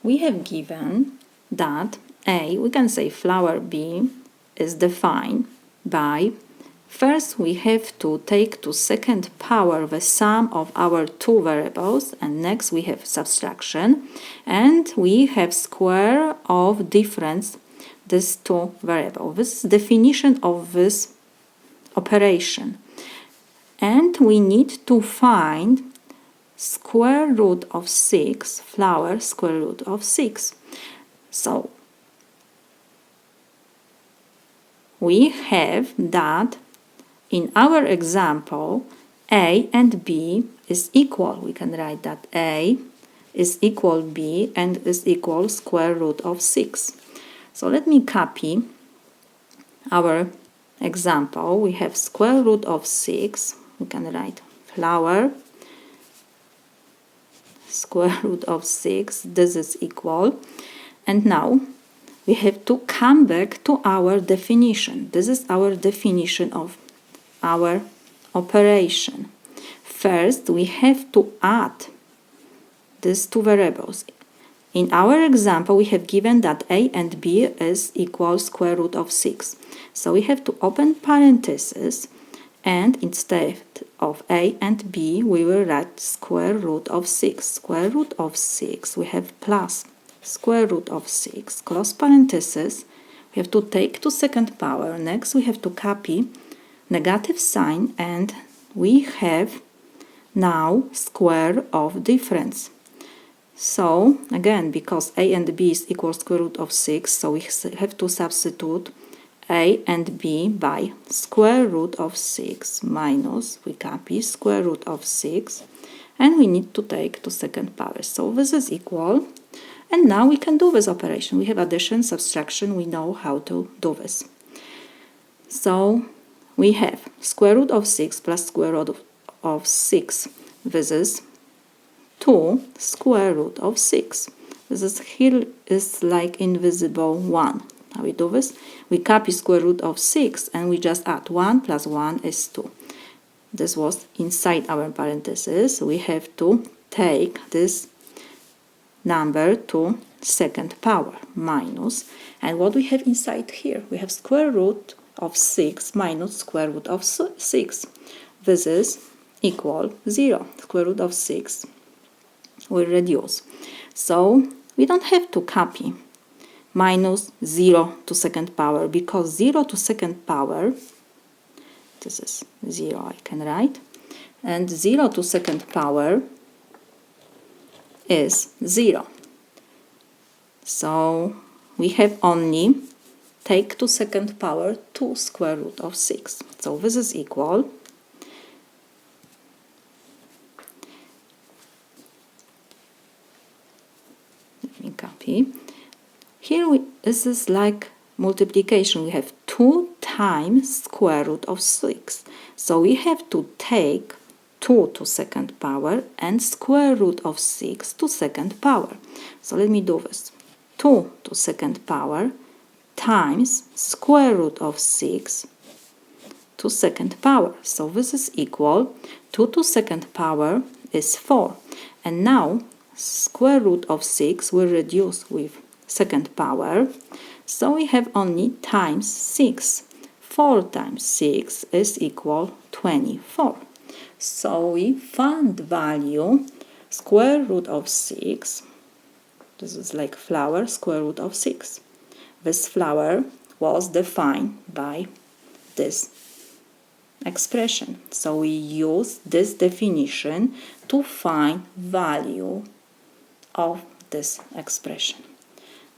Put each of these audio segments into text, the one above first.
we have given that A, we can say flower B, is defined by, first we have to take to second power the sum of our two variables, and next we have subtraction, and we have square of difference these two variables. This is definition of this operation. And we need to find square root of 6, flower square root of 6. So we have that in our example A and B is equal. We can write that A is equal B and is equal square root of 6. So let me copy our example. We have square root of 6. We can write flower square root of 6. This is equal. And now we have to come back to our definition. This is our definition of our operation. First, we have to add these two variables. In our example, we have given that A and B is equal square root of 6. So we have to open parentheses, and instead of A and B, we will write square root of 6. Square root of 6, we have plus square root of 6, close parentheses. We have to take to second power. Next, we have to copy negative sign, and we have now square of difference. So again, because A and B is equal square root of 6, so we have to substitute A and B by square root of 6 minus, we copy square root of 6, and we need to take to second power. So this is equal, and now we can do this operation. We have addition, subtraction, we know how to do this. So we have square root of 6 plus square root of 6. This is 2 square root of 6. This is here is like invisible 1. How we do this? We copy square root of 6 and we just add 1 plus 1 is 2. This was inside our parentheses. We have to take this number to second power minus, and what we have inside here? We have square root of 6 minus square root of 6. This is equal 0. Square root of 6 will reduce. So we don't have to copy minus 0 to second power, because 0 to second power, this is 0 I can write, and 0 to second power is 0. So we have only take to second power 2 square root of 6. So this is equal. Let me copy. Here this is like multiplication. We have 2 times square root of 6. So we have to take 2 to second power and square root of 6 to second power. So let me do this. 2 to second power times square root of 6 to second power. So this is equal. 2 to second power is 4. And now square root of 6 will reduce with second power. So we have only times 6. 4 times 6 is equal 24. So we found value square root of 6. This is like flower square root of 6. This flower was defined by this expression. So we use this definition to find value of this expression.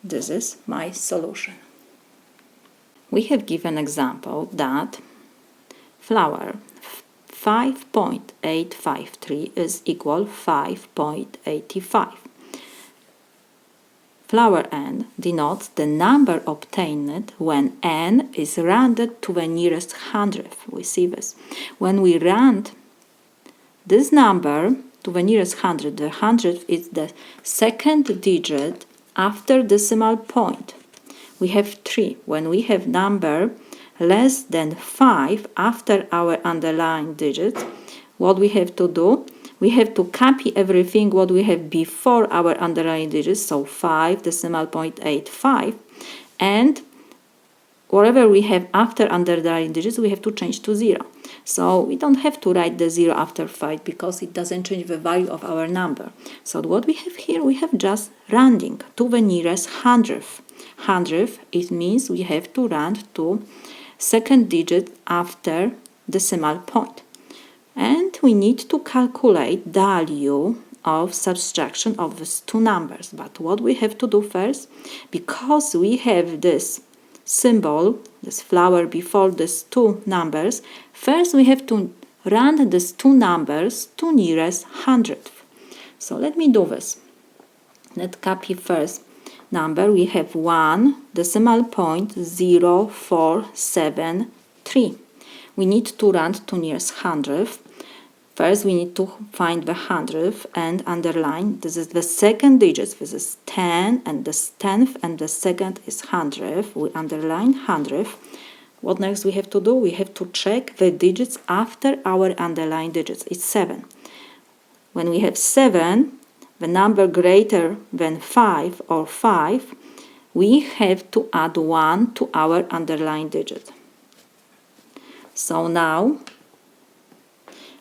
This is my solution. We have given example that flower 5.853 is equal 5.85. Flower n denotes the number obtained when n is rounded to the nearest hundredth. We see this. When we round this number to the nearest hundredth, the hundredth is the second digit after decimal point. We have 3. When we have number less than 5 after our underlying digit, what we have to do? we have to copy everything what we have before our underlying digits, so 5.85, and whatever we have after underlying digits, we have to change to 0. So we don't have to write the 0 after 5 because it doesn't change the value of our number. So what we have here, we have just rounding to the nearest hundredth. Hundredth, it means we have to round to second digit after decimal point. And we need to calculate value of subtraction of these two numbers. But what we have to do first, because we have this symbol, this flower before these two numbers, first we have to round these two numbers to nearest hundredth. So let me do this. Let's copy first number. We have 1.0473. We need to round to nearest hundredth. First, we need to find the hundredth and underline. This is the second digit. This is 10, and the tenth and the second is hundredth. We underline hundredth. What next we have to do? We have to check the digits after our underlined digits. It's 7. When we have 7, the number greater than 5 or 5, we have to add 1 to our underlined digit. So now,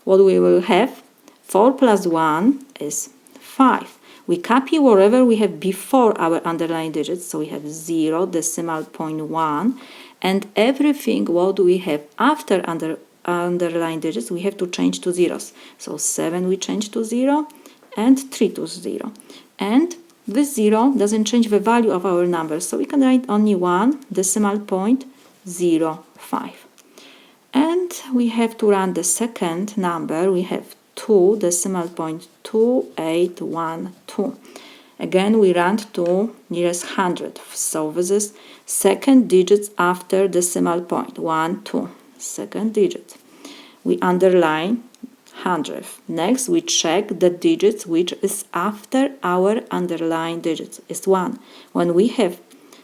what we will have, 4 plus 1 is 5. We copy whatever we have before our underlying digits, so we have 0, decimal point 1, and everything what we have after underlying digits, we have to change to zeros. So 7 we change to 0, and 3 to 0. And this 0 doesn't change the value of our number, so we can write only 1, decimal point 0.5. And we have to run the second number. We have 2, decimal point 2812. Again, we run to nearest hundredth. So this is second digit after decimal point, 1, 2. Second digit. We underline hundredth. Next, we check the digits which is after our underlying digits. It's 1. When we have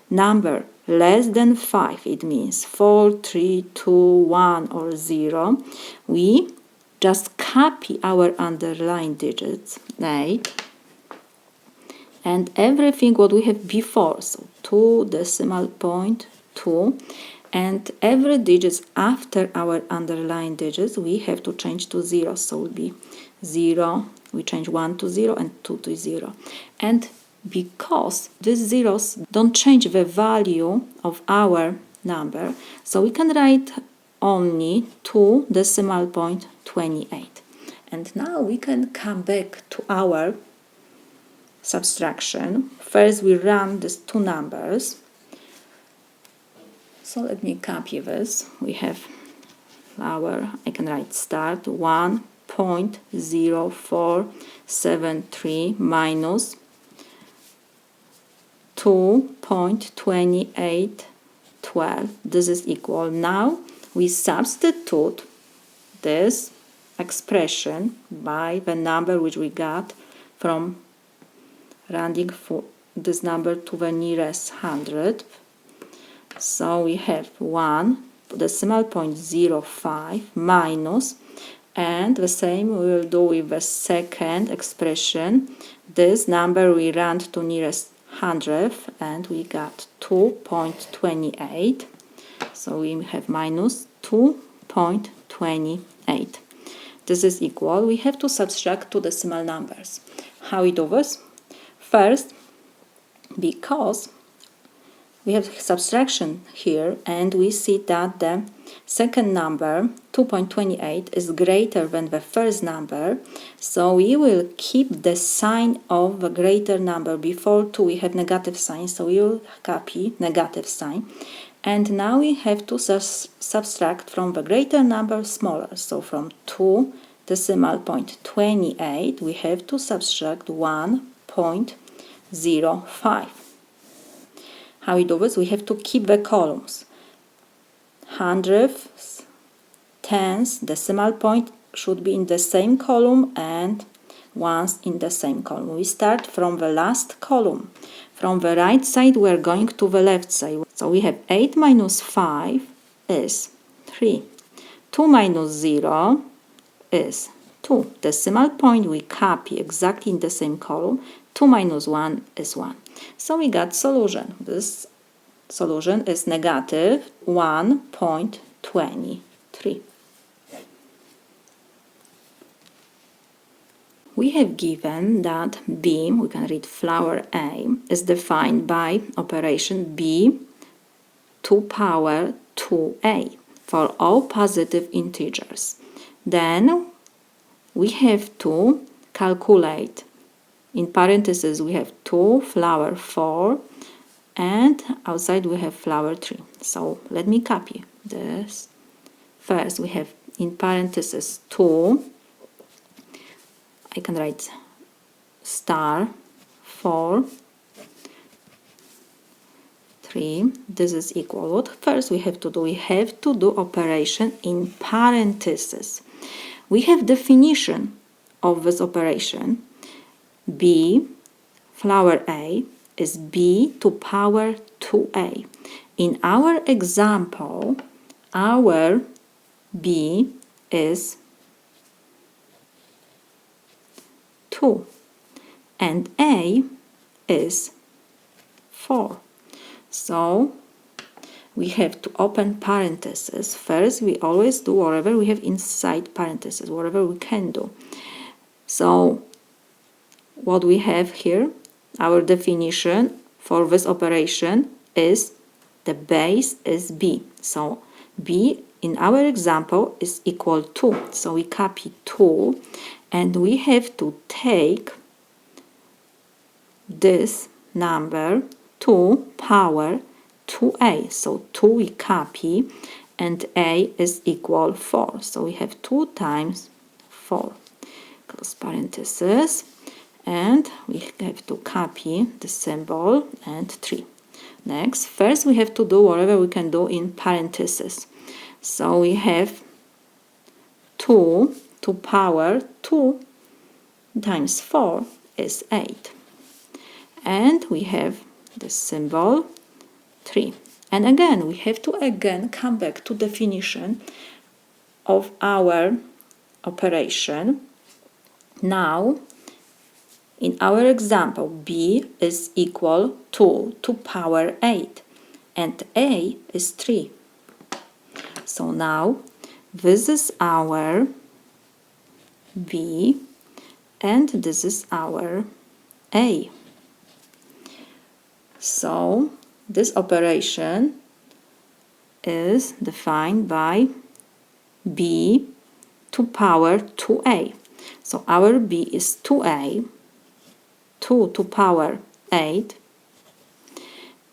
number less than 5, it means 4, 3, 2, 1 or 0, we just copy our underlying digits, 8, and everything what we have before, so 2, decimal point 2, and every digit after our underlying digits we have to change to 0, so it will be 0, we change 1 to 0 and 2 to 0. And because these zeros don't change the value of our number, so we can write only 2, decimal point 28. And now we can come back to our subtraction. First we run these two numbers. So let me copy this. We have our, I can write start 1.0473 minus 2.2812. This is equal. Now we substitute this expression by the number which we got from rounding for this number to the nearest hundred. So we have 1, decimal point 0.5 minus, and the same we will do with the second expression. This number we round to nearest hundredth, and we got 2.28. So we have minus 2.28. This is equal. We have to subtract two decimal numbers. How we do this? First, because we have subtraction here, and we see that the second number, 2.28, is greater than the first number, so we will keep the sign of the greater number. Before 2 we have negative sign, so we will copy negative sign. And now we have to subtract from the greater number smaller, so from 2, decimal point 28, we have to subtract 1.05. How we do this? We have to keep the columns. Hundredths, tenths, decimal point should be in the same column, and ones in the same column. We start from the last column. From the right side we are going to the left side. So we have 8 minus 5 is 3. 2 minus 0 is 2. 2. Decimal point we copy exactly in the same column. 2 minus 1 is 1. So we got solution. This solution is negative 1.23. We have given that B, we can read flower A, is defined by operation B to power 2A for all positive integers. Then we have to calculate. In parentheses we have 2, flower 4, and outside we have flower 3. So let me copy this. First we have in parentheses 2. I can write star 4 3. This is equal. What first we have to do? We have to do operation in parentheses. We have definition of this operation. B, flower A, is B to power 2A. In our example, our B is 2 and A is 4. So we have to open parentheses. First, we always do whatever we have inside parentheses, whatever we can do. So what we have here, our definition for this operation is the base is B. So B in our example is equal to. So we copy 2 and we have to take this number to power 2A. So 2 we copy and A is equal 4. So we have 2 times 4. Close parentheses. And we have to copy the symbol and 3. Next, first we have to do whatever we can do in parentheses. So we have 2 to power 2 times 4 is 8. And we have the symbol 3. And again, we have to come back to definition of our operation. Now, in our example, B is equal to power 8 and A is 3. So now this is our B and this is our A. So this operation is defined by B to power 2A. So our B is 2A, 2 to power 8,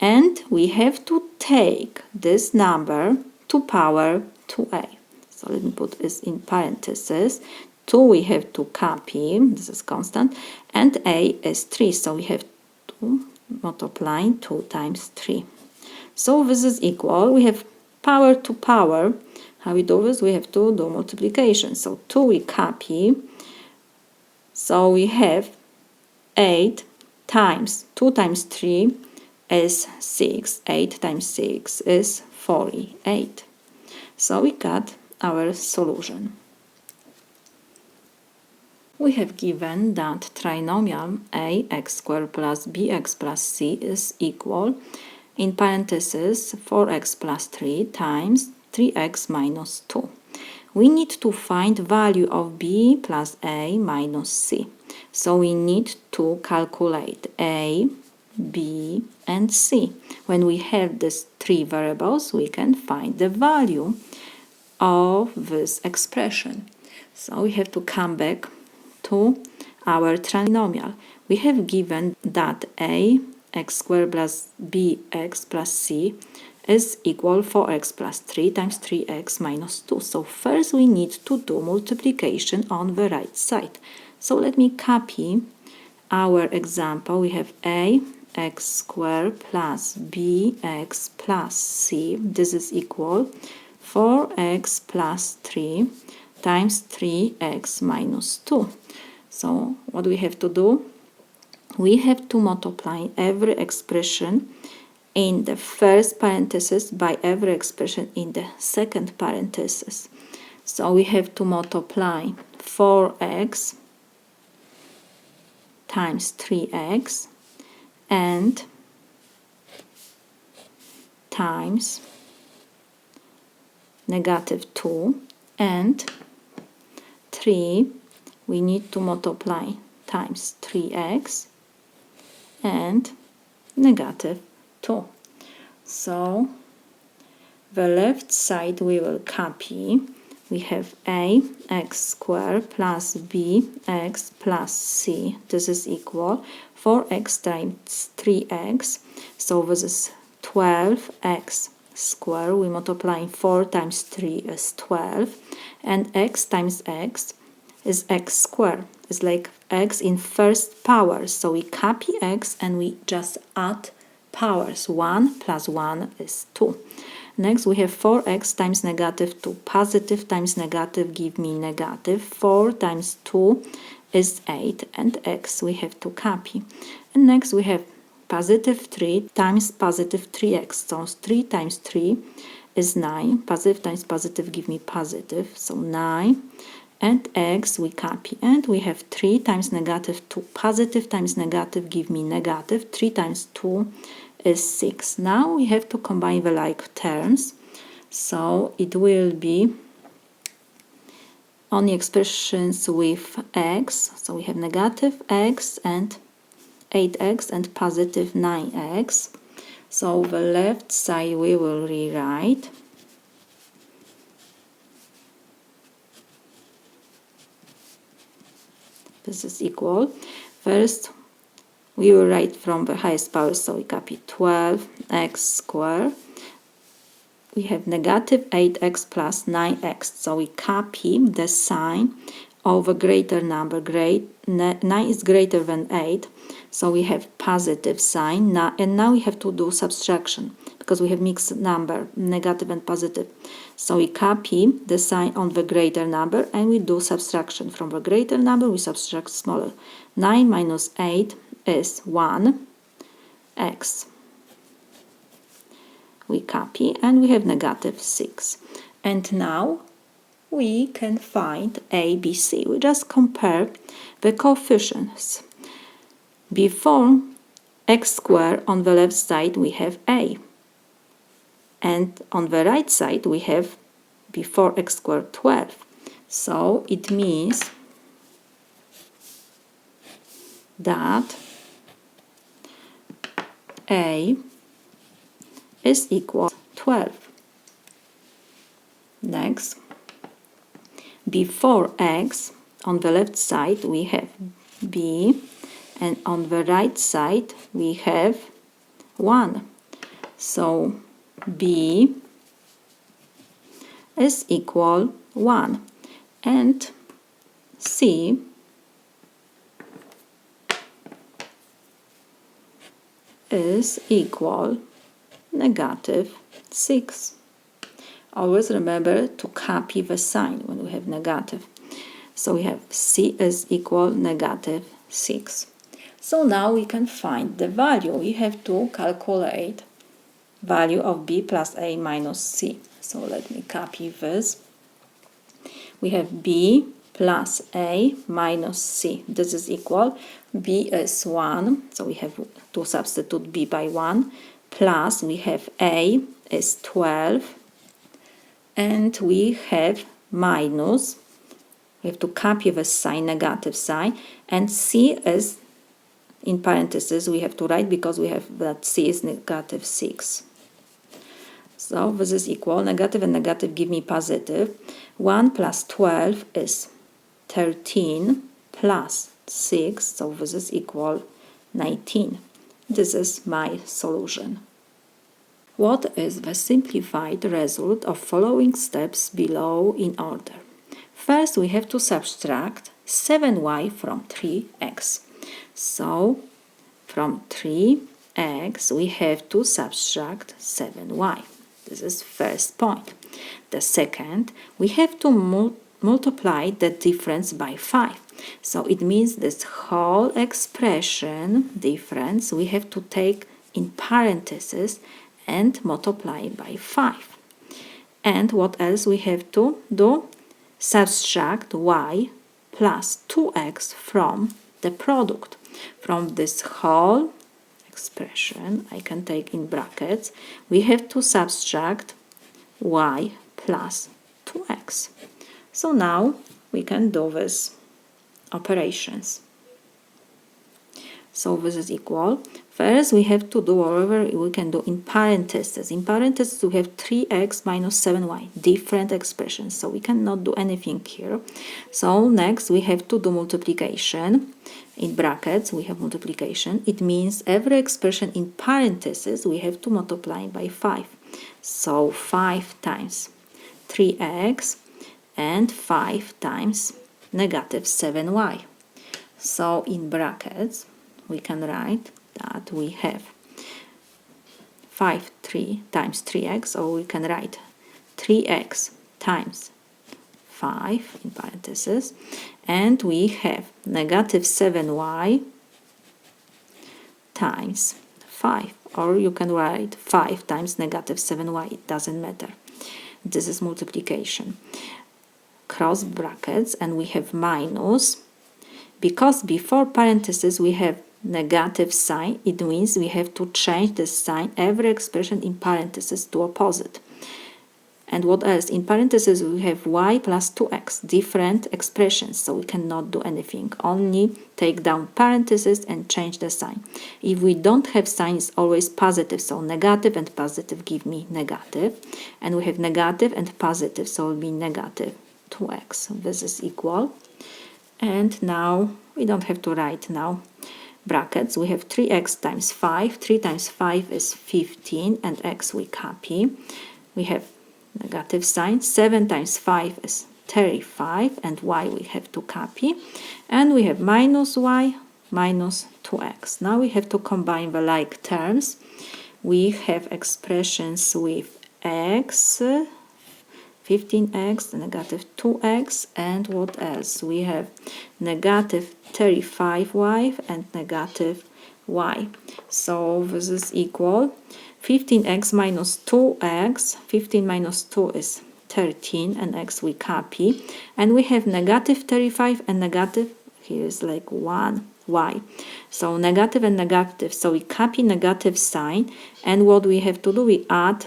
and we have to take this number to power 2A. So let me put this in parentheses. 2 we have to copy, this is constant, and A is 3, so we have to multiply 2 times 3. So this is equal, we have power to power. How we do this? We have to do multiplication. So 2 we copy, so we have 8 times 2 times 3 is 6. 8 times 6 is 48. So we got our solution. We have given that trinomial ax squared plus bx plus c is equal, in parentheses, 4x plus 3 times 3x minus 2. We need to find value of b plus a minus c. So we need to calculate a, b, and c. When we have these 3 variables, we can find the value of this expression. So we have to come back to our trinomial. We have given that a x squared plus bx plus c is equal 4x plus 3 times 3x minus 2. So first we need to do multiplication on the right side. So let me copy our example. We have a x squared plus bx plus c. This is equal 4x plus 3 times 3x minus 2. So what we have to do? We have to multiply every expression in the first parenthesis by every expression in the second parenthesis. So we have to multiply 4x times 3x and times -2 and 3 we need to multiply times 3x and -2. So the left side we will copy. We have ax squared plus bx plus c. This is equal 4x times 3x. So this is 12x squared. We multiply 4 times 3 is 12. And x times x is x squared. It's like x in first power. So we copy x and we just add powers. 1 plus 1 is 2. Next we have 4x times -2. Positive times negative give me negative. 4 times 2 is 8 and x we have to copy. And next we have +3 times +3x. So 3 times 3 is 9. Positive times positive give me positive. So 9 and x we copy. And we have 3 times -2. Positive times negative give me negative. 3 times 2 is 6. Now we have to combine the like terms. So it will be only expressions with x. So we have -x and 8x and positive 9x. So the left side we will rewrite. This is equal. First we will write from the highest power, so we copy 12x squared. We have -8x plus 9x, so we copy the sign of a greater number. 9 is greater than 8, so we have positive sign. And now we have to do subtraction because we have mixed number, negative and positive. So we copy the sign on the greater number and we do subtraction. From the greater number we subtract smaller. 9 minus 8 is 1x. We copy and we have -6. And now we can find a, b, c. We just compare the coefficients. Before x squared on the left side we have a. And on the right side we have before x squared 12. So it means that a is equal to 12. Next, before x on the left side we have b and on the right side we have 1. So b is equal 1 and c is equal -6. Always remember to copy the sign when we have negative. So we have c is equal -6. So now we can find the value. We have to calculate value of b plus a minus c. So let me copy this. We have b plus a minus c. This is equal. B is 1, so we have to substitute b by 1, plus we have a is 12, and we have minus, we have to copy the sign, negative sign, and c is in parentheses we have to write because we have that c is -6. So this is equal. Negative and negative give me positive. 1 plus 12 is 13 plus 6, so this is equal 19. This is my solution. What is the simplified result of following steps below in order? First, we have to subtract 7y from 3x. So, from 3x, we have to subtract 7y. This is first point. The second, we have to multiply the difference by 5. So it means this whole expression difference we have to take in parentheses and multiply by 5. And what else we have to do? Subtract y plus 2x from the product. From this whole expression, I can take in brackets, we have to subtract y plus 2x. So now we can do this operations. So this is equal. First, we have to do whatever we can do in parentheses. In parentheses, we have 3x minus 7y, different expressions. So we cannot do anything here. So next, we have to do multiplication. In brackets, we have multiplication. It means every expression in parentheses, we have to multiply by 5. So 5 times 3x and 5 times negative 7y. So in brackets, we can write that we have 3 times 3x, or we can write 3x times 5 in parentheses, and we have negative 7y times 5, or you can write 5 times negative 7y, it doesn't matter. This is multiplication. Cross brackets, and we have minus. Because before parentheses we have negative sign, it means we have to change the sign every expression in parentheses to opposite. And what else? In parentheses we have y plus 2x, different expressions, so we cannot do anything, only take down parentheses and change the sign. If we don't have sign, it's always positive, so negative and positive give me negative, and we have negative and positive, so it will be negative 2x. This is equal. And now we don't have to write now brackets. We have 3x times 5. 3 times 5 is 15, and x we copy. We have negative sign. 7 times 5 is 35, and y we have to copy. And we have minus y minus 2x. Now we have to combine the like terms. We have expressions with x, 15x, negative 2x, and what else? We have negative 35y and negative y. So this is equal 15x minus 2x. 15 minus 2 is 13, and x we copy. And we have negative 35 and negative, here is like 1 y. So negative and negative, so we copy negative sign, and what we have to do, we add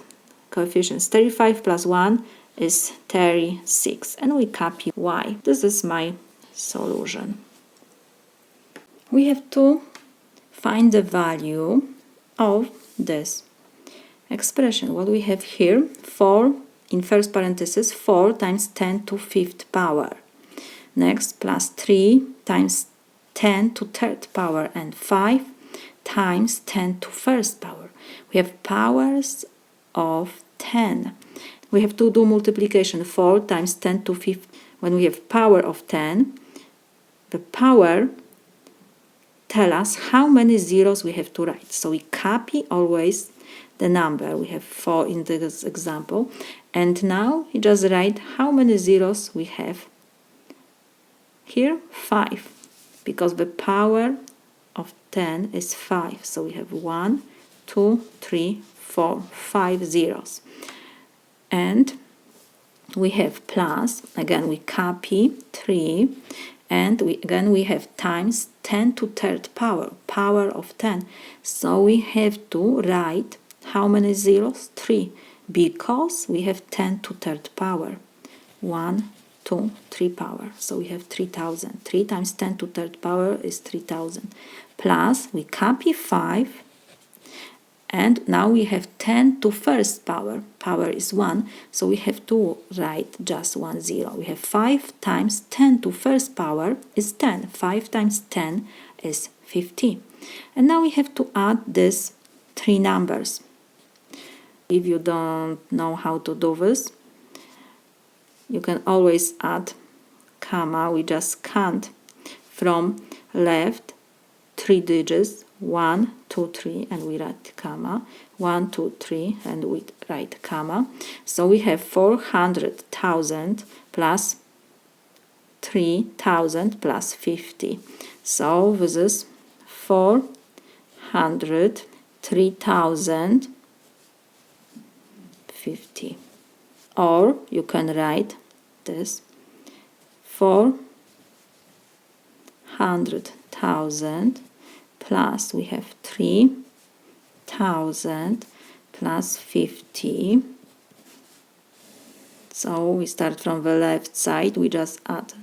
coefficients. 35 plus 1 is 36, and we copy y. This is my solution. We have to find the value of this expression. What we have here, 4 in first parenthesis, 4 times 10 to 5th power. Next, plus 3 times 10 to 3rd power, and 5 times 10 to 1st power. We have powers of 10. We have to do multiplication. 4 times 10 to 5. When we have power of 10, the power tell us how many zeros we have to write. So we copy always the number. We have 4 in this example. And now we just write how many zeros we have. Here, 5. Because the power of 10 is 5. So we have 1, 2, 3, 4, 5 zeros. And we have plus, again we copy 3, and we have times 10 to 3rd power, power of 10. So we have to write how many zeros? 3, because we have 10 to 3rd power. 1, 2, 3 power. So we have 3000. 3 times 10 to 3rd power is 3000. Plus we copy 5. And now we have 10 to 1st power. Power is 1, so we have to write just 1 0. We have 5 times 10 to 1st power is 10. 5 times 10 is 50. And now we have to add these 3 numbers. If you don't know how to do this, you can always add comma. We just count from left 3 digits. 1, 2, 3, and we write comma. 1, 2, 3, and we write comma. So we have 400,000 plus 3,000 plus 50. So this is 400, 3,050. Or you can write this 4 400,000 plus we have 3,000 plus 50. So we start from the left side, we just add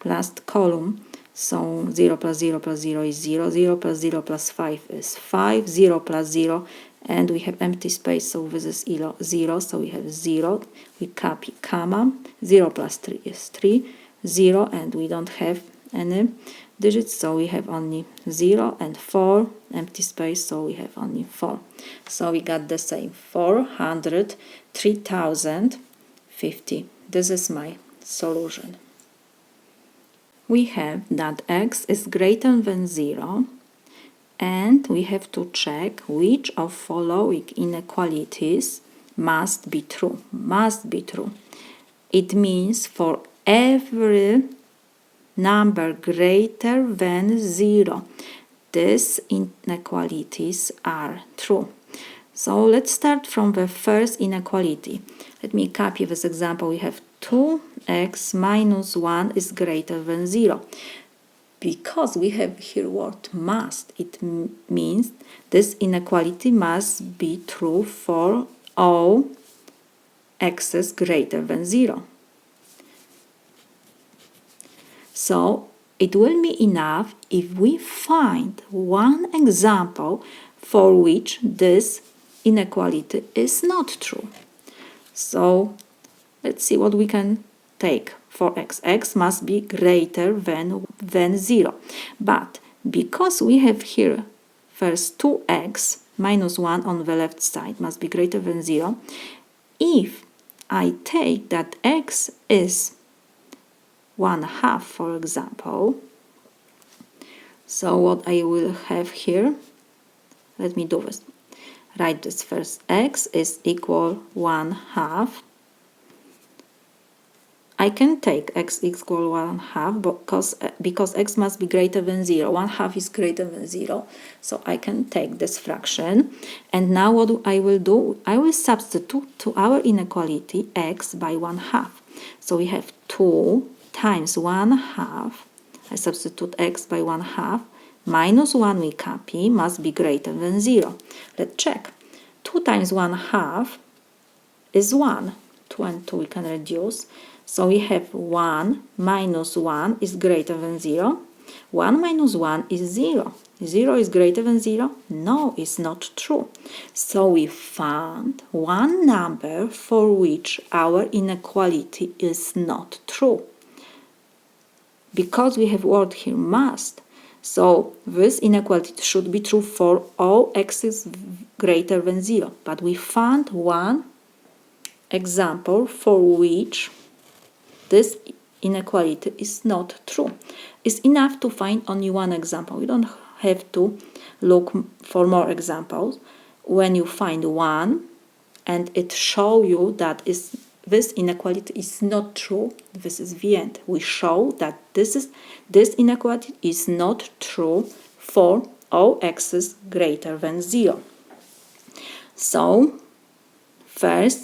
last column. So 0 plus 0 plus 0 is 0, 0 plus 0 plus 5 is 5, 0 plus 0, and we have empty space, so this is 0, so we have 0, we copy comma, 0 plus 3 is 3, 0, and we don't have any digits, so we have only 0 and 4, empty space, so we have only 4. So we got the same, 400, 3,050. This is my solution. We have that x is greater than 0, and we have to check which of following inequalities must be true. Must be true. It means for every number greater than 0, these inequalities are true. So let's start from the first inequality. Let me copy this example. We have 2x minus 1 is greater than 0. Because we have here word must, it means this inequality must be true for all x's greater than 0. So it will be enough if we find one example for which this inequality is not true. So let's see what we can take for x. X must be greater than 0. But because we have here first 2x minus 1 on the left side must be greater than 0, if I take that x is 1/2, for example, so what I will have here, let me do this. Write this first. X is equal 1/2. I can take x equal 1/2 because x must be greater than 0. 1/2 is greater than 0. So I can take this fraction. And now what I will do? I will substitute to our inequality x by 1/2. So we have 2 times 1/2. I substitute x by 1/2. Minus 1 we copy, must be greater than 0. Let's check. 2 times 1/2 is 1. 2 and 2 we can reduce. So we have 1 minus 1 is greater than 0. 1 minus 1 is 0. 0 is greater than 0? No, it's not true. So we found one number for which our inequality is not true. Because we have word here must, so this inequality should be true for all x's greater than 0. But we found one example for which this inequality is not true. It's enough to find only one example. You don't have to look for more examples. When you find one and it shows you that this inequality is not true, this is the end. We show that this inequality is not true for all x's greater than 0. So first,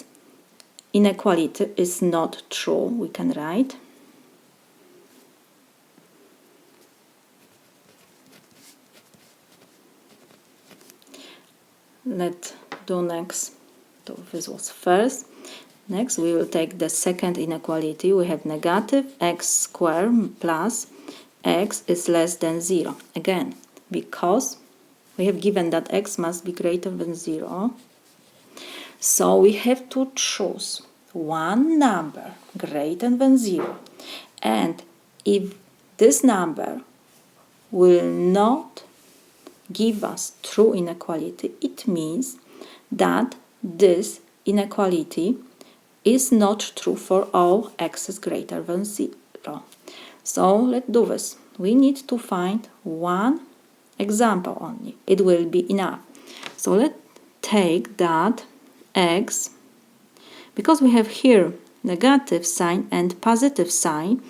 inequality is not true. We can write. Let's do next. So this was first. Next, we will take the second inequality. We have negative x squared plus x is less than 0. Again, because we have given that x must be greater than 0. So we have to choose one number greater than 0. And if this number will not give us true inequality, it means that this inequality is not true for all x's greater than 0. So let's do this. We need to find one example only. It will be enough. So let's take that x, because we have here negative sign and positive sign,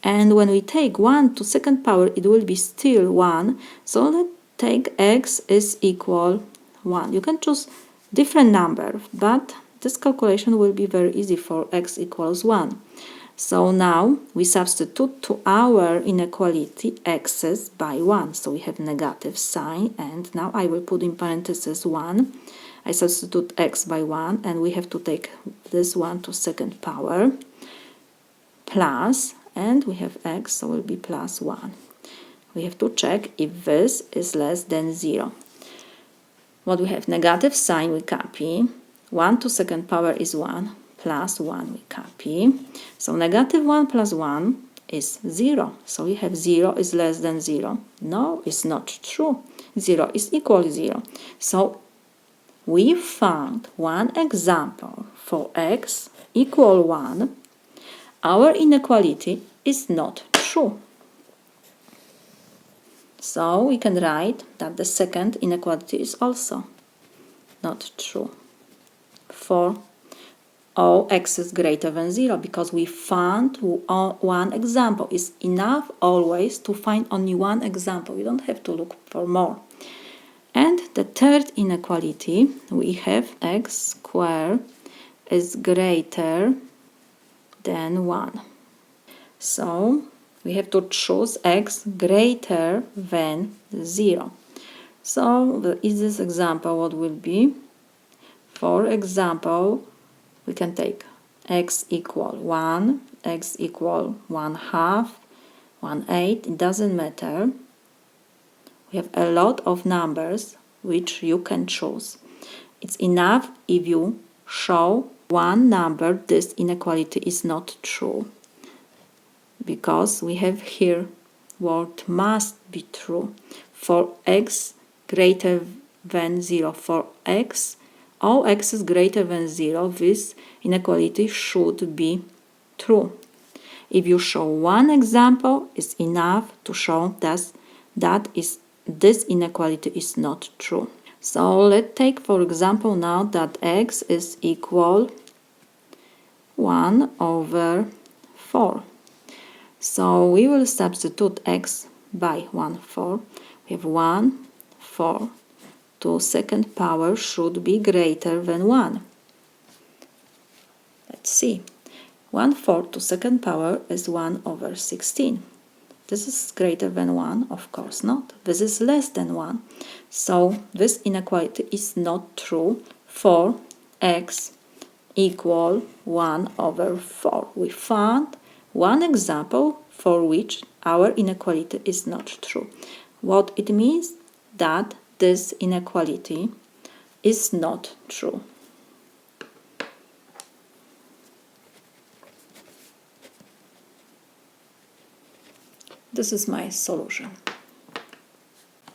and when we take 1 to second power it will be still 1. So let's take x is equal 1. You can choose different number, but this calculation will be very easy for x equals 1. So now we substitute to our inequality x's by 1. So we have negative sign, and now I will put in parentheses 1. I substitute x by 1, and we have to take this 1 to second power, plus, and we have x, so it will be plus 1. We have to check if this is less than 0. What we have? Negative sign we copy. 1 to second power is 1. Plus 1 we copy. So negative 1 plus 1 is 0. So we have 0 is less than 0. No, it's not true. 0 is equal to 0. So we found one example for x equal 1. Our inequality is not true. So we can write that the second inequality is also not true for all x is greater than 0, because we found one example. It's enough always to find only one example. You don't have to look for more. And the third inequality, we have x squared is greater than 1. So we have to choose x greater than 0. So the easiest example what will be? For example, we can take x equal 1, x equal 1/2, 1/8, it doesn't matter. We have a lot of numbers which you can choose. It's enough if you show one number this inequality is not true, because we have here word must be true. For x greater than 0, for x, all x is greater than 0, this inequality should be true. If you show one example, it's enough to show that this inequality is not true. So let's take, for example, now that x is equal 1/4. So we will substitute x by 1/4. We have 1/4 to second power should be greater than 1. Let's see. 1/4 to second power is 1/16. This is greater than 1? Of course not. This is less than 1. So this inequality is not true for x equal 1/4. We found one example for which our inequality is not true. What it means? That this inequality is not true. This is my solution.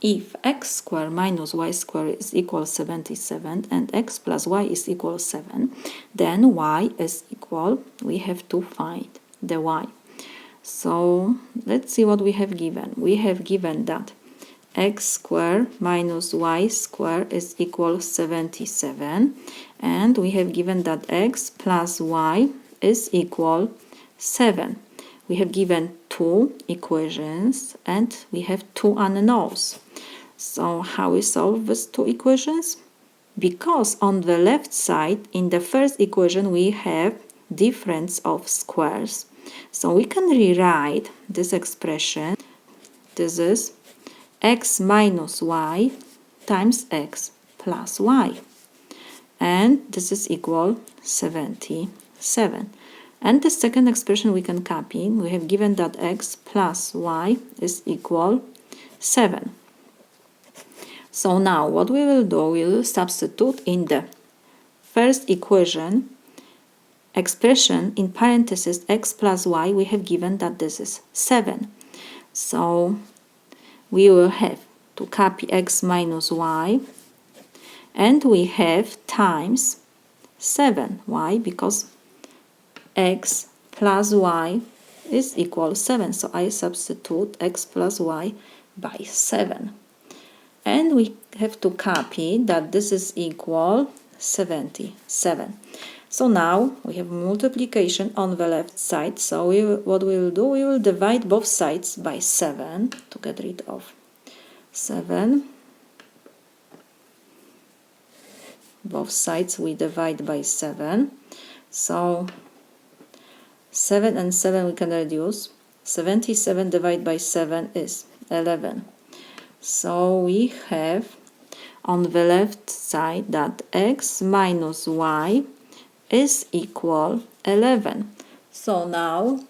If x squared minus y squared is equal 77 and x plus y is equal 7, then y is equal, we have to find the y. So let's see what we have given. We have given that x squared minus y squared is equal 77, and we have given that x plus y is equal 7. We have given two equations and we have two unknowns. So how we solve these two equations? Because on the left side in the first equation we have difference of squares. So we can rewrite this expression. This is x minus y times x plus y. And this is equal 77. And the second expression we can copy. We have given that x plus y is equal 7. So now what we will do, we will substitute in the first equation expression in parentheses x plus y. We have given that this is 7. So we will have to copy x minus y, and we have times 7. Why? Because x plus y is equal 7. So I substitute x plus y by 7. And we have to copy that this is equal 77. So now we have multiplication on the left side. So what we will do, we will divide both sides by 7 to get rid of 7. Both sides we divide by 7. So 7 and 7 we can reduce. 77 divided by 7 is 11. So we have on the left side that x minus y is equal 11. So now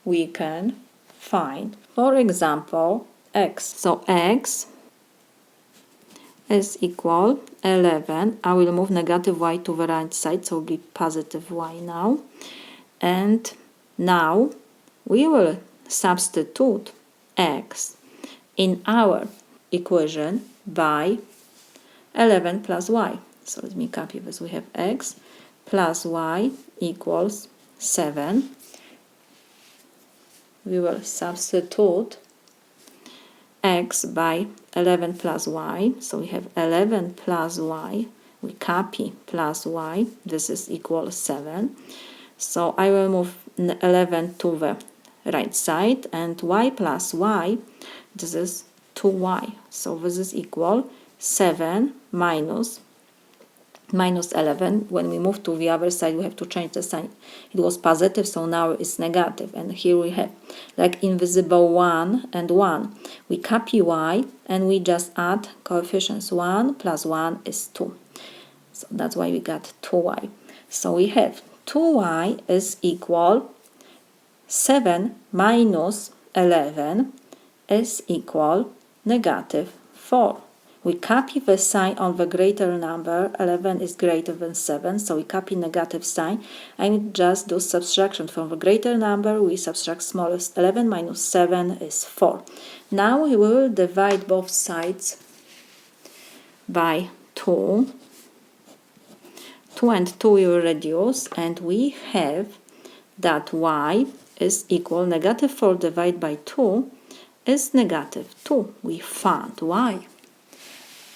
we can find, for example, x. So x is equal 11. I will move negative y to the right side, so it will be positive y now. And now we will substitute x in our equation by 11 plus y. So let me copy this. We have x plus y equals 7. We will substitute x by 11 plus y. So we have 11 plus y. We copy plus y. This is equal 7. So I will move 11 to the right side, and y plus y, this is 2y. So this is equal 7 minus 11. When we move to the other side, we have to change the sign. It was positive, so now it's negative. And here we have like invisible 1 and 1. We copy y and we just add coefficients. 1 plus 1 is 2. So that's why we got 2y. So we have 2y is equal 7 minus 11 is equal negative 4. We copy the sign on the greater number. 11 is greater than 7, so we copy negative sign and just do subtraction. From the greater number, we subtract smallest. 11 minus 7 is 4. Now we will divide both sides by 2. 2 and 2 we will reduce, and we have that y is equal negative 4 divided by 2 is negative 2. We found y.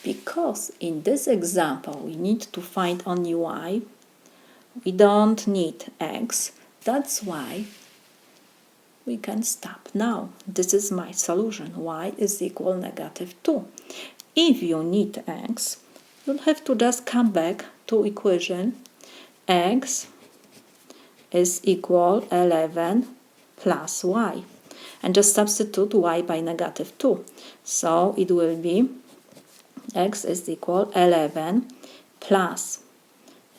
Because in this example we need to find only y, we don't need x. That's why we can stop now. This is my solution. Y is equal negative 2. If you need x, you'll have to just come back to equation x is equal 11 plus y, and just substitute y by negative 2. So it will be x is equal 11 plus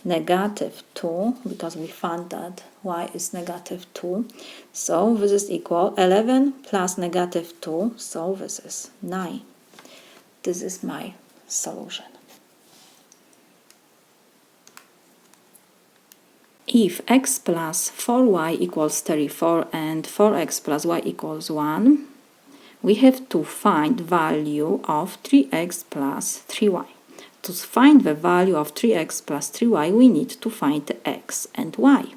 negative 2, because we found that y is negative 2. So this is equal 11 plus negative 2, so this is 9. This is my solution. If x plus 4y equals 34 and 4x plus y equals 1, we have to find value of 3x plus 3y. To find the value of 3x plus 3y, we need to find x and y.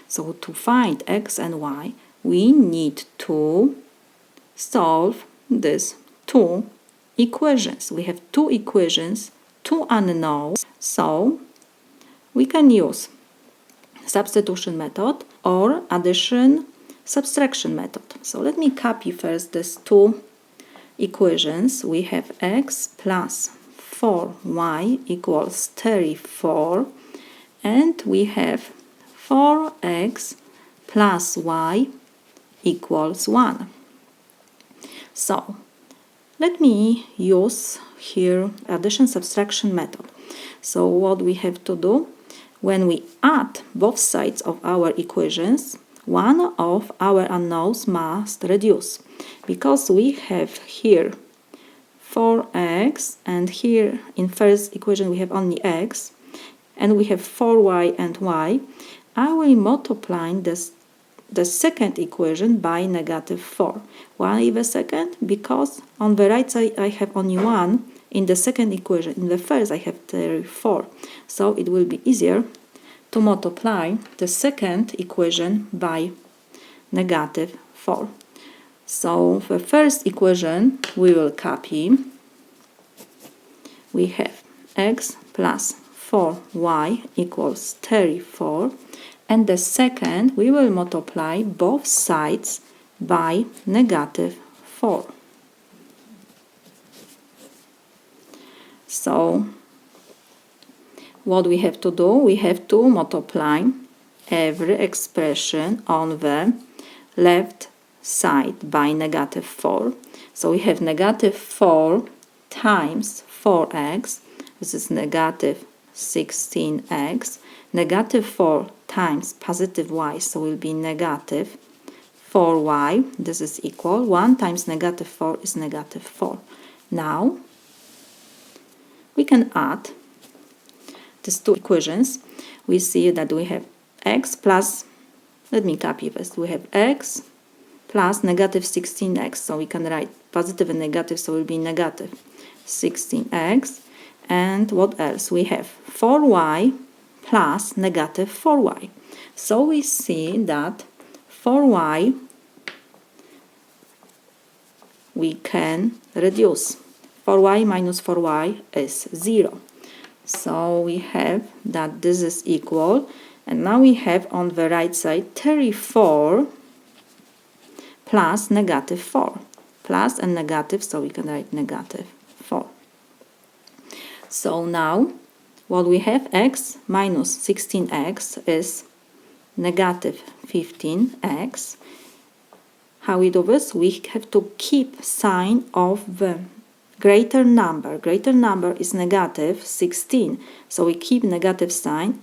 So to find x and y, we need to solve these two equations. We have two equations, two unknowns, so we can use substitution method or addition subtraction method. So let me copy first these two equations. We have x plus 4y equals 34, and we have 4x plus y equals 1. So let me use here addition subtraction method. So what we have to do, when we add both sides of our equations, one of our unknowns must reduce, because we have here 4x, and here in first equation we have only x, and we have 4y and y. I will multiply the second equation by negative 4. Why the second? Because on the right side I have only 1 in the second equation. In the first I have 34. So it will be easier to multiply the second equation by negative 4. So the first equation we will copy. We have x plus 4y equals 34, and the second we will multiply both sides by negative 4. So what we have to do, we have to multiply every expression on the left side by negative 4. So we have negative 4 times 4x, this is negative 16x, negative 4 times positive y, so will be negative 4y, this is equal, 1 times negative 4 is negative 4. Now, we can add these two equations. We see that we have x plus, let me copy this, we have x plus negative 16x, so we can write positive and negative, so it will be negative 16x, and what else? We have 4y plus negative 4y. So we see that 4y we can reduce. 4y minus 4y is 0. So we have that this is equal, and now we have on the right side 34 plus negative 4. Plus and negative, so we can write negative 4. So now what we have, x minus 16x is negative 15x. How we do this? We have to keep sign of the greater number. Greater number is negative 16, so we keep negative sign,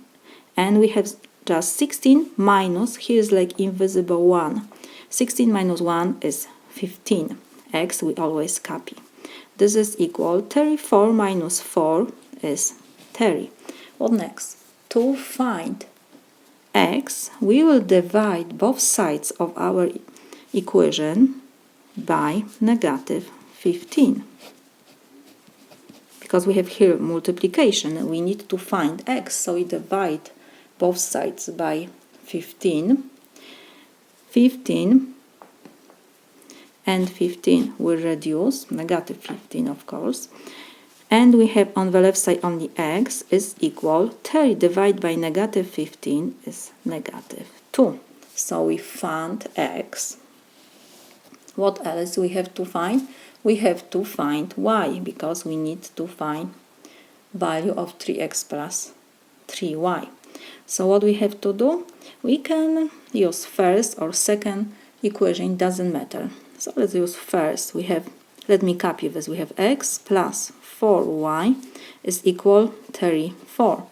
and we have just 16 minus, here is like invisible 1. 16 minus 1 is 15. X we always copy. This is equal 34 minus 4 is 30. What next? To find x, we will divide both sides of our equation by negative 15. Because we have here multiplication and we need to find x, so we divide both sides by 15. 15 and 15 will reduce, negative 15 of course, and we have on the left side only x is equal 30 divided by negative 15 is negative 2. So we found x. What else we have to find? We have to find y, because we need to find value of 3x plus 3y. So what we have to do? We can use first or second equation, doesn't matter. So let's use first. We have, let me copy this, we have x plus 4y is equal 34.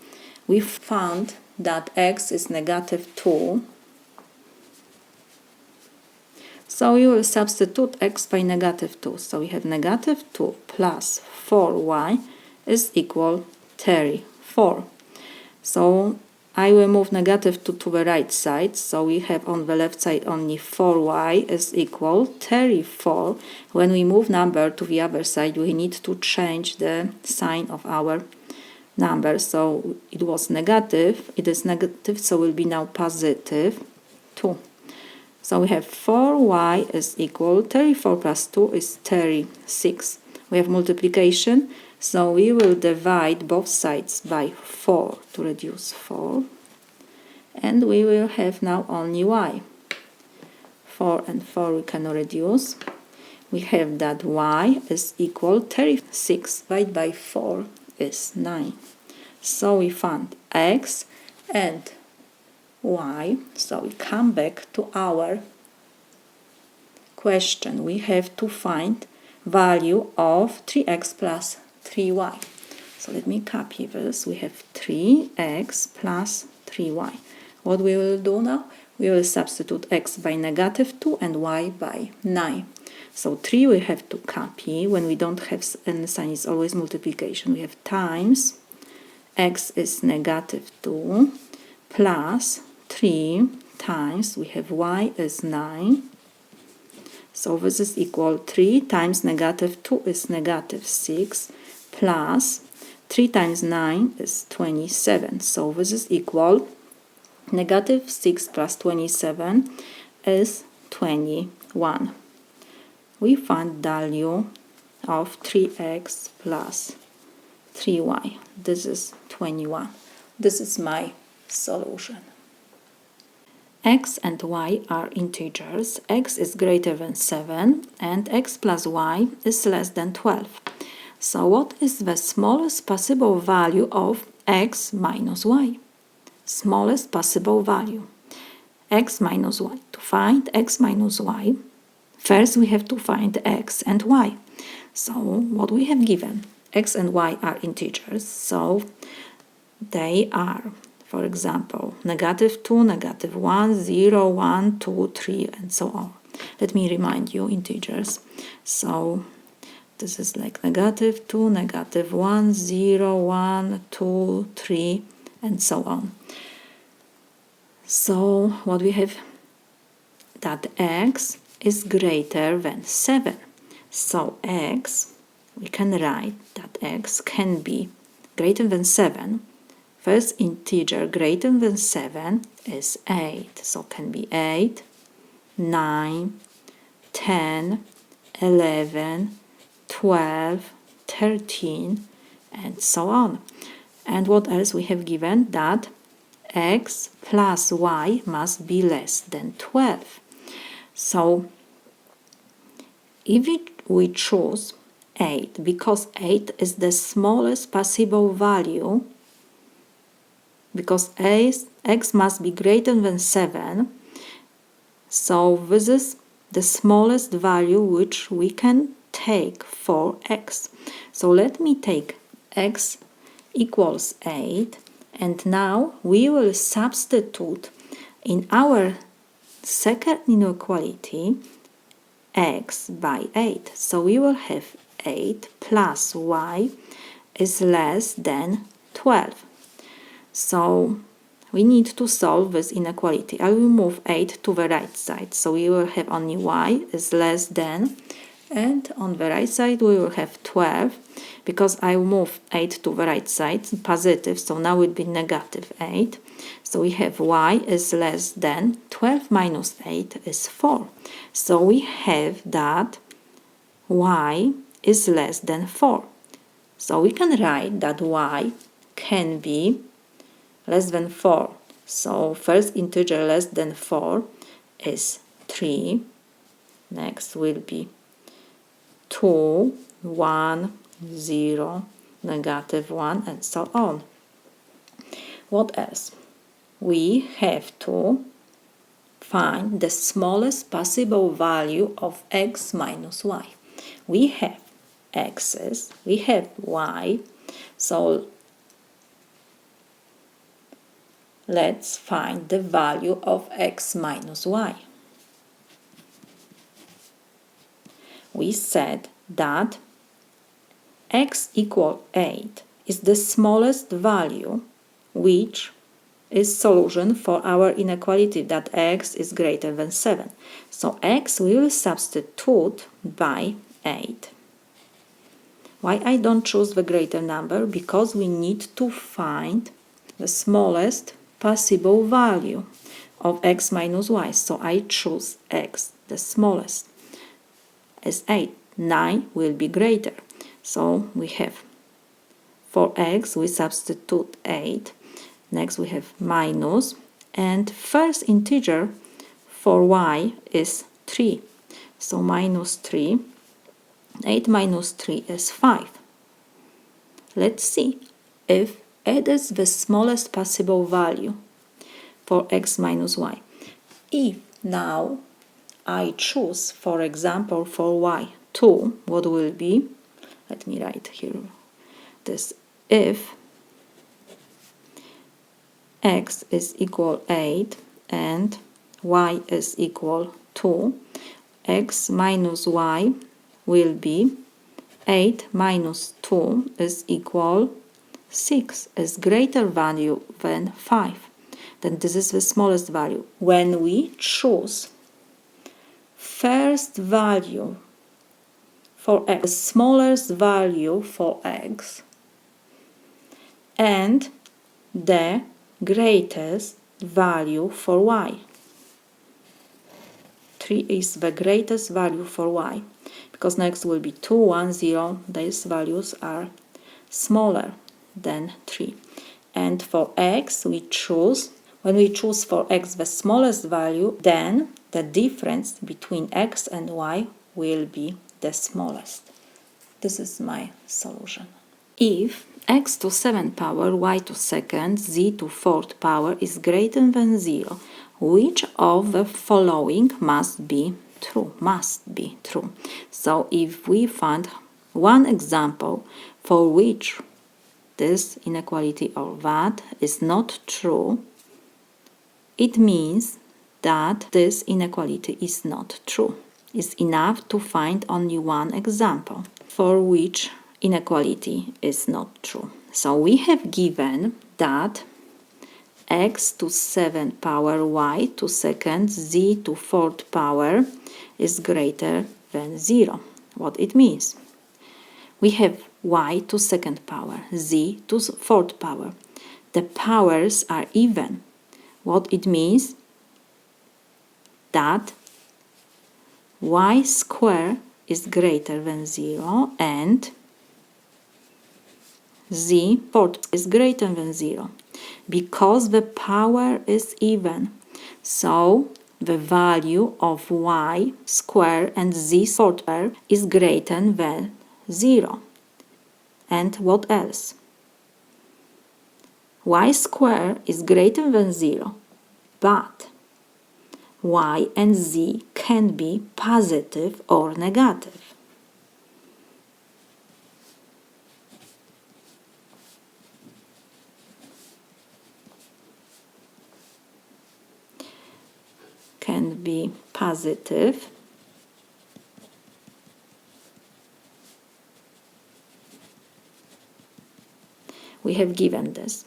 We found that x is negative 2. So we will substitute x by negative 2. So we have negative 2 plus 4y is equal 34. So I will move negative 2 to the right side. So we have on the left side only 4y is equal 34. When we move number to the other side, we need to change the sign of our number. So it was negative, it is negative, so will be now positive 2. So we have 4y is equal 34 plus 2 is 36. We have multiplication, so we will divide both sides by 4 to reduce 4. And we will have now only y. 4 and 4 we can reduce. We have that y is equal 36 divided by 4 is 9. So we found x and y. So we come back to our question. We have to find value of 3x plus 3y. So let me copy this. We have 3x plus 3y. What we will do now? We will substitute x by negative 2 and y by 9. So 3 we have to copy. When we don't have any sign, it's always multiplication. We have times x is negative 2 plus 3 times, we have y is 9. So this is equal 3 times negative 2 is negative 6 plus 3 times 9 is 27. So this is equal negative 6 plus 27 is 21. We find value of 3x plus 3y. This is 21. This is my solution. X and y are integers. X is greater than 7 and x plus y is less than 12. So what is the smallest possible value of x minus y? smallest possible value, x minus y. To find x minus y, first we have to find x and y. So what we have given, x and y are integers, so they are, for example, -2, -1, 0, 1, 2, 3, and so on. Let me remind you integers. So this is like -2, -1, 0, 1, 2, 3, and so on. So what we have, that x is greater than 7. So x, we can write that x can be greater than 7. First integer greater than 7 is 8. So can be 8, 9, 10, 11, 12, 13, and so on. And what else we have given? That x plus y must be less than 12. So if we choose 8, because 8 is the smallest possible value, because x must be greater than 7, so this is the smallest value which we can take for x. So let me take x equals 8, and now we will substitute in our second inequality x by 8. So we will have 8 plus y is less than 12. So we need to solve this inequality. I will move 8 to the right side. So we will have only y is less than, and on the right side we will have 12, because I will move 8 to the right side, positive, so now it will be -8. So we have y is less than 12 minus 8 is 4. So we have that y is less than 4. So we can write that y can be less than 4. So first integer less than 4 is 3. Next will be 2, 1, 0, -1, and so on. What else? We have to find the smallest possible value of x minus y. We have x's, we have y, so let's find the value of x minus y. We said that x equal 8 is the smallest value, which is solution for our inequality that x is greater than 7. So x we will substitute by 8. Why I don't choose the greater number? Because we need to find the smallest possible value of x minus y. So I choose x, the smallest, as 8. 9 will be greater. So we have, for x we substitute 8. Next we have minus, and first integer for y is 3. So minus 3. 8 minus 3 is 5. Let's see if it is the smallest possible value for x minus y. If now I choose, for example, for y 2, what will be? Let me write here this. If x is equal 8 and y is equal 2, x minus y will be 8 minus 2 is equal 6, is greater value than 5. Then this is the smallest value. When we choose first value for x, the smallest value for x, and the greatest value for y. 3 is the greatest value for y, because next will be 2, 1, 0. These values are smaller than 3. And for x, we choose, when we choose for x the smallest value, then the difference between x and y will be the smallest. This is my solution. If x to 7th power, y to 2nd, z to 4th power is greater than 0, which of the following must be true? Must be true. So if we find one example for which this inequality or that is not true, it means that this inequality is not true. It's enough to find only one example for which inequality is not true. So we have given that x to 7th power, y to 2nd, z to 4th power is greater than 0. What it means? We have y to 2nd power, z to 4th power. The powers are even. What it means? That y square is greater than 0 and z 4th is greater than 0 because the power is even. So the value of y square and z square is greater than 0. And what else? Y square is greater than 0, but y and z can be positive or negative. Can be positive we have given this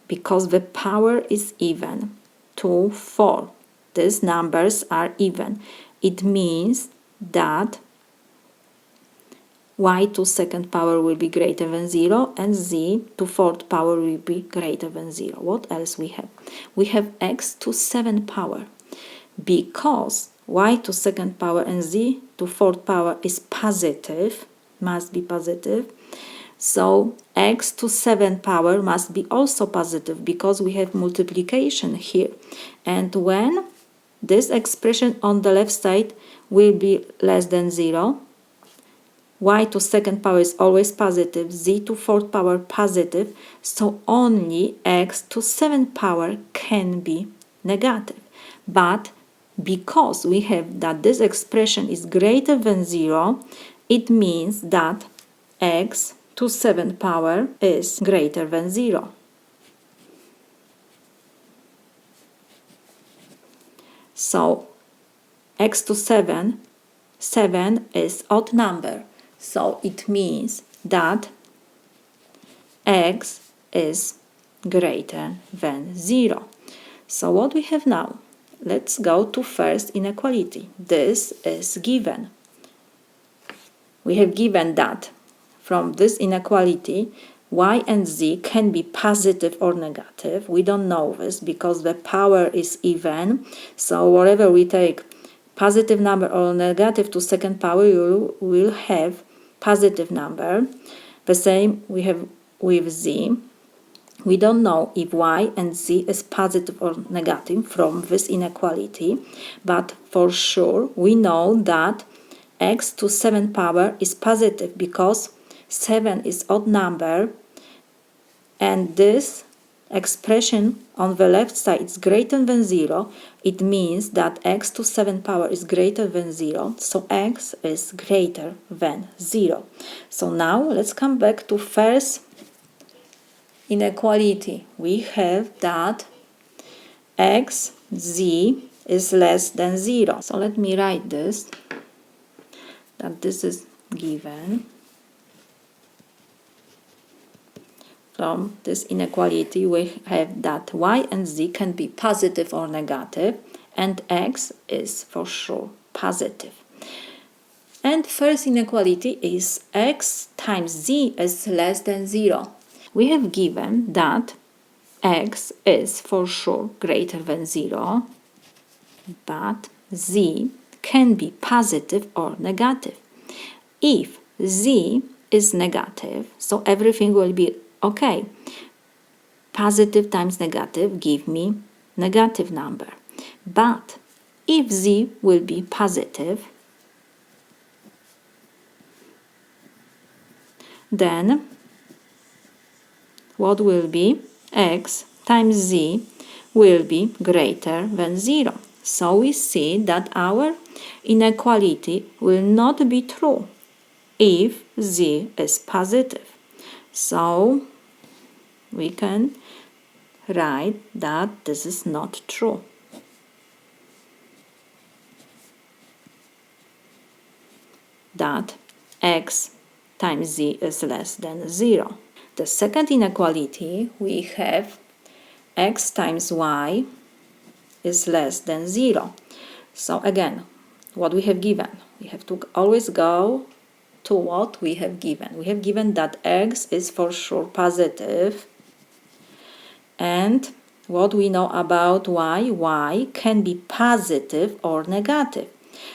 because the power is even. 2, 4. These numbers are even. It means that y to 2nd power will be greater than 0 and z to 4th power will be greater than 0. What else we have? We have x to 7th power. Because y to 2nd power and z to 4th power is positive, must be positive, so x to 7th power must be also positive because we have multiplication here. And when this expression on the left side will be less than 0, y to 2nd power is always positive, z to 4th power positive, so only x to 7th power can be negative. But because we have that this expression is greater than 0, it means that x to 7th power is greater than 0. So x to 7 is odd number. So it means that x is greater than 0. So what we have now? Let's go to first inequality. This is given. We have given that from this inequality y and z can be positive or negative. We don't know this because the power is even. So whatever we take, positive number or negative to 2nd power, you will have positive number. The same we have with z. We don't know if y and z is positive or negative from this inequality, but for sure we know that x to 7th power is positive because 7 is odd number and this expression on the left side is greater than 0. It means that x to 7th power is greater than 0, so x is greater than 0. So now let's come back to first inequality. We have that x, z is less than 0. So let me write this, that this is given. From this inequality we have that y and z can be positive or negative and x is for sure positive. And first inequality is x times z is less than 0. We have given that x is for sure greater than 0, but z can be positive or negative. If z is negative, so everything will be okay. Positive times negative give me negative number. But if z will be positive, then what will be? X times z will be greater than 0. So we see that our inequality will not be true if z is positive. So we can write that this is not true. That x times z is less than 0. The second inequality, we have x times y is less than 0. So again, what we have given, we have to always go to what we have given. We have given that x is for sure positive, and what we know about y can be positive or negative.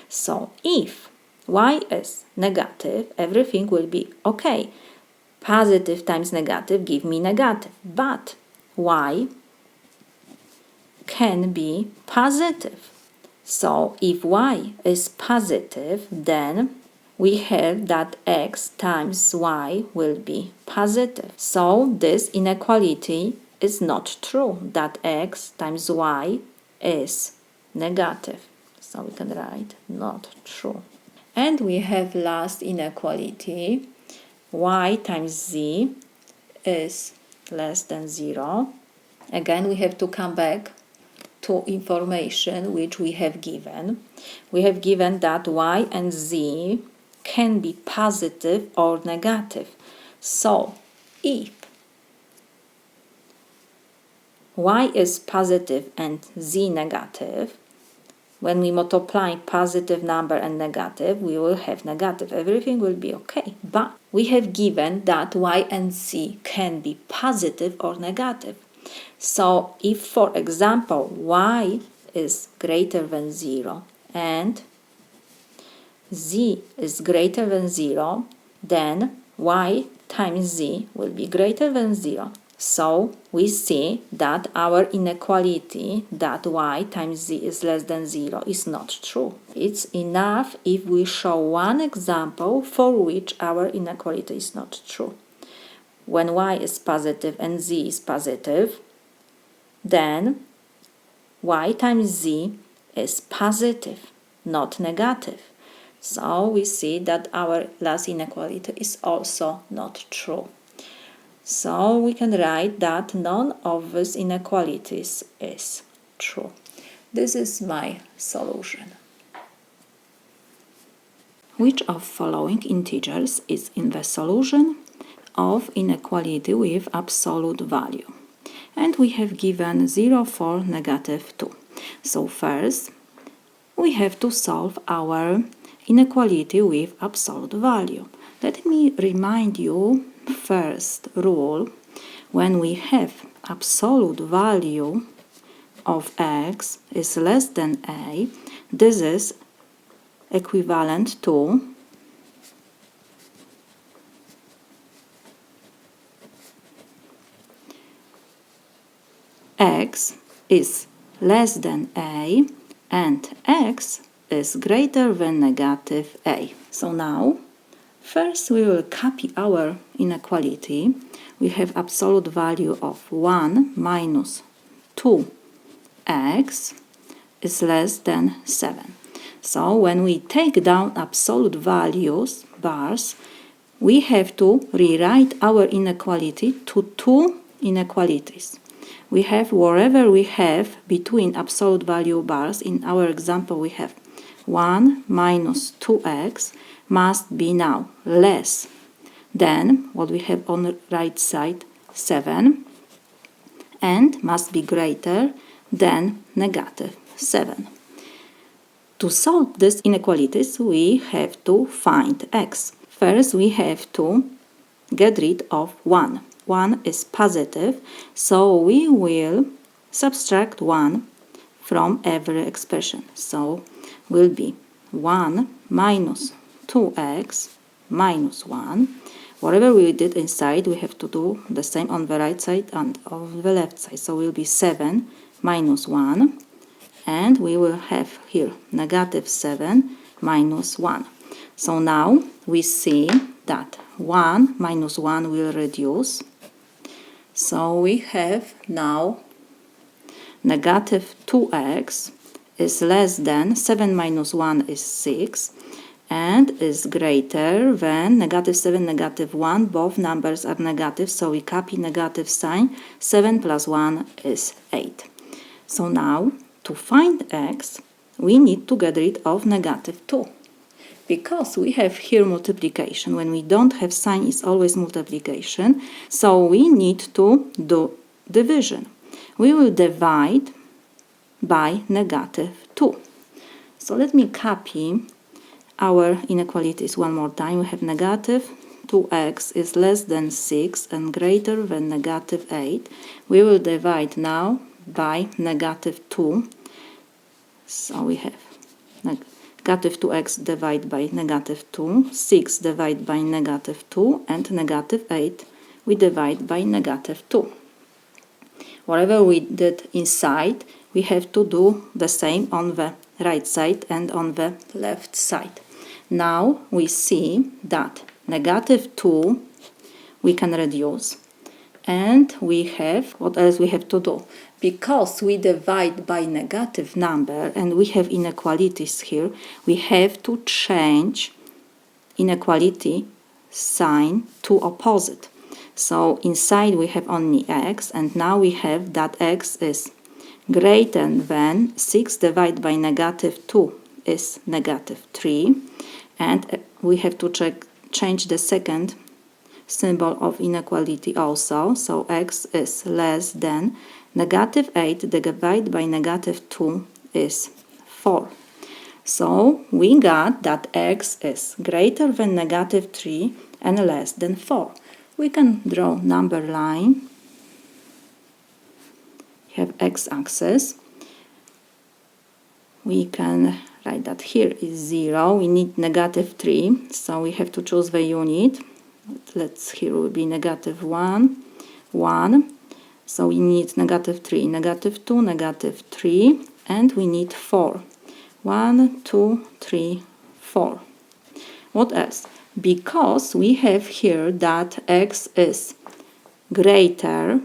So if y is negative, everything will be okay. Positive times negative give me negative, but y can be positive. So if y is positive, then we have that x times y will be positive. So this inequality is not true, that x times y is negative. So we can write not true. And we have last inequality, y times z is less than 0. Again, we have to come back to information which we have given. We have given that y and z can be positive or negative. So if y is positive and z negative, when we multiply positive number and negative, we will have negative. Everything will be okay. But we have given that y and z can be positive or negative. So if, for example, y is greater than 0 and z is greater than 0, then y times z will be greater than 0. So we see that our inequality that y times z is less than 0 is not true. It's enough if we show one example for which our inequality is not true. When y is positive and z is positive, then y times z is positive, not negative. So we see that our last inequality is also not true. So we can write that none of these inequalities is true. This is my solution. Which of following integers is in the solution of inequality with absolute value? And we have given 0 for negative 2. So first, we have to solve our inequality with absolute value. Let me remind you first rule. When we have absolute value of x is less than a, this is equivalent to x is less than a and x is greater than negative a. So now, first we will copy our inequality. We have absolute value of 1 minus 2x is less than 7. So when we take down absolute values, bars, we have to rewrite our inequality to two inequalities. We have wherever we have between absolute value bars, in our example we have 1 minus 2x must be now less than what we have on the right side, 7, and must be greater than negative 7. To solve these inequalities, we have to find x. First, we have to get rid of 1. 1 is positive, so we will subtract 1 from every expression. So will be 1 minus 2x minus 1. Whatever we did inside, we have to do the same on the right side and on the left side. So will be 7 minus 1. And we will have here negative 7 minus 1. So now we see that 1 minus 1 will reduce. So we have now negative 2x is less than 7 minus 1 is 6 and is greater than negative 7, negative 1. Both numbers are negative, so we copy negative sign. 7 plus 1 is 8. So now, to find x, we need to get rid of negative 2. Because we have here multiplication, when we don't have sign, it's always multiplication. So we need to do division. We will divide by negative 2. So let me copy our inequalities one more time. We have negative 2x is less than 6 and greater than negative 8. We will divide now by negative 2. So we have negative 2x divided by negative 2, 6 divided by negative 2, and negative 8 we divide by negative 2. Whatever we did inside, we have to do the same on the right side and on the left side. Now we see that negative 2 we can reduce, and we have, what else we have to do? Because we divide by negative number and we have inequalities here, we have to change inequality sign to opposite. So inside we have only x, and now we have that x is greater than 6 divided by negative 2 is negative 3, and we have to change the second symbol of inequality also. So x is less than negative 8 divided by negative 2 is 4. So we got that x is greater than negative 3 and less than 4. We can draw number line. We have x-axis. We can write that here is 0. We need negative 3, so we have to choose the unit. Here will be negative 1, 1. So we need negative 3, negative 2, negative 3, and we need 4. 1, 2, 3, 4. What else? Because we have here that x is greater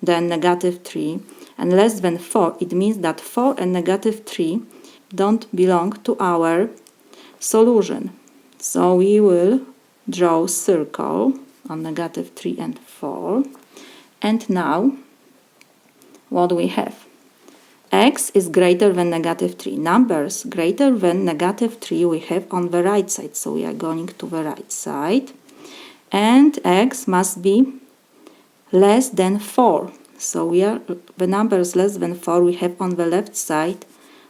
than negative 3 and less than 4, it means that 4 and negative 3 don't belong to our solution. So we will draw circle on negative 3 and 4. And now, what do we have? X is greater than negative 3. Numbers greater than negative 3 we have on the right side. So we are going to the right side. And x must be less than 4. So the numbers less than 4 we have on the left side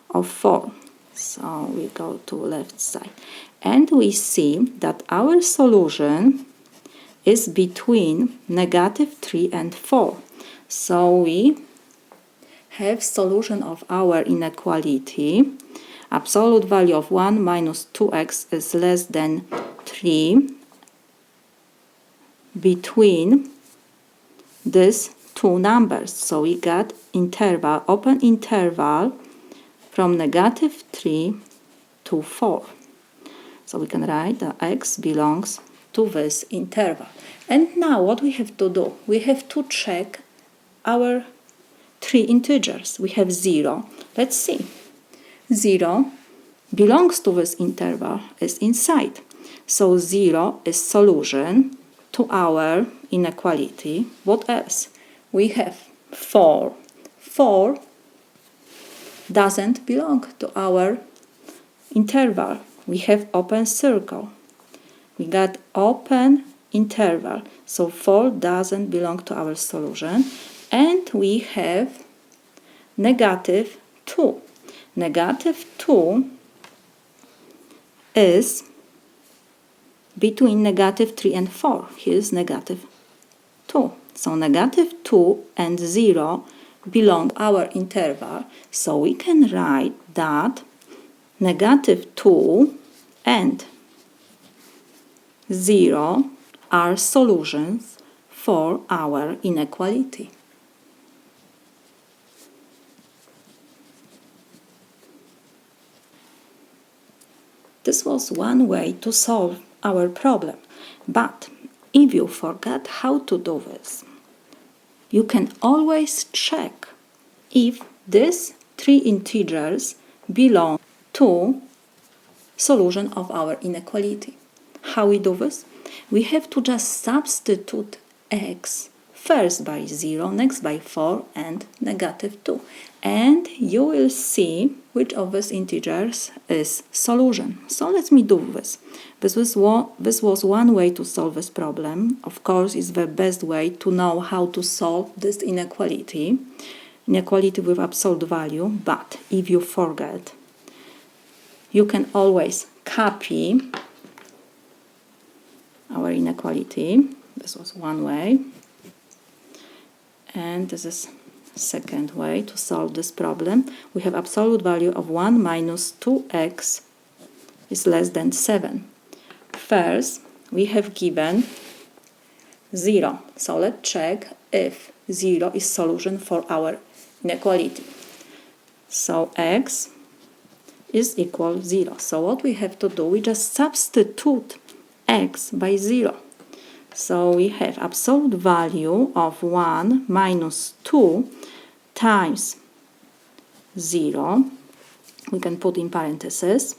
of 4. So we go to left side. And we see that our solution is between negative 3 and 4. So we have solution of our inequality. Absolute value of 1 minus 2x is less than 3 between these two numbers. So we got interval, open interval from negative 3 to 4. So we can write that x belongs to this interval. And now what we have to do? We have to check our three integers. We have 0. Let's see. 0 belongs to this interval, is inside. So 0 is solution to our inequality. What else? We have 4. 4 doesn't belong to our interval. We have open circle. We got open interval. So 4 doesn't belong to our solution. And we have negative 2. Negative 2 is between negative 3 and 4. Here's negative 2. So negative 2 and 0 belong to our interval. So we can write that negative 2 and 0 are solutions for our inequality. This was one way to solve our problem. But if you forgot how to do this, you can always check if these three integers belong to solution of our inequality. How we do this? We have to just substitute x first by 0, next by 4 and -2. And you will see which of these integers is solution. So let me do this. This was one way to solve this problem. Of course, it's the best way to know how to solve this inequality with absolute value. But if you forget, you can always copy our inequality. This was one way. And this is second way to solve this problem. We have absolute value of 1 minus 2x is less than 7. First, we have given 0. So let's check if 0 is solution for our inequality. So x is equal 0. So what we have to do, we just substitute x by 0. So we have absolute value of 1 minus 2 times 0, we can put in parentheses,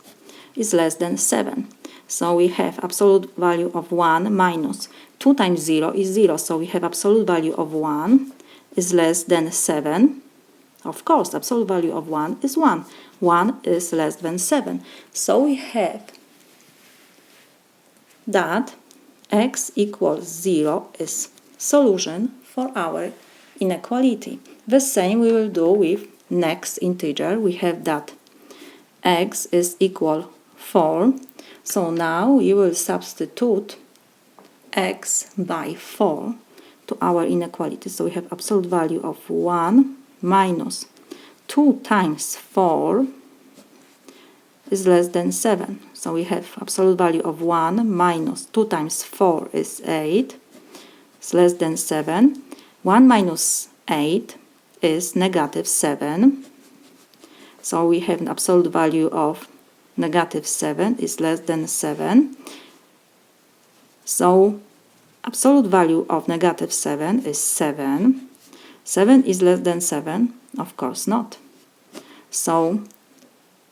is less than 7. So we have absolute value of 1 minus 2 times 0 is 0. So we have absolute value of 1 is less than 7. Of course, absolute value of 1 is 1. 1 is less than 7. So we have that x equals 0 is solution for our inequality. The same we will do with next integer. We have that x is equal 4. So now you will substitute x by 4 to our inequality. So we have absolute value of 1 minus 2 times 4 is less than 7. So we have absolute value of 1 minus 2 times 4 is 8. It's less than 7. 1 minus 8 is -7. So we have an absolute value of -7 is less than 7. So absolute value of -7 is 7. 7 is less than 7? Of course not. So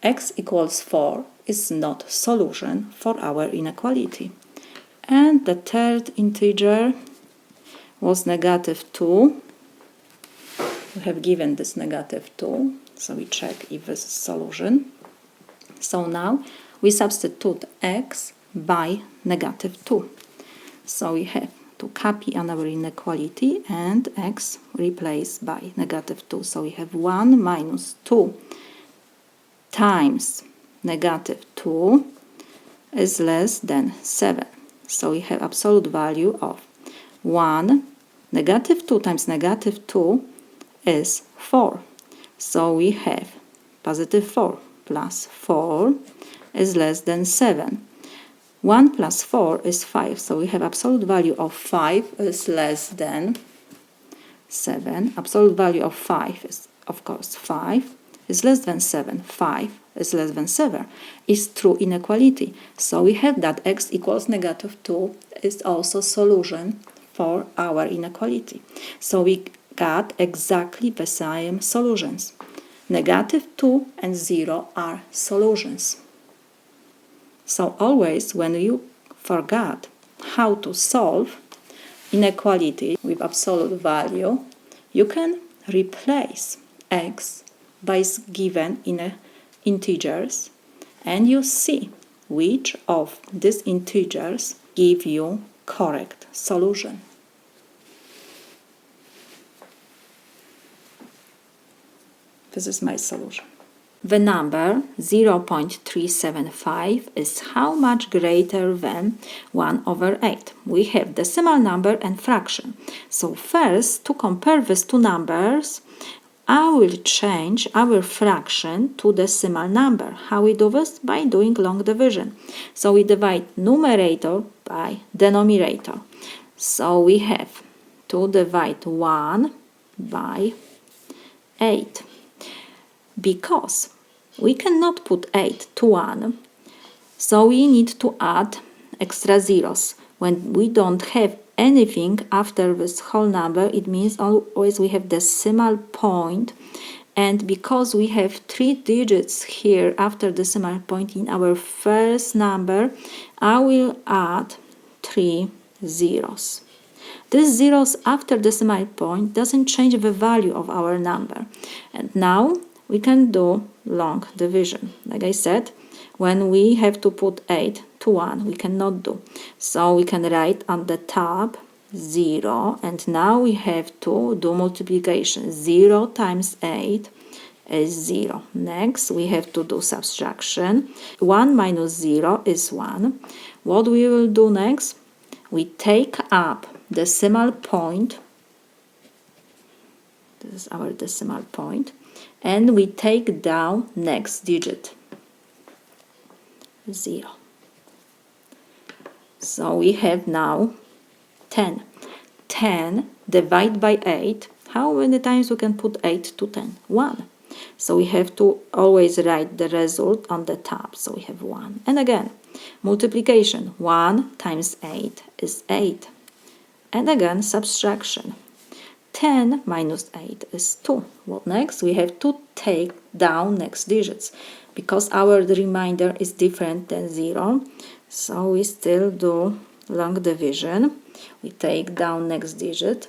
x equals 4 is not solution for our inequality. And the third integer was -2. We have given this -2, so we check if this is solution. So now we substitute x by -2. So we have to copy our inequality and x replaced by -2. So we have 1 minus 2 times -2 is less than 7. So we have absolute value of 1. -2 times -2 is 4. So we have +4 plus 4 is less than 7. 1 plus 4 is 5. So we have absolute value of 5 is less than 7. Absolute value of 5 is, of course, 5 is less than 7. 5 is less than 7 is true inequality. So we have that x equals -2 is also solution for our inequality. So we got exactly the same solutions. -2 and 0 are solutions. So always when you forgot how to solve inequality with absolute value, you can replace x by given integers, and you see which of these integers give you correct solution. This is my solution. The number 0.375 is how much greater than 1/8. We have decimal number and fraction. So first, to compare these two numbers, I will change our fraction to decimal number. How we do this? By doing long division. So we divide numerator by denominator. So we have to divide 1 by 8. Because we cannot put 8 to 1, so we need to add extra zeros. When we don't have anything after this whole number, it means always we have decimal point. And because we have 3 digits here after decimal point in our first number, I will add 3 zeros. These zeros after decimal point doesn't change the value of our number. And now we can do long division. Like I said, when we have to put 8 to 1, we cannot do. So we can write on the top 0, and now we have to do multiplication. 0 times 8 is 0. Next, we have to do subtraction. 1 minus 0 is 1. What we will do next? We take up decimal point. This is our decimal point. And we take down next digit. 0. So we have now 10. 10 divided by 8. How many times we can put 8 to 10? 1. So we have to always write the result on the top. So we have 1. And again, multiplication. 1 times 8 is 8. And again, subtraction. 10 minus 8 is 2. What next? We have to take down next digits. Because our remainder is different than 0, so we still do long division. We take down next digit.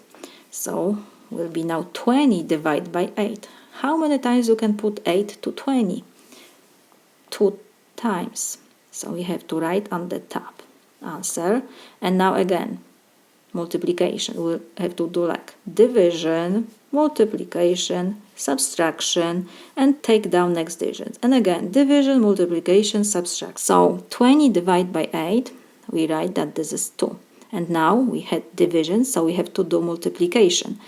So will be now 20 divided by 8. How many times you can put 8 to 20? 2 times. So we have to write on the top answer. And now again, multiplication. We'll have to do like division, multiplication, subtraction, and take down next digit. And again, division, multiplication, subtraction. So 20 divided by 8, we write that this is 2. And now we had division, so we have to do multiplication.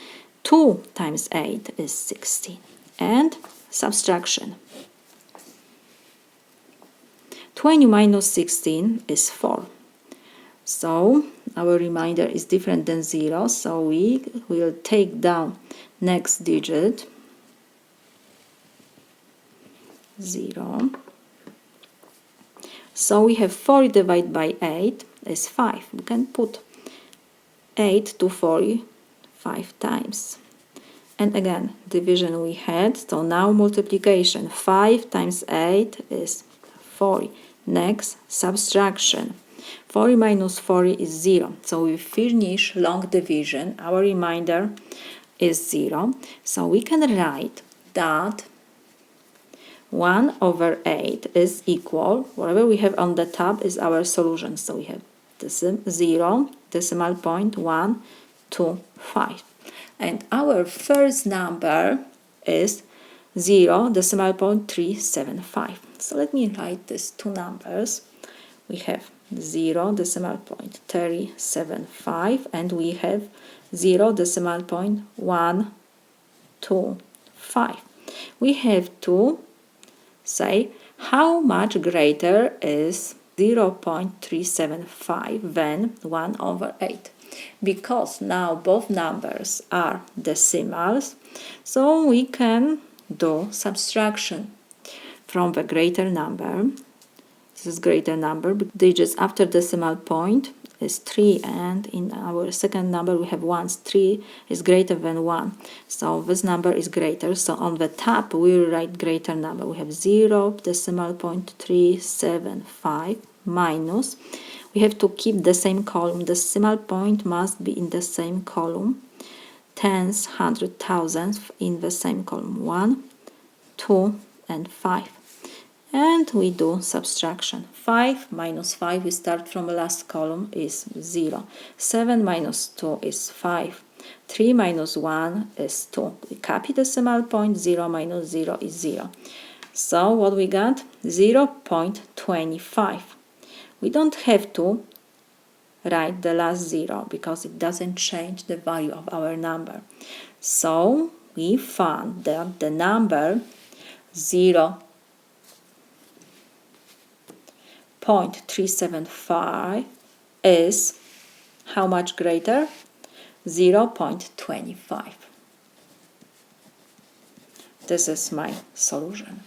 2 times 8 is 16. And subtraction. 20 minus 16 is 4. So our remainder is different than 0, so we will take down next digit, 0. So we have 4 divided by 8 is 5. We can put 8 to 40 5 times. And again, division we had, so now multiplication. 5 times 8 is 40. Next, subtraction. 40 minus 40 is 0. So we finish long division. Our remainder is 0. So we can write that 1 over 8 is equal, whatever we have on the top is our solution. So we have this 0, decimal point 1, 2, 5. And our first number is 0, decimal point 375. So let me write these two numbers. We have 0, decimal point 375, and we have 0, decimal point 1, 2, 5. We have to say how much greater is 0.375 than 1 over 8. Because now both numbers are decimals, so we can do subtraction from the greater number. This is greater number. Digits after decimal point is 3, and in our second number we have 1s. 3 is greater than 1, so this number is greater. So on the top we will write greater number. We have 0, decimal point 375 minus. We have to keep the same column. The decimal point must be in the same column. Tens, hundred, thousands in the same column. 1, 2, and 5. And we do subtraction. 5 minus 5, we start from the last column, is 0. 7 minus 2 is 5. 3 minus 1 is 2. We copy decimal point. 0 minus 0 is 0. So what we got? 0.25. We don't have to write the last 0 because it doesn't change the value of our number. So we found that the number 0.375 is how much greater? 0.25. This is my solution.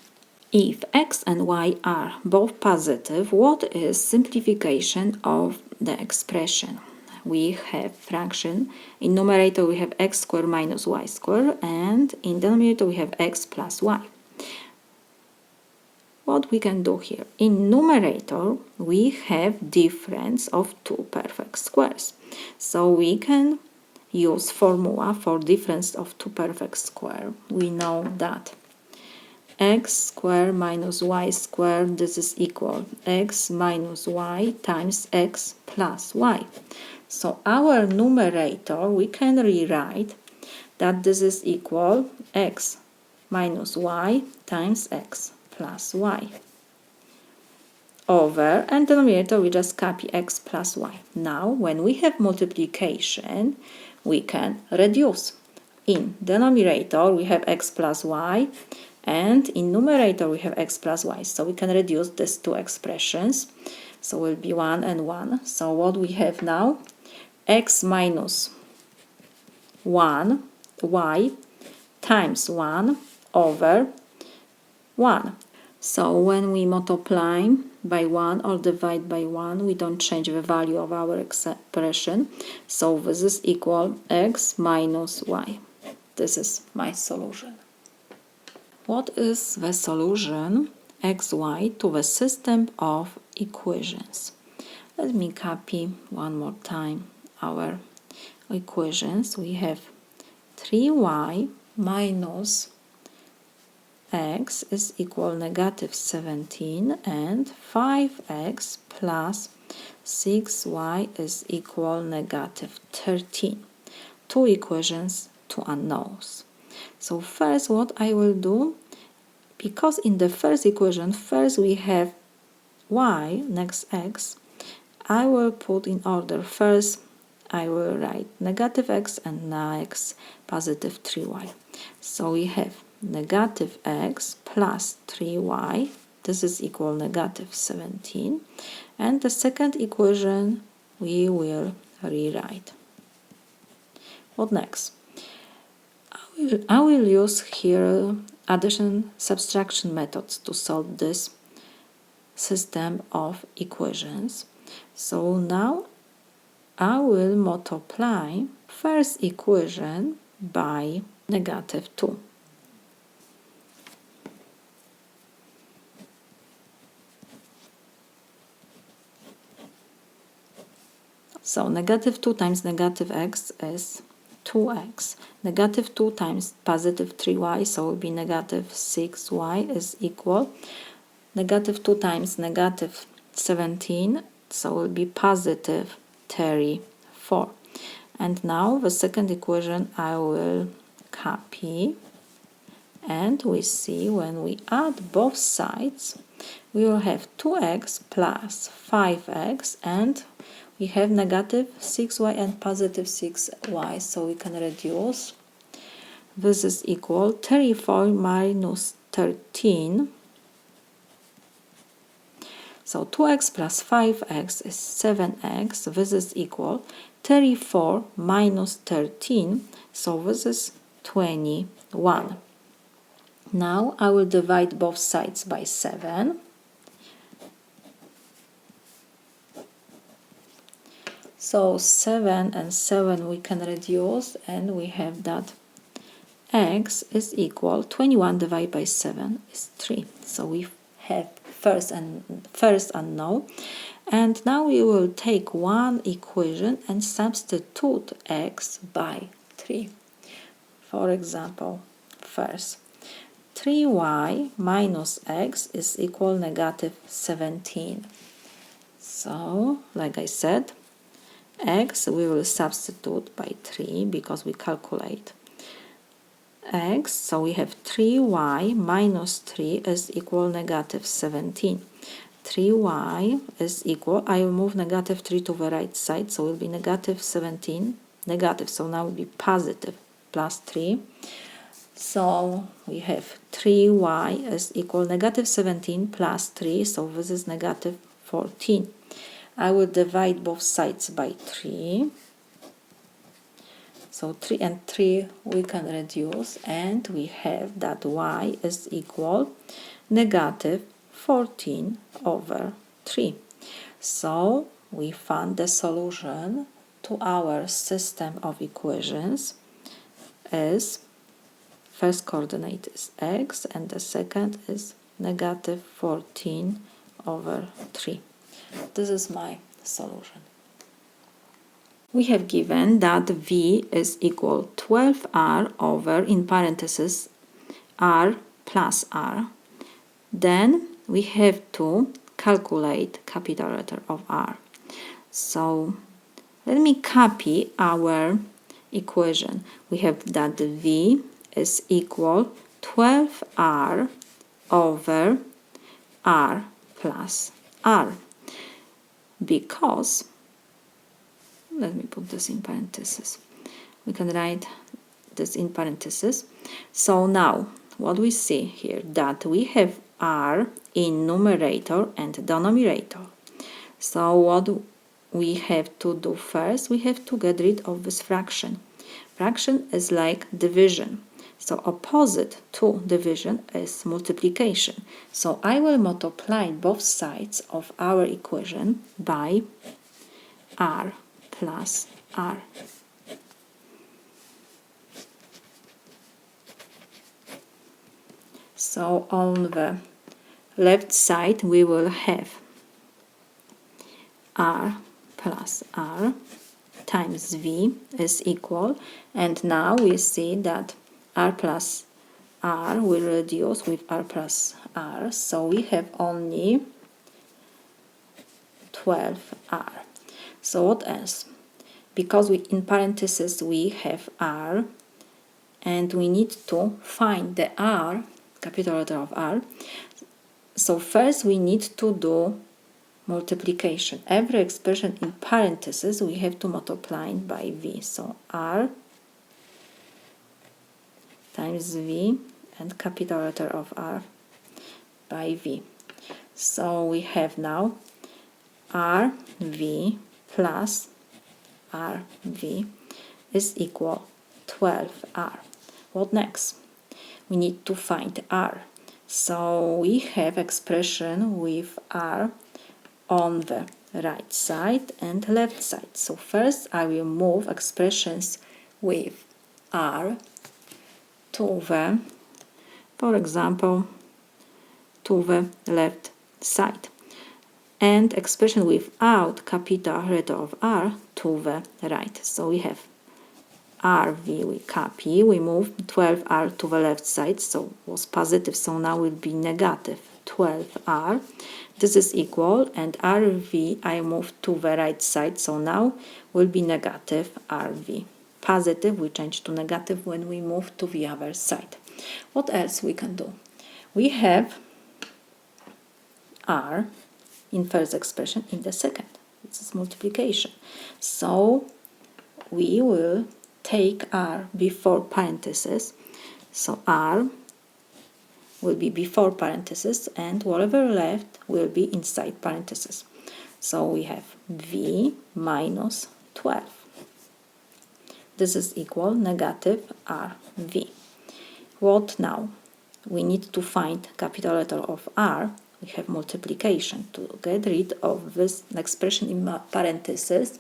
If x and y are both positive, what is simplification of the expression? we have fraction. In numerator we have x squared minus y squared, and in denominator we have x plus y. What we can do here? In numerator we have difference of two perfect squares. So we can use formula for difference of two perfect square. We know that x squared minus y squared, this is equal x minus y times x plus y. So our numerator we can rewrite that this is equal x minus y times x plus y over, and denominator we just copy x plus y. Now when we have multiplication we can reduce. In denominator we have x plus y, and in numerator we have x plus y, so we can reduce these two expressions. So will be 1 and 1. So what we have now? X minus 1 y times 1 over 1. So when we multiply by 1 or divide by 1, we don't change the value of our expression. So this is equal x minus y. This is my solution. What is the solution xy to the system of equations? Let me copy one more time our equations. We have 3y minus x is equal negative 17, and 5x plus 6y is equal negative 13. Two equations, two unknowns. So first what I will do, because in the first equation first we have y next x, I will put in order. First I will write negative x and next positive 3y. So we have negative x plus 3y, this is equal negative 17, and the second equation we will rewrite. What next? I will use here addition subtraction methods to solve this system of equations. So now I will multiply first equation by negative 2. So negative 2 times negative x is 2x. Negative 2 times positive 3y, so it will be negative 6y is equal. Negative 2 times negative 17, so it will be positive 34. And now the second equation I will copy, and we see when we add both sides we will have 2x plus 5x, and we have negative 6y and positive 6y, so we can reduce. This is equal 34 minus 13. So 2x plus 5x is 7x. This is equal 34 minus 13. So this is 21. Now I will divide both sides by 7. So 7 and 7 we can reduce, and we have that x is equal 21 divided by 7 is 3. So we have first unknown, and now we will take one equation and substitute x by 3. For example, first 3y minus x is equal negative 17. So like I said, x we will substitute by 3 because we calculate x. So we have 3y minus 3 is equal negative 17. 3y is equal, I will move negative 3 to the right side, so it will be negative 17, negative, so now it will be positive plus 3. So we have 3y is equal negative 17 plus 3, so this is negative 14. I will divide both sides by 3. So 3 and 3 we can reduce, and we have that y is equal negative 14 over 3. So we found the solution to our system of equations is first coordinate is x and the second is negative 14 over 3. This is my solution. We have given that v is equal 12r over, in parentheses, r plus r. Then we have to calculate capital letter of r. So let me copy our equation. We have that v is equal 12r over r plus r, because, let me put this in parentheses, we can write this in parentheses. So now what we see here, that we have r in numerator and denominator. So what we have to do first, we have to get rid of this fraction. Fraction is like division. So opposite to division is multiplication. So I will multiply both sides of our equation by r plus r. So on the left side we will have r plus r times v is equal, and now we see that r plus r will reduce with r plus r, so we have only 12r. So what else? Because in parentheses we have r and we need to find the r, capital letter of r, so first we need to do multiplication. Every expression in parentheses we have to multiply by v. So r times v and capital letter of r by v. So we have now rv plus rv is equal 12r. What next? We need to find r. So we have expression with r on the right side and left side. So first I will move expressions with r to the, for example, to the left side, and expression without capital letter of r to the right. So we have rv, we copy, we move 12r to the left side, so was positive, so now will be negative 12r. This is equal, and rv I move to the right side, so now will be negative rv. Positive we change to negative when we move to the other side. What else we can do? We have r in first expression, in the second. This is multiplication. So we will take r before parentheses. So r will be before parentheses, and whatever left will be inside parentheses. So we have v minus 12. This is equal negative rv. What now? We need to find capital letter of r. We have multiplication to get rid of this expression in parentheses.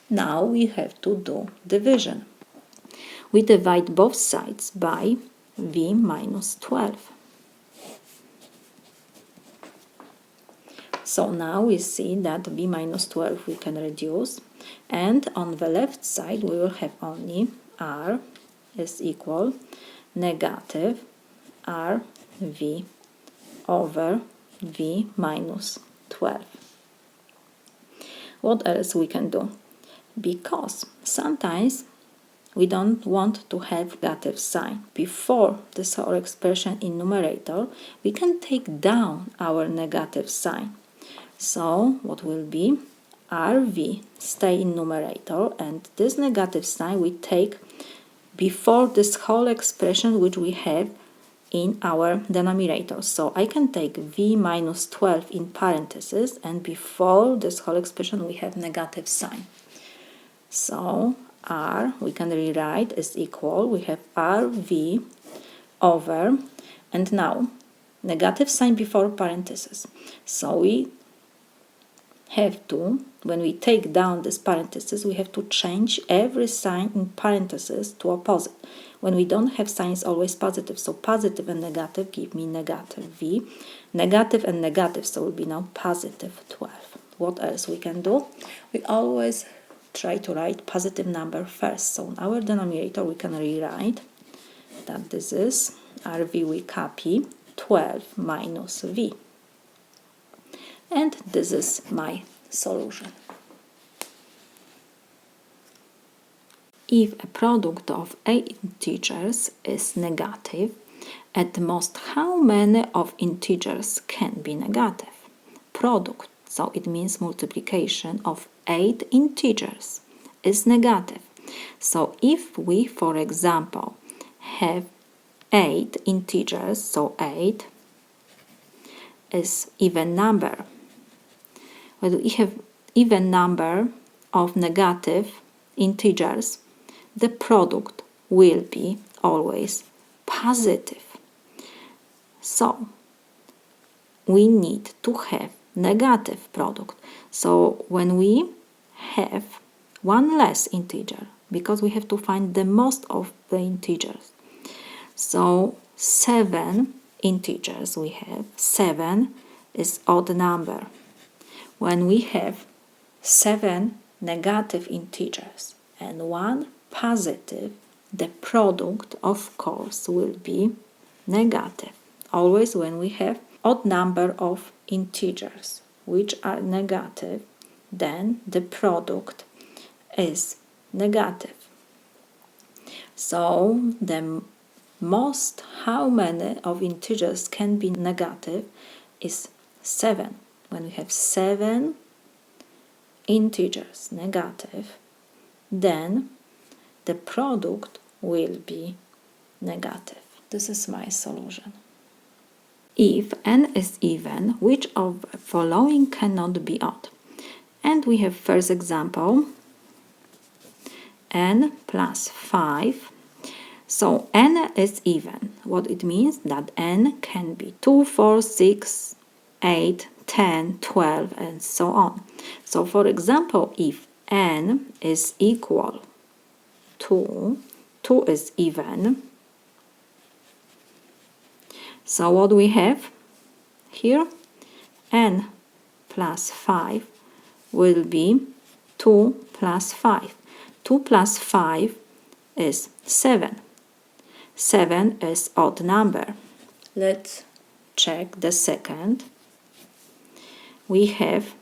Now we have to do division. We divide both sides by v minus 12. So now we see that v minus 12 we can reduce, and on the left side we will have only r is equal negative rv over v minus 12. What else we can do? Because sometimes we don't want to have negative sign before this whole expression in numerator, we can take down our negative sign. So what will be? rv stay in numerator, and this negative sign we take before this whole expression which we have in our denominator. So I can take v minus 12 in parentheses, and before this whole expression we have negative sign. So r we can rewrite is equal, we have rv over, and now negative sign before parentheses. So we have to, when we take down this parenthesis, we have to change every sign in parenthesis to opposite. When we don't have signs always positive, so positive and negative give me negative v. Negative and negative, so it will be now positive 12. What else we can do? We always try to write positive number first. So in our denominator we can rewrite that this is RV, we copy 12 minus v. And this is my solution. If a product of a integers is negative, at most how many of integers can be negative? Product, so it means multiplication of 8 integers, is negative. So if we, for example, have 8 integers, so 8 is even number. When we have even number of negative integers, the product will be always positive. So we need to have negative product. So when we have one less integer, because we have to find the most of the integers. So 7 integers we have. 7 is odd number. When we have 7 negative integers and 1 positive, the product, of course, will be negative. Always when we have odd number of integers which are negative, then the product is negative. So the most how many of integers can be negative is 7. When we have 7 integers negative, then the product will be negative. This is my solution. If n is even, which of the following cannot be odd? And we have first example, n plus 5. So n is even. What it means? That n can be 2, 4, 6, 8, 10, 12, and so on. So for example, if n is equal to 2 is even. So what we have here? N plus 5 will be 2 plus 5. 2 plus 5 is 7. 7 is odd number. Let's check the second. We have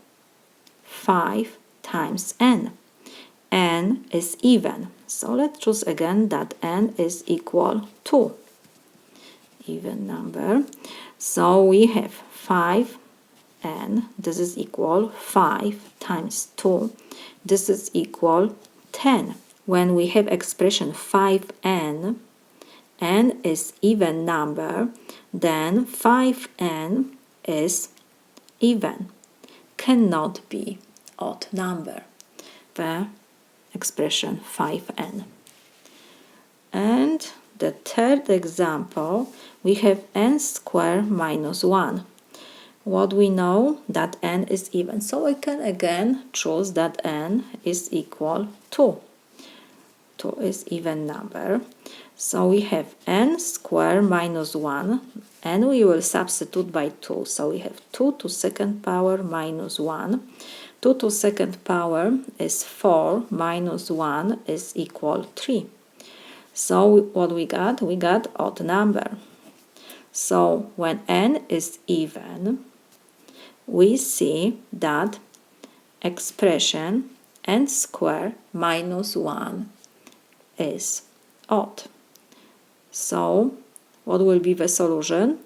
5 times n. N is even. So let's choose again that n is equal to even number. So we have 5n. This is equal 5 times 2. This is equal 10. When we have expression 5n, n is even number, then 5n is even. Cannot be odd number. The expression 5n. And the third example, we have n squared minus 1. What we know? That n is even. So we can again choose that n is equal to. 2 is even number. So we have n squared minus 1, and we will substitute by 2. So we have 2 to second power minus 1. 2 to second power is 4 minus 1 is equal 3. So what we got? We got odd number. So when n is even, we see that expression n squared minus 1 is odd. So what will be the solution?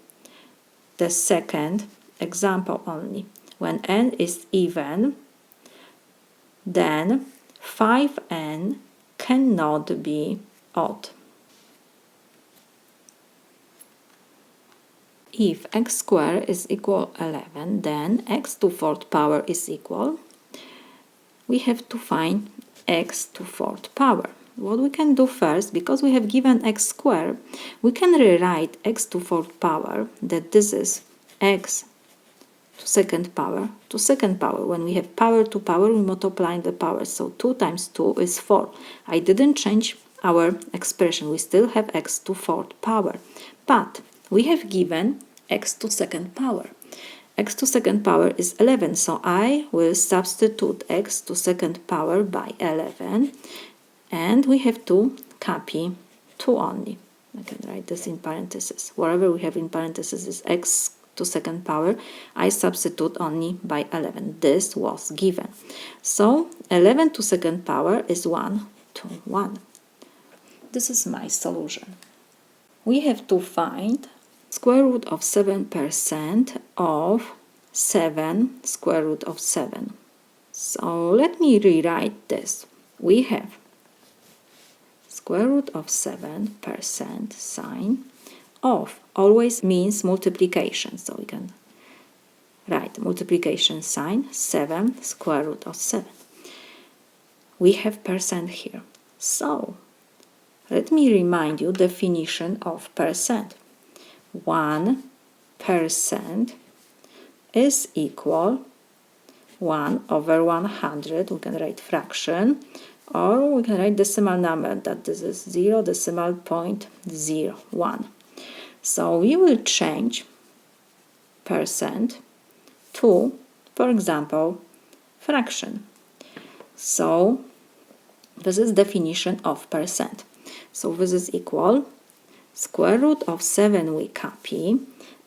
The second example only. When n is even, then 5n cannot be odd. If x squared is equal 11, then x to 4th power is equal. We have to find x to 4th power. What we can do first, because we have given x squared, we can rewrite x to 4th power that this is x to second power to second power. When we have power to power, we multiply the power. So 2 times 2 is 4. I didn't change our expression. We still have x to fourth power. But we have given x to second power. X to second power is 11. So I will substitute x to second power by 11. And we have to copy 2 only. I can write this in parentheses. Whatever we have in parentheses is x to second power. I substitute only by 11. This was given. So 11 to second power is 1 to 1. This is my solution. We have to find square root of 7% of 7 square root of 7. So let me rewrite this. We have square root of 7% sign of always means multiplication. So we can write multiplication sign 7 square root of 7. We have percent here. So let me remind you definition of percent. 1% is equal 1 over 100. We can write fraction, or we can write decimal number, that this is 0.01. So we will change percent to, for example, fraction. So this is definition of percent. So this is equal square root of 7 we copy,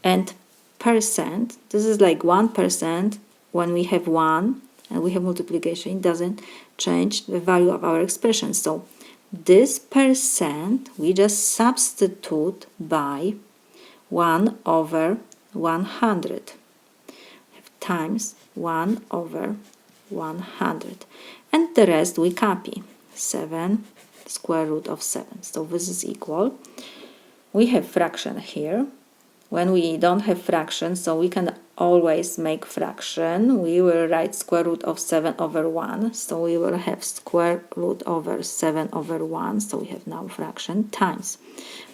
and percent, this is like 1%. When we have 1 and we have multiplication, it doesn't change the value of our expression. So this percent we just substitute by 1 over 100 times 1 over 100, and the rest we copy 7 square root of 7. So this is equal, we have fraction here. When we don't have fraction, so we can always make fraction, we will write square root of 7 over 1. So we will have square root over 7 over 1. So we have now fraction times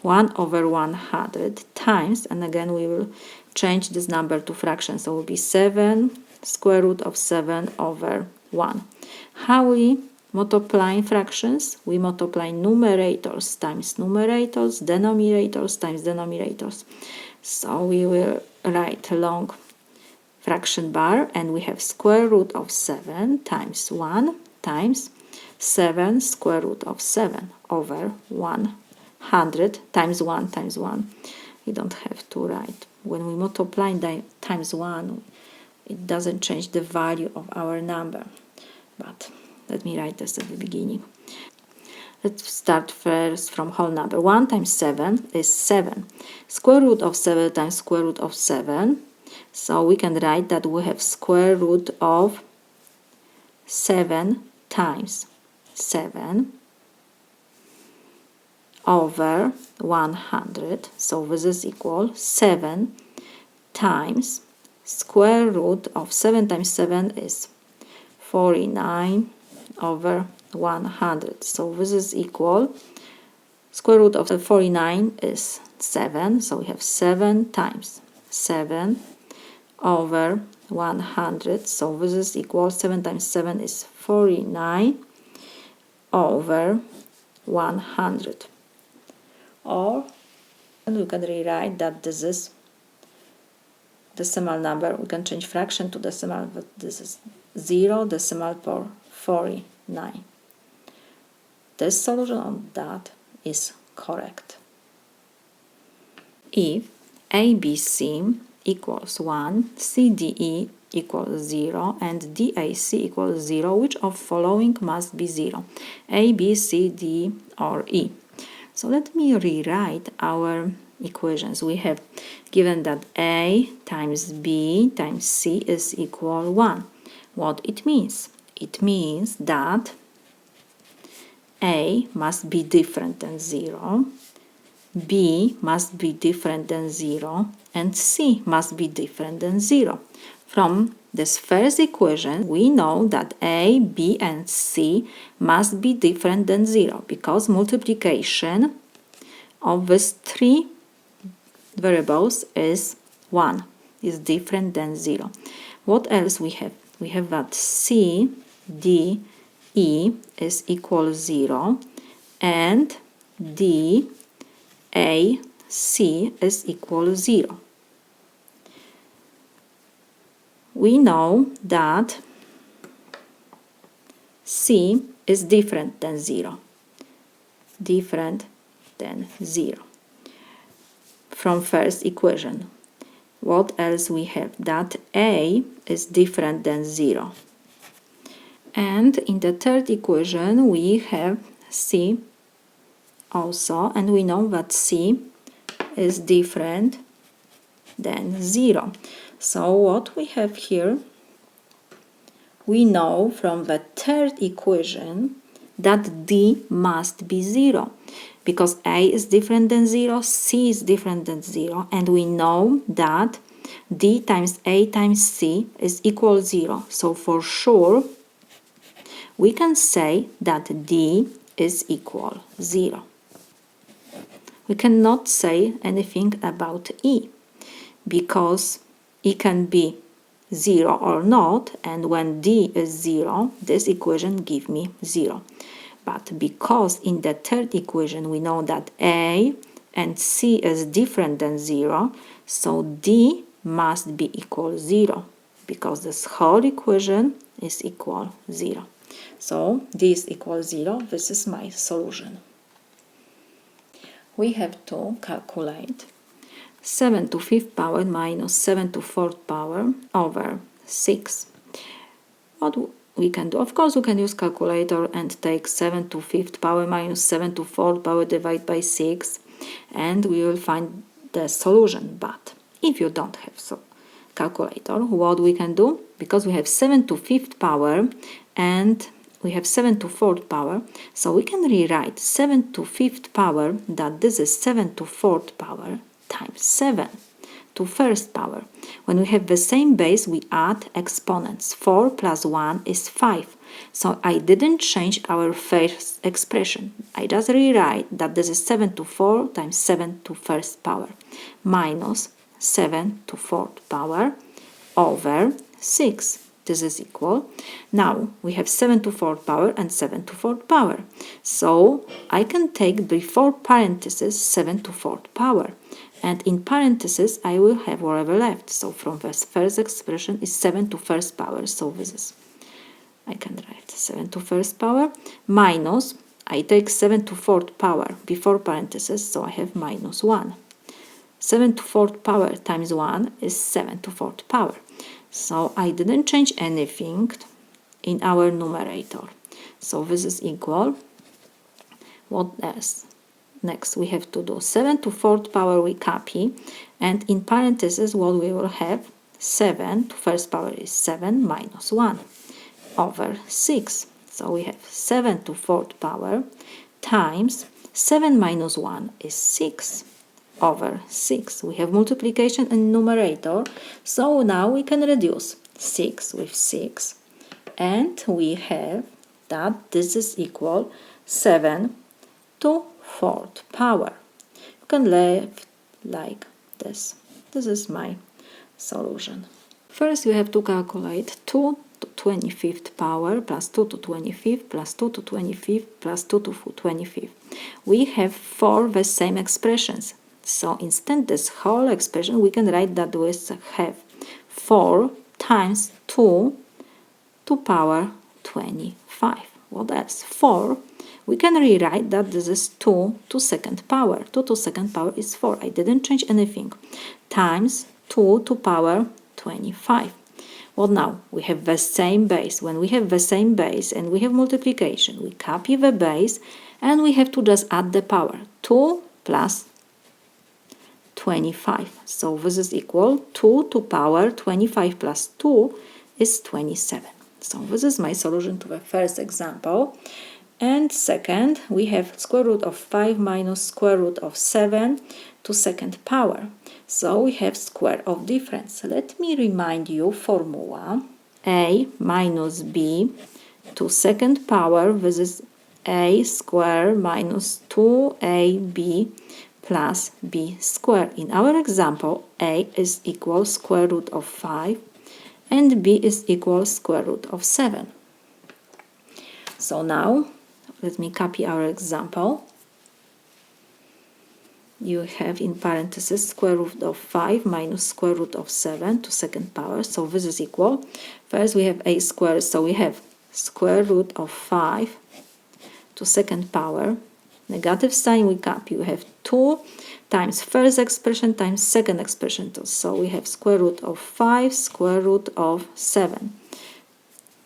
1 over 100 times, and again we will change this number to fraction. So it will be 7 square root of 7 over 1. How we multiply fractions? We multiply numerators times numerators, denominators times denominators. So we will write long fraction bar, and we have square root of 7 times 1 times 7 square root of 7 over 100 times 1 times 1. You don't have to write. When we multiply times 1, it doesn't change the value of our number. But let me write this at the beginning. Let's start first from whole number. 1 times 7 is 7. Square root of 7 times square root of 7. So we can write that we have square root of 7 times 7 over 100. So this is equal 7 times square root of 7 times 7 is 49 over 100. So this is equal, square root of 49 is 7. So we have 7 times 7 over 100. So this is equal, 7 times 7 is 49 over 100. Or, and we can rewrite that this is decimal number. We can change fraction to decimal, but this is 0 decimal per 49. This solution on that is correct. If ABC equals 1, CDE equals 0, and DAC equals 0, which of following must be 0? A, B, C, D, or E? So let me rewrite our equations. We have given that A times B times C is equal 1. What it means? It means that A must be different than 0, B must be different than 0, and C must be different than 0. From this first equation, we know that A, B, and C must be different than 0 because multiplication of these three variables is 1. is different than 0. What else we have? We have that C, D, E is equal 0 and D, A, C is equal 0. We know that C is different than 0. Different than 0. From first equation. What else we have? That A is different than 0. And in the third equation we have C also, and we know that C is different than 0. So what we have here, we know from the third equation that D must be 0, because A is different than 0, C is different than 0, and we know that D times A times C is equal 0. So for sure, we can say that D is equal 0. We cannot say anything about E, because E can be 0 or not, and when D is 0, this equation gives me 0. But because in the third equation we know that A and C is different than 0, so D must be equal 0, because this whole equation is equal 0. So D is equal 0. This is my solution. We have to calculate 7 to 5th power minus 7 to 4th power over 6. What we can do? Of course, we can use calculator and take 7 to 5th power minus 7 to 4th power divided by 6, and we will find the solution. But if you don't have calculator, what we can do? Because we have 7 to 5th power and we have 7 to 4th power, so we can rewrite 7 to 5th power, that this is 7 to 4th power times 7 to 1st power. When we have the same base, we add exponents. 4 plus 1 is 5. So I didn't change our first expression. I just rewrite that this is 7 to 4 times 7 to 1st power minus 7 to 4th power over 6. This is equal. Now we have 7 to 4th power and 7 to 4th power. So I can take before parentheses 7 to 4th power. And in parentheses I will have whatever left. So from this first expression is 7 to 1st power. So this is, I can write 7 to 1st power minus, I take 7 to 4th power before parentheses, so I have minus 1. 7 to 4th power times 1 is 7 to 4th power. So I didn't change anything in our numerator. So this is equal. What else? Next we have to do 7 to 4th power we copy, and in parentheses what we will have, 7 to 1st power is 7 minus 1 over 6. So we have 7 to 4th power times 7 minus 1 is 6 over 6. We have multiplication in numerator, so now we can reduce 6 with 6, and we have that this is equal 7 to 4th power. You can leave like this. This is my solution. First we have to calculate 2 to 25th power plus 2 to 25th plus 2 to 25th plus 2 to 25th. We have 4 the same expressions. So instead this whole expression we can write that we have 4 times 2 to power 25. What else? 4. We can rewrite that this is 2 to 2nd power. 2 to 2nd power is 4. I didn't change anything. Times 2 to power 25. Well, now we have the same base. When we have the same base and we have multiplication, we copy the base and we have to just add the power. 2 plus 25. So this is equal 2 to power 25 plus 2 is 27. So this is my solution to the first example. And second, we have square root of 5 minus square root of 7 to 2nd power. So we have square of difference. Let me remind you formula. A minus b to 2nd power, this is a square minus 2ab plus b squared. In our example, a is equal square root of 5 and b is equal square root of 7. So now, let me copy our example. You have in parentheses square root of 5 minus square root of 7 to second power. So this is equal. First we have a squared, so we have square root of 5 to second power. Negative sign we copy. We have 2 times first expression times second expression. So we have square root of 5 square root of 7.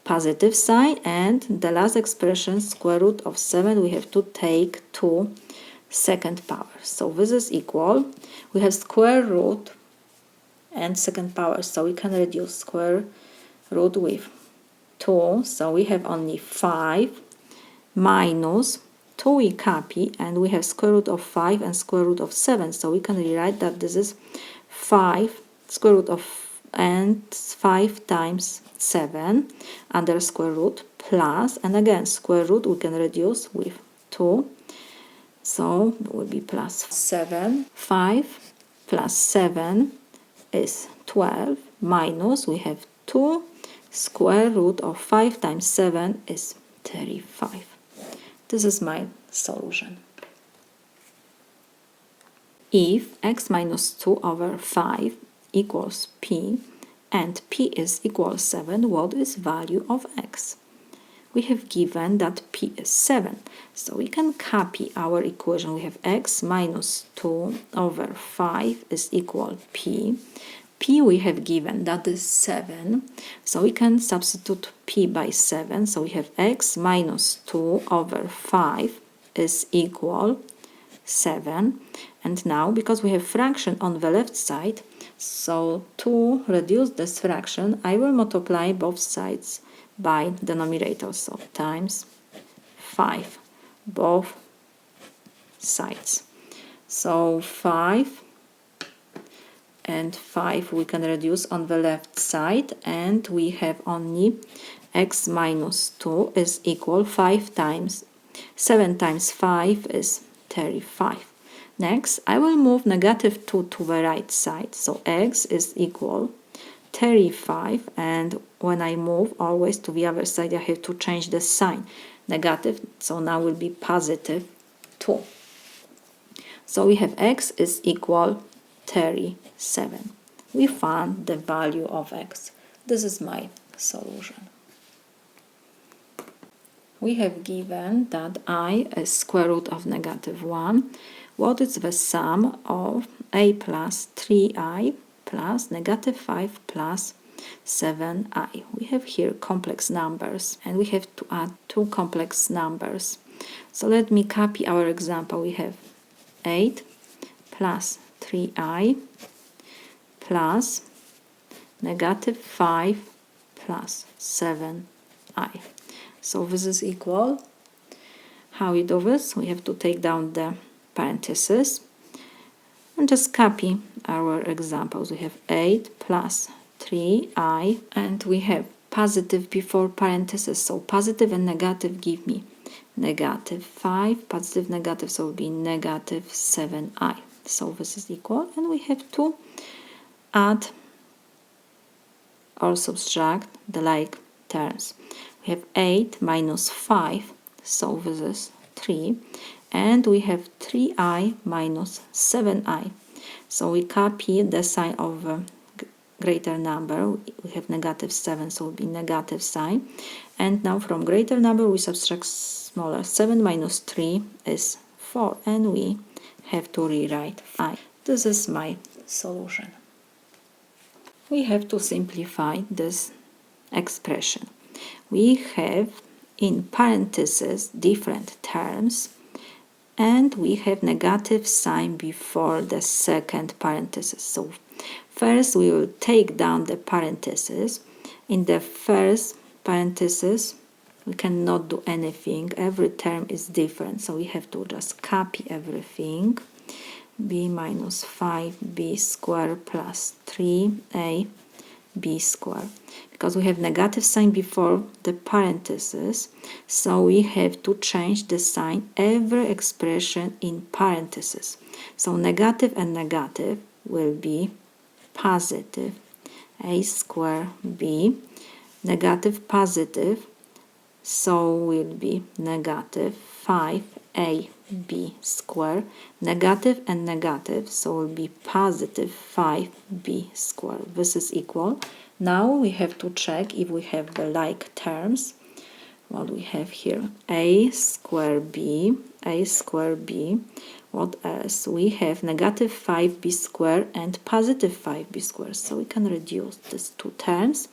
Positive sign, and the last expression square root of 7 we have to take to second power. So this is equal. We have square root and second power, so we can reduce square root with 2. So we have only 5 minus 2 we copy, and we have square root of 5 and square root of 7. So we can rewrite that this is 5 square root of and 5 times 7 under square root plus, and again square root we can reduce with 2. So it will be plus 7. 5 plus 7 is 12 minus we have 2 square root of 5 times 7 is 35. This is my solution. If x minus 2 over 5 equals p and p is equal 7, what is value of x? We have given that p is 7, so we can copy our equation. We have x minus 2 over 5 is equal p. P we have given that is 7, so we can substitute p by 7. So we have x minus 2 over 5 is equal 7. And now, because we have fraction on the left side, so to reduce this fraction, I will multiply both sides by denominator, so times 5 both sides. So 5 and 5 we can reduce on the left side, and we have only x minus 2 is equal 5 times 7 times 5 is 35. Next, I will move negative 2 to the right side, so x is equal 35, and when I move always to the other side I have to change the sign, negative, so now will be positive 2. So we have x is equal 37. We found the value of x. This is my solution. We have given that I is square root of negative 1. What is the sum of a plus 3i plus negative 5 plus 7i? We have here complex numbers, and we have to add 2 complex numbers. So let me copy our example. We have 8 plus 3i plus negative 5 plus 7i. So this is equal. How we do this? We have to take down the parentheses and just copy our examples. We have 8 plus 3i, and we have positive before parentheses, so positive and negative give me negative 5, positive negative, so it will be negative 7i. So this is equal, and we have to add or subtract the like terms. We have 8 minus 5, so this is 3, and we have 3i minus 7i. So we copy the sign of a greater number. We have negative 7, so it will be negative sign. And now from greater number we subtract smaller. 7 minus 3 is 4, and we have to rewrite I. This is my solution. We have to simplify this expression. We have in parentheses different terms, and we have negative sign before the second parenthesis. So first we will take down the parentheses. In the first parenthesis we cannot do anything. Every term is different, so we have to just copy everything. B minus 5b squared plus 3a b squared. Because we have negative sign before the parentheses, so we have to change the sign every expression in parentheses. So negative and negative will be positive a squared b, negative positive, so will be negative 5ab squared, negative and negative, so will be positive 5b squared. This is equal. Now we have to check if we have the like terms. What we have here, a squared b, what else? We have negative 5b squared and positive 5b squared, so we can reduce these two terms.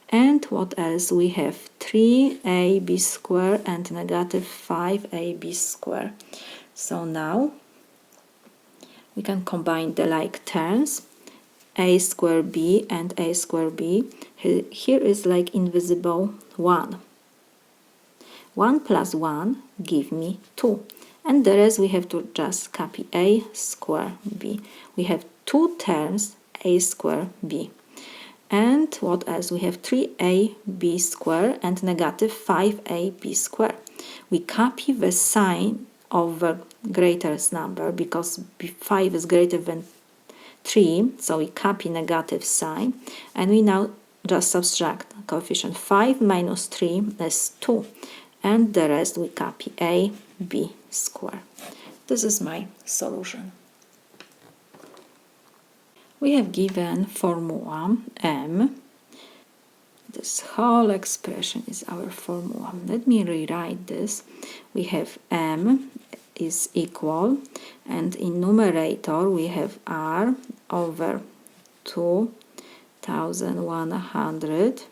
And what else? We have 3ab squared and negative 5ab squared. So now we can combine the like terms, a squared b and a squared b. Here is like invisible 1. 1 plus 1 give me 2. And the rest we have to just copy a squared b. We have two terms, a squared b. And what else? We have 3ab squared and negative 5ab squared. We copy the sign of the greatest number because 5 is greater than 3, so we copy negative sign. And we now just subtract coefficient 5 minus 3 is 2. And the rest we copy a b squared. This is my solution. We have given formula m. This whole expression is our formula. Let me rewrite this. We have m is equal, and in numerator we have r over 2100.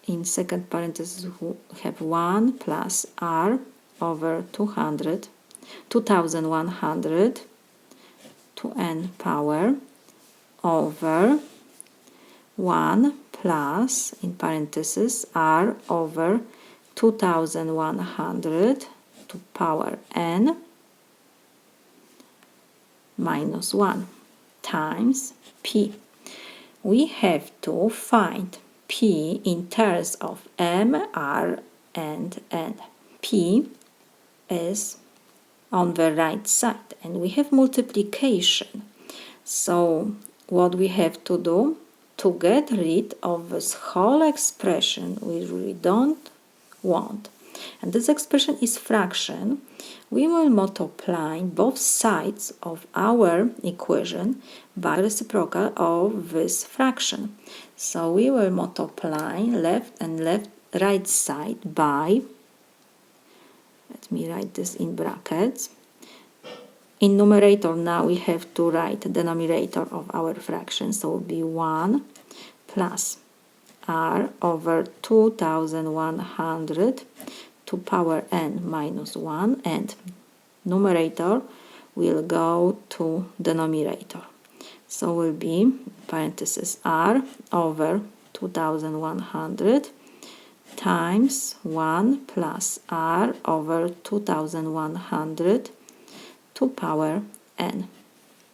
In second parenthesis we have 1 plus r over 2100 to n power over 1 plus, in parentheses, r over 2100 to power n minus 1 times p. We have to find p in terms of m, r, and n. P is on the right side, and we have multiplication. So what we have to do to get rid of this whole expression which we don't want, and this expression is fraction, we will multiply both sides of our equation by reciprocal of this fraction. So we will multiply left and right side by, let me write this in brackets. In numerator now we have to write the denominator of our fraction, so it will be 1 plus r over 2100 to power n minus 1, and numerator will go to denominator. So will be parenthesis r over 2100 times 1 plus r over 2100 to power n.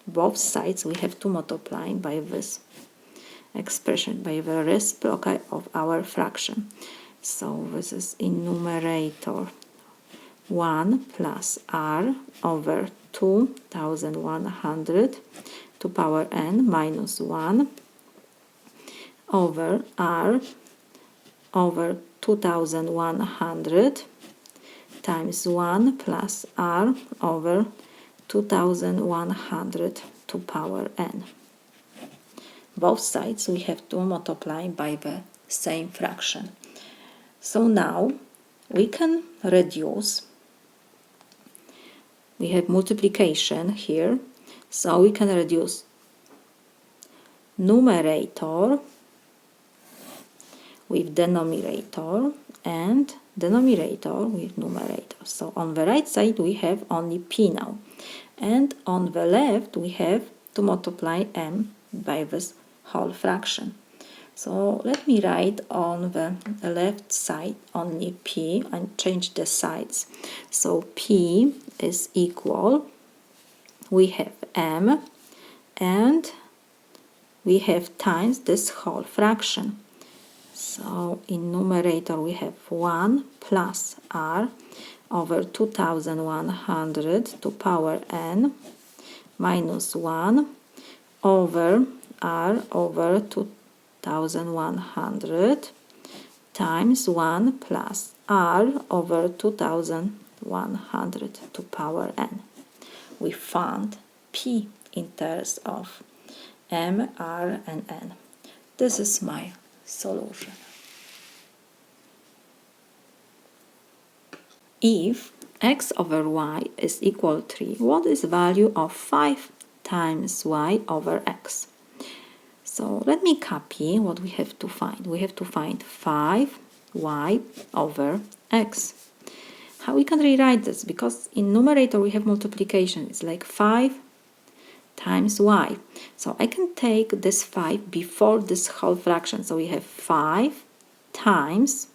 Both sides we have to multiply by this expression, by the reciprocal of our fraction. So this is in numerator 1 plus r over 2100 to power n minus 1 over r over 2100 times 1 plus r over 2100 to power n. Both sides we have to multiply by the same fraction. So now we can reduce. We have multiplication here, so we can reduce numerator with denominator and denominator with numerator. So on the right side we have only p now, and on the left we have to multiply m by this whole fraction. So let me write on the left side only p and change the sides. So p is equal, we have m, and we have times this whole fraction. So in numerator we have 1 plus r over 2100 to power n minus 1 over r over 2100 times 1 plus r over 2100 to power n. We found p in terms of m, r, and n. This is my solution. If x over y is equal to 3, what is the value of 5 times y over x? So let me copy what we have to find. We have to find 5y over x. How we can rewrite this? Because in numerator we have multiplication. It's like 5 times y. So I can take this 5 before this whole fraction. So we have 5 times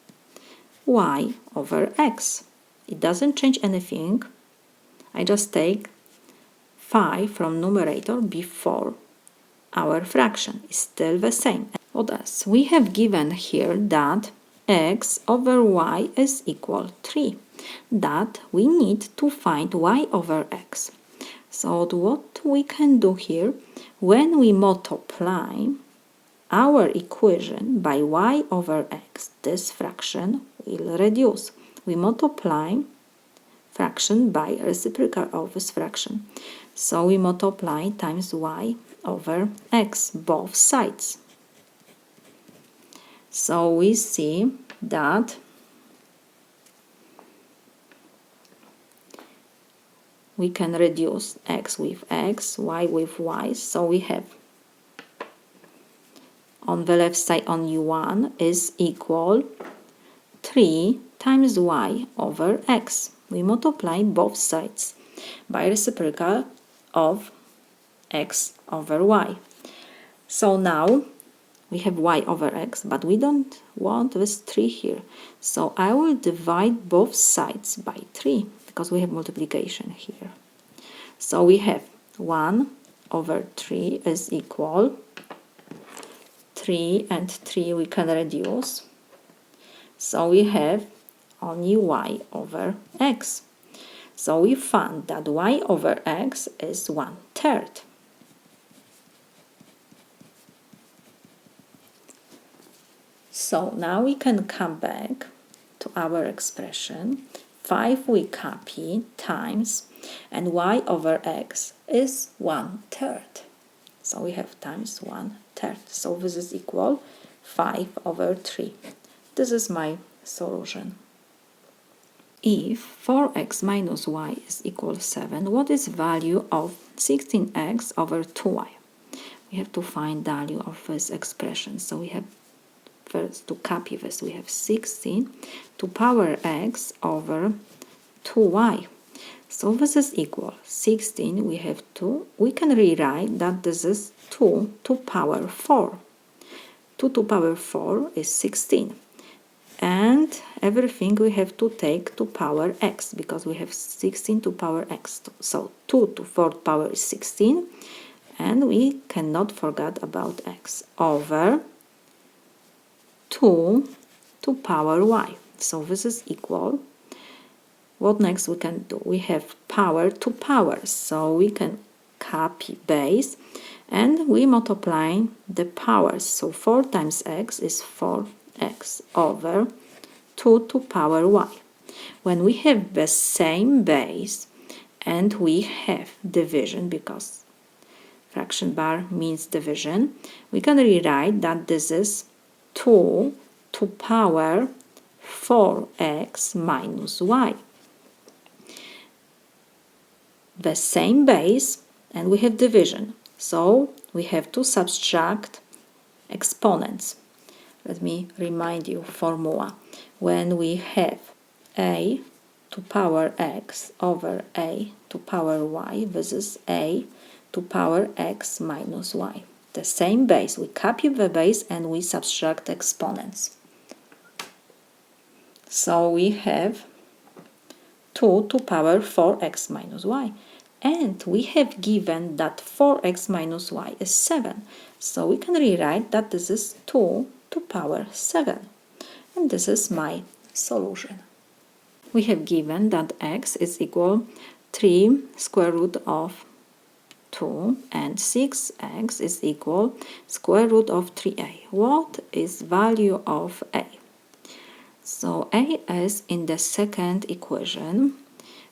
y over x. It doesn't change anything. I just take 5 from numerator before our fraction. Is still the same. What else? We have given here that x over y is equal to 3. That we need to find y over x. So what we can do here, when we multiply our equation by y over x, this fraction will reduce. We multiply fraction by reciprocal of this fraction. So we multiply times y over x, both sides. So we see that we can reduce x with x, y with y. So we have on the left side only 1 is equal 3 times y over x. We multiply both sides by reciprocal of x over y. So now we have y over x, but we don't want this 3 here. So I will divide both sides by 3 because we have multiplication here. So we have 1 over 3 is equal 3 and 3 we can reduce. So we have only y over x. So we found that y over x is 1/3. So now we can come back to our expression. 5 we copy times, and y over x is 1/3. So we have times 1/3. So this is equal 5 over 3. This is my solution. If 4x minus y is equal to 7, what is value of 16x over 2y? We have to find value of this expression. So we have first to copy this. We have 16 to power x over 2y. So this is equal 16. We have 2. We can rewrite that this is 2 to power 4. 2 to power 4 is 16. And everything we have to take to power x because we have 16 to power x. So 2 to 4th power is 16. And we cannot forget about x over 2 to power y. So this is equal. What next we can do? We have power to power. So we can copy base and we multiply the powers. So 4 times x is 4x over 2 to power y. When we have the same base and we have division because fraction bar means division, we can rewrite that this is 2 to power 4x minus y. The same base and we have division. So we have to subtract exponents. Let me remind you formula. When we have a to power x over a to power y, this is a to power x minus y. The same base, we copy the base and we subtract exponents. So we have 2 to power 4x minus y. And we have given that 4x minus y is 7. So we can rewrite that this is 2 to power 7. And this is my solution. We have given that x is equal 3 square root of 2 and 6x is equal square root of 3a. What is value of a? So a is in the second equation.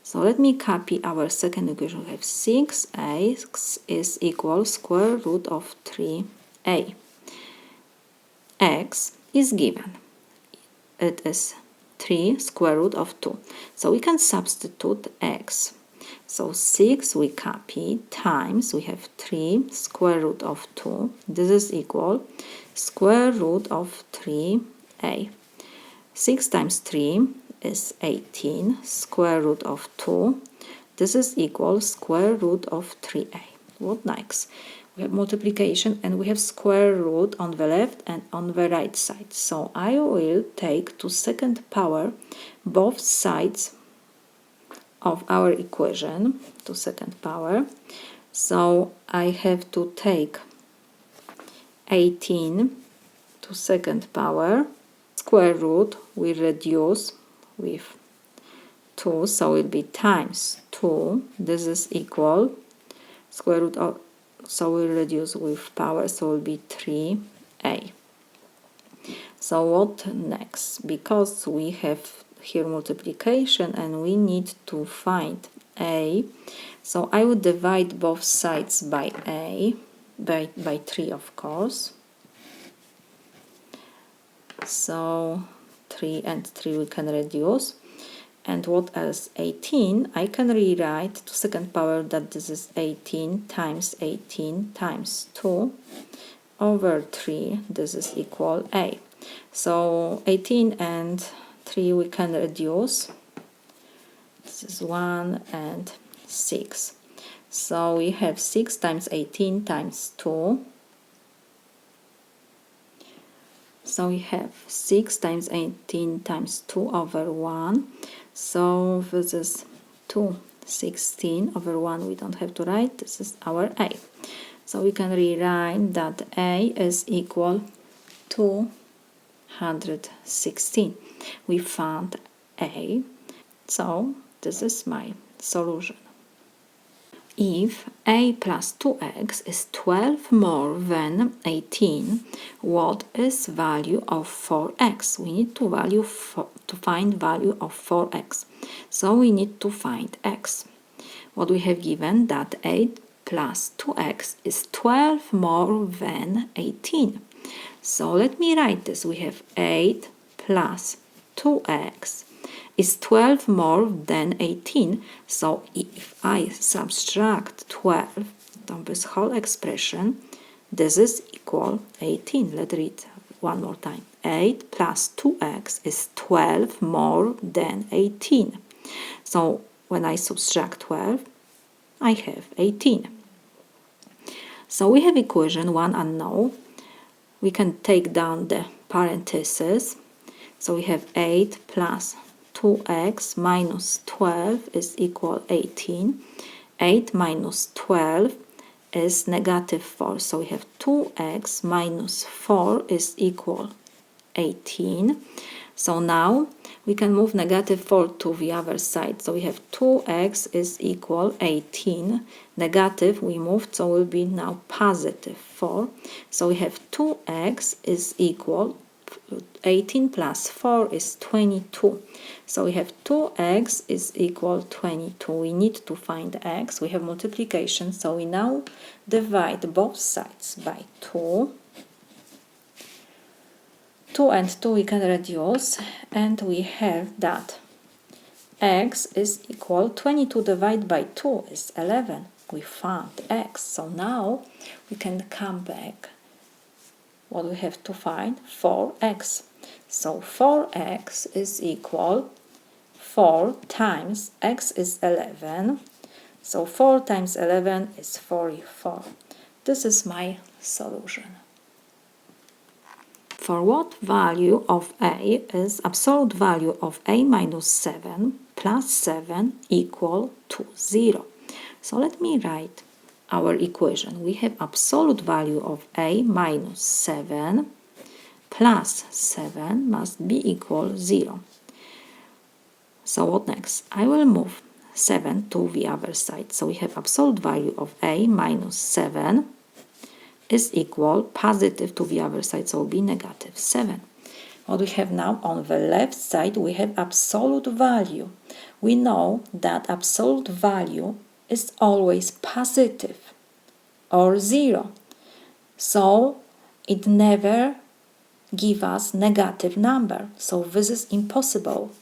So let me copy our second equation. We have 6x is equal square root of 3a. X is given. It is 3 square root of 2. So we can substitute x. So 6 we copy times we have 3 square root of 2. This is equal square root of 3a. 6 times 3 is 18 square root of 2. This is equal square root of 3a. What next? We have multiplication and we have square root on the left and on the right side. So I will take to second power both sides of our equation to second power. So I have to take 18 to second power. Square root we reduce with 2, so it will be times 2. This is equal square root of, so we reduce with power, so it will be 3a. So what next? Because we have here multiplication and we need to find a, so I would divide both sides by a, by 3 of course. So 3 and 3 we can reduce. And what else? 18, I can rewrite to second power that this is 18 times 2 over 3. This is equal a. So 18 and 3 we can reduce. This is 1 and 6. So we have 6 times 18 times 2. So we have 6 times 18 times 2 over 1. So this is 216 over 1. We don't have to write. This is our a. So we can rewrite that a is equal 216. We found a. So this is my solution. If a plus 2x is 12 more than 18, what is value of 4x? We need to find value of 4x. So we need to find x. What we have given that 8 plus 2x is 12 more than 18. So let me write this. We have 8 plus 2x is 12 more than 18. So if I subtract 12 from this whole expression, this is equal 18. Let's read one more time. 8 plus 2x is 12 more than 18. So when I subtract 12, I have 18. So we have equation 1 unknown. We can take down the parentheses. So we have 8 plus 2x minus 12 is equal 18. 8 minus 12 is negative 4. So we have 2x minus 4 is equal 18. So now we can move negative 4 to the other side. So we have 2x is equal 18. Negative we moved, so will be now positive 4. So we have 2x is equal 18 plus 4 is 22. So we have 2x is equal 22. We need to find x. We have multiplication, so we now divide both sides by 2. 2 and 2 we can reduce, and we have that x is equal 22 divided by 2 is 11. We found x. So now we can come back. What we have to find? 4x. So 4x is equal 4 times x is 11. So 4 times 11 is 44. This is my solution. For what value of a is absolute value of a minus 7 plus 7 equal to 0? So let me write our equation. We have absolute value of a minus 7 plus 7 must be equal 0. So what next? I will move 7 to the other side. So we have absolute value of a minus 7 is equal positive to the other side, so it will be negative 7. What we have now on the left side, we have absolute value. We know that absolute value is always positive or 0. So it never gives us negative number. So this is impossible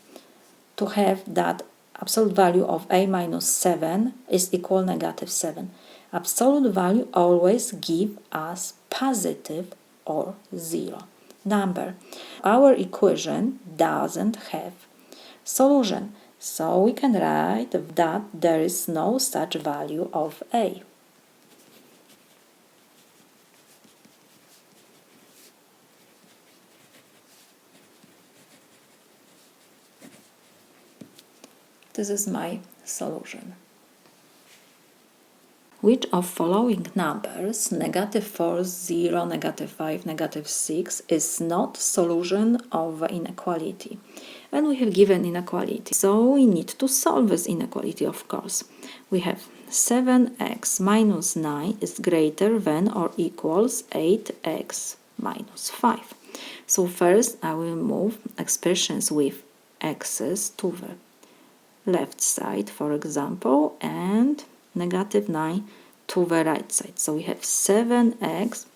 to have that absolute value of a minus 7 is equal negative 7. Absolute value always give us positive or 0 number. Our equation doesn't have solution, so we can write that there is no such value of a. This is my solution. Which of following numbers, negative 4, 0, negative 5, negative 6, is not solution of the inequality? And we have given inequality, so we need to solve this inequality, of course. We have 7x minus 9 is greater than or equals 8x minus 5. So first I will move expressions with x's to the left side, for example, and negative 9 to the right side. So we have 7x,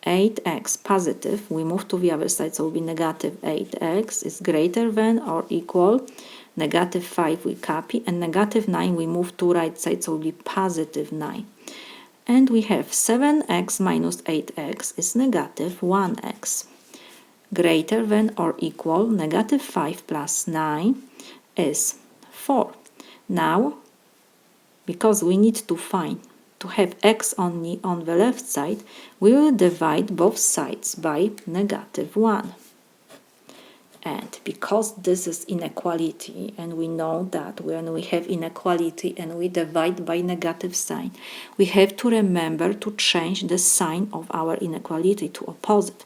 8x positive. We move to the other side, so it will be negative 8x is greater than or equal. Negative 5 we copy, and negative 9 we move to right side, so it will be positive 9. And we have 7x minus 8x is negative 1x. Greater than or equal, negative 5 plus 9 is 4. Now, because we need to have x only on the left side, we will divide both sides by negative 1. And because this is inequality, and we know that when we have inequality and we divide by negative sign, we have to remember to change the sign of our inequality to opposite.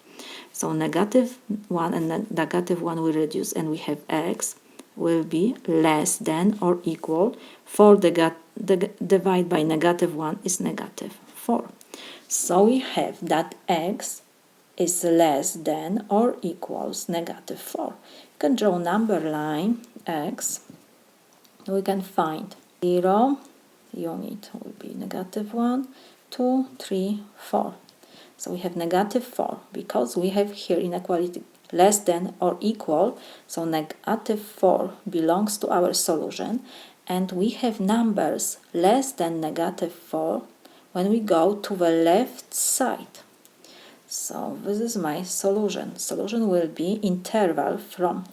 So negative 1 and negative 1 will reduce, and we have x will be less than or equal. 4 divided by negative 1 is negative 4. So we have that x is less than or equals negative 4. You can draw number line x. We can find 0, unit will be negative 1, 2, 3, 4. So we have negative 4 because we have here inequality less than or equal, so negative 4 belongs to our solution, and we have numbers less than negative 4 when we go to the left side. So this is my solution. Solution will be interval from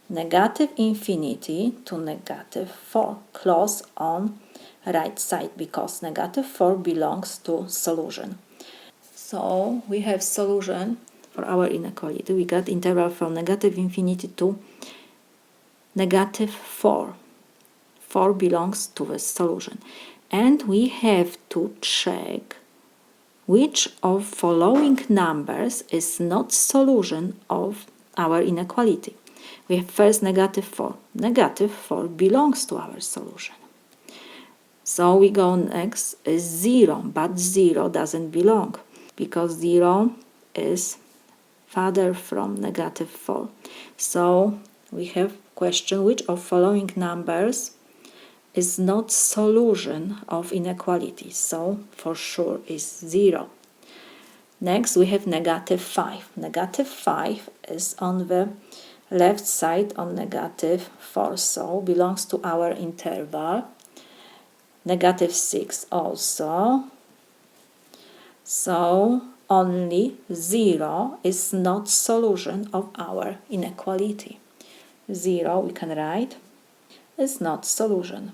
negative infinity to negative 4, close on right side, because negative 4 belongs to solution. So we have solution for our inequality. We got interval from negative infinity to negative 4. 4 belongs to the solution. And we have to check which of following numbers is not solution of our inequality. We have first negative 4. Negative 4 belongs to our solution. So we go next is 0, but 0 doesn't belong because 0 is farther from negative 4. So we have question which of following numbers is not solution of inequality. So for sure is 0. Next we have negative 5. Negative 5 is on the left side on negative 4, so belongs to our interval. Negative 6 also. So only 0 is not solution of our inequality. 0 we can write is not solution.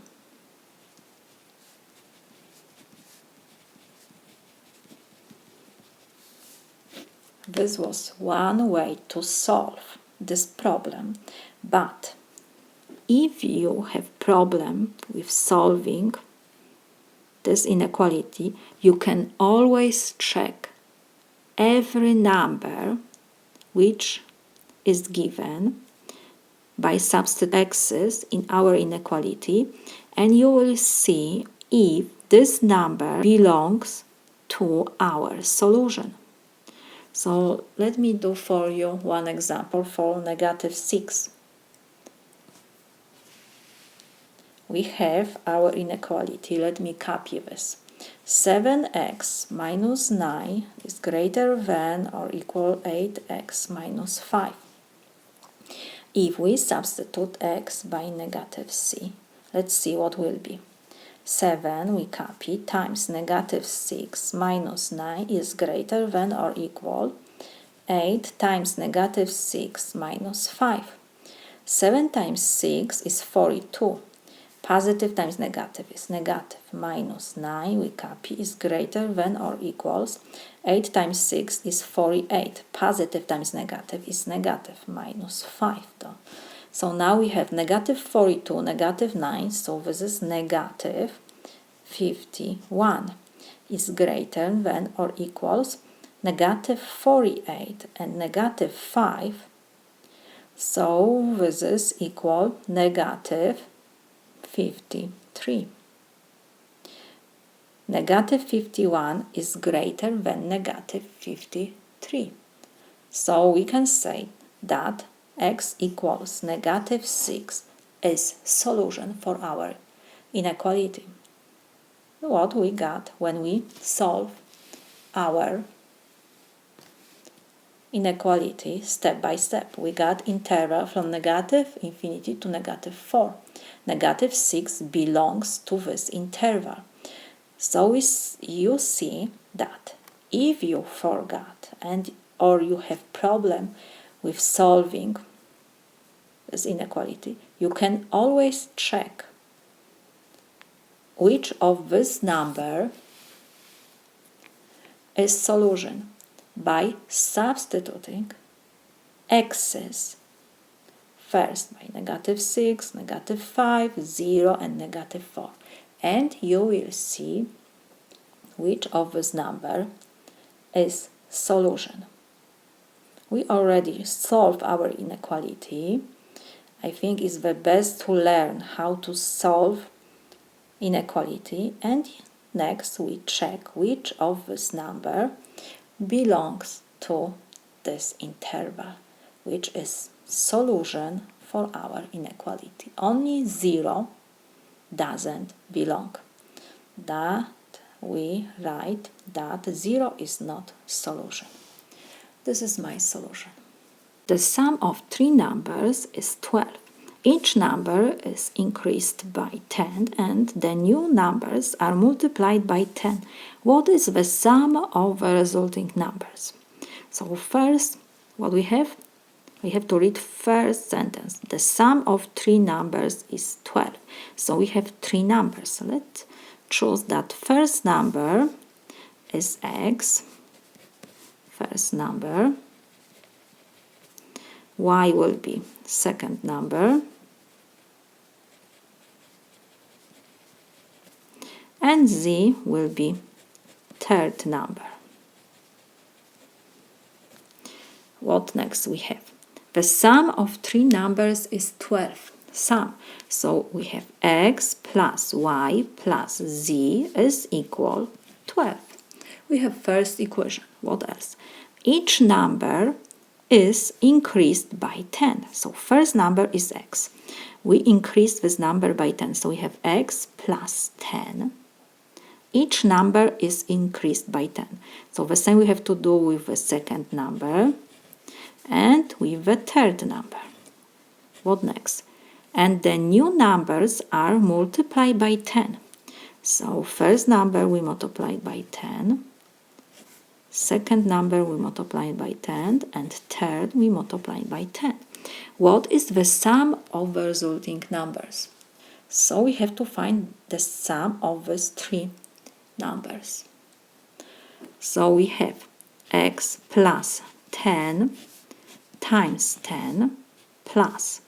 This was one way to solve this problem, but if you have problem with solving this inequality, you can always check every number which is given by substituting x's in our inequality, and you will see if this number belongs to our solution. So let me do for you one example for -6. We have our inequality. Let me copy this. 7x minus 9 is greater than or equal 8x minus 5. If we substitute x by -c, let's see what will be. 7 we copy times -6 minus 9 is greater than or equal 8 times -6 minus 5. 7 times 6 is 42. Positive times negative is negative. Minus 9 we copy is greater than or equals 8 times 6 is 48. Positive times negative is negative. Minus 5 though. So now we have -42, -9, so this is -51 is greater than or equals -48 and -5. So this is equal -53. -51 is greater than -53. So we can say that x equals -6 is solution for our inequality. What we got when we solve our inequality step by step. We got interval from -infinity to -4. -6 belongs to this interval. So you see that if you forgot or you have problem with solving this inequality, you can always check which of this number is solution by substituting x's first by -6, -5, 0 and -4, and you will see which of this number is solution. We already solved our inequality. I think it's the best to learn how to solve inequality, and next we check which of this number belongs to this interval, which is solution for our inequality. Only 0 doesn't belong. That we write that 0 is not solution. This is my solution. The sum of three numbers is 12. Each number is increased by 10 and the new numbers are multiplied by 10. What is the sum of the resulting numbers? So first, what we have to read first sentence. The sum of three numbers is 12. So we have three numbers. Let's choose that first number is x, first number. Y will be second number, and z will be third number. What next we have? The sum of three numbers is 12. Sum. So we have x plus y plus z is equal 12. We have first equation. What else? Each number is increased by 10. So first number is x. We increase this number by 10. So we have x plus 10. Each number is increased by 10. So the same we have to do with the second number and with the third number. What next? And the new numbers are multiplied by 10. So first number we multiply by 10. Second number we multiply by 10, and third we multiply by 10. What is the sum of the resulting numbers? So we have to find the sum of these three numbers. So we have x plus 10 times 10 plus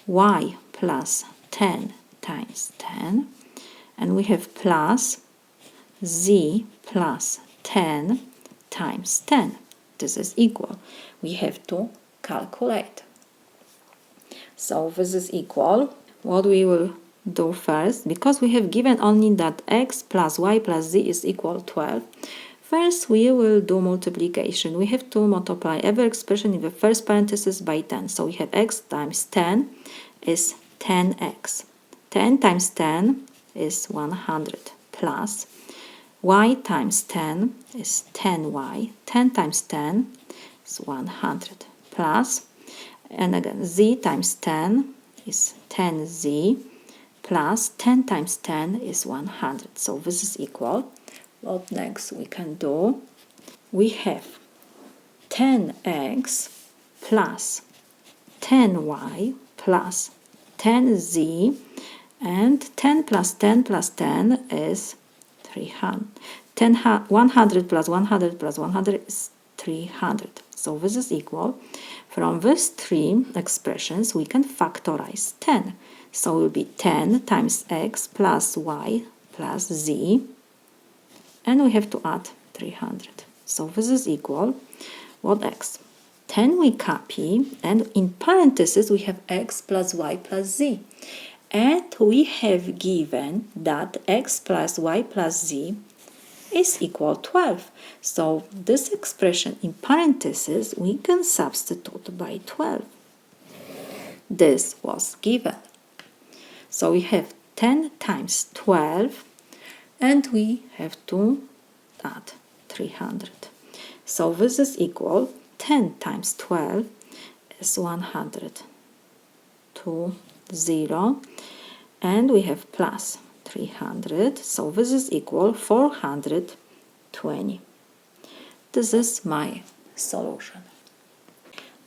y plus 10 times 10, and we have plus z plus 10 times 10. This is equal. We have to calculate. So this is equal. What we will do first, because we have given only that x plus y plus z is equal 12, first we will do multiplication. We have to multiply every expression in the first parenthesis by 10. So we have x times 10 is 10x. 10 times 10 is 100 plus y times 10 is 10y. 10 times 10 is 100 plus, and again z times 10 is 10z plus 10 times 10 is 100. So this is equal. What next we can do? We have 10x plus 10y plus 10z, and 10 plus 10 plus 10 is 300. 100 plus 100 plus 100 is 300. So this is equal. From these three expressions, we can factorize 10. So it will be 10 times x plus y plus z, and we have to add 300. So this is equal. What x? 10 we copy, and in parentheses we have x plus y plus z. And we have given that x plus y plus z is equal 12. So this expression in parentheses we can substitute by 12. This was given. So we have 10 times 12, and we have to add 300. So this is equal. 10 times 12 is 100 to 0, and we have plus 300. So this is equal 420. This is my solution.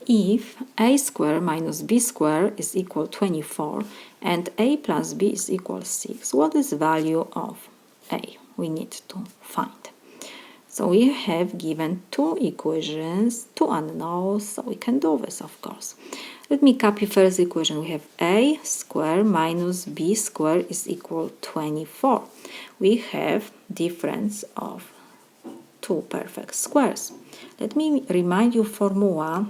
If a square minus b square is equal 24 and a plus b is equal 6, what is the value of a? We need to find. So we have given two equations, two unknowns, so we can do this, of course. Let me copy first equation. We have a square minus b square is equal 24. We have difference of two perfect squares. Let me remind you formula.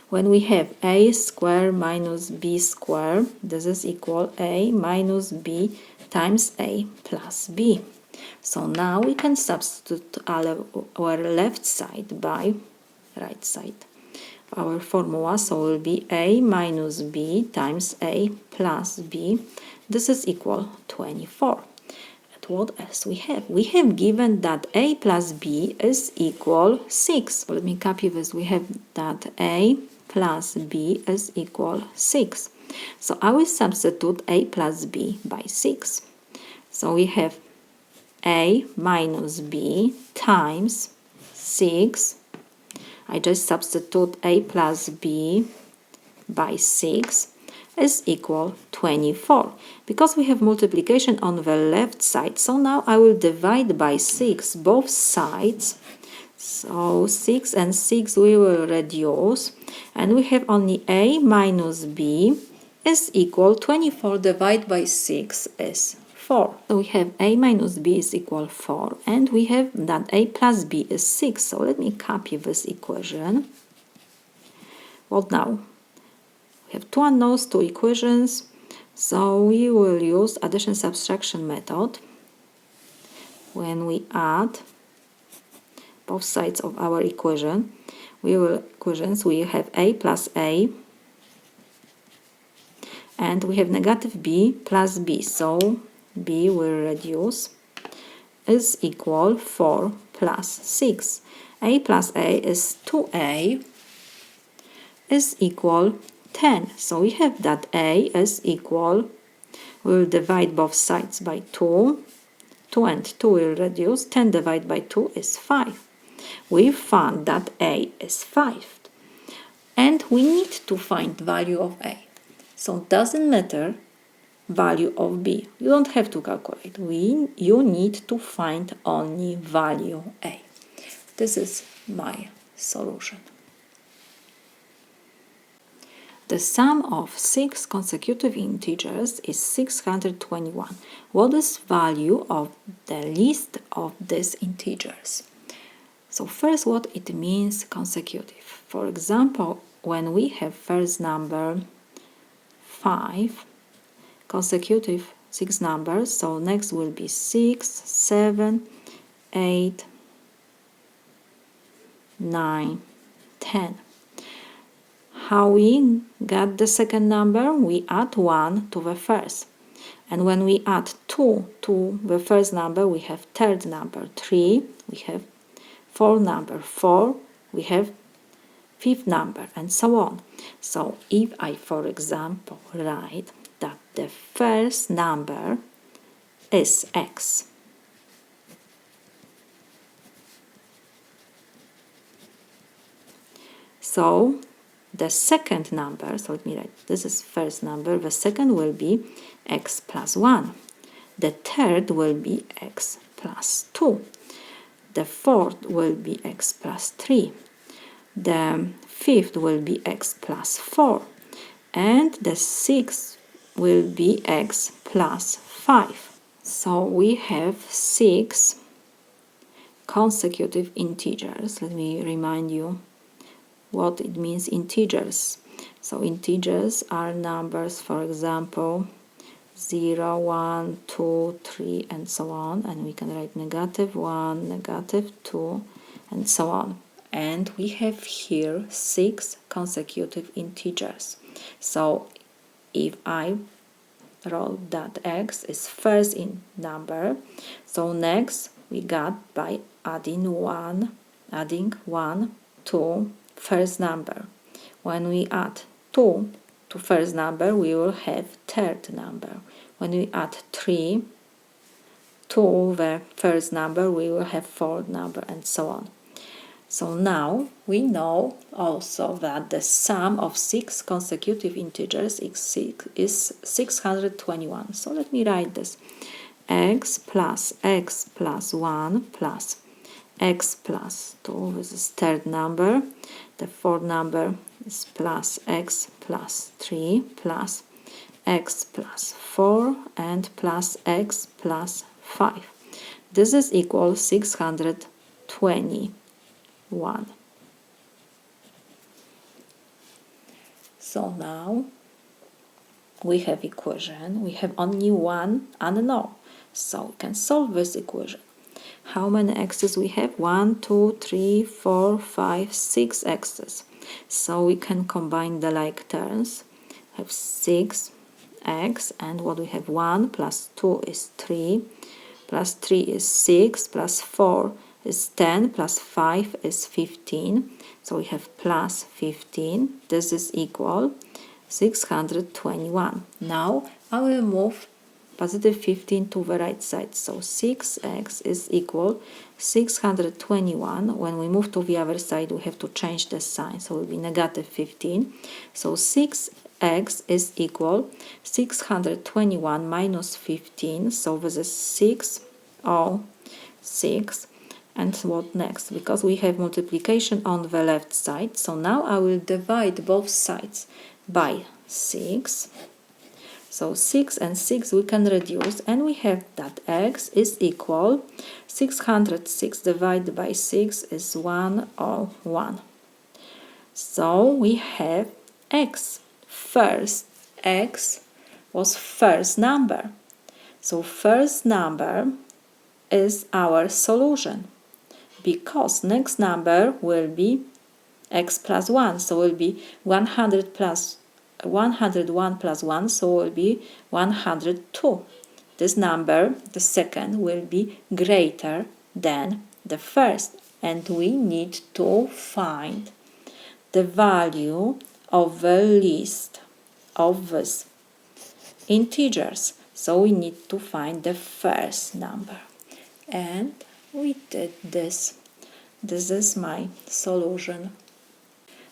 When we have a square minus b square, this is equal a minus b times a plus b. So now we can substitute our left side by right side. Our formula so will be a minus b times a plus b. This is equal 24. And what else we have? We have given that a plus b is equal 6. Let me copy this. We have that a plus b is equal 6. So I will substitute a plus b by 6. So we have a minus b times 6. I just substitute a plus b by 6 is equal 24. Because we have multiplication on the left side, so now I will divide by 6 both sides. So 6 and 6 we will reduce, and we have only a minus b is equal 24 divided by 6 is 4. So we have a minus b is equal 4, and we have that a plus b is 6. So let me copy this equation. Well, now we have two unknowns, two equations, so we will use addition subtraction method. When we add both sides of our equation, we have a plus a, and we have negative b plus b, so b will reduce, is equal 4 plus 6. A plus a is 2a is equal 10. So we have that a is equal, we'll divide both sides by 2. 2 and 2 will reduce. 10 divided by 2 is 5. We found that a is 5. And we need to find value of a. So it doesn't matter value of b. You don't have to calculate. You need to find only value a. This is my solution. The sum of 6 consecutive integers is 621. What is value of the least of these integers? So first, what it means consecutive. For example, when we have first number 5, consecutive 6 numbers, so next will be 6, 7, 8, 9, 10. How we got the second number? We add 1 to the first. And when we add 2 to the first number, we have third number 3, we have fourth number 4, we have fifth number, and so on. So if I, for example, write that the first number is x, so the second number, so let me write, this is first number, the second will be x plus 1. The third will be x plus 2. The fourth will be x plus 3. The fifth will be x plus 4. And the sixth will be x plus 5. So we have 6 consecutive integers. Let me remind you what it means integers. So integers are numbers, for example, 0, 1, 2, 3, and so on. And we can write -1, -2, and so on. And we have here 6 consecutive integers. So if I wrote that x is first in number, so next we got by adding 1 to first number. When we add 2 to first number, we will have third number. When we add 3 to the first number, we will have fourth number, and so on. So now we know also that the sum of 6 consecutive integers is 621. So let me write this. X plus 1 plus x plus 2, this is third number. The fourth number is plus x plus 3 plus x plus 4 and plus x plus 5. This is equal 621. So now we have equation. We have only one unknown. So we can solve this equation. How many x's we have? 1, 2, 3, 4, 5, 6 x's. So we can combine the like terms. We have 6x, and what we have? 1 plus 2 is 3, plus 3 is 6, plus 4 is 10, plus 5 is 15. So we have plus 15. This is equal 621. Now I will move positive 15 to the right side. So 6x is equal 621. When we move to the other side, we have to change the sign. So it will be negative 15. So 6x is equal 621 minus 15. So this is 606. And what next? Because we have multiplication on the left side. So now I will divide both sides by 6. So 6 and 6 we can reduce, and we have that x is equal 606 divided by 6 is 101. So we have x. First, x was first number. So first number is our solution, because next number will be x plus 1. So it will be 101 plus 1, so it will be 102. This number, the second, will be greater than the first, and we need to find the value of the least of these integers. So we need to find the first number, and we did this. This is my solution.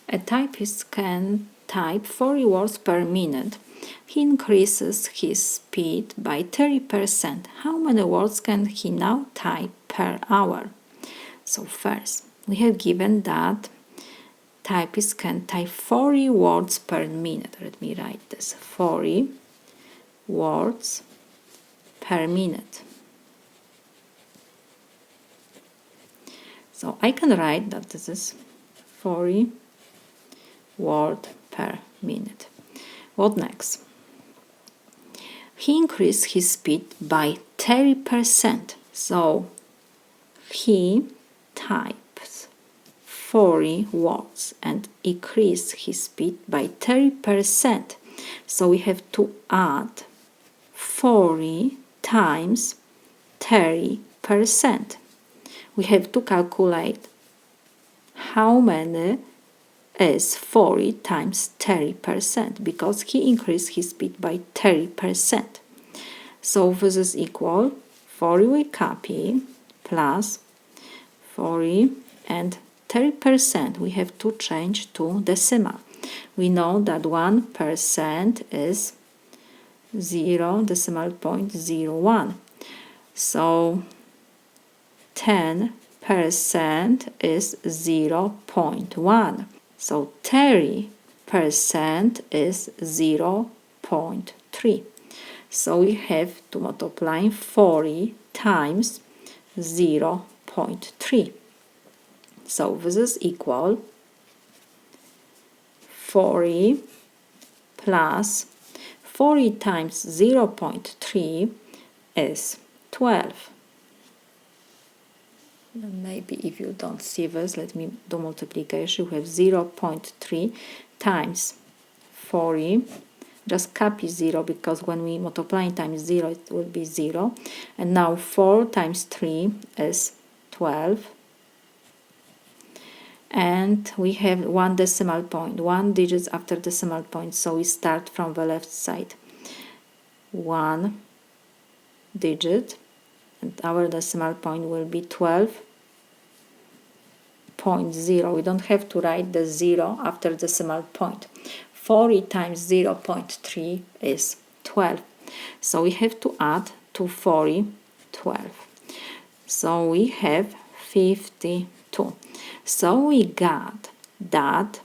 A typist can type 40 words per minute. He increases his speed by 30%. How many words can he now type per hour? So first, we have given that typist can type 40 words per minute. Let me write this. 40 words per minute. So I can write that this is 40 words per minute. What next? He increased his speed by 30%. So he types 40 words and increased his speed by 30%. So we have to add 40 times 30%. We have to calculate how many is 40 times 30% because he increased his speed by 30%. So this is equal 40 we copy plus 40 and 30% we have to change to decimal. We know that 1% is 0.01. So 10% is 0.1. So 30% is 0.3. So we have to multiply 40 times 0.3. So this is equal 40 plus 40 times 0.3 is 12. Maybe if you don't see this, let me do multiplication. We have 0.3 times 40. Just copy 0 because when we multiply times 0 it will be 0. And now 4 times 3 is 12. And we have one decimal point, 1 digit after decimal point. So we start from the left side. 1 digit. And our decimal point will be 12.0. We don't have to write the 0 after decimal point. 40 times 0.3 is 12. So we have to add to 40, 12. So we have 52. So we got that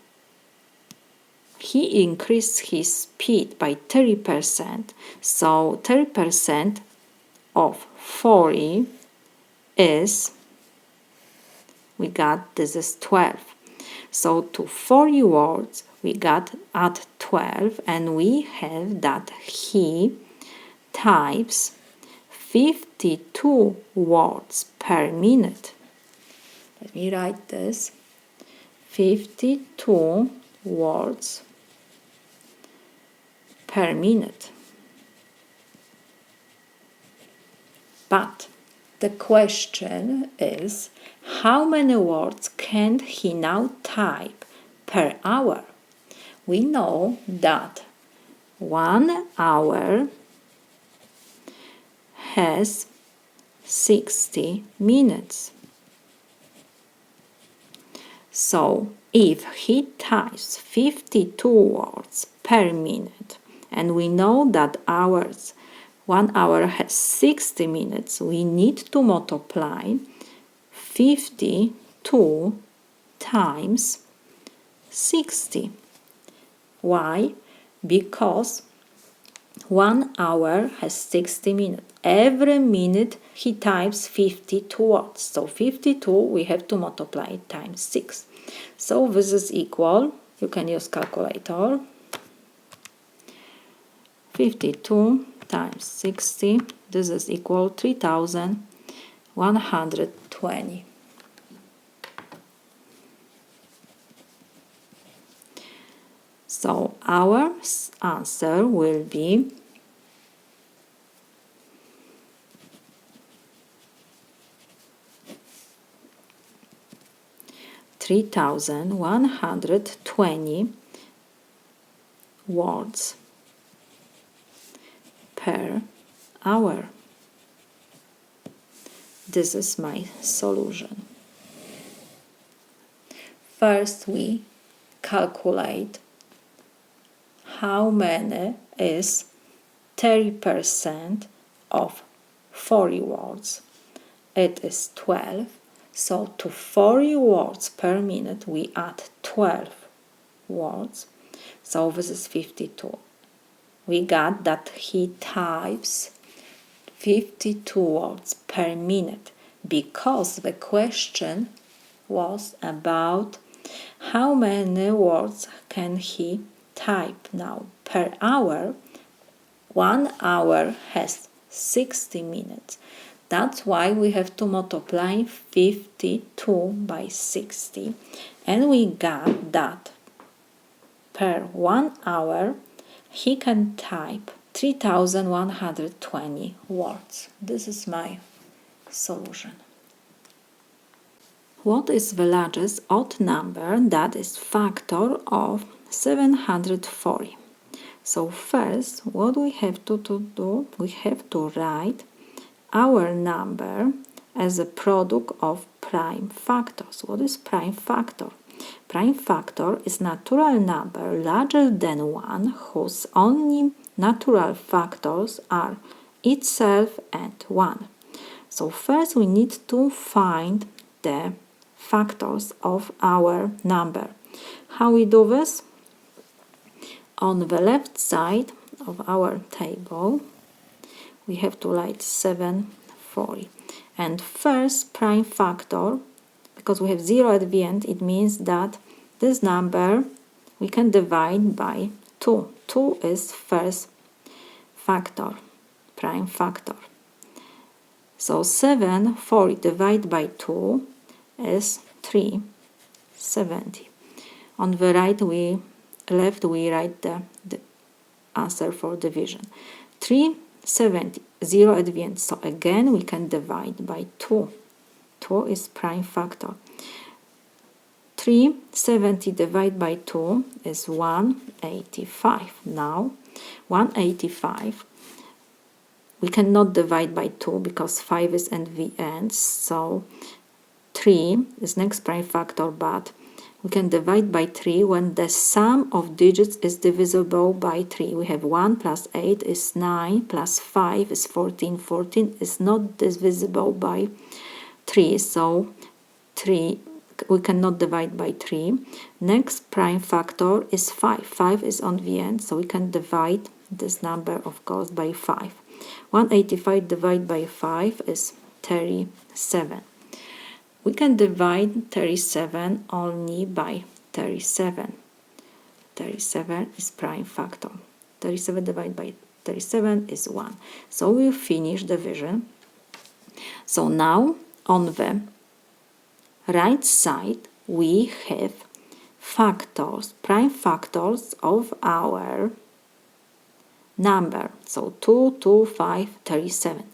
he increased his speed by 30%. So 30% of 40 is, we got this is 12. So to 40 words we got add 12 and we have that he types 52 words per minute. Let me write this. 52 words per minute. But the question is, how many words can he now type per hour? We know that 1 hour has 60 minutes. So if he types 52 words per minute, and we know that 1 hour has 60 minutes, we need to multiply 52 times 60. Why? Because 1 hour has 60 minutes. Every minute he types 52 words. So 52 we have to multiply times 6. So this is equal, you can use calculator, 52 times 60, this is equal 3,120. So our answer will be 3,120 words per hour. This is my solution. First we calculate how many is 30% of 40 words. It is 12. So to 40 words per minute, we add 12 words. So this is 52. We got that he types 52 words per minute because the question was about how many words can he type now per hour. 1 hour has 60 minutes. That's why we have to multiply 52 by 60, and we got that per 1 hour he can type 3,120 words. This is my solution. What is the largest odd number that is factor of 740? So first, what we have to do, we have to write our number as a product of prime factors. What is prime factor? Prime factor is natural number larger than 1 whose only natural factors are itself and 1. So first we need to find the factors of our number. How we do this? On the left side of our table we have to write 740. And first prime factor, because we have 0 at the end, it means that this number we can divide by 2. 2 is first factor, prime factor. So 740 divided by 2 is 370. On the left we write the answer for division. 370, 0 at the end. So again we can divide by 2. 2 is prime factor. 370 divided by 2 is 185. Now 185 we cannot divide by 2 because 5 is at the end, so 3 is next prime factor, but we can divide by 3 when the sum of digits is divisible by 3. We have 1 plus 8 is 9 plus 5 is 14. 14 is not divisible by 3, so 3 we cannot divide by 3. Next prime factor is 5. 5 is on the end, so we can divide this number, of course, by 5. 185 divided by 5 is 37. We can divide 37 only by 37. 37 is prime factor. 37 divided by 37 is 1. So we finish division. So now on the right side we have factors, prime factors of our number. So 2, 2, 5, 37.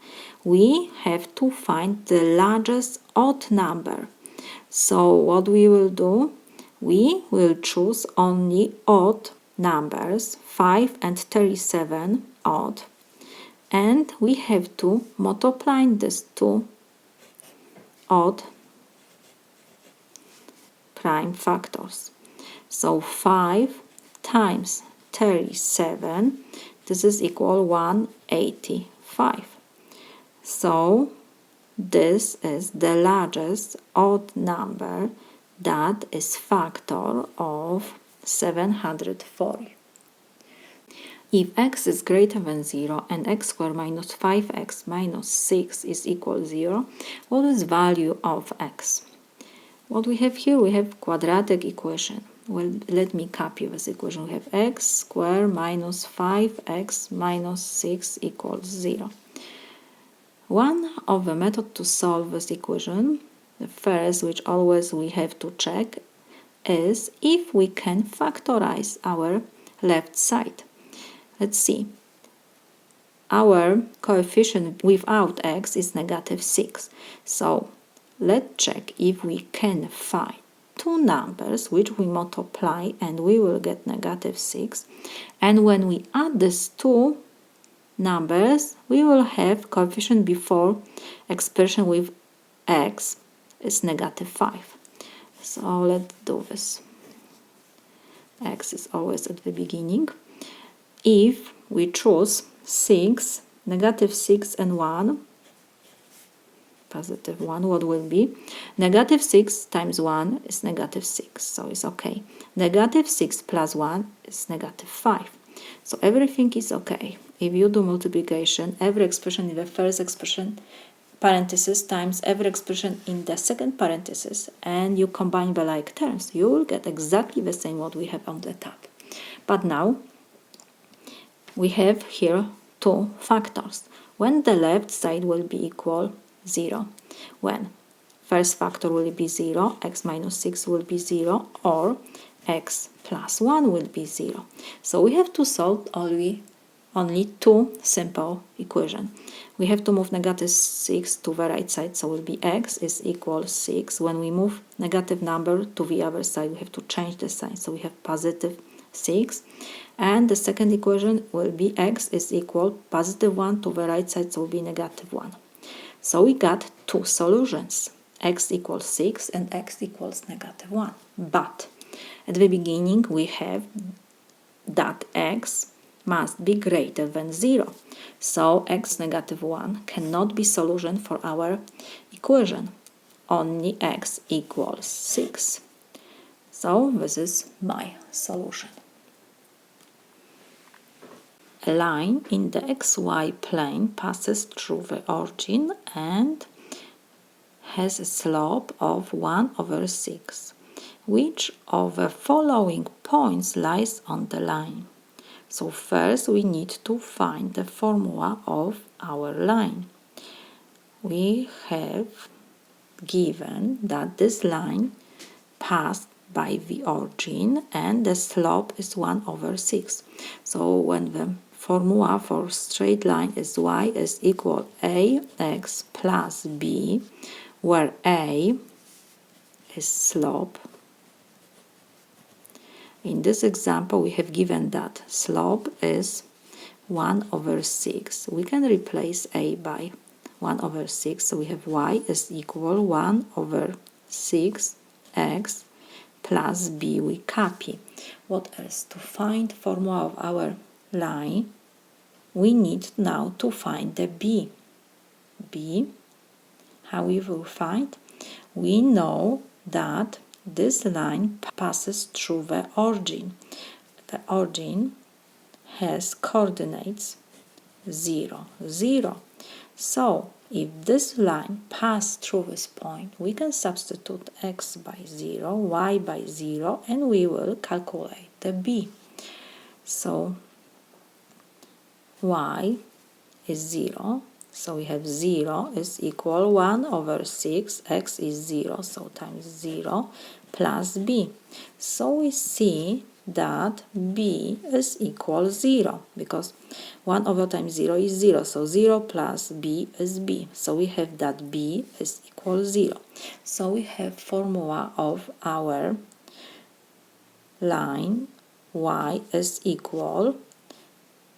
We have to find the largest odd number. So what we will do? We will choose only odd numbers, 5 and 37 odd. And we have to multiply these two odd prime factors. So 5 times 37, this is equal 185. So this is the largest odd number that is factor of 740. If x is greater than 0 and x squared minus 5x minus 6 is equal to 0, what is value of x? What we have here, we have quadratic equation. Well, let me copy this equation. We have x squared minus 5x minus 6 equals 0. One of the methods to solve this equation, the first, which always we have to check, is if we can factorize our left side. Let's see. Our coefficient without x is negative 6. So let's check if we can find two numbers which we multiply and we will get negative 6. And when we add these two numbers, we will have coefficient before expression with x is negative 5. So let's do this. X is always at the beginning. If we choose 6, negative 6 and 1, positive 1, what will be? Negative 6 times 1 is negative 6, so it's okay. Negative 6 plus 1 is negative 5. So everything is okay. If you do multiplication, every expression in the first expression parenthesis times every expression in the second parenthesis, and you combine the like terms, you will get exactly the same what we have on the top. But now we have here two factors. When the left side will be equal 0, when first factor will be 0, x minus 6 will be 0, or x plus 1 will be 0. So we have to solve only two simple equations. We have to move negative 6 to the right side, so it will be x is equal 6. When we move negative number to the other side, we have to change the sign, so we have positive 6. And the second equation will be x is equal positive 1 to the right side, so it will be negative 1. So we got two solutions, x equals 6 and x equals negative 1. But at the beginning we have that x must be greater than 0. So x negative 1 cannot be solution for our equation. Only x equals 6. So this is my solution. A line in the xy plane passes through the origin and has a slope of 1/6. Which of the following points lies on the line? So first we need to find the formula of our line. We have given that this line passed by the origin and the slope is 1/6. So when the formula for straight line is y is equal ax plus b, where a is slope. In this example, we have given that slope is 1/6. We can replace a by 1/6, so we have y is equal 1/6x plus b. We copy. What else? To find formula of our line, we need now to find the b. b, how we will find? We know that this line passes through the origin. The origin has coordinates 0, 0. So if this line passed through this point, we can substitute x by 0, y by 0, and we will calculate the b. So y is 0. So we have 0 is equal 1/6, x is 0, so times 0 plus b. So we see that b is equal 0, because 1 times 0 is 0, so 0 plus b is b. So we have that b is equal 0. So we have formula of our line, y is equal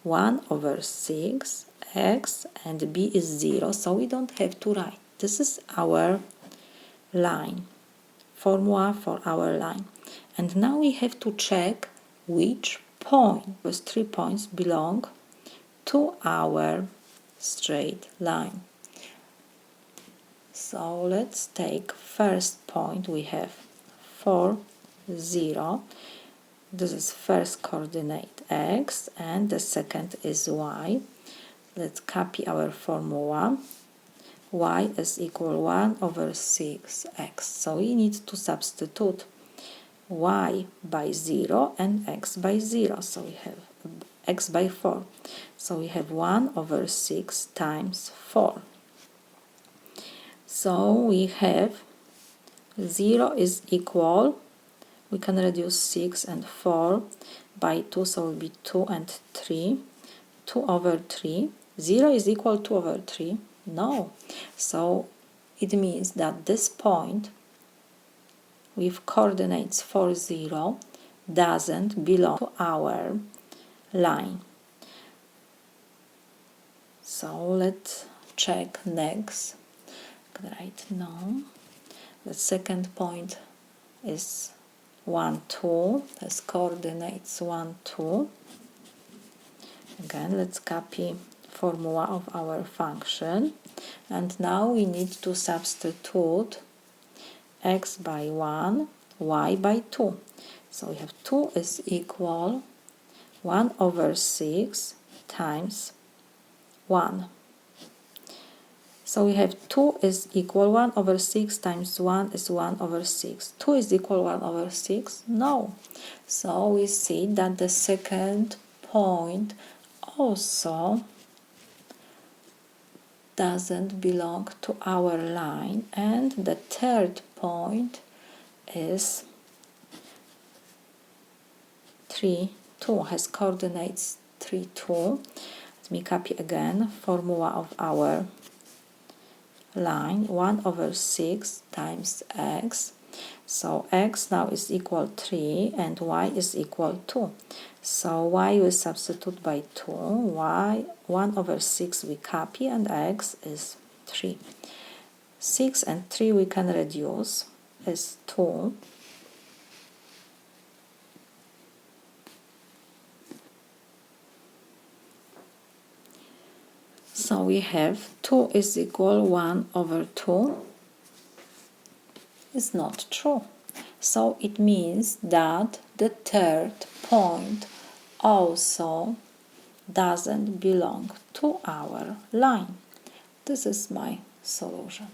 1/6, x and b is 0, so we don't have to write. This is our line, formula for our line. And now we have to check which point, those 3 points, belong to our straight line. So let's take first point. We have 4, 0. This is first coordinate x and the second is y. Let's copy our formula. Y is equal 1/6x. So we need to substitute y by 0 and x by 0. So we have x by 4. So we have 1/6 times 4. So we have 0 is equal, we can reduce 6 and 4 by 2, so it will be 2 and 3. 2/3. 0 is equal to 2/3. No. So it means that this point with coordinates 4, 0 doesn't belong to our line. So let's check next. Right now, the second point is 1, 2. Has coordinates 1, 2. Again, let's copy formula of our function. And now we need to substitute x by 1, y by 2. So we have 2 is equal 1 over 6 times 1. So we have 2 is equal 1 over 6 times 1 is 1 over 6. 2 is equal 1 over 6? No. So we see that the second point also doesn't belong to our line, and the third point is 3, 2, has coordinates 3, 2. Let me copy again formula of our line, 1 over 6 times x. So x now is equal 3 and y is equal 2. So y we substitute by 2, y 1 over 6 we copy, and x is 3. 6 and 3 we can reduce as 2. So we have 2 is equal 1 over 2. It's not true. So it means that the third point also doesn't belong to our line. This is my solution.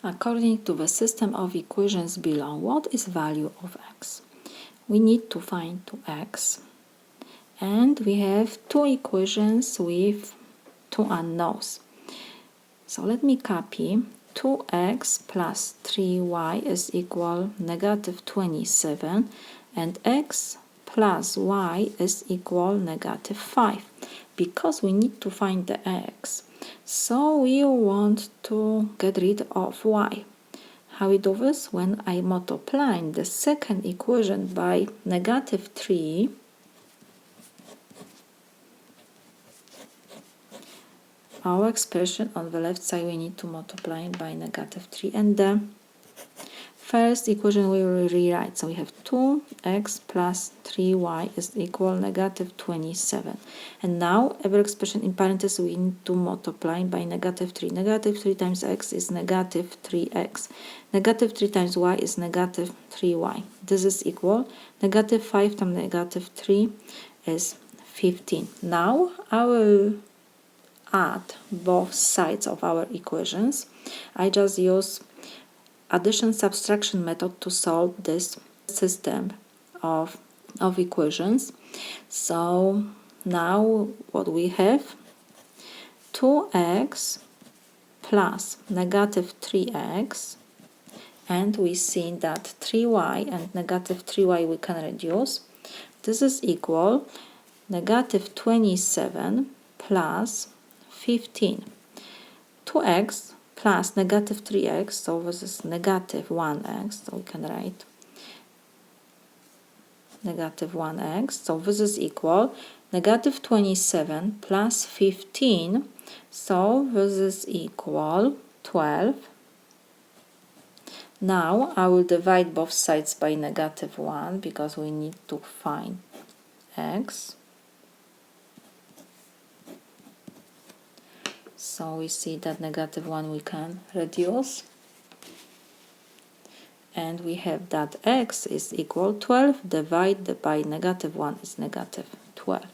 According to the system of equations below, what is value of x? We need to find 2x, and we have two equations with two unknowns. So let me copy. 2x plus 3y is equal negative 27, and x plus y is equal negative 5, because we need to find the x. So we want to get rid of y. How we do this? When I multiply the second equation by negative 3, our expression on the left side we need to multiply by negative 3, and the first equation we will rewrite. So we have 2x plus 3y is equal negative 27. And now every expression in parentheses we need to multiply by negative 3. Negative 3 times x is negative 3x. Negative 3 times y is negative 3y. This is equal negative 5 times negative 3 is 15. Now I will add both sides of our equations. I just use addition subtraction method to solve this system of equations. So now what we have, 2x plus negative 3x, and we see that 3y and negative 3y we can reduce. This is equal negative 27 plus 15. 2x plus negative 3x, so this is negative 1x, so we can write negative 1x, so this is equal negative 27 plus 15, so this is equal 12. Now I will divide both sides by negative 1 because we need to find x. So we see that negative 1 we can reduce, and we have that x is equal 12 divided by negative 1 is negative 12.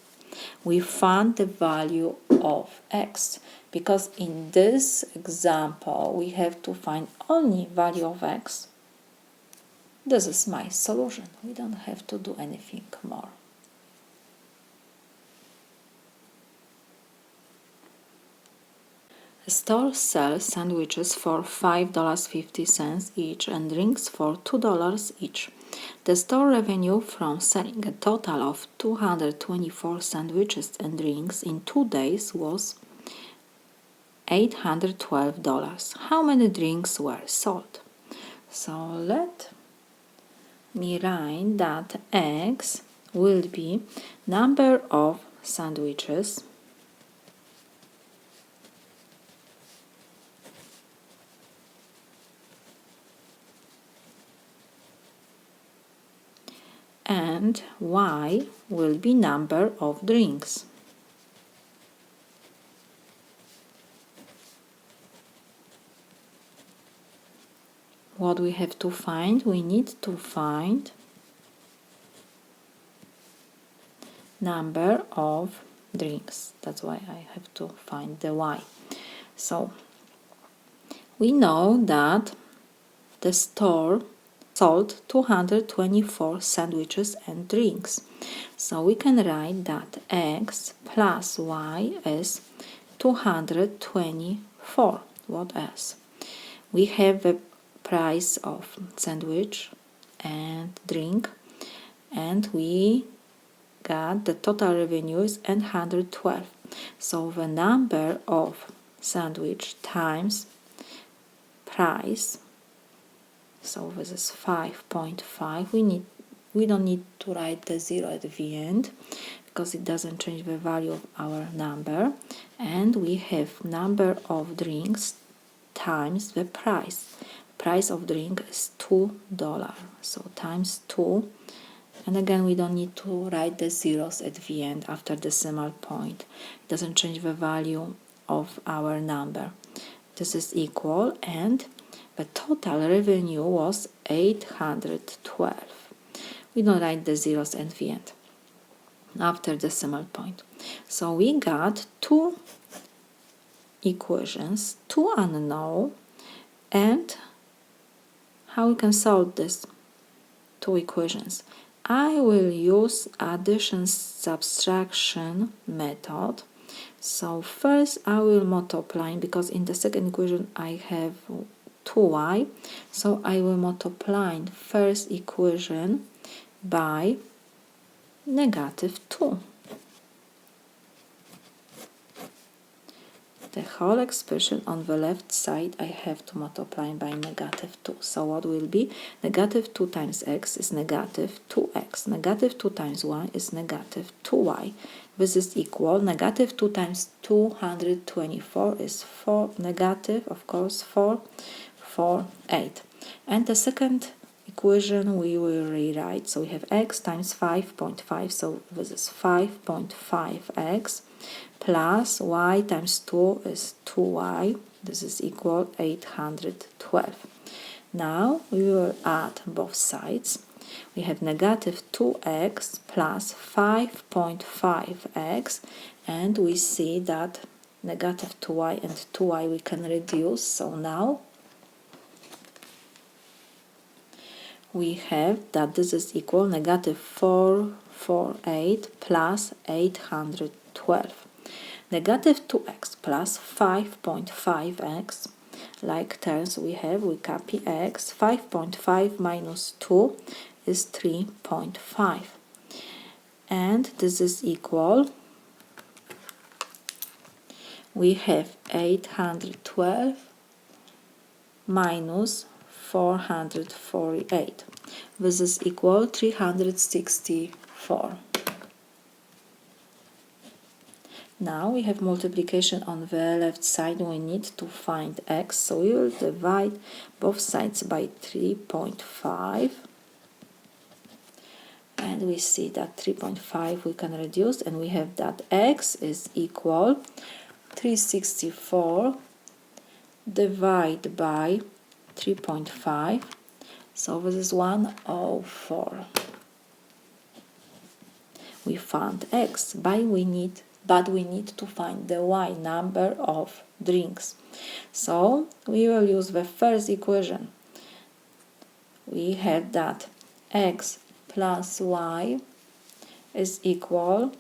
We found the value of x, because in this example we have to find only value of x. This is my solution. We don't have to do anything more. A store sells sandwiches for $5.50 each and drinks for $2 each. The store revenue from selling a total of 224 sandwiches and drinks in 2 days was $812. How many drinks were sold? So let me write that x will be number of sandwiches and y will be number of drinks. What we have to find? We need to find number of drinks. That's why I have to find the y. So we know that the store sold 224 sandwiches and drinks. So we can write that x plus y is 224. What else? We have the price of sandwich and drink, and we got the total revenue is 112. So the number of sandwich times price, so this is 5.5. we don't need to write the 0 at the end because it doesn't change the value of our number, and we have number of drinks times the price. Price of drink is $2, so times 2, and again we don't need to write the zeros at the end after the decimal point. It doesn't change the value of our number. This is equal, and the total revenue was 812. We don't write the zeros at the end after the decimal point. So we got two equations, two unknown, and how we can solve this two equations. I will use addition subtraction method. So first I will multiply, because in the second equation I have 2y, so I will multiply first equation by -2. The whole expression on the left side I have to multiply by -2. So what will be? -2 times x is -2x. -2 times y is -2y. This is equal. -2 times 224 is 4, negative, of course, 8. And the second equation we will rewrite. So we have x times 5.5, so this is 5.5x. Plus y times 2 is 2y. This is equal 812. Now we will add both sides. We have -2x plus 5.5x, and we see that -2y and 2y we can reduce. So now we have that this is equal -448 plus 812. -2x plus 5.5x, like terms we copy x. 5.5 minus 2 is 3.5. And this is equal, we have 812 minus 448. This is equal 364. Now we have multiplication on the left side. We need to find x, so we will divide both sides by 3.5. And we see that 3.5 we can reduce, and we have that x is equal 364 divided by 3.5. So this is 104. We found x, but we need to find the y, number of drinks. So we will use the first equation. We have that x plus y is equal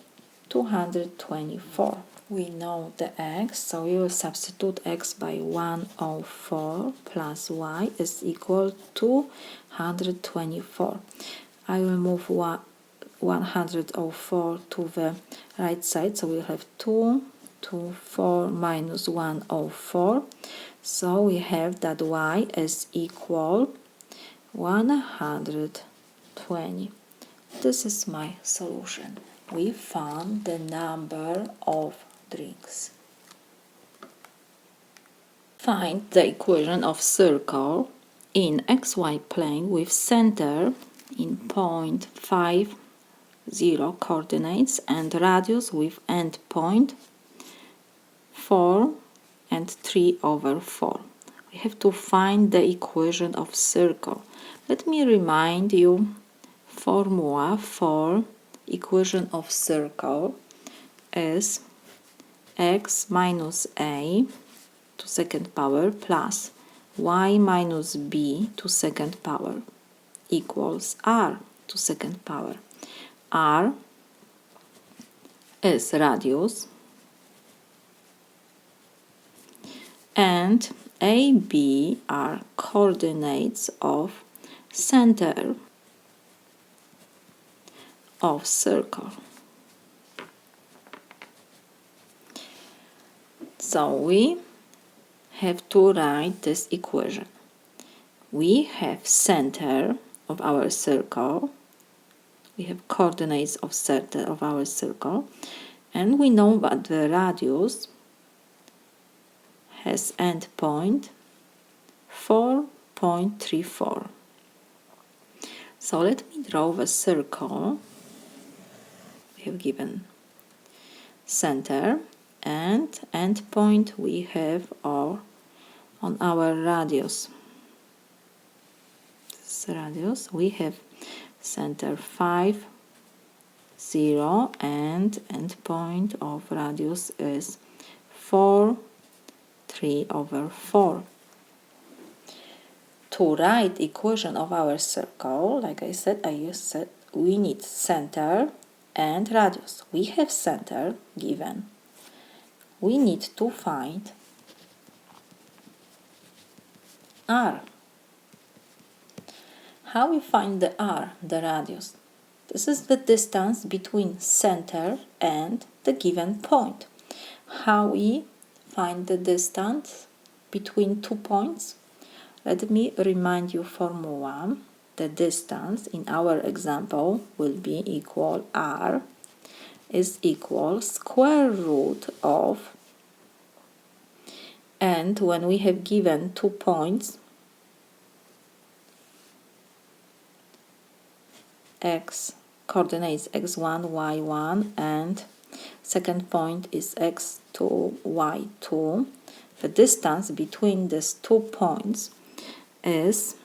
224. We know the x, so we will substitute x by 104 plus y is equal to 224. I will move 104 to the right side, so we'll have 224 minus 104. So we have that y is equal 120. This is my solution. We found the number of drinks. Find the equation of circle in xy plane with center in point 5, 0 coordinates, and radius with endpoint 4 and 3/4. We have to find the equation of circle. Let me remind you formula for equation of circle is x minus a to second power plus y minus b to second power equals r to second power. R is radius and AB are coordinates of center of circle. So we have to write this equation. We have center of our circle. We have coordinates of center of our circle, and we know that the radius has endpoint 4.34. So let me draw the circle. We have given center and endpoint we have on our radius. This radius we have center 5, 0, and endpoint of radius is 4, 3/4. To write equation of our circle, like I said, we need center and radius. We have center given. We need to find r. How we find the r, the radius? This is the distance between center and the given point. How we find the distance between 2 points? Let me remind you formula. The distance in our example will be equal r is equal square root of, and when we have given 2 points, x coordinates x1, y1, and second point is x2, y2. The distance between these 2 points is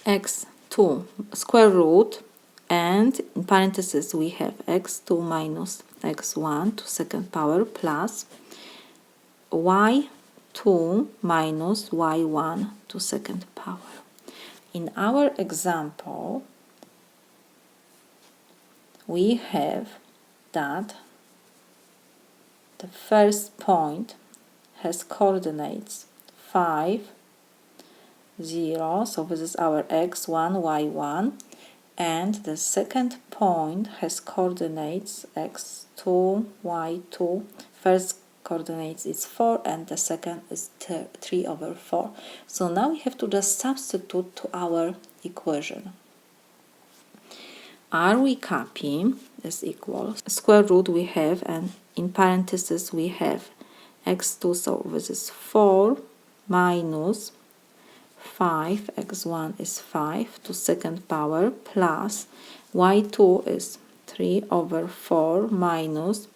x2 square root, and in parentheses we have x2 minus x1 to second power plus y2 minus y1 to second power. In our example, we have that the first point has coordinates 5, 0, so this is our x1, y1, and the second point has coordinates x2, y2. First coordinates is 4 and the second is 3/4. So now we have to just substitute to our equation. R we copy is equal square root we have, and in parentheses we have x2, so this is 4 minus 5, x1 is 5 to second power plus y2 is 3/4 minus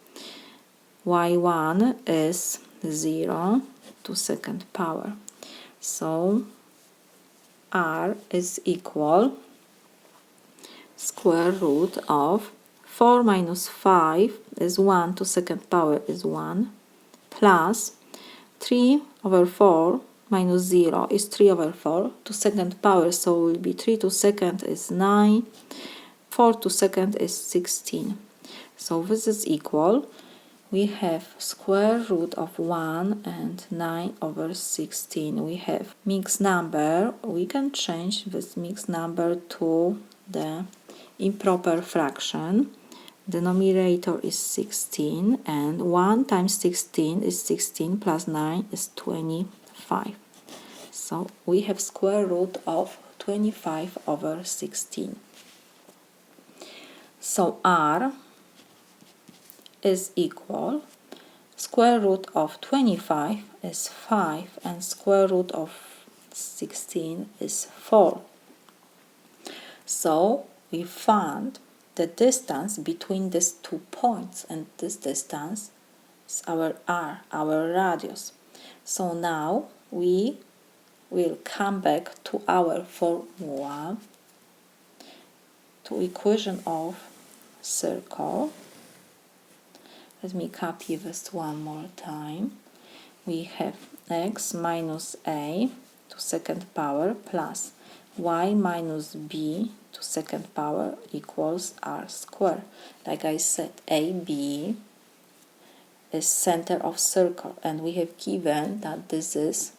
y1 is 0 to second power. So r is equal square root of 4 minus 5 is 1 to second power is 1 plus 3/4 minus 0 is 3/4 to second power, so it will be 3 to second is 9, 4 to second is 16. So this is equal, we have square root of 1 and 9/16. We have mixed number. We can change this mixed number to the improper fraction. Denominator is 16, and 1 times 16 is 16 plus 9 is 25. So we have square root of 25/16. So r is equal square root of 25 is 5 and square root of 16 is 4. So we found the distance between these 2 points, and this distance is our r, our radius. So now we will come back to our formula, to equation of circle. Let me copy this one more time. We have x minus a to second power plus y minus b to second power equals r squared. Like I said, AB is center of circle, and we have given that this is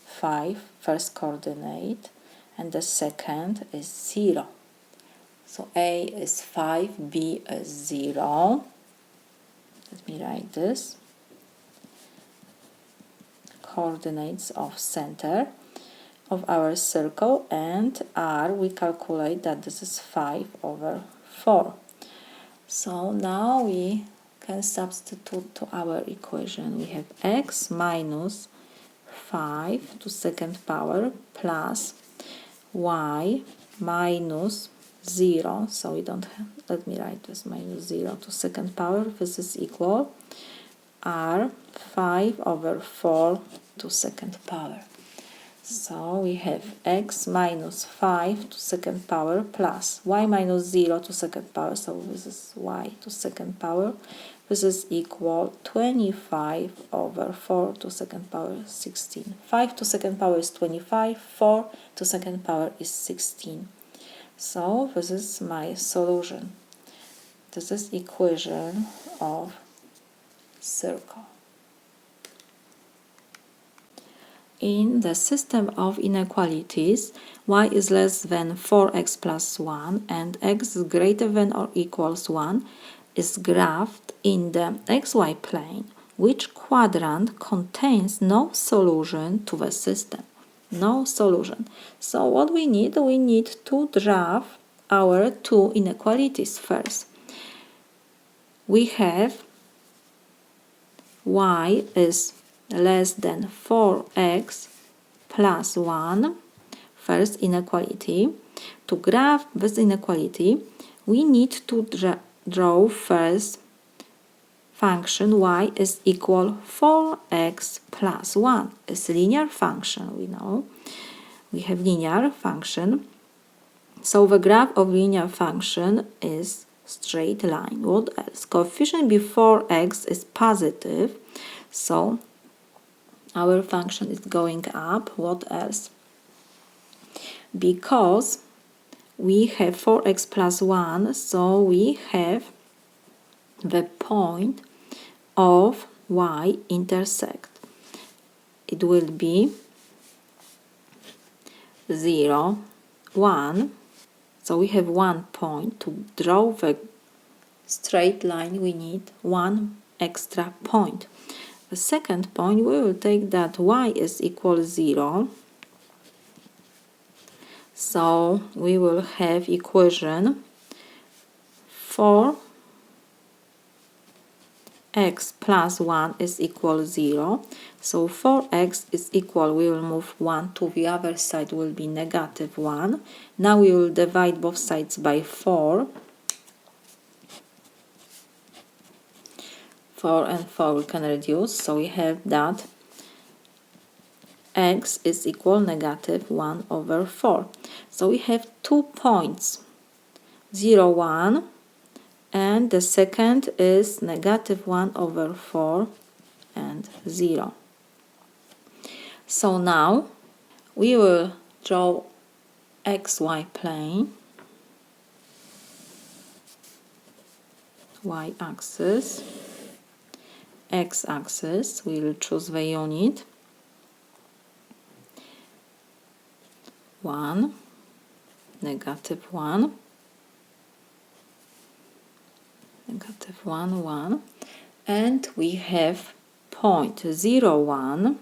5, first coordinate, and the second is 0. So A is 5, B is 0. Let me write this. Coordinates of center of our circle, and r, we calculate that this is 5/4. So now we can substitute to our equation. We have x minus 5 to second power plus y minus 0, so we don't have, let me write this, minus 0 to second power. This is equal r 5/4 to second power. So we have x minus 5 to second power plus y minus 0 to second power, so this is y to second power. This is equal 25/4 to second power 16. 5 to second power is 25, 4 to second power is 16. So this is my solution. This is equation of circle. In the system of inequalities, y is less than 4x plus 1 and x is greater than or equals 1 is graphed in the xy plane. Which quadrant contains no solution to the system? No solution. So what we need to draw our two inequalities first. We have y is less than 4x plus 1, first inequality. To graph this inequality, we need to draw first function y is equal 4x plus 1. It's a linear function, we know. We have linear function. So the graph of linear function is straight line. What else? Coefficient before x is positive, so our function is going up. What else? Because we have 4x plus 1, so we have the point of y intersect. It will be 0, 1. So we have 1 point. To draw the straight line, we need 1 extra point. The second point, we will take that y is equal 0. So we will have equation 4x plus 1 is equal 0. So 4x is equal, we will move 1 to the other side, will be negative 1. Now we will divide both sides by 4. 4 and 4 we can reduce, so we have that x is equal negative 1/4. So we have 2 points, 0, 1, and the second is negative 1/4 and 0. So now we will draw xy plane, y-axis, x-axis, we will choose the unit 1, negative 1, negative 1, 1, and we have point 0, 1,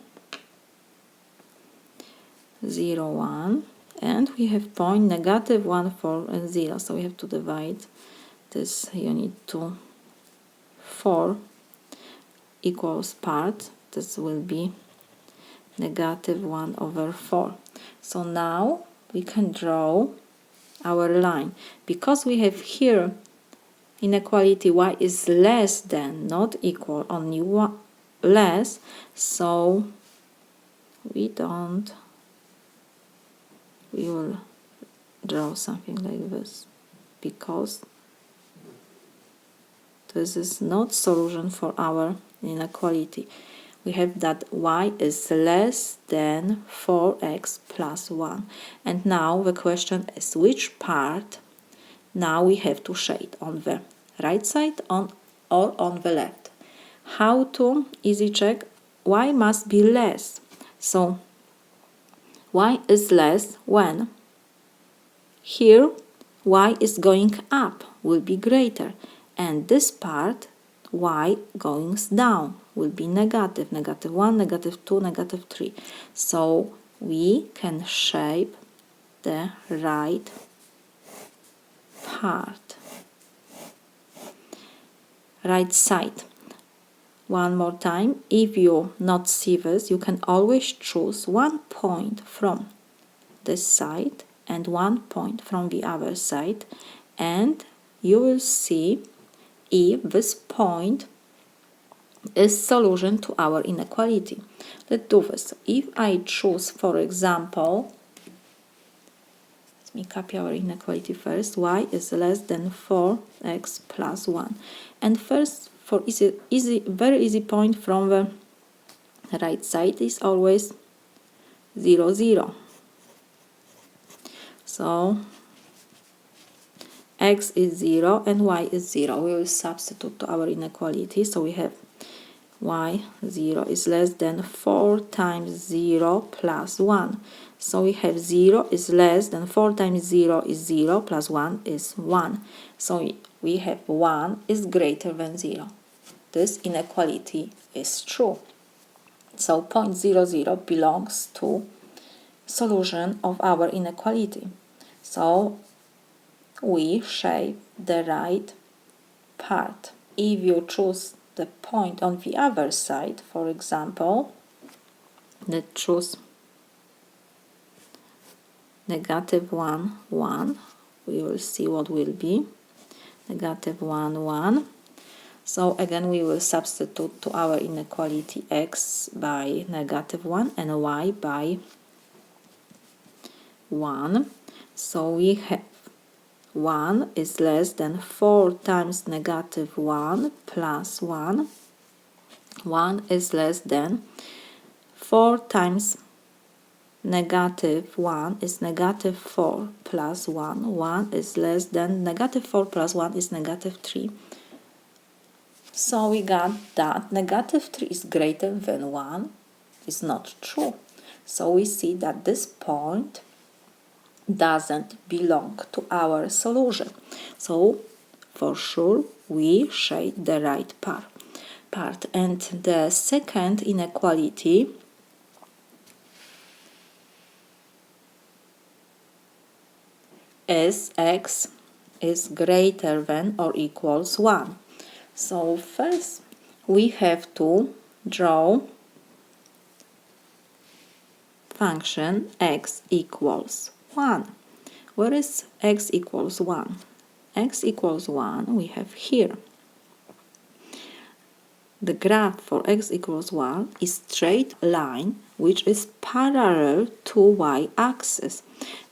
0, 1, and we have point negative 1, 4, and 0. So we have to divide this unit to 4 equals part. This will be negative 1/4. So now we can draw our line. Because we have here inequality y is less than, not equal, only one less, so we will draw something like this, because this is not solution for our inequality. We have that y is less than 4x plus 1. And now the question is which part now we have to shade, on the right side or on the left. How to easy check? Y must be less. So y is less when here y is going up, will be greater, and this part y going down will be negative, -1, -2, -3. So we can shape the right part, right side. One more time, if you not see this, you can always choose one point from this side and one point from the other side, and you will see if this point is solution to our inequality. Let's do this. If I choose, for example, let me copy our inequality first, y is less than 4x plus 1. And first, for very easy point from the right side is always 0, 0. So x is 0 and y is 0. We will substitute to our inequality. So we have y 0 is less than 4 times 0 plus 1. So we have 0 is less than 4 times 0 is 0 plus 1 is 1. So we have 1 is greater than 0. This inequality is true. So point 0, 0 belongs to solution of our inequality. So we shape the right part. If you choose the point on the other side, for example, let's choose -1, 1. We will see what will be. -1, 1. So again, we will substitute to our inequality x by -1 and y by 1. So we have 1 is less than 4 times -1 plus 1. 1 is less than 4 times -1 is -4 plus 1. 1 is less than -4 plus 1 is -3. So we got that -3 is greater than 1 is not true. So we see that this point doesn't belong to our solution. So for sure we shade the right part. And the second inequality is x is greater than or equals 1. So first we have to draw function x equals 1. Where is x equals 1? X equals 1 we have here. The graph for x equals 1 is straight line which is parallel to y-axis.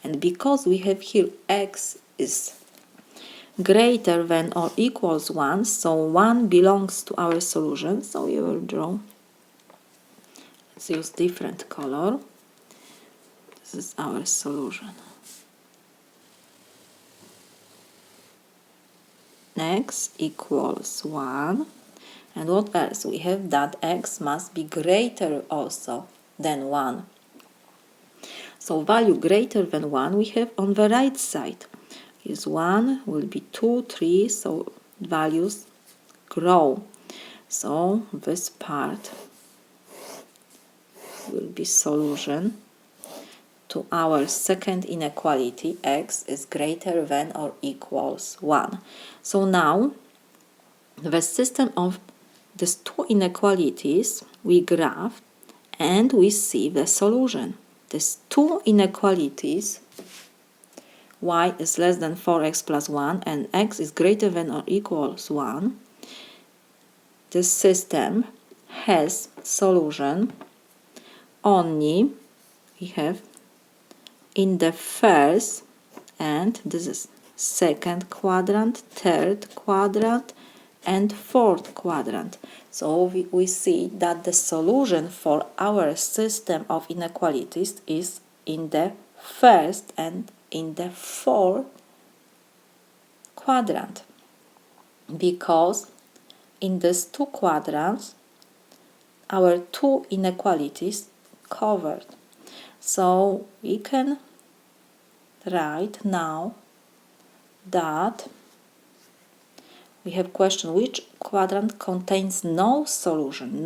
And because we have here x is greater than or equals 1, so 1 belongs to our solution. So we will draw, let's use different color. This is our solution. X equals 1. And what else? We have that x must be greater also than 1. So value greater than 1 we have on the right side. Is 1, will be 2, 3, so values grow. So this part will be solution to our second inequality, x is greater than or equals 1. So now the system of these two inequalities we graph and we see the solution. These two inequalities y is less than 4x plus 1 and x is greater than or equals 1, this system has solution only we have in the first and this is second quadrant, third quadrant and fourth quadrant. So we see that the solution for our system of inequalities is in the first and in the fourth quadrant, because in these two quadrants our two inequalities covered. So we can write now that we have question which quadrant contains no solution.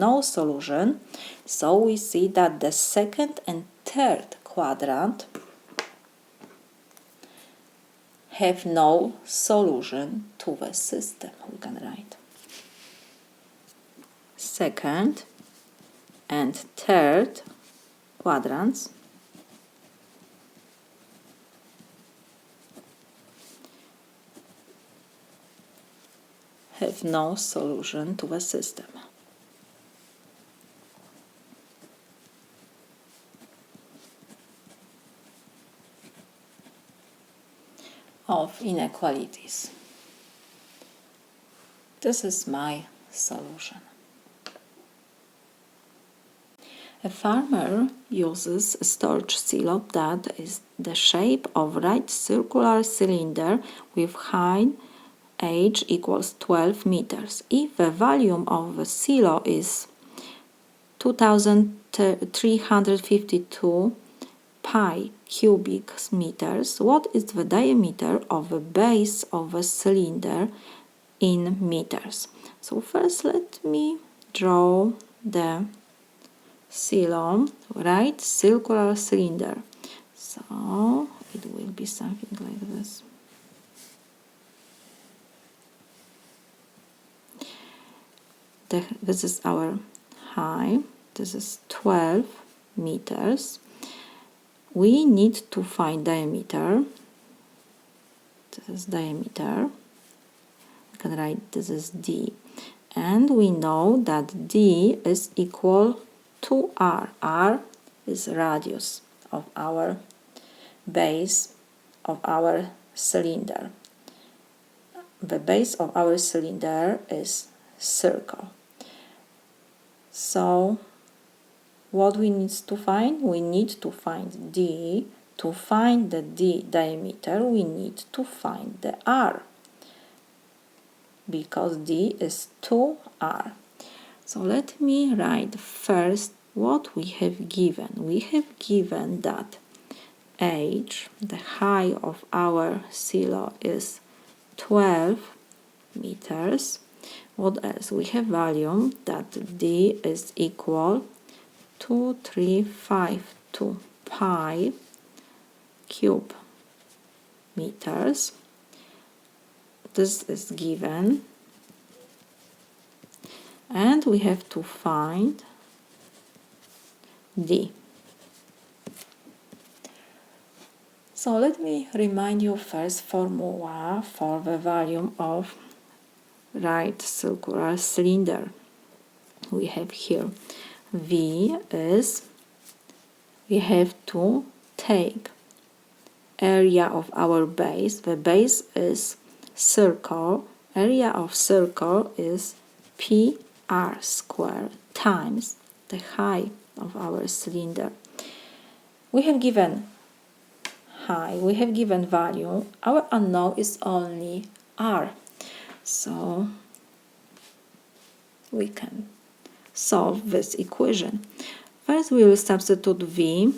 So we see that the second and third quadrant have no solution to the system. We can write second and third quadrants have no solution to the system. Of inequalities. This is my solution. A farmer uses a storage silo that is the shape of right circular cylinder with height h equals 12 meters. If the volume of the silo is 2352 pi cubic meters, what is the diameter of the base of the cylinder in meters? So first let me draw the silo, right circular cylinder. So it will be something like this. This is our height, this is 12 meters. We need to find diameter. This is diameter. We can write this is d. And we know that d is equal to r. r is radius of our base of our cylinder. The base of our cylinder is circle. So what we need to find? We need to find d. To find the d diameter, we need to find the r, because d is 2r. So let me write first what we have given. We have given that h, the height of our silo, is 12 meters. What else? We have volume that d is equal 2352 pi cube meters. This is given, and we have to find d. So let me remind you first formula for the volume of right circular cylinder. We have here V is, we have to take area of our base. The base is circle. Area of circle is PR squared times the height of our cylinder. We have given height, we have given value. Our unknown is only R. So we can solve this equation. First we will substitute V.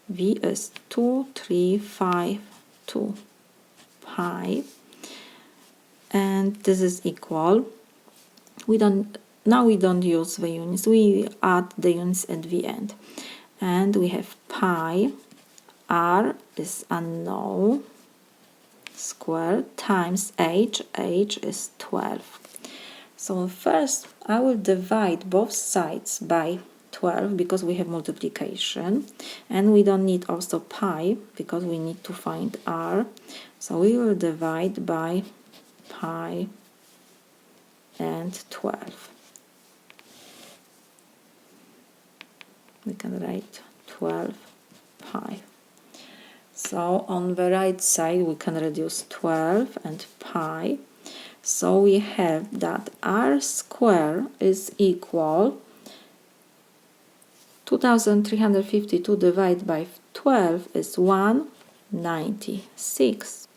V is 2352 pi, and this is equal. We don't use the units, we add the units at the end. And we have pi, R is unknown, squared, times h is 12. So first I will divide both sides by 12 because we have multiplication, and we don't need also pi because we need to find r. So we will divide by pi and 12. We can write 12 pi. So on the right side we can reduce 12 and pi. So we have that r squared is equal 2352 divided by 12 is 196.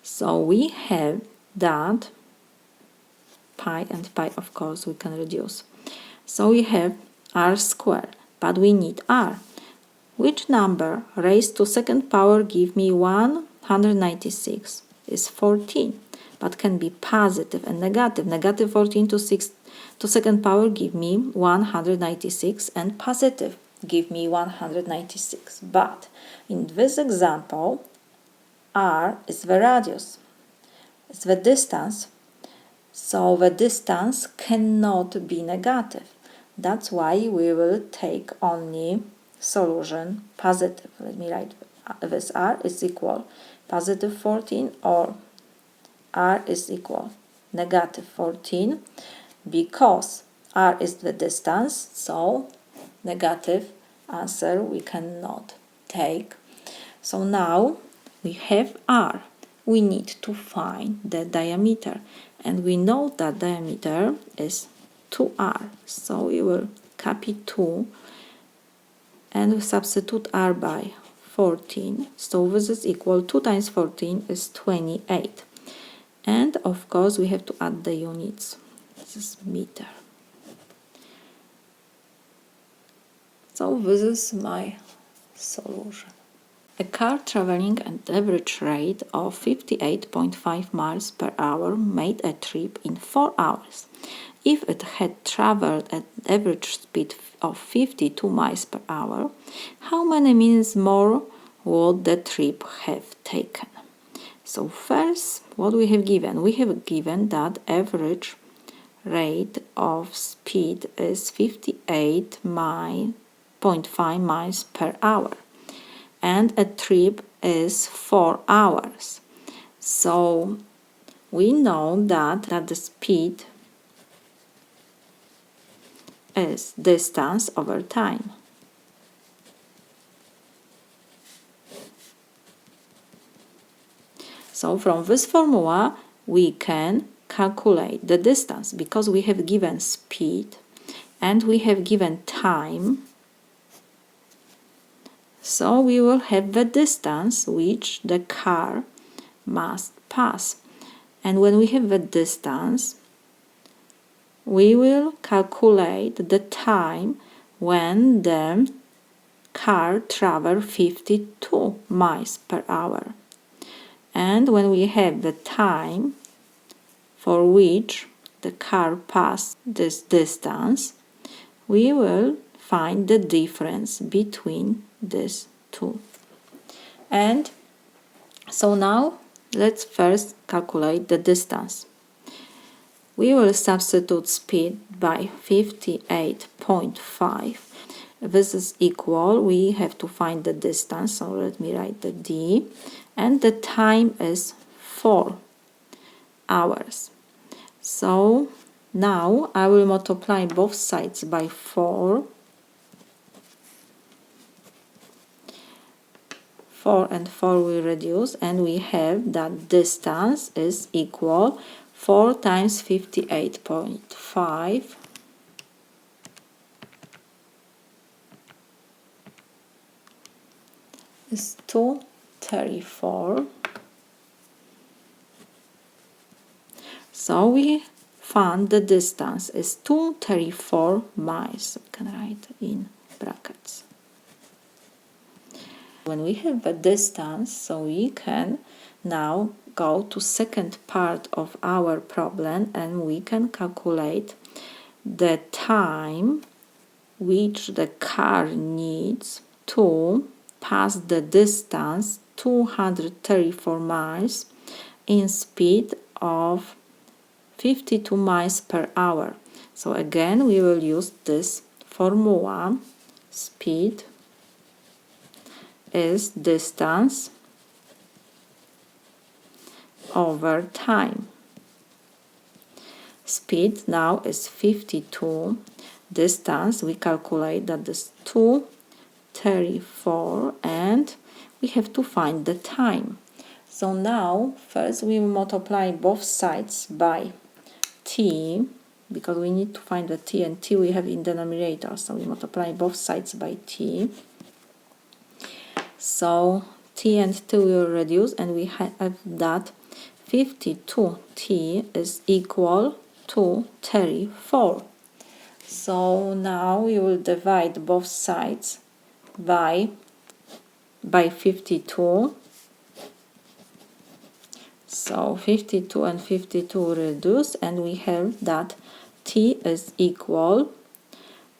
So we have that pi and pi, of course, we can reduce. So we have r squared, but we need r. Which number raised to second power give me 196? Is 14, but can be positive and negative. Negative 14 to second power give me 196, and positive give me 196. But in this example, r is the radius, it's the distance. So the distance cannot be negative. That's why we will take only solution positive. Let me write this r is equal positive 14 or r is equal negative 14, because r is the distance, so negative answer we cannot take. So now we have r. We need to find the diameter, and we know that diameter is 2r. So we will copy 2 and we substitute r by 14. So this is equal 2 times 14 is 28. And of course we have to add the units. This is meter. So this is my solution. A car traveling at average rate of 58.5 miles per hour made a trip in 4 hours. If it had traveled at average speed of 52 miles per hour, how many minutes more would the trip have taken? So first, what we have given? We have given that average rate of speed is 58.5 miles per hour, and a trip is 4 hours. So we know that the speed is distance over time. So from this formula we can calculate the distance, because we have given speed and we have given time. So we will have the distance which the car must pass. And when we have the distance, we will calculate the time when the car travels 52 miles per hour. And when we have the time for which the car passed this distance, we will find the difference between these two. And so now let's first calculate the distance. We will substitute speed by 58.5. This is equal, we have to find the distance, so let me write the d, and the time is 4 hours. So now I will multiply both sides by 4. 4 and 4 will reduce, and we have that distance is equal 4 times 58.5 is 234. So we found the distance is 234 miles. We can write in brackets. When we have a distance, so we can now go to second part of our problem, and we can calculate the time which the car needs to pass the distance 234 miles in speed of 52 miles per hour. So again we will use this formula, speed is distance over time. Speed now is 52. Distance, we calculate that is 234, and we have to find the time. So now, first we multiply both sides by t, because we need to find the t, and t we have in denominator, so we multiply both sides by t. So t and t will reduce, and we have that 52t is equal to 34. So now you will divide both sides by 52. So 52 and 52 reduce, and we have that t is equal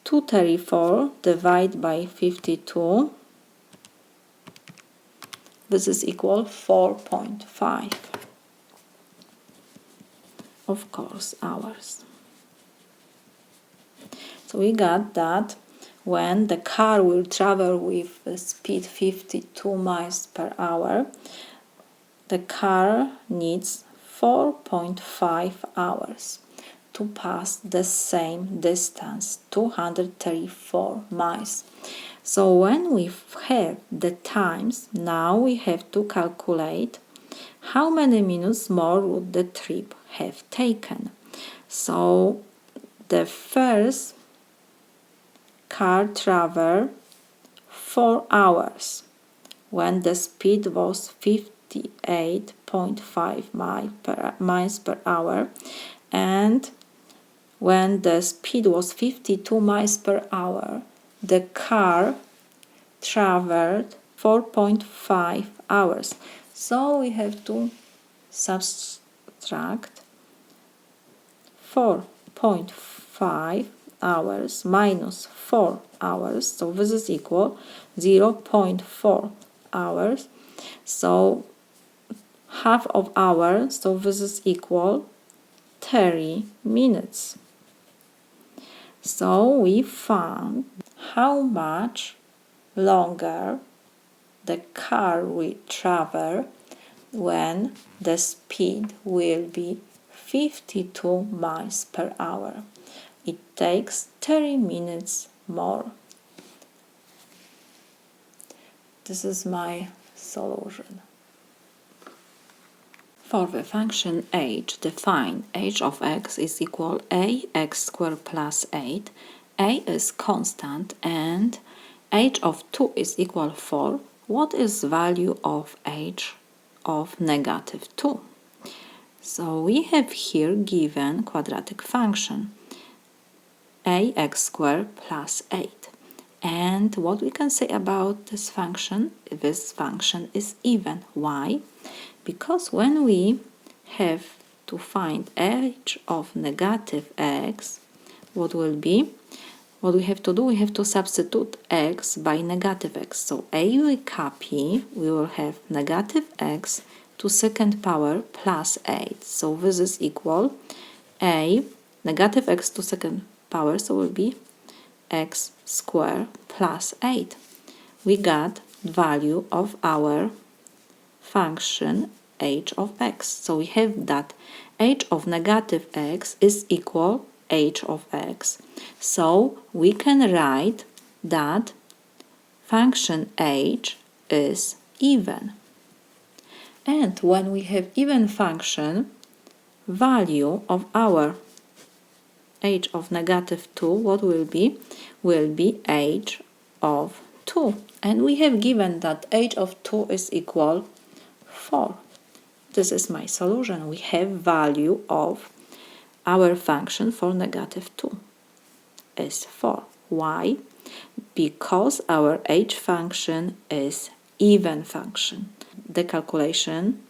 to 34 divided by 52. This is equal 4.5. Of course, hours. So we got that when the car will travel with the speed 52 miles per hour, the car needs 4.5 hours to pass the same distance, 234 miles. So when we have the times, now we have to calculate how many minutes more would the trip have taken. So the first car traveled 4 hours when the speed was 58.5 miles per hour, and when the speed was 52 miles per hour, the car traveled 4.5 hours. So we have to subtract 4.5 hours minus 4 hours. So this is equal 0.4 hours. So half of hour, so this is equal 30 minutes. So we found how much longer the car will travel when the speed will be 52 miles per hour. It takes 30 minutes more. This is my solution. For the function h, define h of x is equal ax squared plus 8. A is constant and h of 2 is equal 4. What is value of h of negative 2? So we have here given quadratic function ax squared plus 8. And what we can say about this function is even. Why? Because when we have to find h of negative x, what will be? What we have to do, we have to substitute x by negative x. So a we copy, we will have negative x to second power plus 8. So this is equal a negative x to second power, so will be x squared plus 8. We got value of our function h of x. So we have that h of negative x is equal h of x. So we can write that function h is even. And when we have even function, value of our h of negative 2, what will be? Will be h of 2. And we have given that h of 2 is equal 4. This is my solution. We have value of our function for negative 2 is 4. Why? Because our h function is even function. The calculation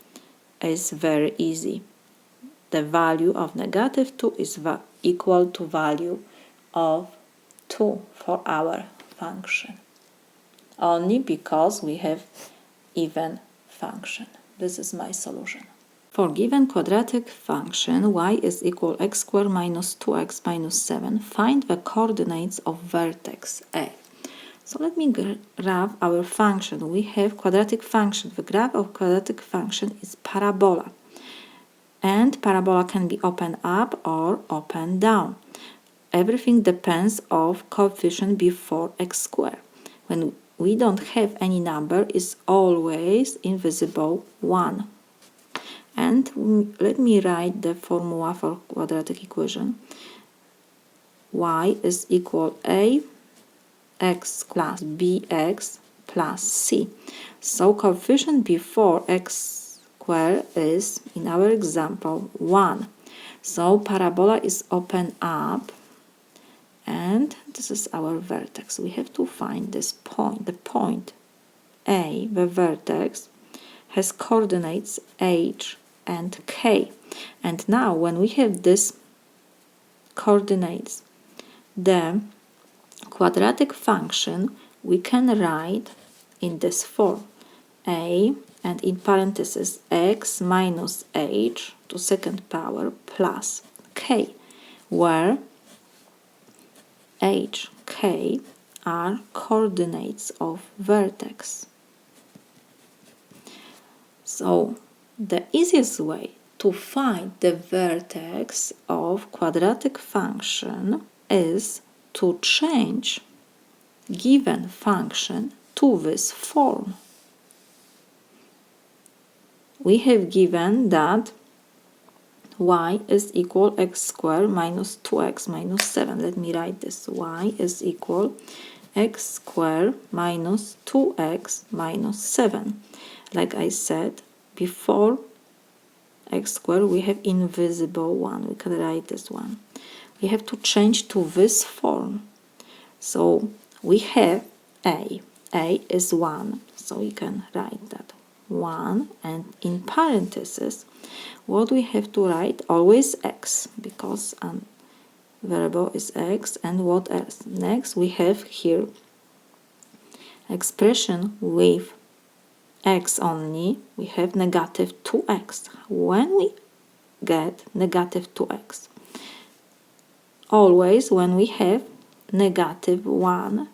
is very easy. The value of negative 2 is equal to value of 2 for our function. Only because we have even function. This is my solution. For given quadratic function y is equal x squared minus 2x minus 7, find the coordinates of vertex A. So let me graph our function. We have quadratic function. The graph of quadratic function is parabola. And parabola can be open up or open down. Everything depends on coefficient before x squared. When we don't have any number, it's always invisible 1. And let me write the formula for quadratic equation. Y is equal ax plus bx plus c. So coefficient before x squared is, in our example, 1. So parabola is open up, and this is our vertex. We have to find this point. The point A, the vertex, has coordinates h and k. And now when we have this coordinates, the quadratic function we can write in this form: a and in parentheses x minus h to second power plus k, where h, k are coordinates of vertex. So the easiest way to find the vertex of quadratic function is to change given function to this form. We have given that y is equal x squared minus 2x minus 7. Let me write this. Y is equal x squared minus 2x minus 7. Like I said, before x squared we have invisible 1. We can write this one. We have to change to this form. So we have a. A is 1. So we can write that 1. And in parentheses, what we have to write? Always x, because variable is x. And what else? Next we have here expression with x only. We have negative 2x. When we get negative 2x? Always when we have negative 1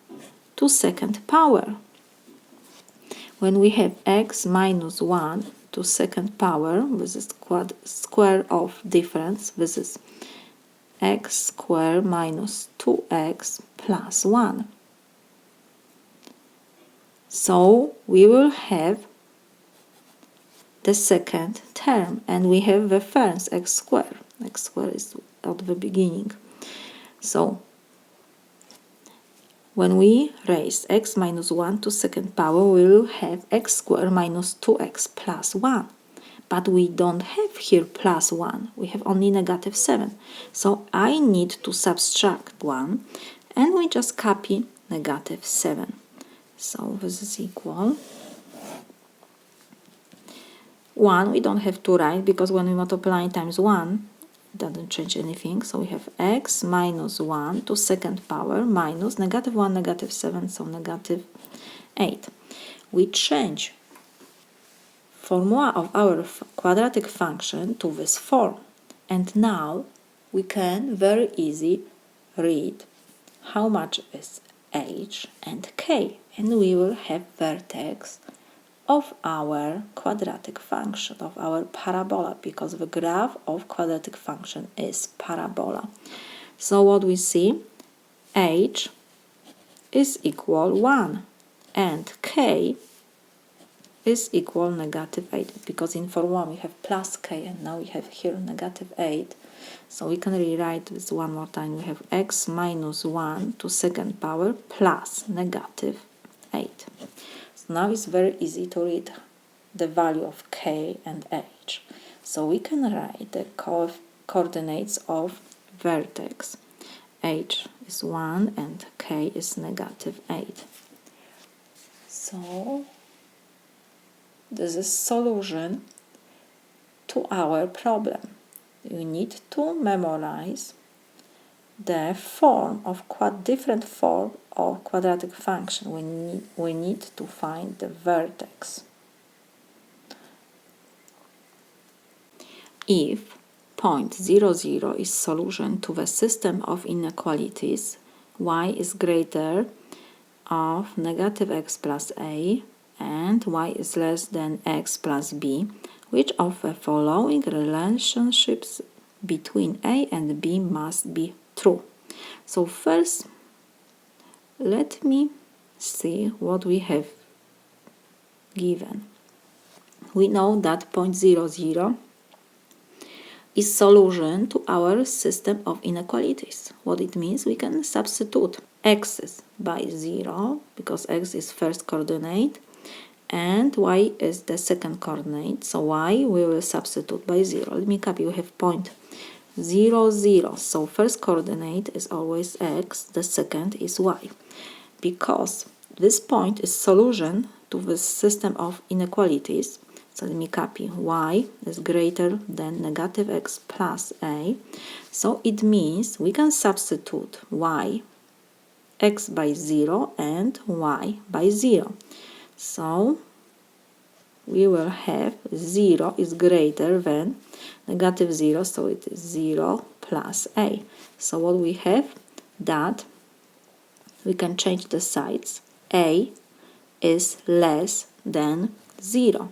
to second power. When we have x minus 1 to second power, this is square of difference. This is x squared minus 2x plus 1. So we will have the second term, and we have the first x squared. X squared is at the beginning. So when we raise x minus 1 to second power, we will have x squared minus 2x plus 1. But we don't have here plus 1. We have only negative 7. So I need to subtract 1, and we just copy negative 7. So this is equal 1. We don't have to write, because when we multiply times 1, it doesn't change anything. So we have x minus 1 to second power minus negative 1, negative 7, so negative 8. We change formula of our quadratic function to this form. And now we can very easy read how much is h and k. And we will have vertex of our quadratic function, of our parabola, because the graph of quadratic function is parabola. So what we see, h is equal 1 and k is equal negative 8, because in formula we have plus k and now we have here negative 8. So we can rewrite this one more time. We have x minus 1 to second power plus negative 8. So now it's very easy to read the value of k and h. So we can write the coordinates of vertex. H is 1 and k is negative 8. So this is solution to our problem. You need to memorize the form of different form of quadratic function. We need to find the vertex. if point 0, 0 is solution to the system of inequalities, y is greater of negative x plus a and y is less than x plus b, which of the following relationships between a and b must be true? So first, let me see what we have given. We know that point 0, 0 is solution to our system of inequalities. What it means, we can substitute x by 0 because x is first coordinate and y is the second coordinate, so y we will substitute by 0. Let me copy. We have point 0, 0, so first coordinate is always x, the second is y. Because this point is solution to the system of inequalities, so let me copy. Y is greater than negative x plus a, so it means we can substitute y, x by 0 and y by 0. So we will have 0 is greater than negative 0, so it is 0 plus a. So what we have, that we can change the sides. A is less than 0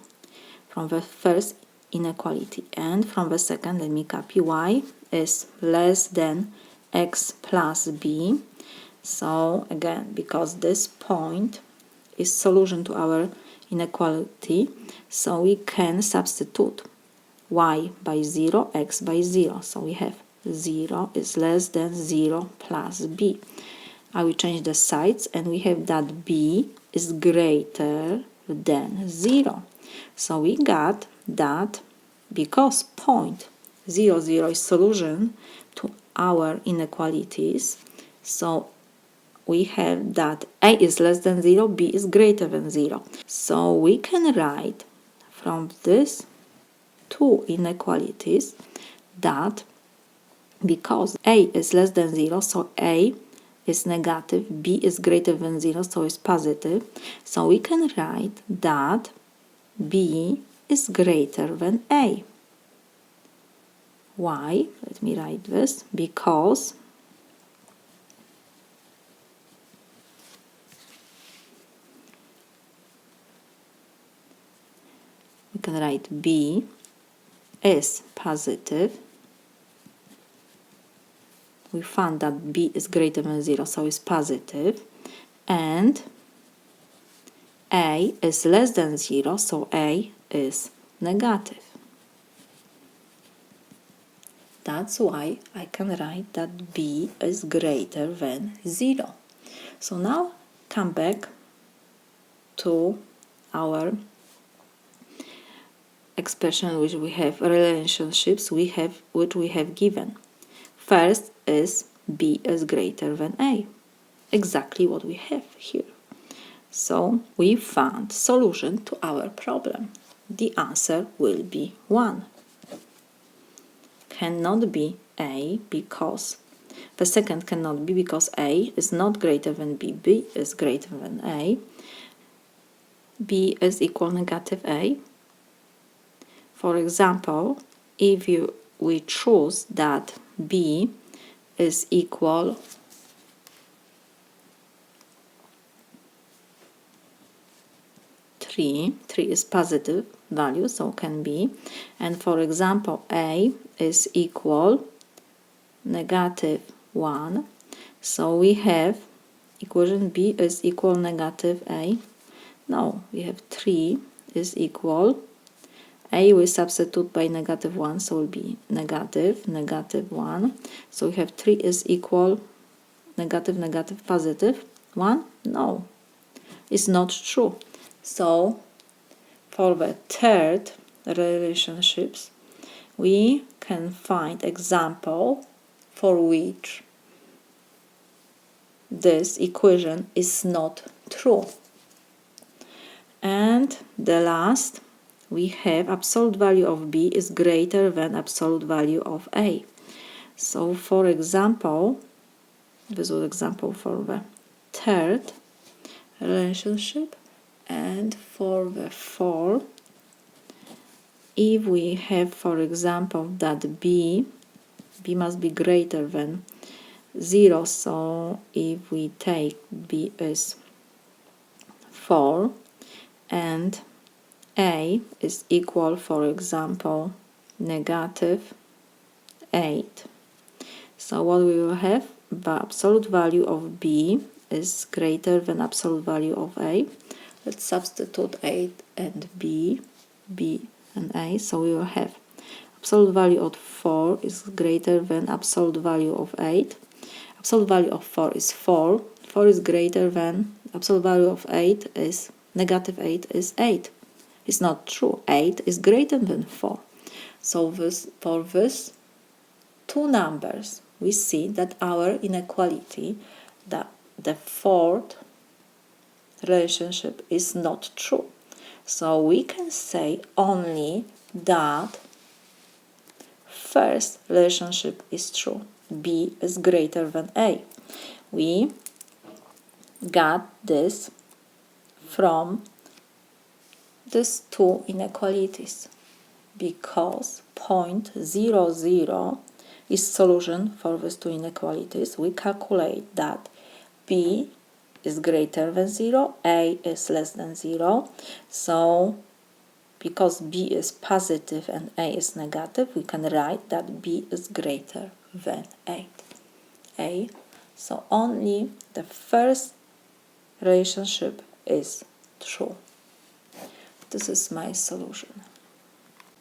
from the first inequality, and from the second, let me copy. Y is less than x plus b. So again, because this point is solution to our inequality, so we can substitute y by 0, x by 0. So we have 0 is less than 0 plus b. I will change the sides and we have that b is greater than 0. So we got that because point 0, 0 is solution to our inequalities, so we have that a is less than 0, b is greater than 0. So we can write from these two inequalities that because a is less than 0, so a is negative, b is greater than 0, so it's positive. So we can write that b is greater than a. Why? Let me write this. Because we can write b is positive. We found that b is greater than 0, so it's positive, and a is less than 0, so a is negative. That's why I can write that b is greater than 0. So now come back to our expression which we have relationships which we have given. First is b is greater than a. Exactly what we have here. So we found solution to our problem. The answer will be 1. Cannot be a because the second cannot be because a is not greater than b. B is greater than a. B is equal negative a. For example, if we choose that b is equal three is positive value, so can be, and for example a is equal negative 1, so we have equation b is equal negative a. No, we have 3 is equal a, we substitute by negative 1, so it will be negative 1. So we have 3 is equal negative positive 1. No, it's not true. So for the third relationships, we can find example for which this equation is not true. And the last, we have absolute value of b is greater than absolute value of a. So for example, this was example for the third relationship, and for the fourth if we have, for example, that b must be greater than 0, so if we take b is 4 and a is equal, for example, negative 8. So what we will have, the absolute value of b is greater than absolute value of a. Let's substitute 8 and b and a, so we will have absolute value of 4 is greater than absolute value of 8. Absolute value of 4 is 4. 4 is greater than absolute value of 8 is negative 8 is 8. It's not true. 8 is greater than 4. So for these two numbers, we see that our inequality, the fourth relationship, is not true. So we can say only that first relationship is true. B is greater than A. We got this from these two inequalities because point 0, 0 is solution for these two inequalities. We calculate that B is greater than 0, A is less than 0. So because B is positive and A is negative, we can write that B is greater than 8. So only the first relationship is true. This is my solution.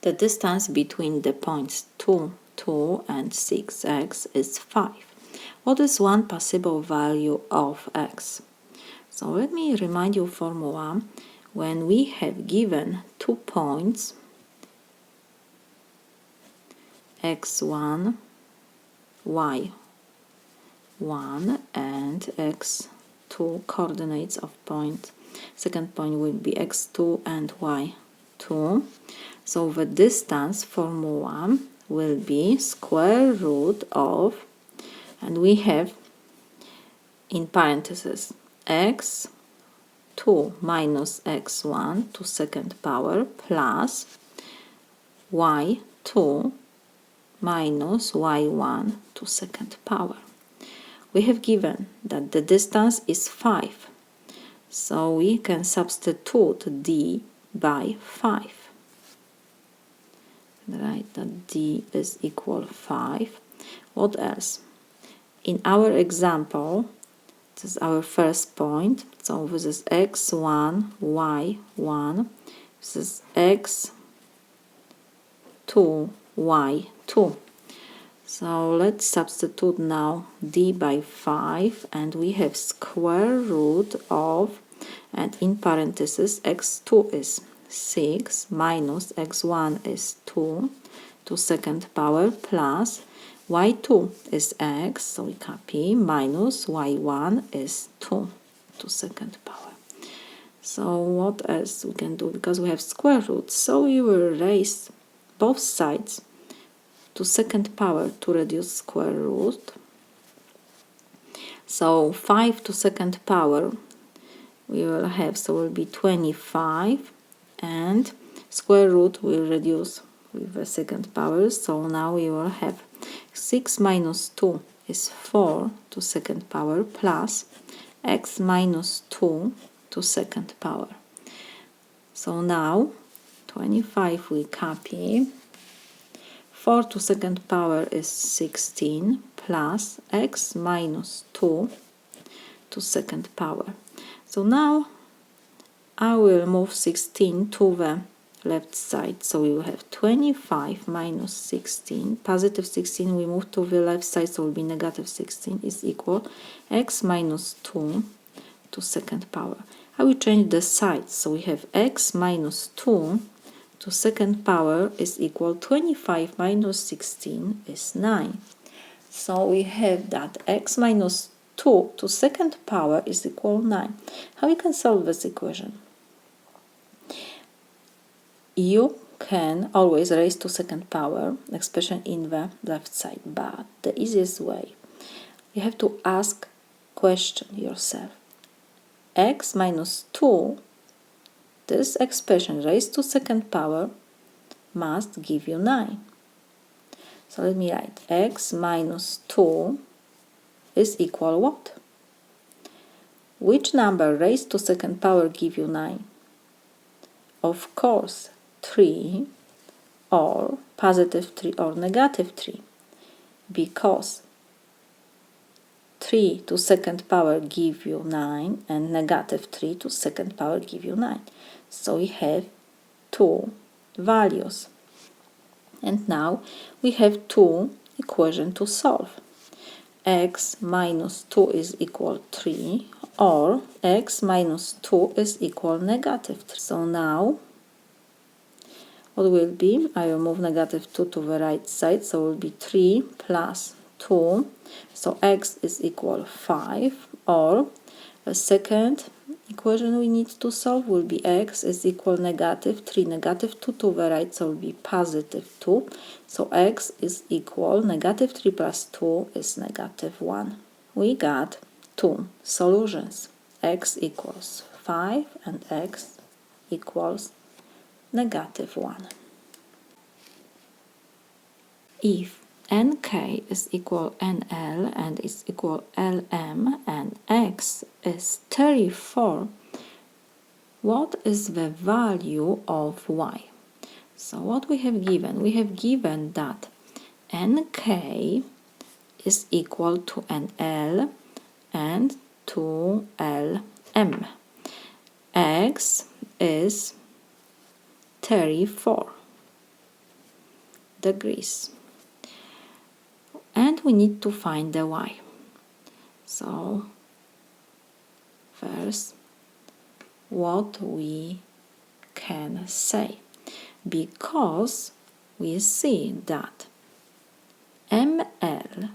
The distance between the points 2, 2 and 6x is 5. What is one possible value of x? So let me remind you formula. When we have given 2 points, x1, y1 and x2 coordinates of point, second point will be x2 and y2. So the distance formula will be square root of, and we have in parentheses x2 minus x1 to second power plus y2 minus y1 to second power. We have given that the distance is 5, so we can substitute d by 5. Right, that d is equal 5. What else? In our example, this is our first point, so this is x1, y1, this is x2, y2. So let's substitute now d by 5, and we have square root of, and in parentheses x2 is 6 minus x1 is 2 to second power plus y2 is x, so we copy, minus y1 is 2 to second power. So what else we can do? Because we have square roots, so we will raise both sides to second power to reduce square root. So 5 to second power we will have, so will be 25, and square root will reduce with the second power, so now we will have 6 minus 2 is 4 to second power plus x minus 2 to second power. So now 25 we copy, 4 to second power is 16 plus x minus 2 to second power. So now I will move 16 to the left side, so we will have 25 minus 16, positive 16 we move to the left side, so it will be negative 16 is equal x minus 2 to second power. I will change the sides, so we have x minus 2 to second power is equal 25 minus 16 is 9. So we have that x minus 2 to second power is equal 9. How we can solve this equation? You can always raise to second power expression in the left side, but the easiest way, you have to ask question yourself. X minus 2, this expression raised to second power, must give you 9. So let me write x minus 2 is equal what? Which number raised to second power give you 9? Of course, 3 or positive 3 or negative 3, because 3 to second power give you 9 and negative 3 to second power give you 9. So we have two values. And now we have two equations to solve. X minus 2 is equal 3 or x minus 2 is equal negative 3. So now what will be? I will move negative 2 to the right side, so it will be 3 plus 2. So x is equal 5, or the second equation we need to solve will be x is equal negative 3, negative 2 to the right, so it will be positive 2. So x is equal negative 3 plus 2 is negative 1. We got two solutions. X equals 5 and x equals negative 1. If nk is equal nl and is equal lm and x is 34, what is the value of y? So what we have given? We have given that nk is equal to nl and to lm. X is 34 degrees. And we need to find the y. So first, what we can say, because we see that ml,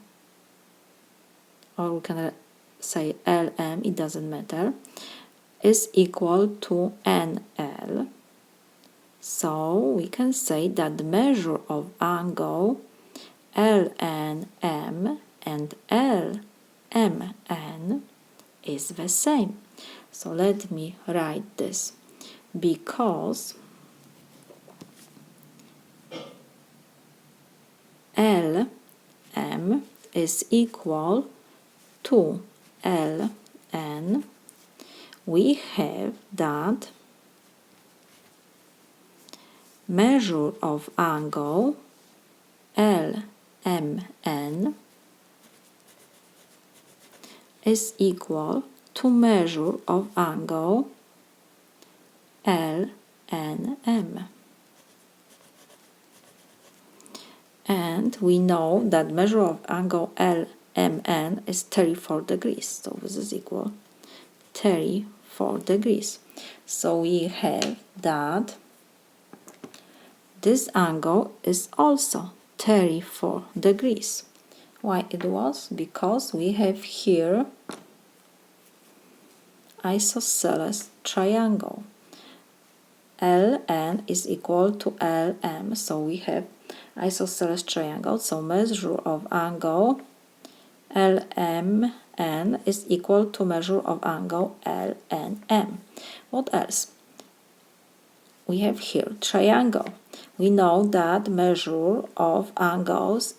or we can say lm, it doesn't matter, is equal to nl. So we can say that the measure of angle LNM and LMN is the same. So let me write this. Because LM is equal to LN, we have that measure of angle LMN is equal to measure of angle LNM. And we know that measure of angle LMN is 34 degrees. So this is equal 34 degrees. So we have that this angle is also 34 degrees. Why it was? Because we have here isosceles triangle. LN is equal to LM, so we have isosceles triangle, so measure of angle LMN is equal to measure of angle LNM. What else? We have here triangle. We know that measure of angles,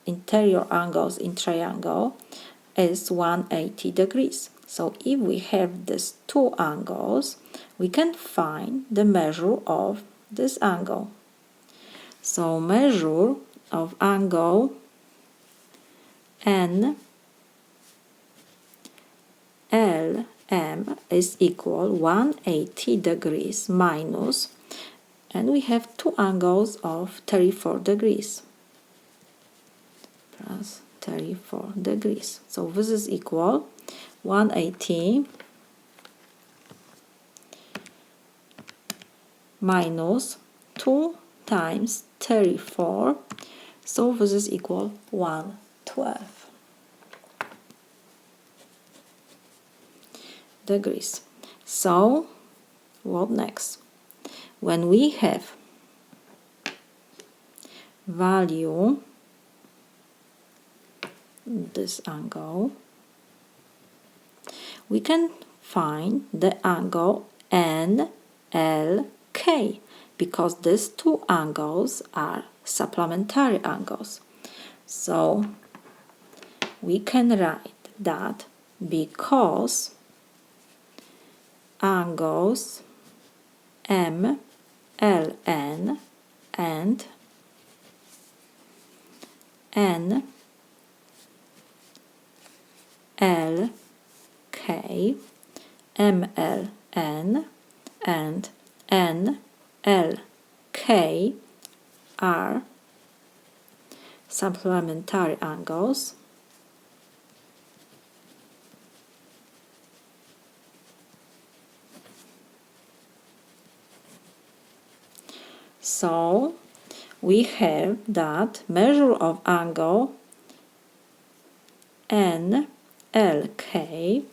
interior angles in triangle, is 180 degrees. So if we have these two angles, we can find the measure of this angle. So measure of angle NLM is equal 180 degrees minus, and we have two angles of 34 degrees plus 34 degrees. So this is equal 180 minus 2 times 34. So this is equal 112 degrees. So what next? When we have value this angle, we can find the angle NLK. because these two angles are supplementary angles. So we can write that because angles MLN and NLK, MLN and NLK are supplementary angles. So we have that measure of angle NLK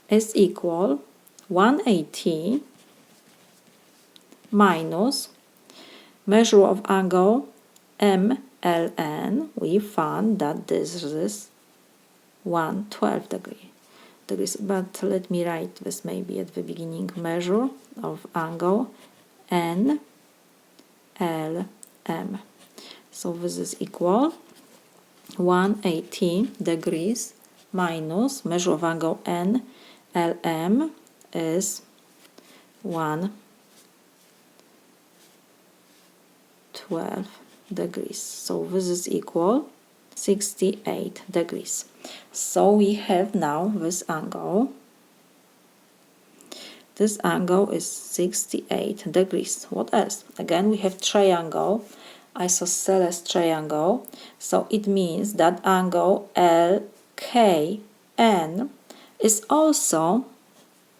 is equal 180 minus measure of angle MLN. We found that this is 112 degrees, but let me write this maybe at the beginning. Measure of angle NLM. So this is equal 180 degrees minus measure of angle NLM is 112 degrees. So this is equal 68 degrees. So we have now this angle. This angle is 68 degrees. What else? Again, we have triangle, isosceles triangle. So it means that angle LKN is also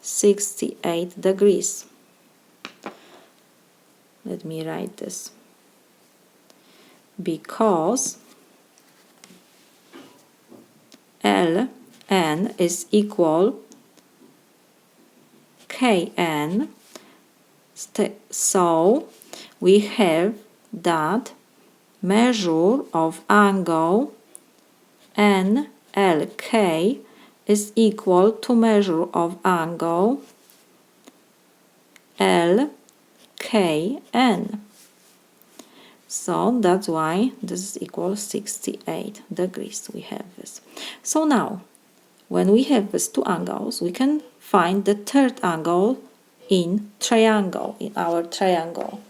68 degrees. Let me write this. Because LN is equal KN, so we have that measure of angle NLK is equal to measure of angle LKN. So that's why this is equal 68 degrees. We have this. So now, when we have these two angles, we can find the third angle in our triangle.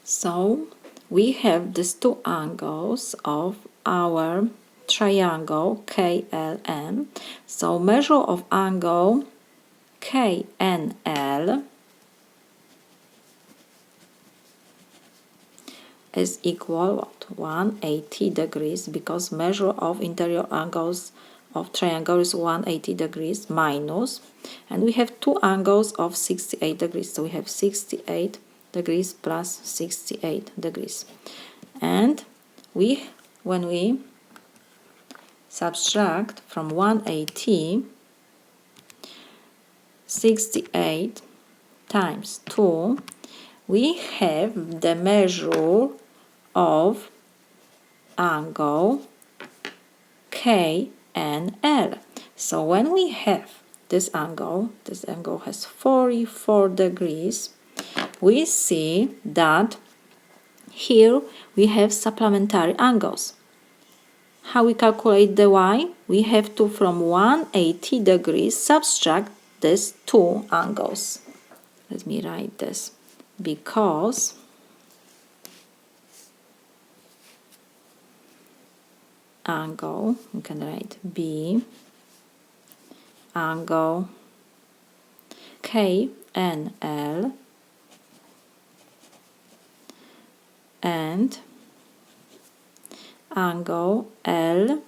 So we have these two angles of our triangle KLM. So measure of angle KNL is equal what? 180 degrees, because measure of interior angles of triangle is 180 degrees minus, and we have two angles of 68 degrees, so we have 68 degrees plus 68 degrees. And when we subtract from 180 68 times 2, we have the measure of angle KNL. So when we have this angle has 44 degrees, we see that here we have supplementary angles. How we calculate the y? We have to, from 180 degrees, subtract these two angles. Let me write this. Because angle, we can write B, angle KNL and angle LNM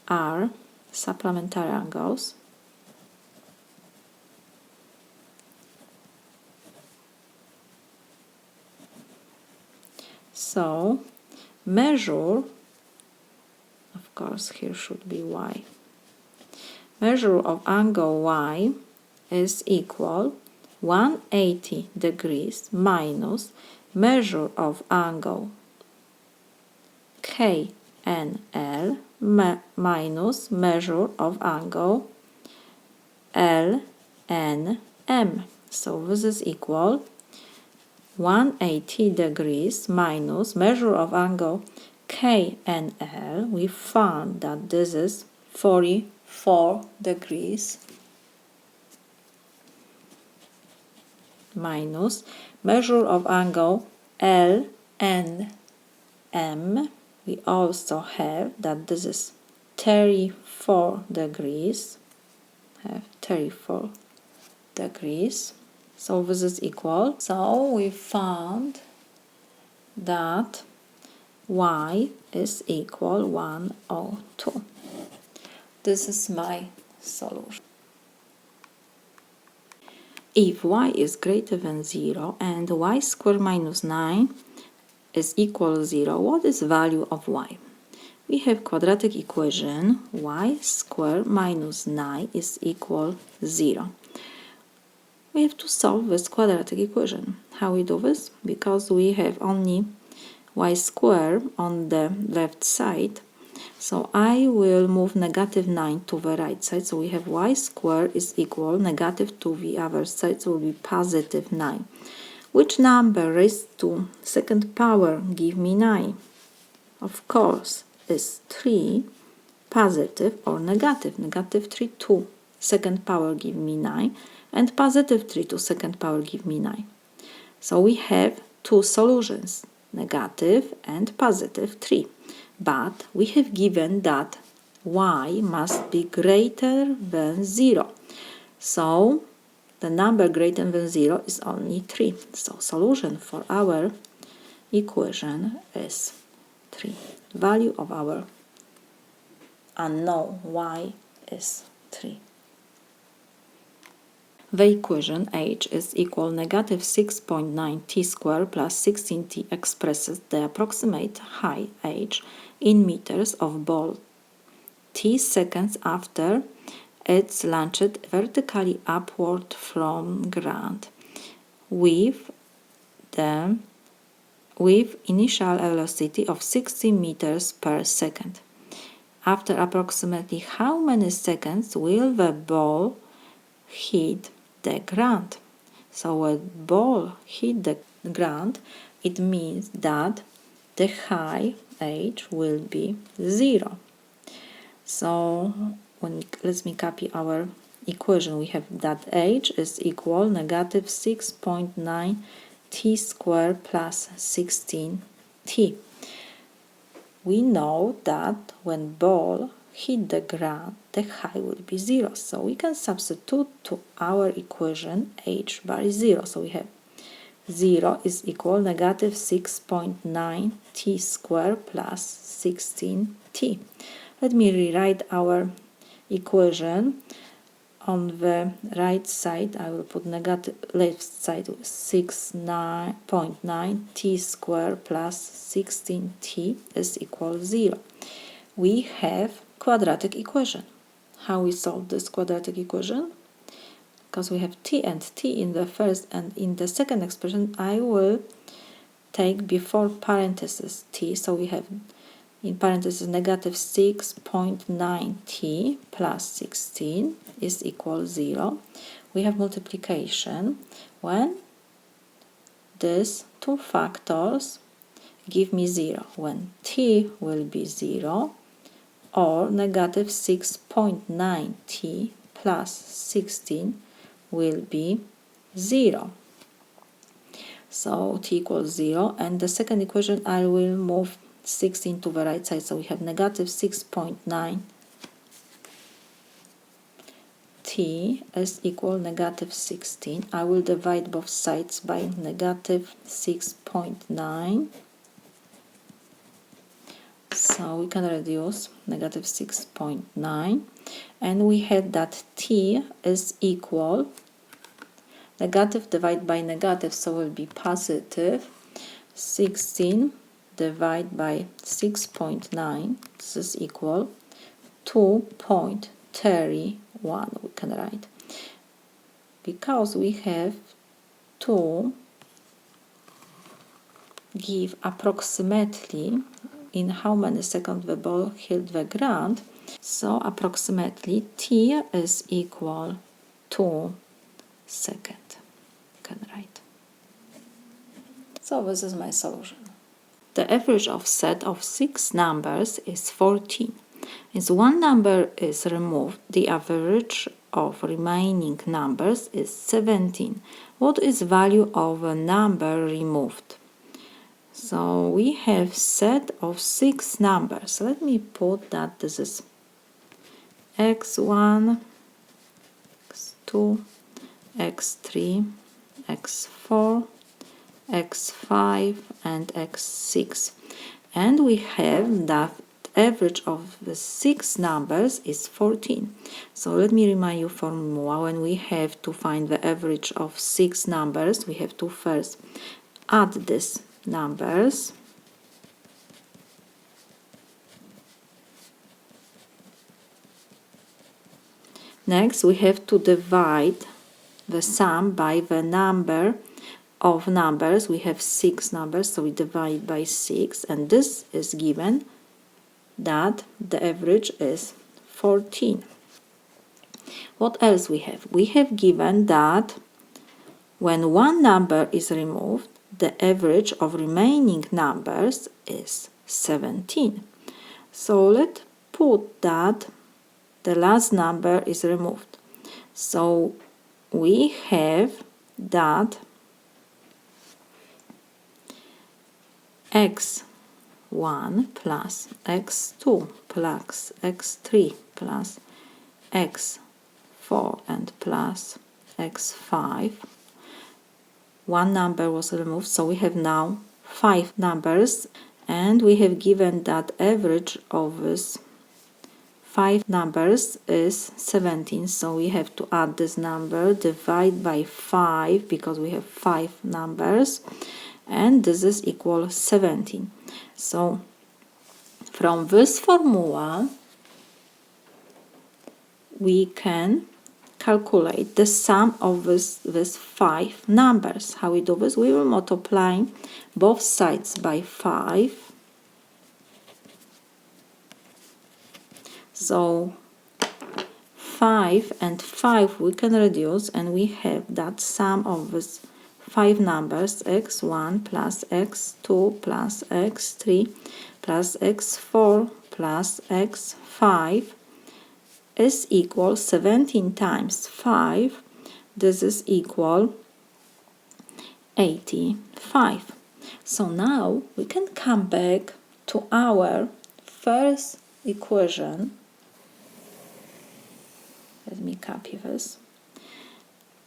are supplementary angles. So measure, of course here should be y, measure of angle y is equal 180 degrees minus measure of angle K and L minus measure of angle L and M. So this is equal 180 degrees minus measure of angle K and L. We found that this is 44 degrees minus measure of angle L and M. We also have that this is 34 degrees. Have 34 degrees. So this is equal. So we found that y is equal 102. This is my solution. If y is greater than 0 and y squared minus 9 is equal to 0, what is value of y? We have quadratic equation y squared minus 9 is equal 0. We have to solve this quadratic equation. How we do this? Because we have only y squared on the left side, so I will move negative 9 to the right side. So we have y squared is equal negative to the other side, so it will be positive 9. Which number raised to second power give me 9? Of course, is 3 positive or negative. Negative 3 to second power give me 9, and positive 3 to second power give me 9. So we have two solutions, negative and positive 3. But we have given that y must be greater than 0. So the number greater than 0 is only 3. So solution for our equation is 3. Value of our unknown y is 3. The equation h is equal negative 6.9 t squared plus 16t expresses the approximate height h in meters of ball t seconds after it's launched vertically upward from ground with initial velocity of 60 meters per second. After approximately how many seconds will the ball hit the ground? So when ball hit the ground, it means that the height h will be 0. So let me copy our equation. We have that h is equal negative 6.9 t squared plus 16t. We know that when ball hit the ground, the height will be 0. So we can substitute to our equation h by 0. So we have 0 is equal negative 6.9 t squared plus 16t. Let me rewrite our equation. On the right side, I will put negative left side 6.9 t squared plus 16t is equal 0. We have quadratic equation. How we solve this quadratic equation? Because we have t and t in the first and in the second expression, I will take before parentheses t. So we have in parentheses negative 6.9t plus 16 is equal 0. We have multiplication when these two factors give me 0, when t will be 0, or negative 6.9t plus 16 will be 0. So t equals 0, and the second equation I will move 16 to the right side, so we have negative 6.9 t is equal negative 16. I will divide both sides by negative 6.9, so we can reduce negative 6.9, and we have that t is equal negative divided by negative, so will be positive 16 divided by 6.9, this is equal 2.31, we can write, because we have to give approximately in how many seconds the ball hit the ground. So approximately t is equal to second. Can write. So this is my solution. The average of set of 6 numbers is 14. As one number is removed, the average of remaining numbers is 17. What is value of a number removed? So we have set of 6 numbers. Let me put that this is x1, x2, x3, x4, x5 and x6, and we have that average of the 6 numbers is 14. So let me remind you formula. When we have to find the average of 6 numbers, we have to first add these numbers, next we have to divide the sum by the number of numbers. We have 6 numbers, so we divide by 6, and this is given that the average is 14. What else we have? We have given that when one number is removed, the average of remaining numbers is 17. So let's put that the last number is removed. So we have that x1 plus x2 plus x3 plus x4 and plus x5. One number was removed, so we have now 5 numbers, and we have given that average of this 5 numbers is 17, so we have to add this number, divide by 5 because we have 5 numbers, and this is equal 17. So from this formula we can calculate the sum of these 5 numbers. How we do this? We will multiply both sides by 5. So 5 and 5 we can reduce, and we have that sum of these 5 numbers, x1 plus x2 plus x3 plus x4 plus x5 is equal 17 times 5. This is equal 85. So now we can come back to our first equation. Let me copy this.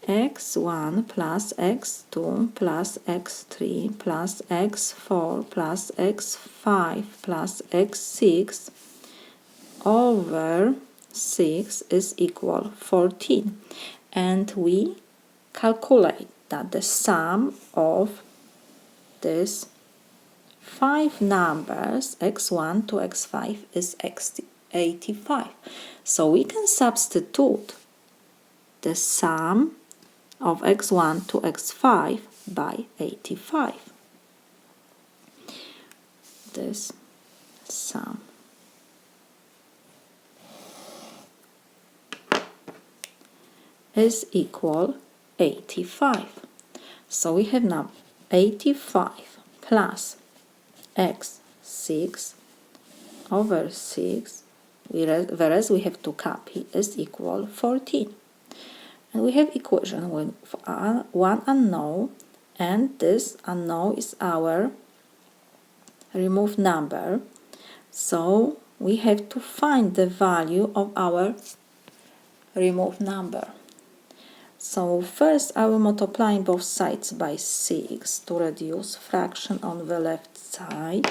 x1 plus x2 plus x3 plus x4 plus x5 plus x6 over 6 is equal 14, and we calculate that the sum of these 5 numbers x1 to x5 is 85. So we can substitute the sum of x1 to x5 by 85. This sum is equal 85. So we have now 85 plus x6 over 6, whereas we have to copy, is equal 14. And we have equation with one unknown, and this unknown is our removed number. So we have to find the value of our removed number. So first I will multiply both sides by 6 to reduce fraction on the left side.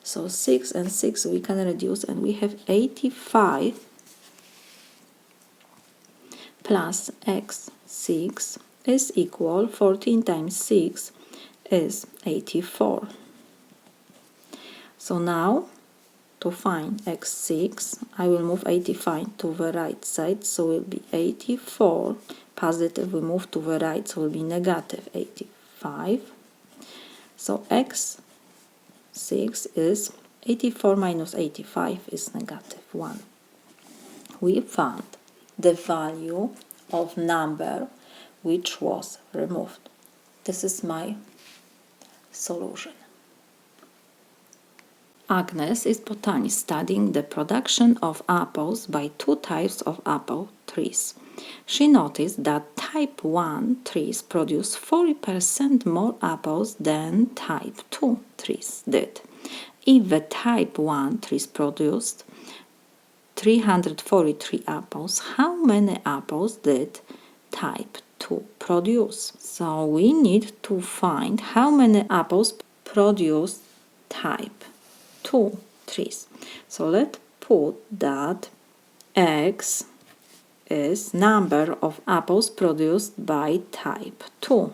So 6 and 6 we can reduce, and we have 85 plus x6 is equal 14 times 6 is 84. So now to find x6 I will move 85 to the right side, so it will be 84 positive, we move to the right, so it will be negative 85. So x6 is 84 minus 85 is negative 1. We found the value of number which was removed. This is my solution. Agnes is botanist studying the production of apples by two types of apple trees. She noticed that type 1 trees produce 40% more apples than type 2 trees did. If the type 1 trees produced 343 apples, how many apples did type 2 produce? So we need to find how many apples produce type 2 trees. So let's put that X is number of apples produced by type 2.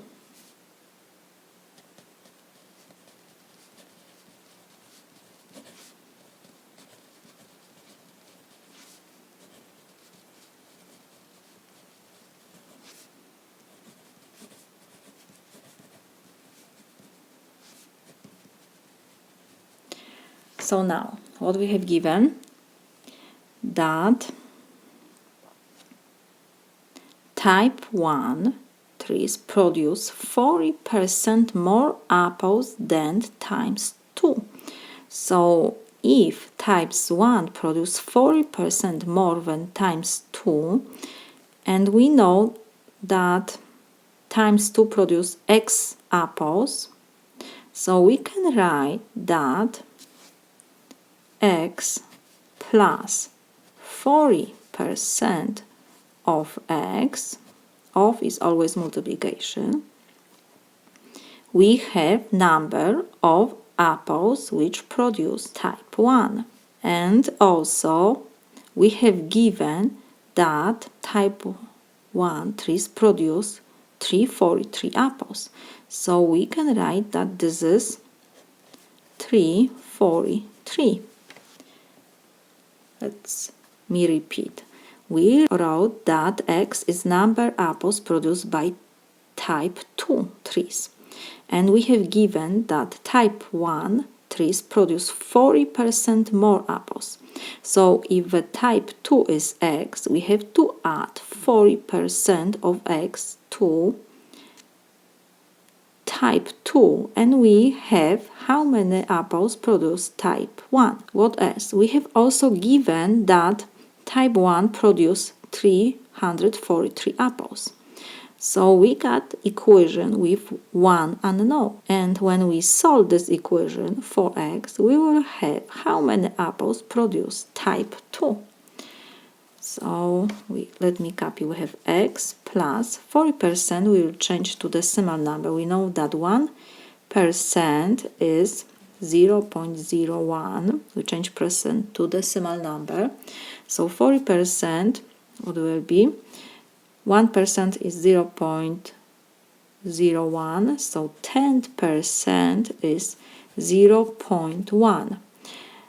So now, what we have given, that type 1 trees produce 40% more apples than times 2. So if types 1 produce 40% more than times 2, and we know that times 2 produce X apples, so we can write that X plus 40% of X, of is always multiplication, we have number of apples which produce type 1. And also we have given that type 1 trees produce 343 apples. So we can write that this is 343. Let me repeat. We wrote that X is number apples produced by type 2 trees. And we have given that type 1 trees produce 40% more apples. So if the type 2 is X, we have to add 40% of X to type 2, and we have how many apples produce type 1. What else? We have also given that type 1 produce 343 apples. So we got equation with one unknown. And when we solve this equation for X, we will have how many apples produce type 2. So let me copy. We have X plus 40%. We will change to decimal number. We know that 1% is 0.01. We change percent to decimal number. So 40%, what will be? 1% is 0.01. So 10% is 0.1.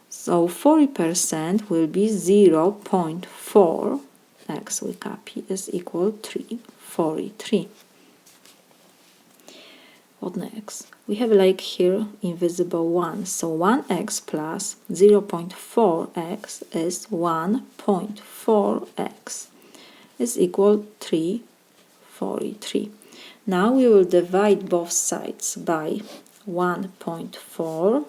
So 40% will be 0.4. X we copy is equal 343. What next? We have like here invisible 1. So 1x plus 0.4x is 1.4x is equal 343. Now we will divide both sides by 1.4.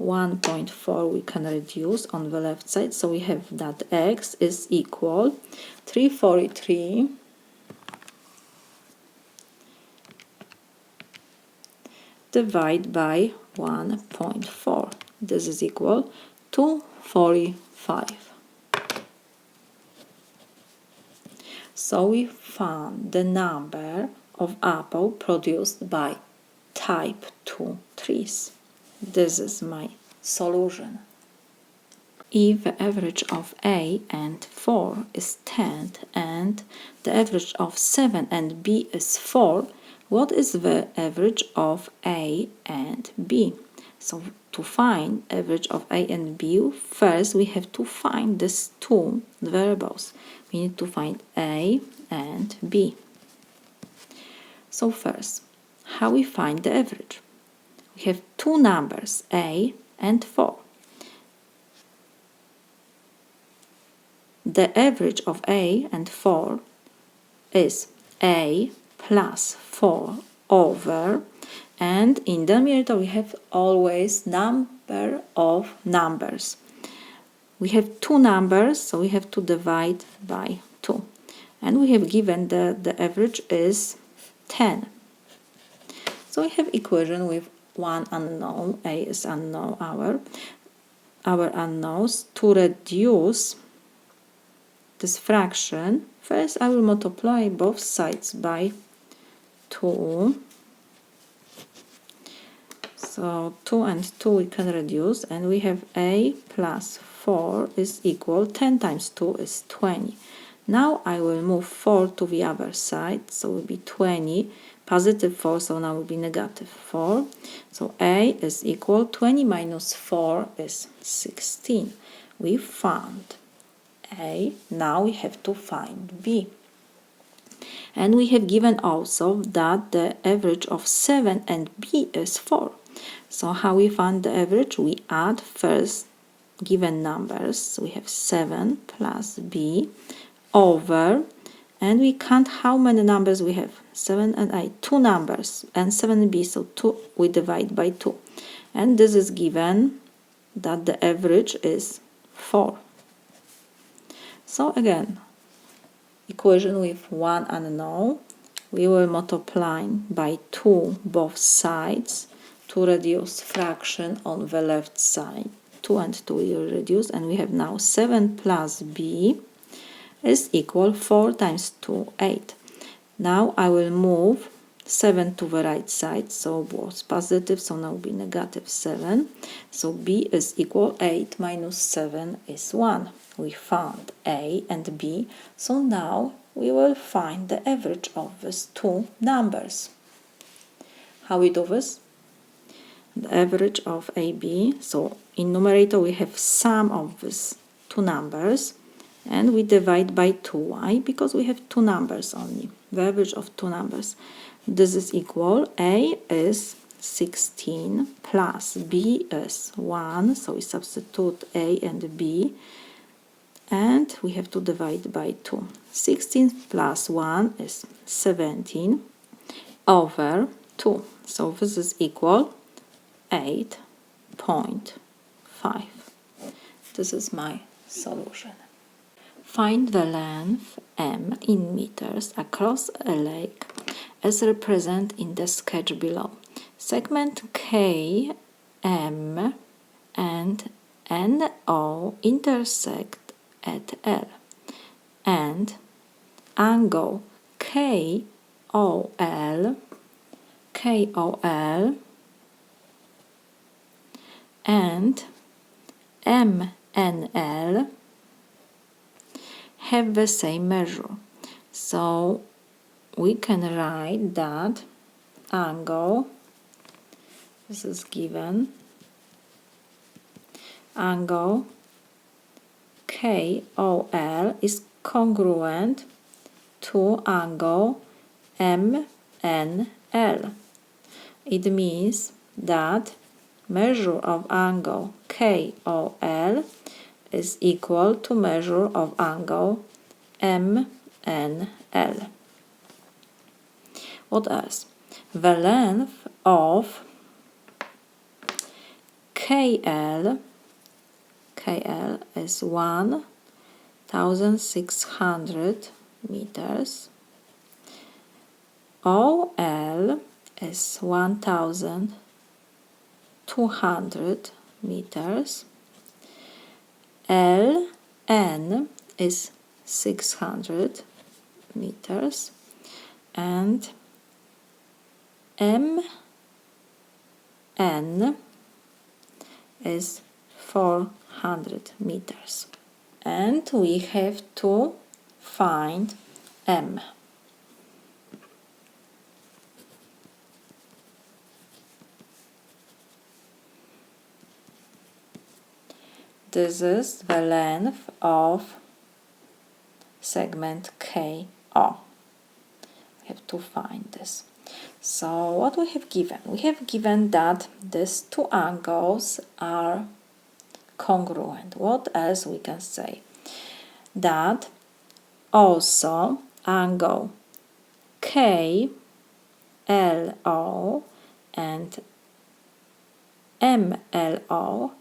1.4 we can reduce on the left side, so we have that x is equal 343 divided by 1.4. This is equal to 245. So we found the number of apple produced by type 2 trees. This is my solution. If the average of A and 4 is 10 and the average of 7 and B is 4, what is the average of A and B? So to find average of A and B, first we have to find these two variables. We need to find A and B. So first, how we find the average? We we have two numbers, a and 4. The average of a and 4 is a plus 4 over, and in the numerator we have always number of numbers. We have two numbers, so we have to divide by 2. And we have given the average is 10. So we have equation with one unknown, a is unknown, our unknowns. To reduce this fraction, first I will multiply both sides by 2. So 2 and 2 we can reduce, and we have a plus 4 is equal 10 times 2 is 20. Now I will move 4 to the other side, so it will be 20, positive 4, so now it will be negative 4. So a is equal 20 minus 4 is 16. We found a, now we have to find b. And we have given also that the average of 7 and b is 4. So how we find the average? We add first given numbers. So we have 7 plus b over, and we count how many numbers we have. 7 and 8, 2 numbers, and 7 and b, so 2 we divide by 2. And this is given that the average is 4. So again, equation with one unknown, we will multiply by 2 both sides to reduce fraction on the left side. 2 and 2 we will reduce, and we have now 7 plus b is equal 4 times 2, 8. Now I will move 7 to the right side, so was positive, so now will be negative 7. So b is equal 8 minus 7 is 1. We found a and b, so now we will find the average of these two numbers. How we do this? The average of ab, so in numerator we have sum of these two numbers, and we divide by 2. Why? Because we have two numbers only, the average of two numbers. This is equal, a is 16 plus b is 1, so we substitute a and b, and we have to divide by 2. 16 plus 1 is 17 over 2, so this is equal 8.5. This is my solution. Find the length m in meters across a lake as represented in the sketch below. Segment K, M, and NO intersect at L, and angle KOL and MNL have the same measure. So we can write that angle, this is given, angle KOL is congruent to angle MNL. It means that measure of angle KOL is equal to measure of angle MNL. What else? The length of KL is 1,600 meters. OL is 1,200 meters. LN is 600 meters, and MN is 400 meters. And we have to find M. This is the length of segment KO. We have to find this. So what we have given? We have given that these two angles are congruent. What else we can say? That also angle KLO and MLO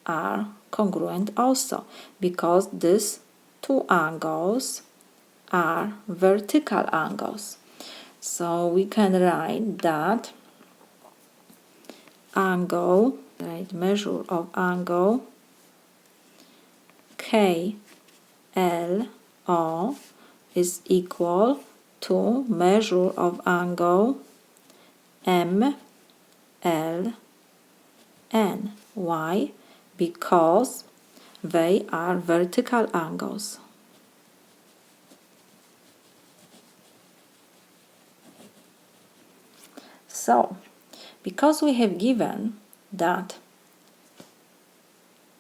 are congruent also, because these two angles are vertical angles. So we can write that angle, measure of angle KLO is equal to measure of angle MLN. Why? Because they are vertical angles. So, because we have given that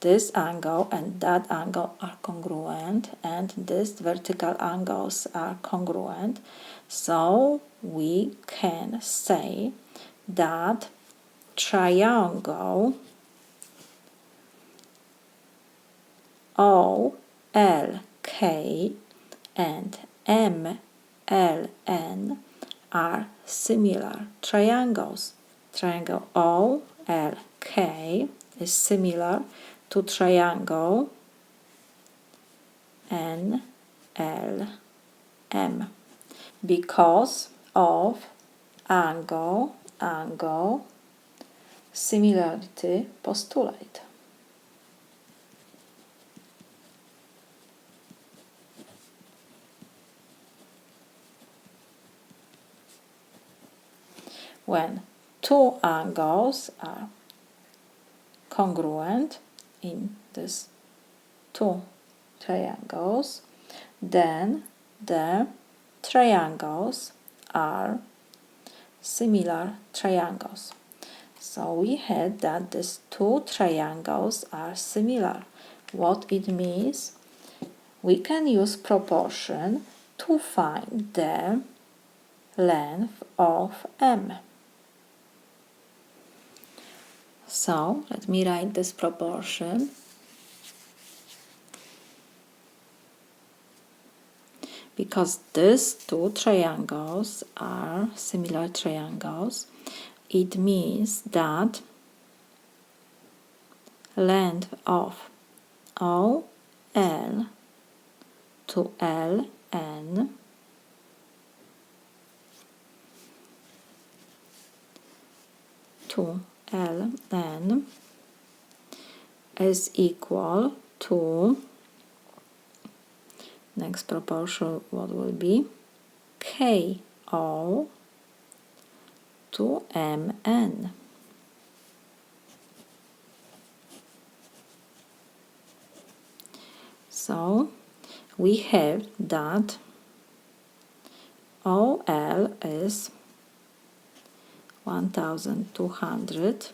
this angle and that angle are congruent and these vertical angles are congruent, so we can say that triangle OLK and MLN are similar triangles. Triangle OLK is similar to triangle NLM because of angle similarity postulate. When two angles are congruent in these two triangles, then the triangles are similar triangles. So we had that these two triangles are similar. What it means? We can use proportion to find the length of M. So let me write this proportion. Because these two triangles are similar triangles, it means that length of OL to LN to LN is equal to, next proportion what will be, KO to MN. So we have that OL is 1200,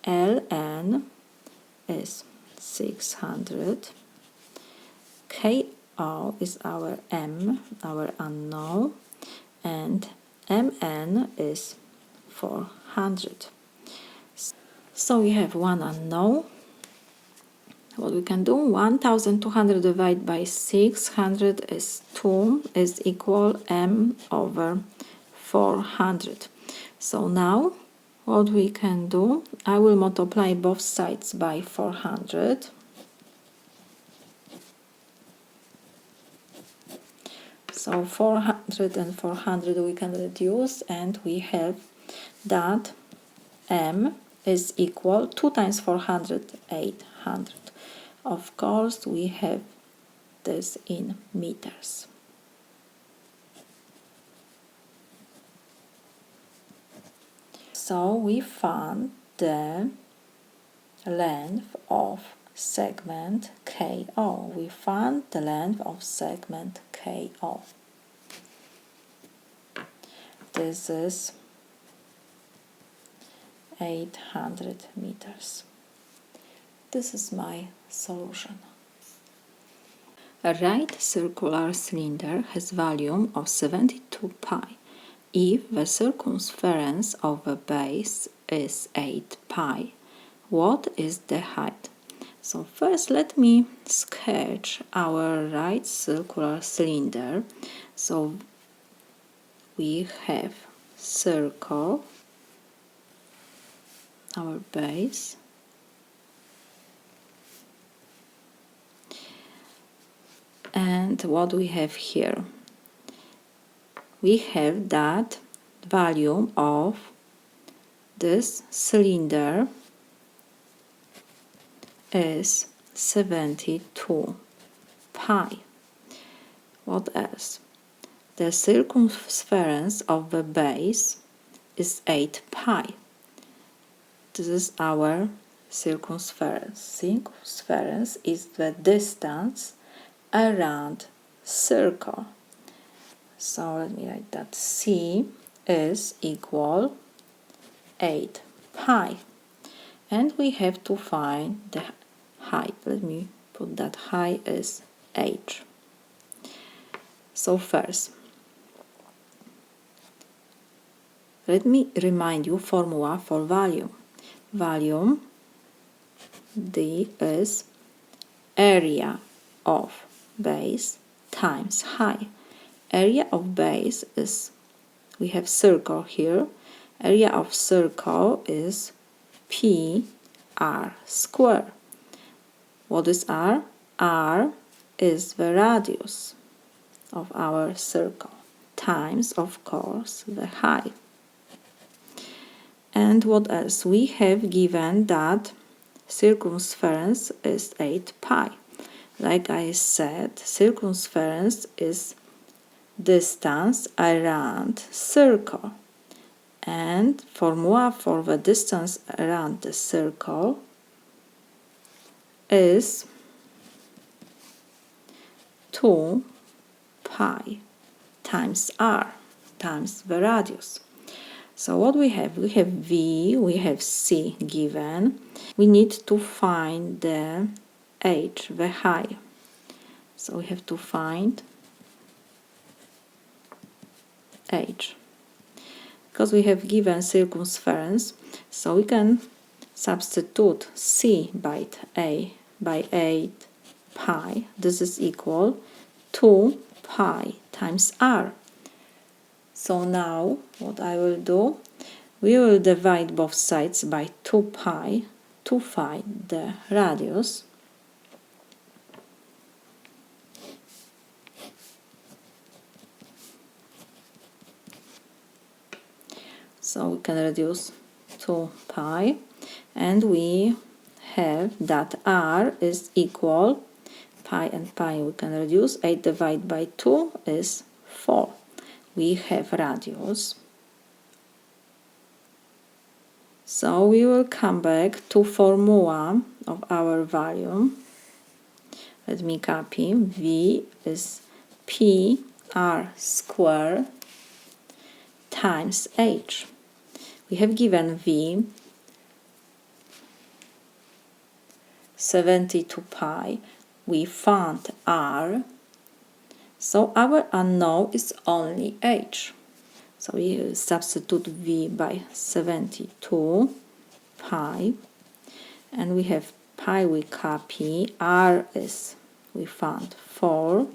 LN is 600, KO is our M, our unknown, and MN is 400. So we have one unknown. What we can do, 1200 divided by 600 is 2, is equal M over 400. So now what we can do, I will multiply both sides by 400. So 400 and 400 we can reduce, and we have that M is equal 2 times 400, 800. Of course, we have this in meters. So we found the length of segment KO. We found the length of segment KO. This is 800 meters. This is my solution. A right circular cylinder has volume of 72 pi if the circumference of the base is 8 pi. What is the height? So first let me sketch our right circular cylinder. So we have circle, our base, and what we have here? We have that volume of this cylinder is 72 pi. What else? The circumference of the base is 8 pi. This is our circumference. Circumference is the distance around circle. So let me write that C is equal 8 pi. And we have to find the height. Let me put that height is h. So first, let me remind you formula for volume. Volume D is area of base times height. Area of base is, we have circle here, area of circle is pi r square. What is r? R is the radius of our circle times, of course, the height. And what else? We have given that circumference is 8 pi. Like I said, circumference is distance around circle, and formula for the distance around the circle is 2 pi times r times the radius. So what we have? We have V, we have C given. We need to find the h, the height. So we have to find h. Because we have given circumference, so we can substitute C by 8 pi. This is equal 2 pi times r. So now what I will do, we will divide both sides by 2 pi to find the radius. So we can reduce 2 pi, and we have that r is equal, pi and pi we can reduce, 8 divided by 2 is 4. We have radius. So we will come back to formula of our volume. Let me copy. V is pi r square times h. We have given V 72 pi. We found r. So our unknown is only h. So we substitute V by 72 pi. And we have pi, we copy. R is, we found 4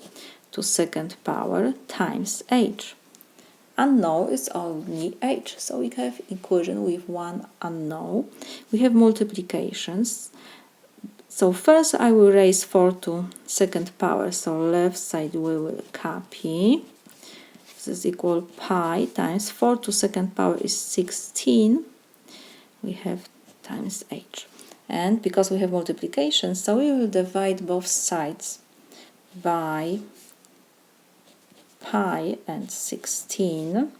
to second power times h. Unknown is only h. So we have equation with one unknown. We have multiplications. So first I will raise 4 to second power, so left side we will copy. This is equal pi times 4 to second power is 16. We have times h. And because we have multiplication, so we will divide both sides by pi and 16.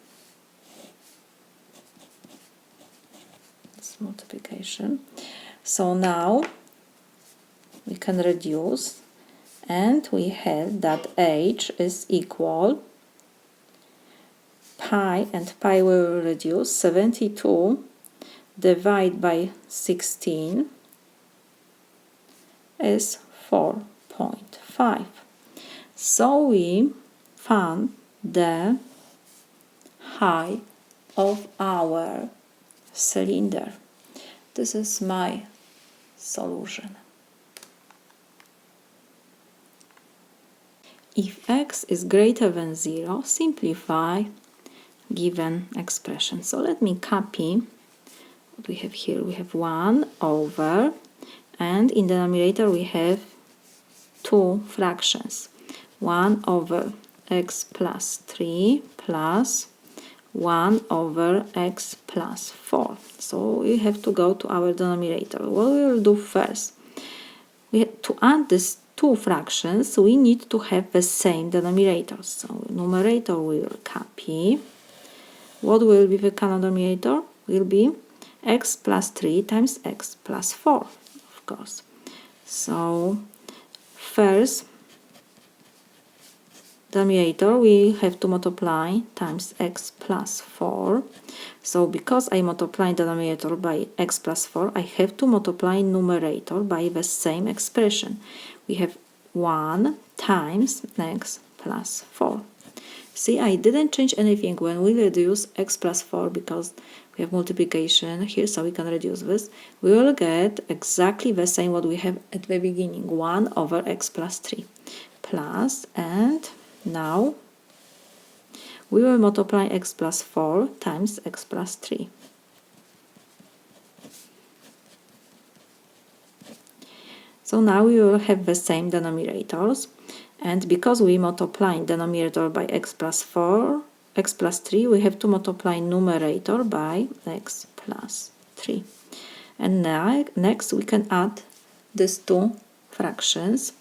That's multiplication. So now we can reduce, and we have that h is equal, pi and pi will reduce, 72 divided by 16 is 4.5. So we found the height of our cylinder. This is my solution. If x is greater than 0, simplify given expression. So let me copy what we have here. We have 1 over, and in the denominator we have two fractions. 1 over x plus 3 plus 1 over x plus 4. So we have to go to our denominator. What we will do first, we have to add these two fractions, we need to have the same denominator. So numerator we will copy. What will be the denominator? Will be x plus 3 times x plus 4, of course. So first denominator we have to multiply times x plus 4. So because I multiply denominator by x plus 4, I have to multiply numerator by the same expression. We have 1 times x plus 4. See, I didn't change anything when we reduce x plus 4 because we have multiplication here, so we can reduce this. We will get exactly the same what we have at the beginning, 1 over x plus 3 plus, and now we will multiply x plus 4 times x plus 3. So now we will have the same denominators, and because we multiply denominator by x plus 4, x plus 3, we have to multiply numerator by x plus 3. And now next we can add these two fractions.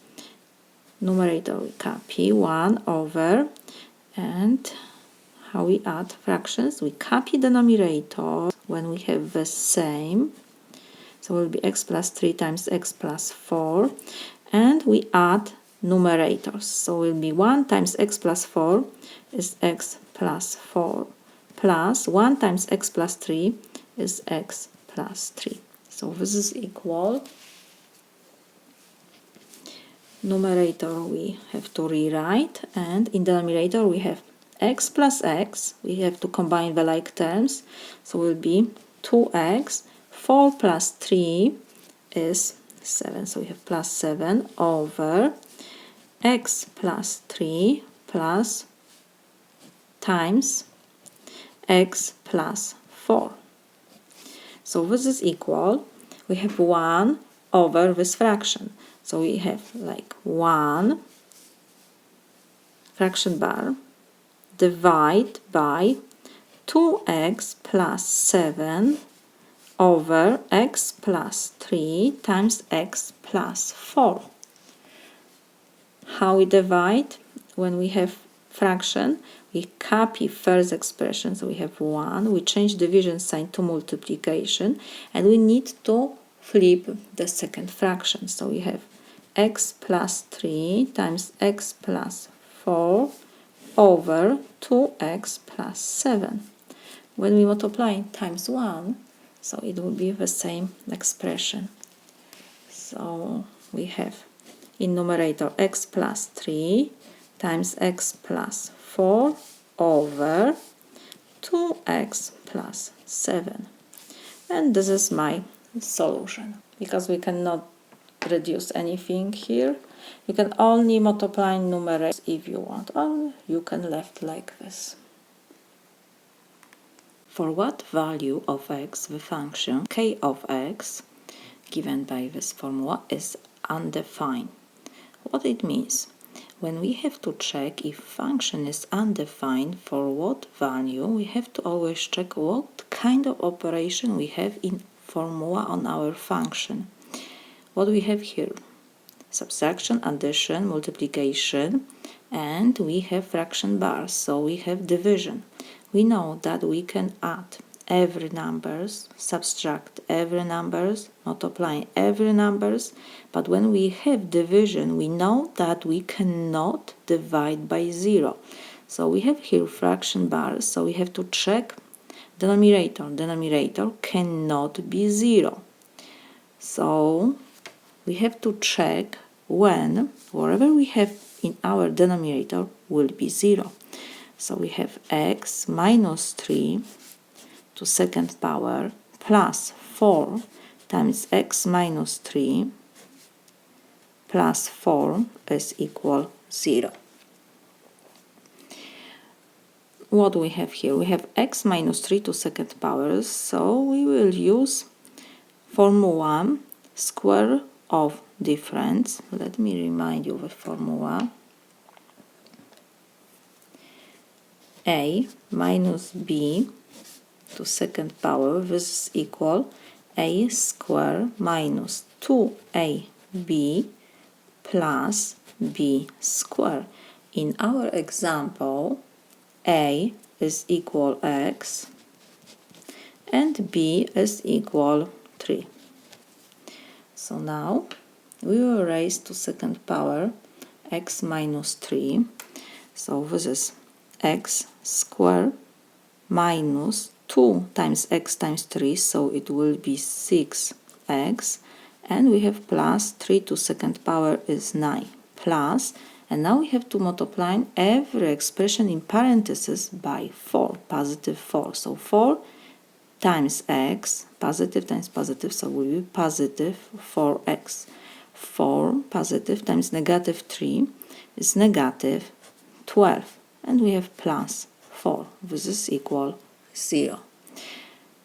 Numerator we copy 1 over, and how we add fractions? We copy the numerator when we have the same. So it will be x plus 3 times x plus 4, and we add numerators. So it will be 1 times x plus 4 is x plus 4 plus 1 times x plus 3 is x plus 3. So this is equal. Numerator we have to rewrite, and in the numerator we have x plus x. We have to combine the like terms. So it will be 2x. 4 plus 3 is 7, so we have plus 7 over x plus 3 plus times x plus 4. So this is equal. We have 1 over this fraction. So we have like 1 fraction bar divide by 2x plus 7 over x plus 3 times x plus 4. How we divide? When we have fraction, we copy first expression, so we have 1, we change division sign to multiplication, and we need to flip the second fraction. So we have x plus 3 times x plus 4 over 2x plus 7. When we multiply times 1, so it will be the same expression. So we have in numerator x plus 3 times x plus 4 over 2x plus 7. And this is my solution. Because we cannot reduce anything here, you can only multiply numerators if you want, or you can left like this. For what value of x the function k of x given by this formula is undefined? What it means? When we have to check if function is undefined for what value, we have to always check what kind of operation we have in formula on our function. What we have here? Subtraction, addition, multiplication, and we have fraction bars, so we have division. We know that we can add every numbers, subtract every numbers, multiply every numbers, but when we have division, we know that we cannot divide by 0. So we have here fraction bars, so we have to check denominator. Denominator cannot be 0. So we have to check when, wherever we have in our denominator will be 0. So we have x minus 3 to second power plus 4 times x minus 3 plus 4 is equal 0. What we have here? We have x minus 3 to second power, so we will use formula square of difference. Let me remind you the formula. A minus b to second power, this is equal a square minus 2ab plus b square. In our example, a is equal x and b is equal 3. So now we will raise to second power x minus 3. So this is x square minus 2 times x times 3, so it will be 6x, and we have plus 3 to second power is 9 plus, and now we have to multiply every expression in parentheses by 4, positive 4. So 4 times x, positive times positive, so will be positive 4x. 4 positive times negative 3 is negative 12, and we have plus 4. This is equal 0.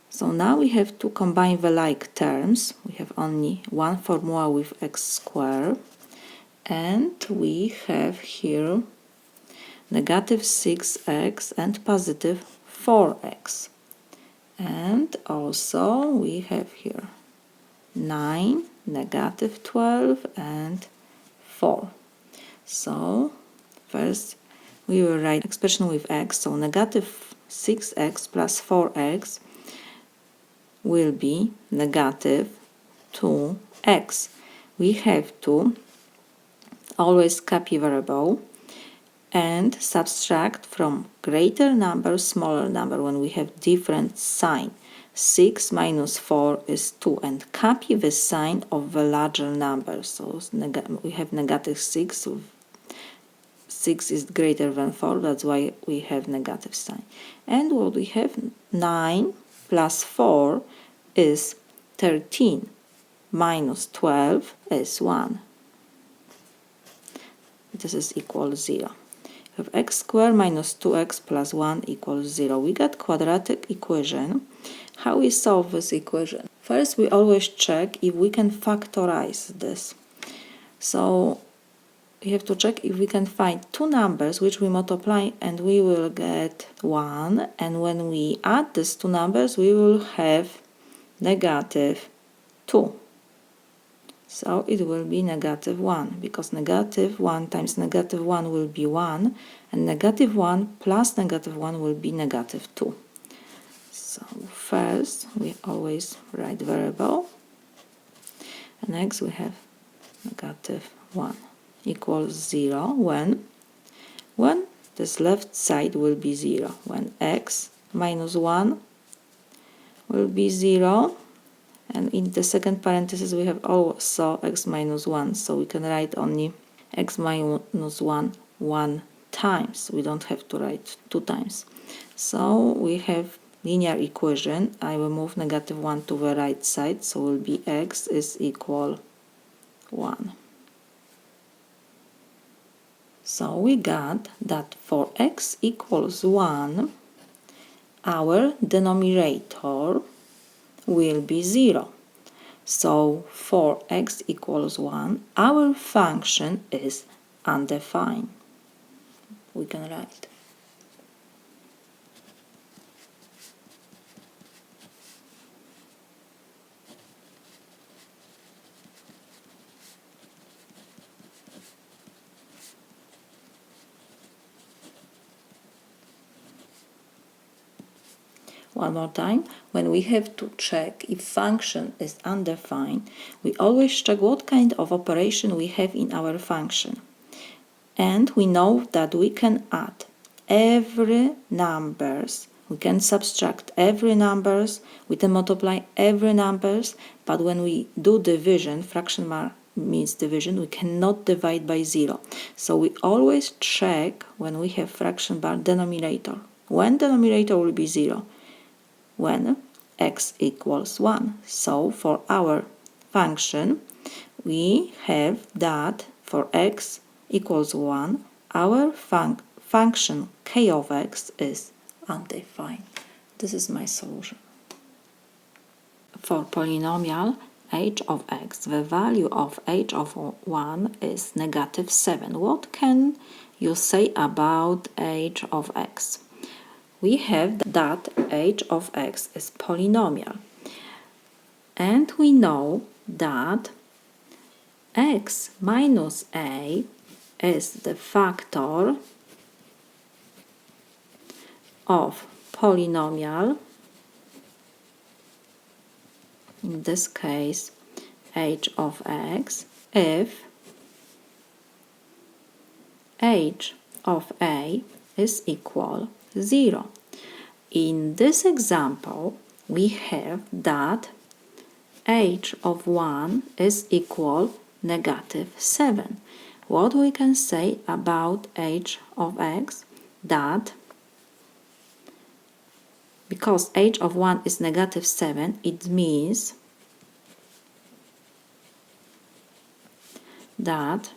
So now we have to combine the like terms. We have only one formula with x squared, and we have here negative 6x and positive 4x. And also we have here 9, negative 12, and 4. So first we will write expression with x, so negative 6x plus 4x will be negative 2x. We have to always copy variable and subtract from greater number, smaller number when we have different sign. 6 minus 4 is 2, and copy the sign of the larger number. So we have negative 6. 6 is greater than 4, that's why we have negative sign. And what we have, 9 plus 4 is 13, minus 12 is 1. This is equal 0. We have x squared minus 2x plus 1 equals 0. We got quadratic equation. How we solve this equation? First, we always check if we can factorize this. So we have to check if we can find two numbers which we multiply and we will get 1, and when we add these two numbers we will have negative 2. So it will be negative 1, because negative 1 times negative 1 will be 1, and negative 1 plus negative 1 will be negative 2. So first we always write variable, and next we have negative 1 equals 0 when this left side will be 0, when x minus 1 will be 0, and in the second parenthesis we have also x minus 1, so we can write only x minus 1 times. We don't have to write 2 times. So we have linear equation. I will move negative 1 to the right side, so will be x is equal 1. So we got that for x equals 1, our denominator will be 0. So for x equals 1, our function is undefined. We can write. One more time, when we have to check if function is undefined, we always check what kind of operation we have in our function. And we know that we can add every numbers, we can subtract every numbers, we can multiply every numbers, but when we do division, fraction mark means division, we cannot divide by 0. So we always check when we have fraction bar denominator. When denominator will be 0? When x equals 1. So for our function, we have that for x equals 1, our function k of x is undefined. This is my solution. For polynomial h of x, the value of h of 1 is negative 7. What can you say about h of x? We have that h of x is polynomial. And we know that x minus a is the factor of polynomial, in this case h of x, if h of a is equal 0. In this example, we have that h of 1 is equal negative 7. What we can say about h of x? That because h of 1 is negative 7, it means that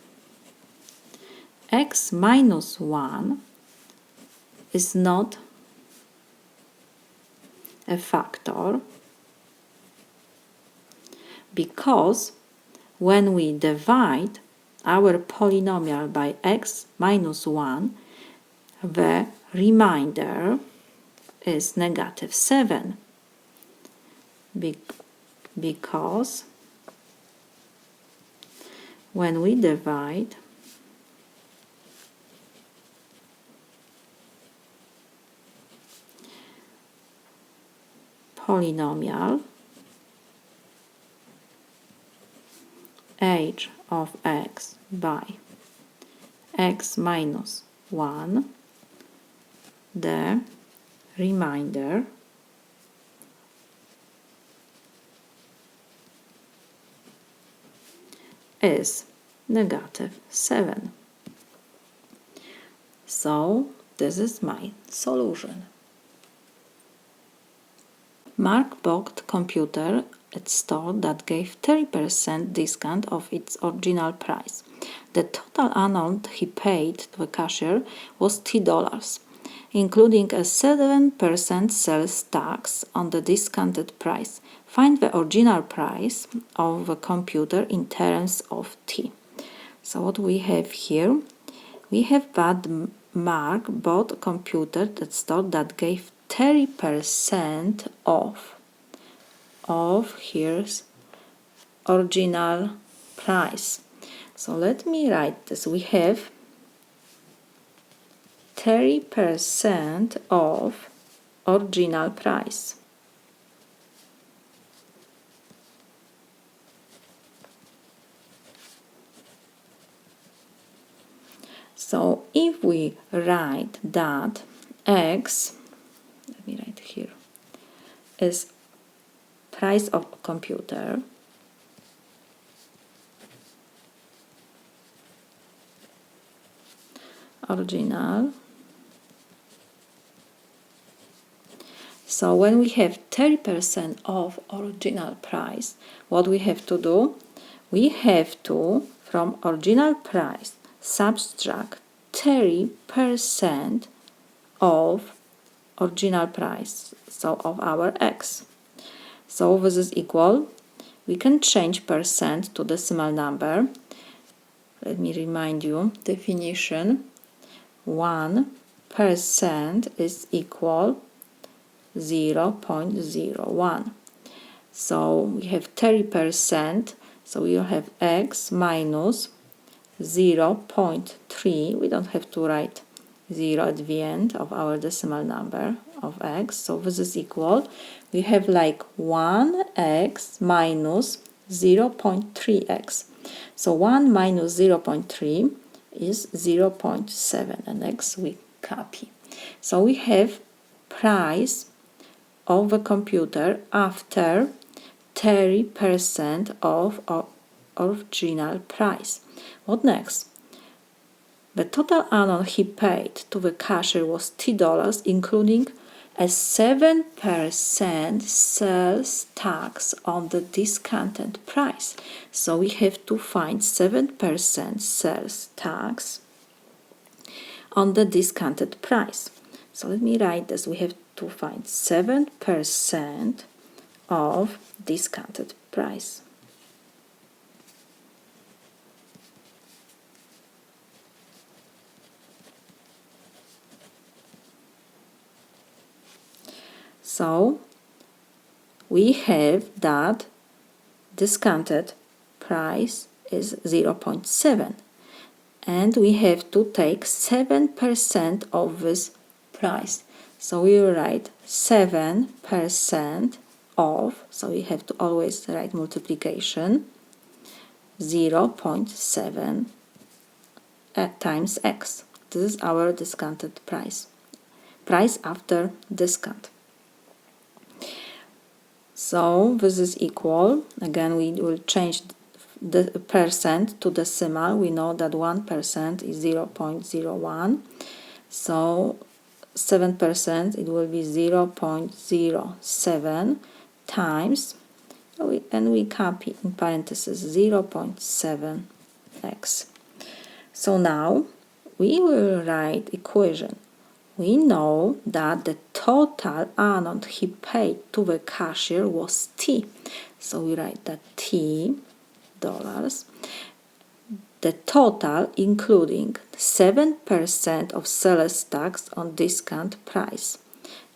x minus 1 is not a factor, because when we divide our polynomial by x minus 1, the remainder is negative 7, because when we divide polynomial h of x by x minus 1, the remainder is negative 7. So this is my solution. Mark bought computer at store that gave 30% discount of its original price. The total amount he paid to the cashier was $3, including a 7% sales tax on the discounted price. Find the original price of the computer in terms of T. So what we have here? We have that Mark bought a computer at store that gave 30% off of here's original price. So let me write this. We have 30% of original price. So if we write that x, let me write here, is price of computer, original. So when we have 30% of original price, what we have to do? We have to, from original price, subtract 30% of original price, so of our x. So this is equal, we can change percent to decimal number. Let me remind you, definition, 1% is equal 0.01. So we have 30%, so we will have x minus 0.3. We don't have to write 0 at the end of our decimal number of x. So this is equal, we have like 1x minus 0.3x. So 1 minus 0.3 is 0.7, and x we copy. So we have price of the computer after 30% of original price. What next? The total amount he paid to the cashier was $10, including a 7% sales tax on the discounted price. So we have to find 7% sales tax on the discounted price. So let me write this. We have to find 7% of discounted price. So we have that discounted price is 0.7, and we have to take 7% of this price. So we will write 7% of, so we have to always write multiplication, 0.7 times x. This is our discounted price. Price after discount. So this is equal, again we will change the percent to decimal. We know that 1% is 0.01, so 7% it will be 0.07 times, and we copy in parentheses 0.7x. So now we will write equation. We know that the total amount he paid to the cashier was T. So we write that T dollars. The total including 7% of sales tax on discount price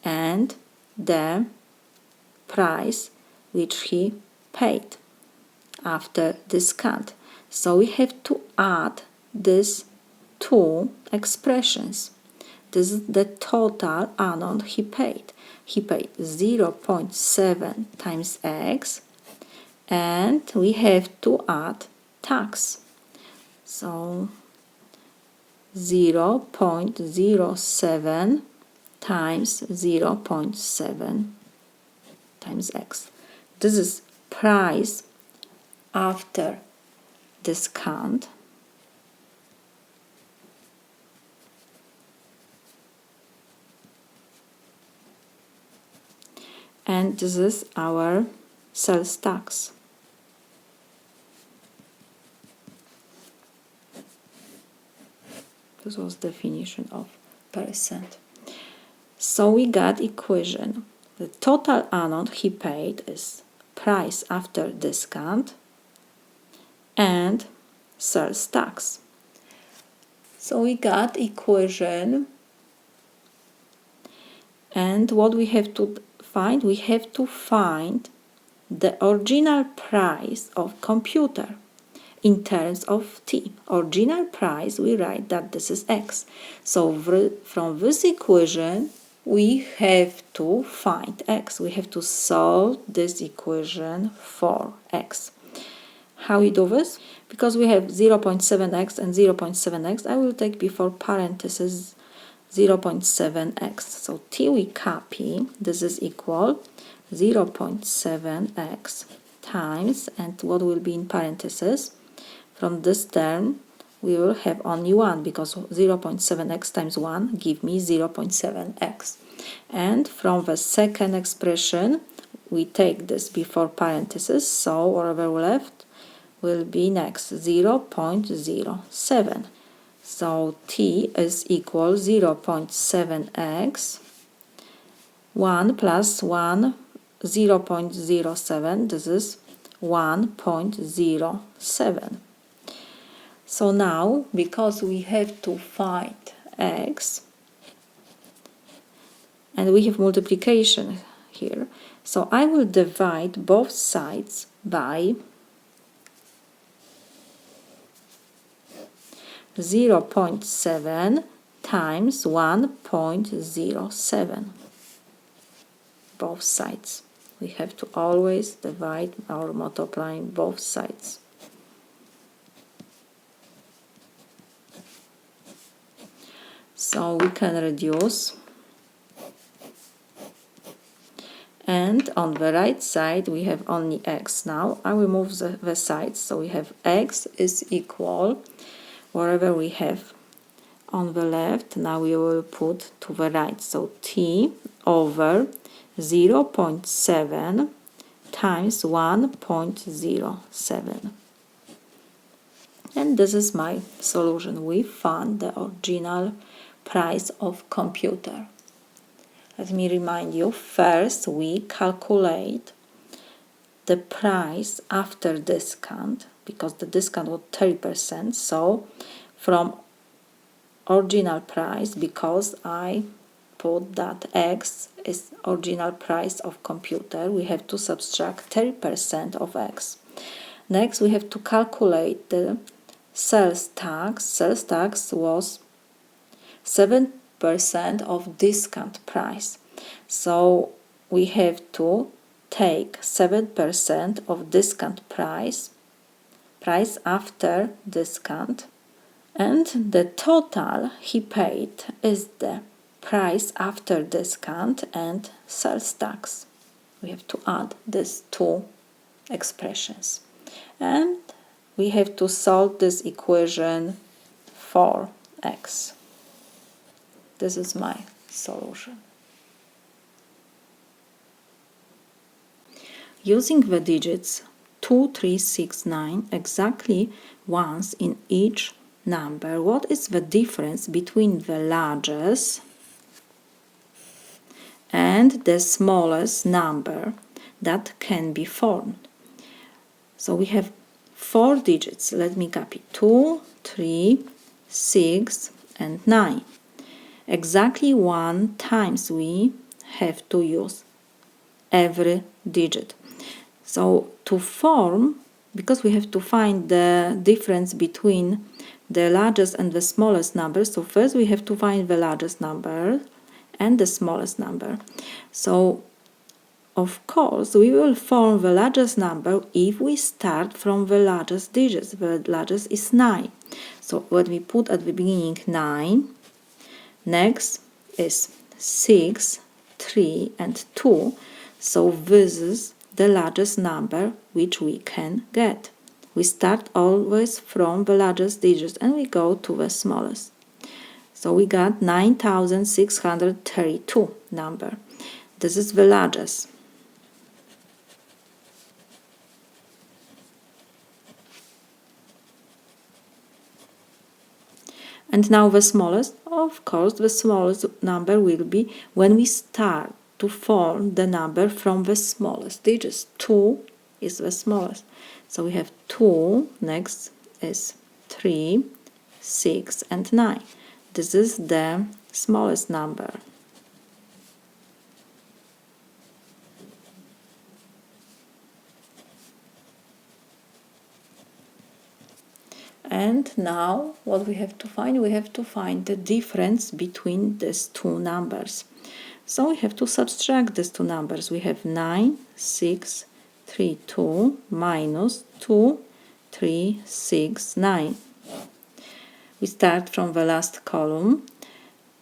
and the price which he paid after discount. So we have to add these two expressions. This is the total amount he paid. He paid 0.7 times x, and we have to add tax. So 0.07 times 0.7 times x. This is price after discount. And this is our sales tax. This was definition of percent. So we got equation. The total amount he paid is price after discount and sales tax. So we got equation, and what we have to find? We have to find the original price of computer in terms of T. Original price, we write that this is X. So from this equation, we have to find X. We have to solve this equation for X. How we do this? Because we have 0.7x and 0.7x, I will take before parentheses 0.7x. So T we copy, this is equal 0.7x times, and what will be in parentheses? From this term we will have only 1, because 0.7x times 1 give me 0.7x. And from the second expression we take this before parentheses, so whatever we left will be next 0.07. So T is equal 0.7x, 1 plus 1, 0.07, this is 1.07. So now, because we have to find x, and we have multiplication here, so I will divide both sides by 0.7 times 1.07. Both sides. We have to always divide or multiply both sides. So we can reduce, And on the right side we have only x. Now I will move the sides, so we have x is equal, wherever we have on the left, now we will put to the right, so t over 0.7 times 1.07. And this is my solution. We found the original price of computer. Let me remind you, first we calculate the price after discount, because the discount was 30%, so from original price, because I put that x is original price of computer, we have to subtract 30% of x. Next we have to calculate the sales tax. Sales tax was 7% of discount price, so we have to take 7% of discount price after discount, and the total he paid is the price after discount and sales tax. We have to add these two expressions, and we have to solve this equation for x. This is my solution. Using the digits 2, 3, 6, 9 exactly once in each number, what is the difference between the largest and the smallest number that can be formed? So we have 4 digits. Let me copy 2, 3, 6 and 9. Exactly 1 times we have to use every digit. So to form, because we have to find the difference between the largest and the smallest number, so first we have to find the largest number and the smallest number. So of course we will form the largest number if we start from the largest digits. The largest is 9. So what we put at the beginning, 9. Next is 6, 3 and 2. So this is the largest number which we can get. We start always from the largest digits and we go to the smallest. So we got 9,632 number. This is the largest. And now the smallest, of course, the smallest number will be when we start to form the number from the smallest digits. 2 is the smallest. So we have 2, next is 3, 6 and 9. This is the smallest number. And now what we have to find? We have to find the difference between these two numbers. So we have to subtract these two numbers. We have 9, 6, 3, 2 minus 2, 3, 6, 9. We start from the last column.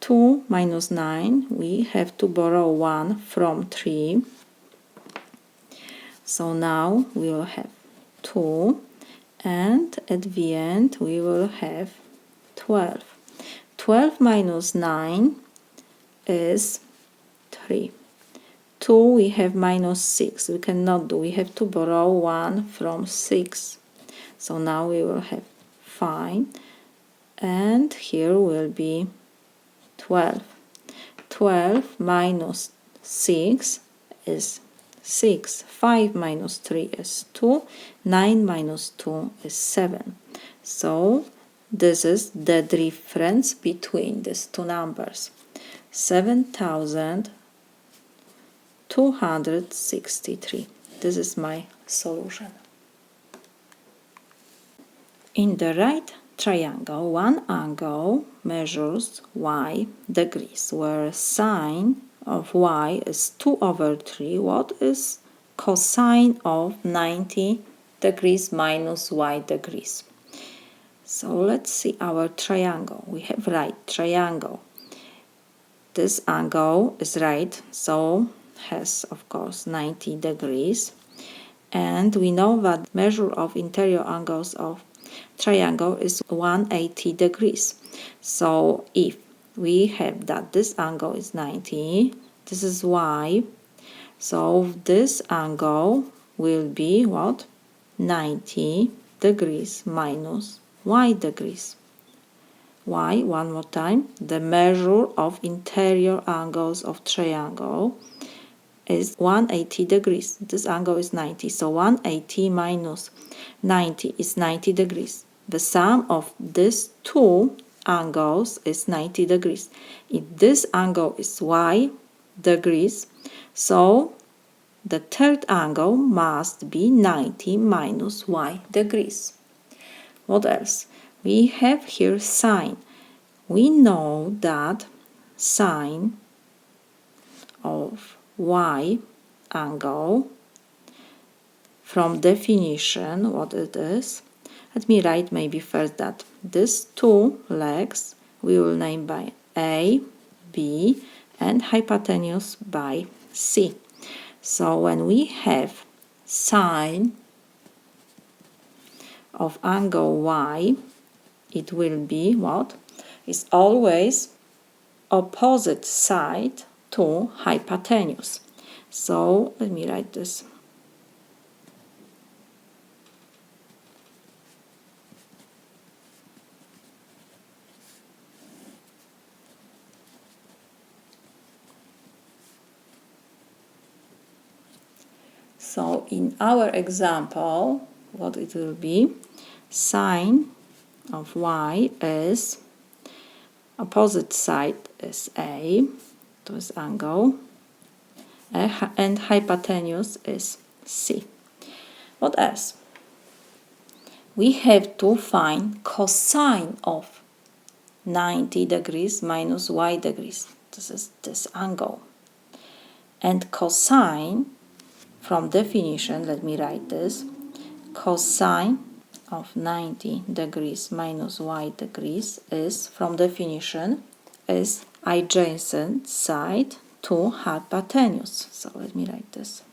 2 minus 9, we have to borrow 1 from 3. So now we will have 2. And at the end we will have 12. 12 minus 9 is 3. 2 we have minus 6. We cannot do. We have to borrow 1 from 6. So now we will have 5. And here will be 12. 12 minus 6 is 6. 5 minus 3 is 2. 9 minus 2 is 7. So this is the difference between these two numbers. 7,263. This is my solution. In the right triangle, one angle measures y degrees, where sine of y is 2 over 3. What is cosine of 90 degrees minus y degrees? So let's see our triangle. We have right triangle. This angle is right, so has, of course, 90 degrees. And we know that measure of interior angles of triangle is 180 degrees. So if we have that this angle is 90, this is y, so this angle will be what? 90 degrees minus y degrees. Y, one more time, the measure of interior angles of triangle is 180 degrees. This angle is 90, so 180 minus 90 is 90 degrees. The sum of these two angles is 90 degrees. If this angle is y degrees, so the third angle must be 90 minus y degrees. What else? We have here sine. We know that sine of y angle, from definition, what it is. Let me write maybe first that these two legs we will name by A, B, and hypotenuse by C. So when we have sine of angle y, it will be what? It's always opposite side to hypotenuse. So let me write this. So in our example, what it will be, sine of y is opposite side is A, this angle, and hypotenuse is C. What else? We have to find cosine of 90 degrees minus y degrees. This is this angle. And cosine, from definition, let me write this, cosine of 90 degrees minus y degrees is, from definition, is adjacent side to hypotenuse. So let me write this.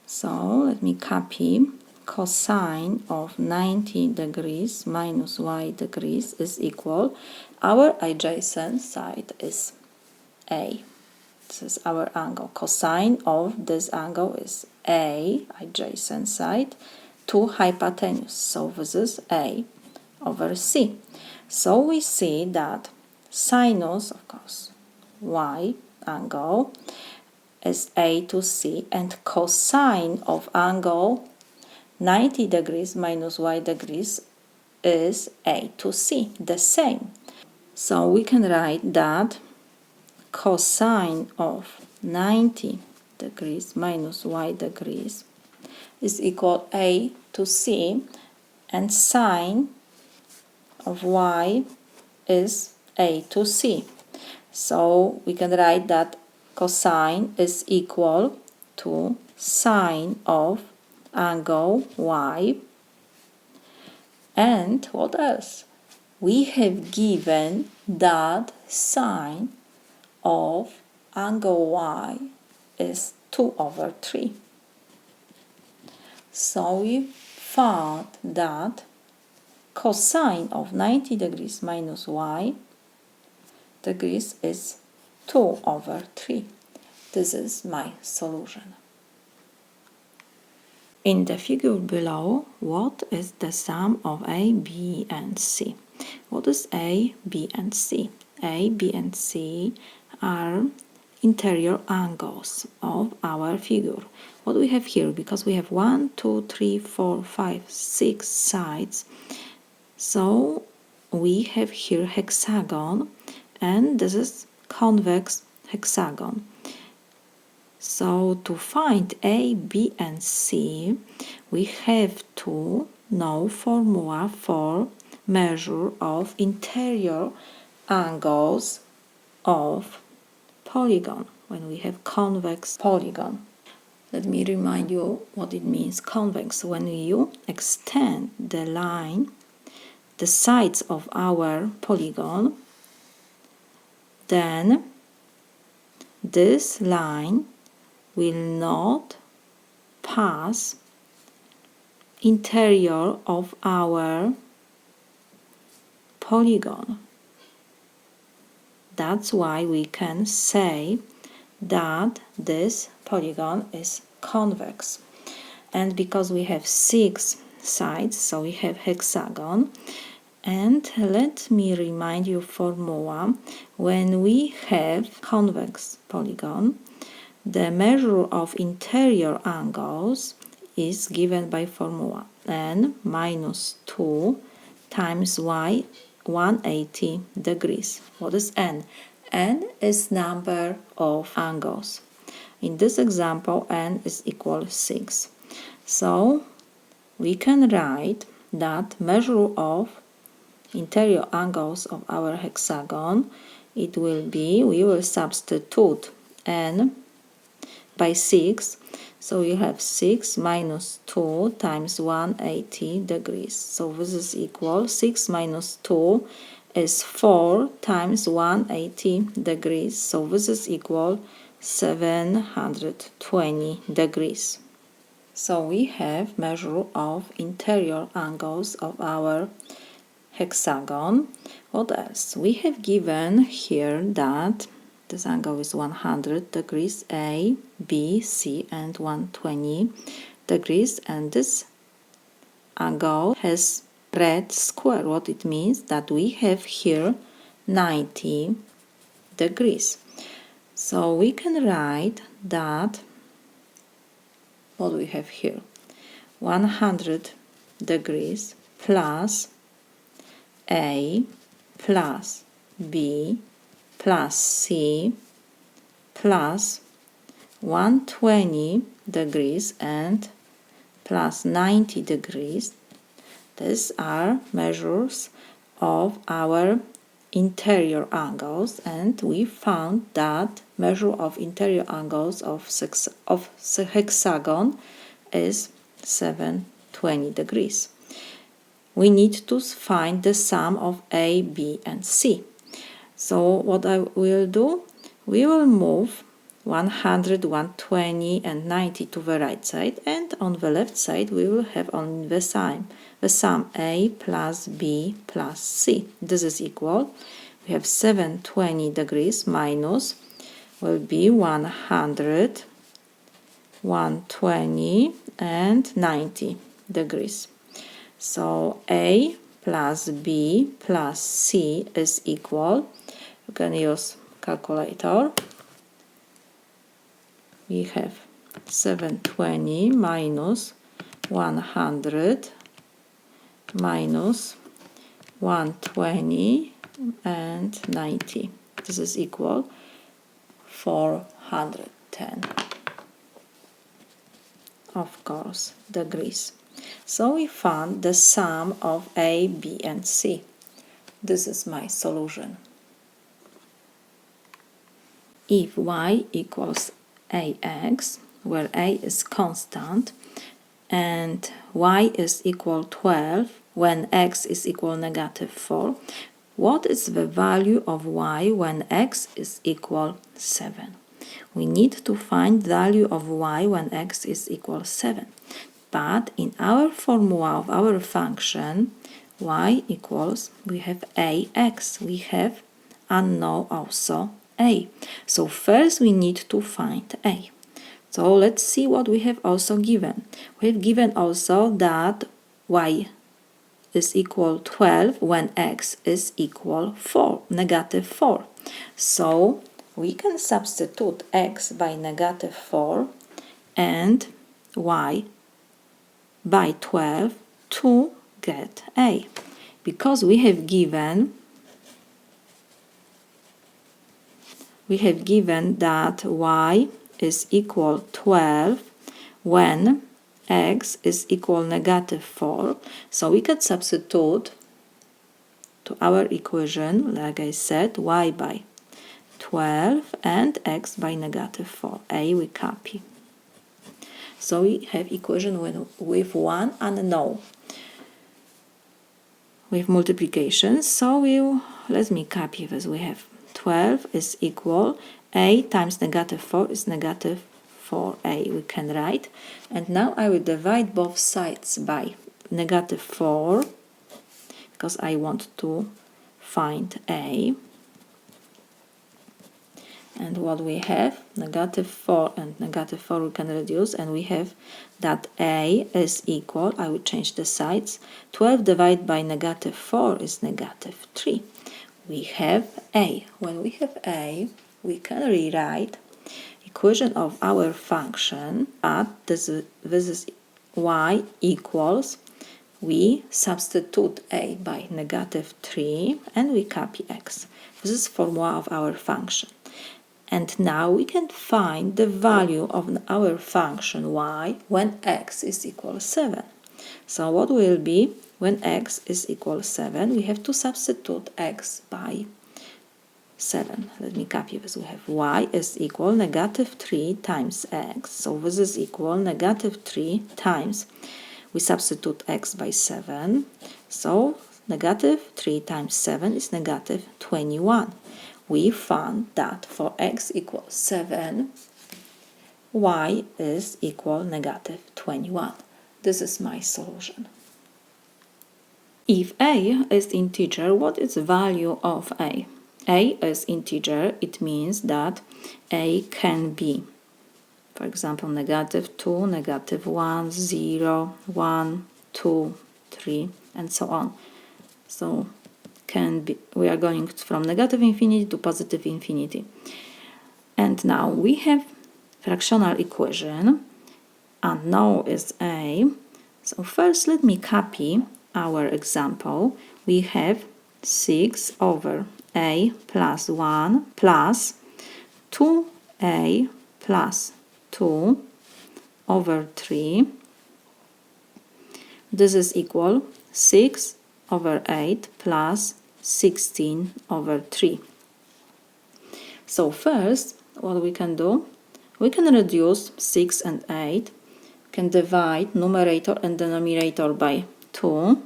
So let me copy. Cosine of 90 degrees minus y degrees is equal. Our adjacent side is A. This is our angle. Cosine of this angle is A, adjacent side, to hypotenuse. So this is A over C. So we see that sinus, of course, y angle is A to C, and cosine of angle 90 degrees minus y degrees is A to C, the same. So we can write that cosine of 90 degrees minus y degrees is equal A to C, and sine of y is A to C. So we can write that cosine is equal to sine of angle y. And what else? We have given that sine of angle y is 2 over 3. So we found that cosine of 90 degrees minus y degrees is 2 over 3. This is my solution. In the figure below, what is the sum of A, B, and C? What is A, B, and C? A, B, and C are interior angles of our figure. What we have here, because we have 1, 2, 3, 4, 5, 6 sides, so we have here hexagon, and this is convex hexagon. So to find A, B, and C, we have to know formula for measure of interior angles of polygon, when we have convex polygon. Let me remind you what it means, convex. When you extend the line, the sides of our polygon, then this line will not pass interior of our polygon. That's why we can say that this polygon is convex. And because we have 6 sides, so we have hexagon. And let me remind you formula. When we have convex polygon, the measure of interior angles is given by formula n minus 2 times y 180 degrees. What is n? N is number of angles. In this example, n is equal 6. So we can write that measure of interior angles of our hexagon, it will be, we will substitute n by 6, so you have 6 minus 2 times 180 degrees. So this is equal, 6 minus 2 is 4 times 180 degrees. So this is equal 720 degrees. So we have measure of interior angles of our hexagon. What else? We have given here that this angle is 100 degrees, A, B, C, and 120 degrees, and this angle has red square. What it means? That we have here 90 degrees. So we can write that what we have here, 100 degrees plus A plus B plus C plus 120 degrees and plus 90 degrees. These are measures of our interior angles, and we found that measure of interior angles of hexagon is 720 degrees. We need to find the sum of A, B, and C. So what I will do, we will move 100, 120, and 90 to the right side, and on the left side we will have only the sum A plus B plus C. This is equal, we have 720 degrees minus will be 100, 120, and 90 degrees. So A plus B plus C is equal, you can use calculator, we have 720 minus 100 minus 120 and 90. This is equal 410, of course, degrees. So we found the sum of A, B, and C. This is my solution. If y equals ax, where a is constant, and y is equal 12, when x is equal -4, what is the value of y when x is equal 7? We need to find the value of y when x is equal 7. But in our formula of our function, y equals, we have ax, we have unknown also a. So first we need to find a. So let's see what we have also given. We have given also that y is equal 12 when x is equal 4, -4. So we can substitute x by -4 and y by 12 to get a. Because we have given that y is equal 12 when x is equal -4, so we can substitute to our equation, like I said, y by 12 and x by negative 4. A we copy. So we have equation with one unknown with multiplication. So let me copy this. We have 12 is equal a times negative 4 is negative 4a. We can write. And now I will divide both sides by negative 4 because I want to find a. And what we have, negative 4 and negative 4 we can reduce, and we have that a is equal, I will change the sides, 12 divided by negative 4 is negative 3. We have a. When we have a, we can rewrite equation of our function at this is y equals, we substitute a by negative 3 and we copy x. This is formula of our function. And now we can find the value of our function y when x is equal to 7. So what will be when x is equal to 7? We have to substitute x by 7. Let me copy this. We have y is equal negative 3 times x. So this is equal negative 3 times, we substitute x by 7. So negative 3 times 7 is negative 21. We found that for x equals 7, y is equal negative 21. This is my solution. If a is integer, what is the value of a? A is integer, it means that a can be, for example, negative 2, negative 1, 0, 1, 2, 3, and so on. So can be, we are going from negative infinity to positive infinity. And now we have fractional equation, unknown is a. So first let me copy our example. We have 6 over a plus 1 plus 2a plus 2 over 3. This is equal 6 over 8 plus 16 over 3. So first, what we can do, we can reduce 6 and 8. We can divide numerator and denominator by 2.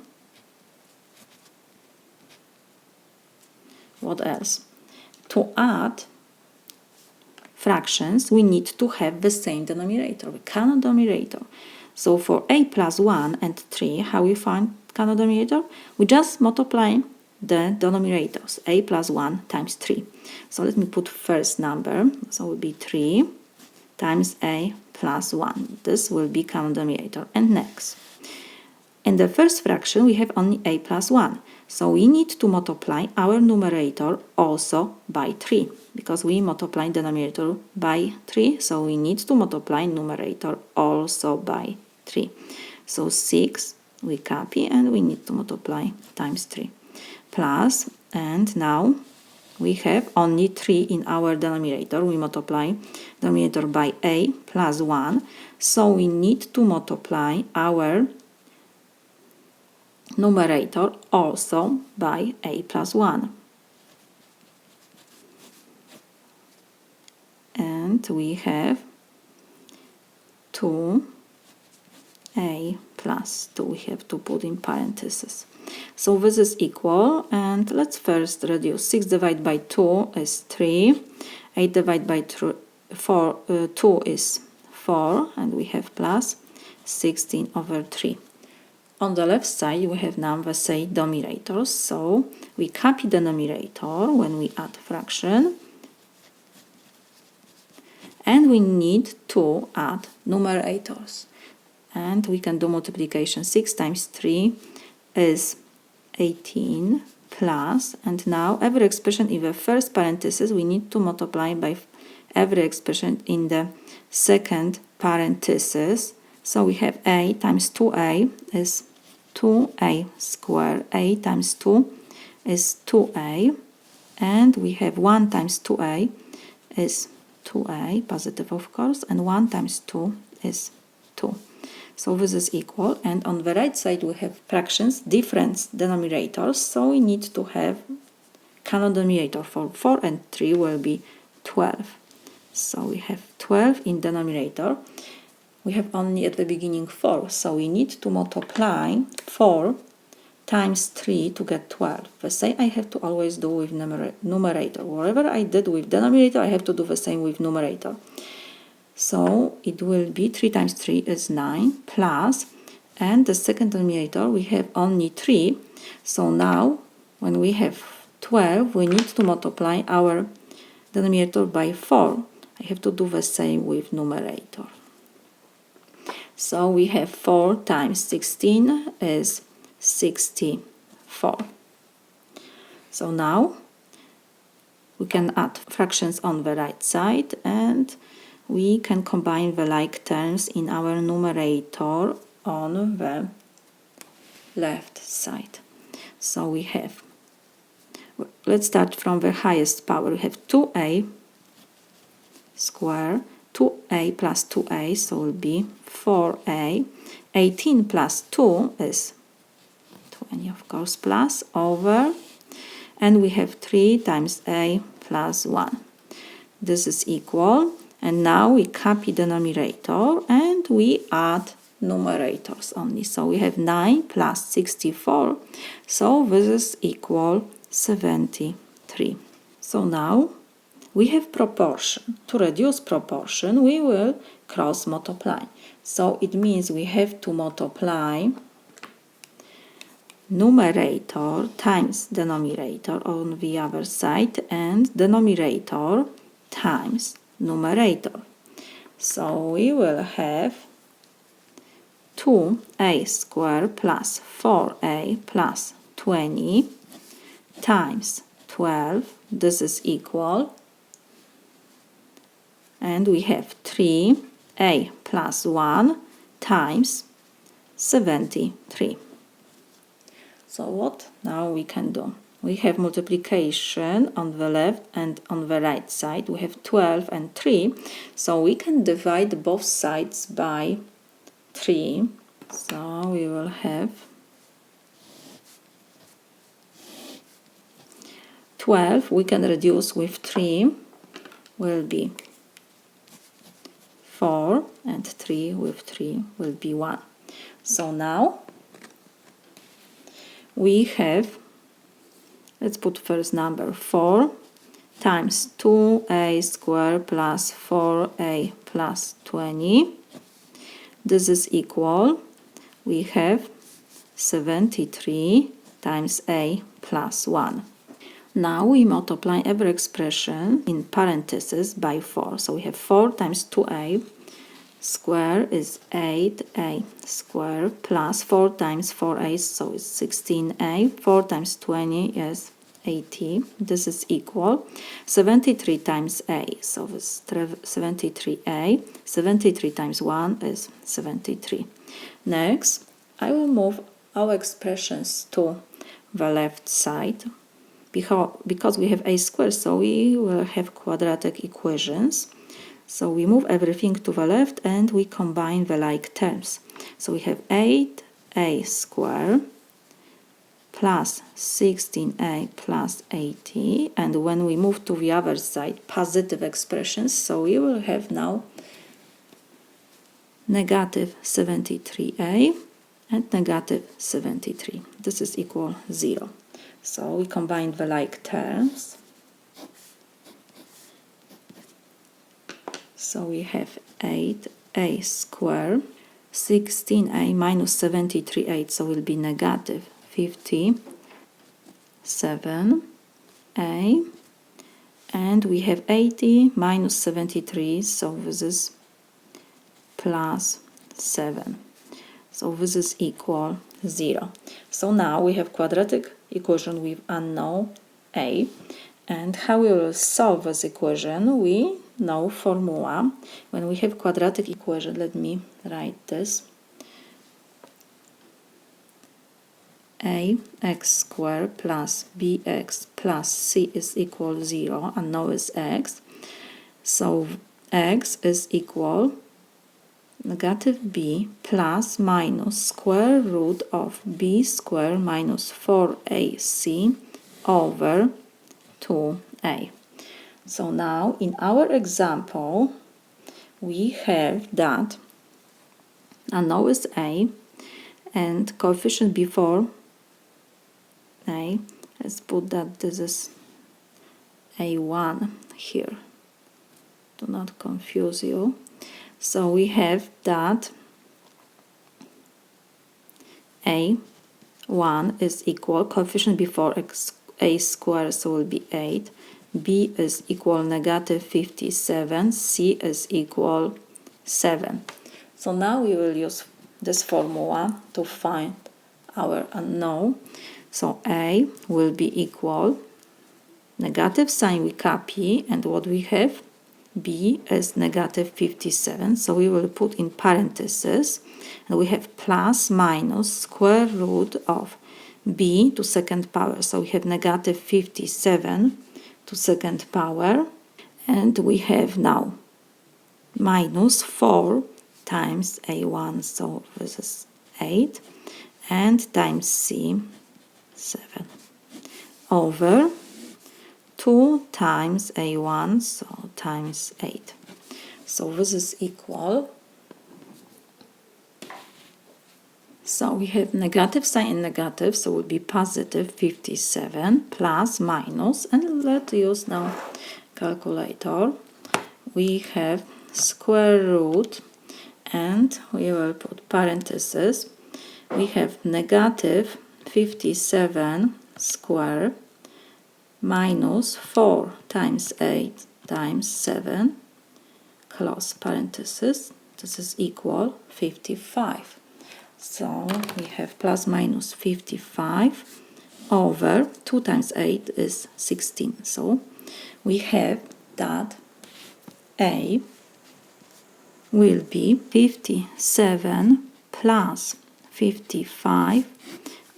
What else? To add fractions, we need to have the same denominator, the common denominator. So for a plus 1 and 3, how we find common denominator? We just multiply the denominators, a plus 1 times 3. So let me put first number, so it will be 3 times a plus 1. This will be common denominator. And next, in the first fraction we have only a plus 1. So we need to multiply our numerator also by 3, because we multiply denominator by 3, so we need to multiply numerator also by 3. So 6 we copy and we need to multiply times 3. Plus, and now we have only 3 in our denominator. We multiply denominator by a plus 1, so we need to multiply our numerator also by a plus 1. And we have 2a plus 2. We have to put in parentheses. So this is equal, and let's first reduce. 6 divided by 2 is 3. 8 divided by 2 is 4, and we have plus 16 over 3. On the left side we have now the same denominators, so we copy the numerator when we add fraction, and we need to add numerators, and we can do multiplication. 6 times 3 is 18 plus, and now every expression in the first parenthesis we need to multiply by every expression in the second parenthesis. So we have a times 2a is 2a squared. A times 2 is 2a, and we have 1 times 2a is 2a, positive of course, and 1 times 2 is 2. So this is equal, and on the right side we have fractions, different denominators, so we need to have common denominator for 4 and 3 will be 12. So we have 12 in denominator. We have only at the beginning 4, so we need to multiply 4 times 3 to get 12. The same I have to always do with numerator. Whatever I did with denominator, I have to do the same with numerator. So it will be 3 times 3 is 9 plus, and the second denominator we have only 3. So now when we have 12, we need to multiply our denominator by 4. I have to do the same with numerator. So we have 4 times 16 is 64. So now we can add fractions on the right side, and we can combine the like terms in our numerator on the left side. So we have, let's start from the highest power. We have 2a square, 2a plus 2a, so it will be 4a. 18 plus 2 is 20, of course, plus over, and we have 3 times a plus 1. This is equal, and now we copy the numerator and we add numerators only. So we have 9 plus 64, so this is equal 73. So now we have proportion. To reduce proportion, we will cross multiply. So it means we have to multiply numerator times denominator on the other side and denominator times numerator. So we will have 2a squared plus 4a plus 20 times 12. This is equal, and we have 3a plus 1 times 73. So what now we can do? We have multiplication on the left and on the right side. We have 12 and 3, so we can divide both sides by 3. So we will have 12 we can reduce with 3 will be 4, and 3 with 3 will be 1. So now we have, let's put first number 4 times 2a squared plus 4a plus 20. This is equal, we have 73 times a plus 1. Now we multiply every expression in parentheses by 4. So we have 4 times 2a square is 8a squared plus 4 times 4a, so it's 16a. 4 times 20 is 80. This is equal 73 times a, so it's 73a. 73 times 1 is 73. Next, I will move our expressions to the left side. Because we have a square, so we will have quadratic equations. So we move everything to the left and we combine the like terms. So we have 8a squared plus 16a plus 80, and when we move to the other side, positive expressions, so we will have now negative 73a and negative 73. This is equal 0. So we combine the like terms. So we have 8a squared, 16a minus 73a, so will be negative 57a, and we have 80 minus 73, so this is plus 7. So this is equal 0. So now we have quadratic equation with unknown a, and how we will solve this equation? We know formula. When we have quadratic equation, let me write this. Ax squared plus bx plus c is equal 0, and now is x. So x is equal negative b plus minus square root of b squared minus 4ac over 2a. So now in our example we have that unknown is a and coefficient before a. Let's put that this is a1 here. Do not confuse you. So we have that a1 is equal coefficient before a squared, so will be 8. B is equal negative 57. C is equal 7. So now we will use this formula to find our unknown. So a will be equal negative sign we copy, and what we have b is negative 57, so we will put in parentheses, and we have plus minus square root of b to second power, so we have negative 57 to second power, and we have now minus 4 times a1, so this is 8, and times c 7 over 2 times a1, so times 8. So this is equal. So we have negative sign and negative, so it will be positive 57 plus minus, and let's use now calculator. We have square root, and we will put parentheses. We have negative 57 square minus 4 times 8 times 7, close parenthesis, this is equal 55. So we have plus minus 55 over 2 times 8 is 16. So we have that a will be 57 plus 55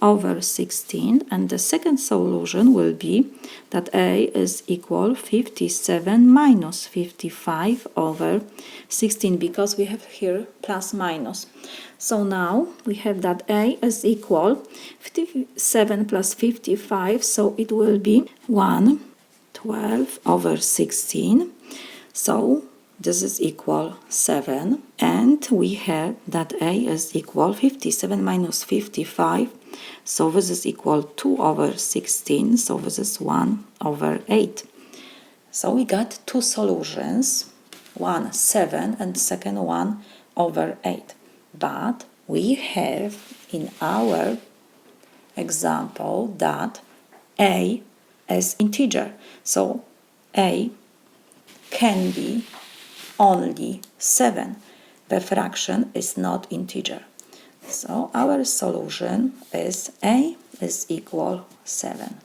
over 16, and the second solution will be that a is equal 57 minus 55 over 16, because we have here plus minus. So now we have that a is equal 57 plus 55, so it will be 112 over 16. So this is equal 7, and we have that a is equal 57 minus 55, so this is equal 2 over 16, so this is 1 over 8. So we got two solutions, one 7 and second one over 8. But we have in our example that a is integer, so a can be only 7. The fraction is not integer. So our solution is a is equal 7.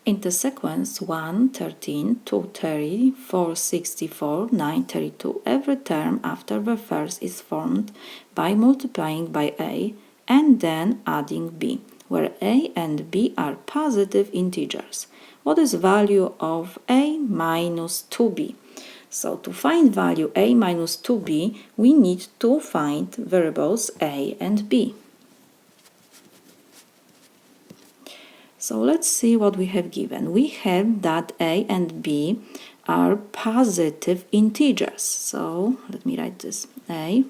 In the sequence 1, 13, 2, 30, 4, 64, 9, 32, every term after the first is formed by multiplying by a and then adding b, where a and b are positive integers. What is value of a minus 2b? So to find value a minus 2b, we need to find variables a and b. So let's see what we have given. We have that a and b are positive integers. So let me write this. A,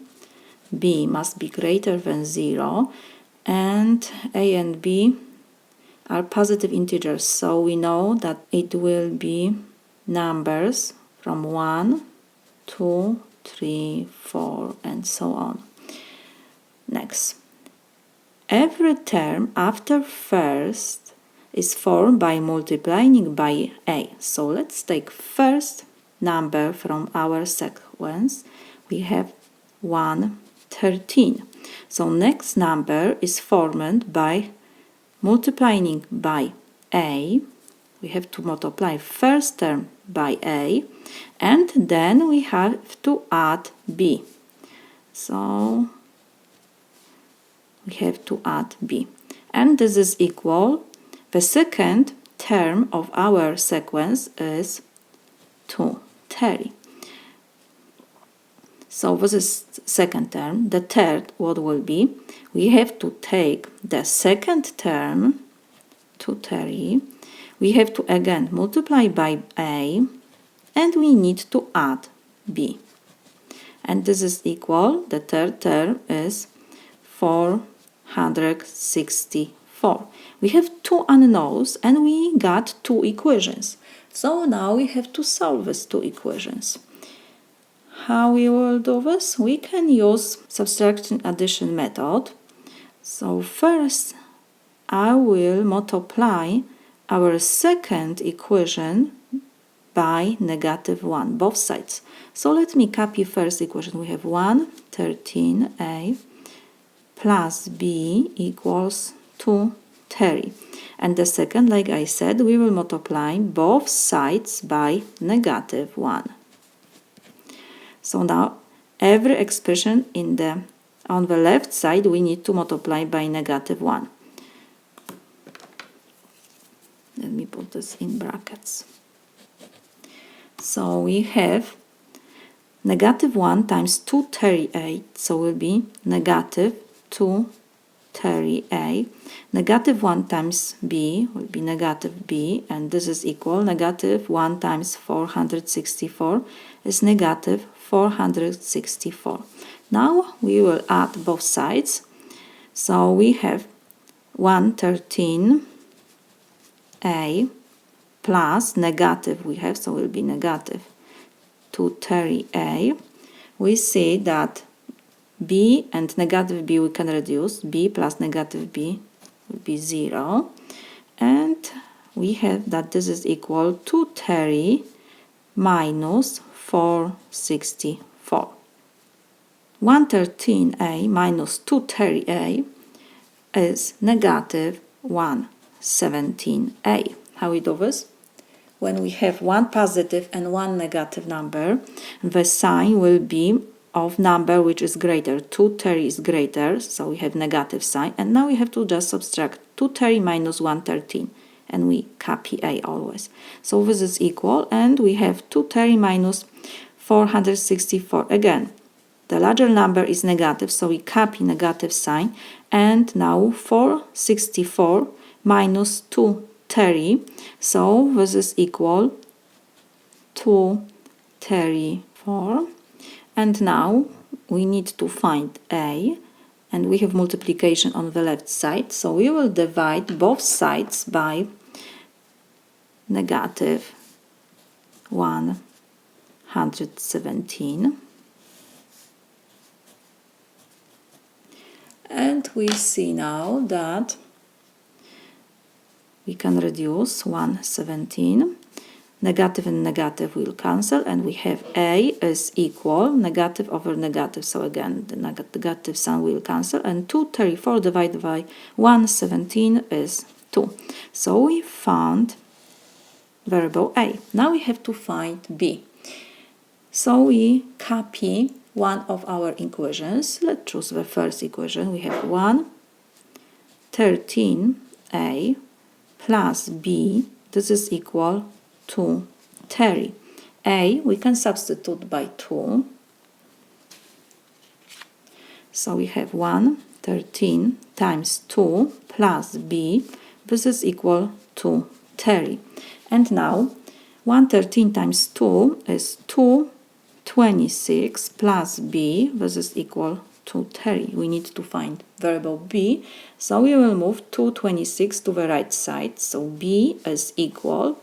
b must be greater than 0, and a and b are positive integers. So we know that it will be numbers from 1, 2, 3, 4, and so on. Next, every term after first is formed by multiplying by a. So let's take first number from our sequence. We have 1, 13. So next number is formed by multiplying by a. We have to multiply first term by a, and then we have to add b. So we have to add b, and this is equal, the second term of our sequence is 230. So this is second term. The third, what will be? We have to take the second term, 230. We have to again multiply by a, and we need to add b. And this is equal, the third term is 464. We have two unknowns and we got two equations. So now we have to solve these two equations. How we will do this? We can use subtraction addition method. So first I will multiply our second equation by -1, both sides. So let me copy first equation. We have 113a plus b equals 230. And the second, like I said, we will multiply both sides by -1. So now every expression on the left side we need to multiply by -1. Let me put this in brackets. So we have -1 times 238, so will be -230a. -1 times b will be -b, and this is equal -1 times 464 is -464. Now we will add both sides. So we have 113a plus negative we have, so will be -230a. We see that b and -b we can reduce. B plus -b will be 0. And we have that this is equal to 230 minus 464. 113a minus 230a is -117a. How we do this? When we have one positive and one negative number, the sign will be of number which is greater. 230 is greater, so we have negative sign. And now we have to just subtract 230 minus 113, and we copy a always. So this is equal, and we have 230 minus 464. Again, the larger number is negative, so we copy negative sign. And now 464 minus 230, so this is equal to 34. And now we need to find a, and we have multiplication on the left side, so we will divide both sides by -117. And we see now that we can reduce 117. Negative and negative will cancel, and we have a is equal negative over negative. So again, the negative sign will cancel, and 234 divided by 117 is 2. So we found variable a. Now we have to find b. So we copy one of our equations. Let's choose the first equation. We have 113a plus b. This is equal to 30. A we can substitute by 2. So we have 113 times 2 plus b. This is equal to 30. And now 113 times 2 is 226 plus b. This is equal to 30. We need to find variable b. So we will move 226 to the right side. So b is equal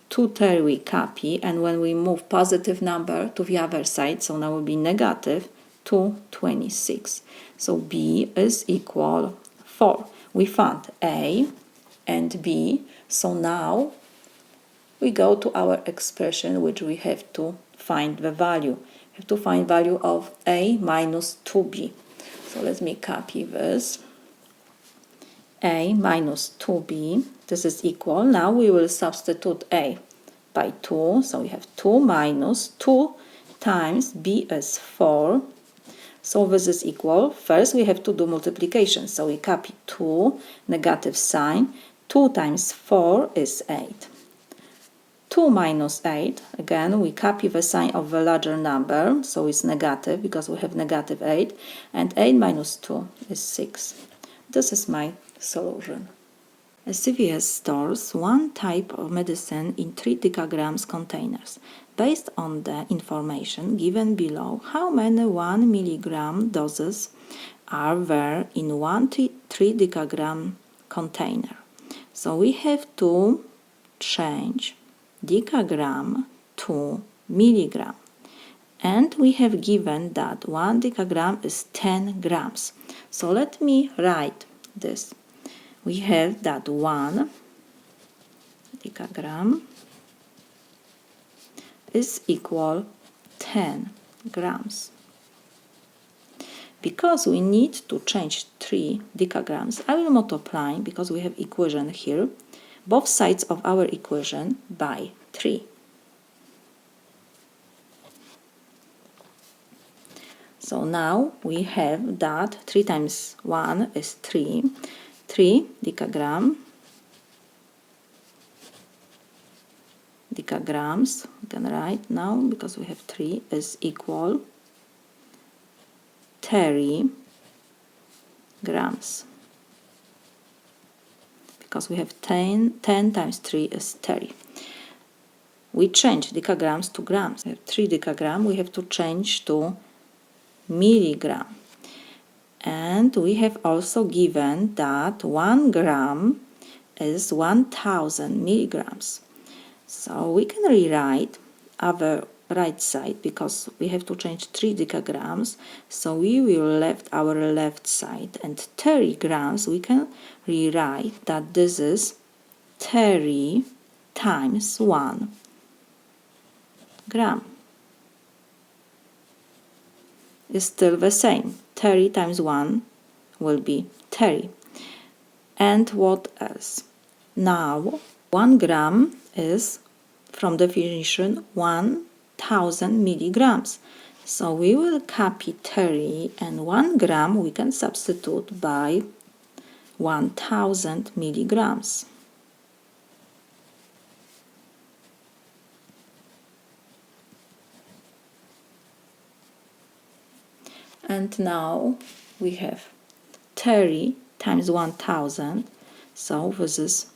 230 we copy, and when we move positive number to the other side, so now will be negative 226. So b is equal 4. We found a and b, so now we go to our expression which we have to find the value. We have to find value of a minus 2b. So let me copy this. A minus 2b, this is equal. Now we will substitute a by 2, so we have 2 minus 2 times b is 4. So this is equal. First we have to do multiplication, so we copy 2, negative sign. 2 times 4 is 8. 2 minus 8, again we copy the sign of the larger number, so it's negative because we have negative 8, and 8 minus 2 is 6. This is my solution. A CVS stores one type of medicine in 3 decagrams containers. Based on the information given below, how many 1 milligram doses are there in one 3 decagram container? So we have to change decagram to milligram. And we have given that 1 decagram is 10 grams. So let me write this. We have that 1 decagram is equal 10 grams. Because we need to change 3 decagrams, I will multiply, because we have equation here, both sides of our equation by 3. So now we have that 3 times 1 is 3. 3 decagrams, we can write now, because we have 3, is equal 30 grams. Because we have 10 times 3 is 30. We change decagrams to grams. We have 3 decagrams, we have to change to milligram. And we have also given that 1 gram is 1000 milligrams. So we can rewrite our right side, because we have to change 3 decagrams. So we will left our left side, and 30 grams we can rewrite that this is 30 times 1 gram. Is still the same. 30 times 1 will be 30. And what else? Now 1 gram is, from definition, 1000 milligrams. So we will copy 30, and 1 gram we can substitute by 1000 milligrams. And now we have 30 times 1000, so this is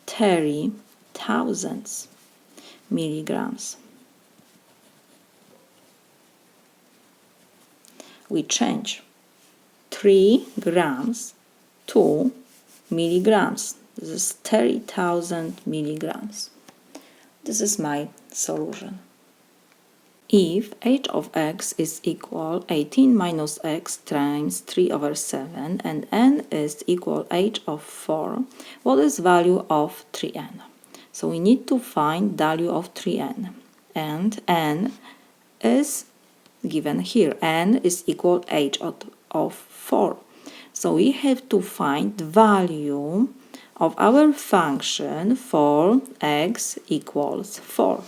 30,000 milligrams. We change 3 grams to milligrams. This is 30,000 milligrams. This is my solution. If h of x is equal 18 minus x times 3 over 7 and n is equal h of 4, what is value of 3n? So we need to find value of 3n, and n is given here. N is equal h of 4. So we have to find value of our function for x equals 4.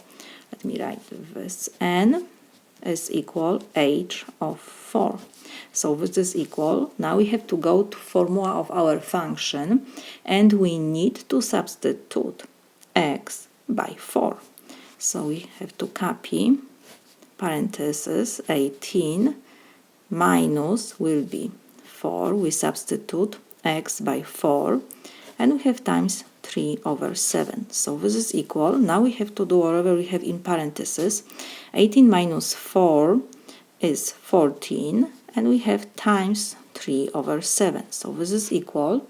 Let me write this. N is equal h of 4. So this is equal. Now we have to go to formula of our function, and we need to substitute x by 4. So we have to copy parentheses 18 minus will be 4. We substitute x by 4, and we have times 3 over 7. So this is equal. Now we have to do whatever we have in parentheses. 18 minus 4 is 14, and we have times 3 over 7. So this is equal.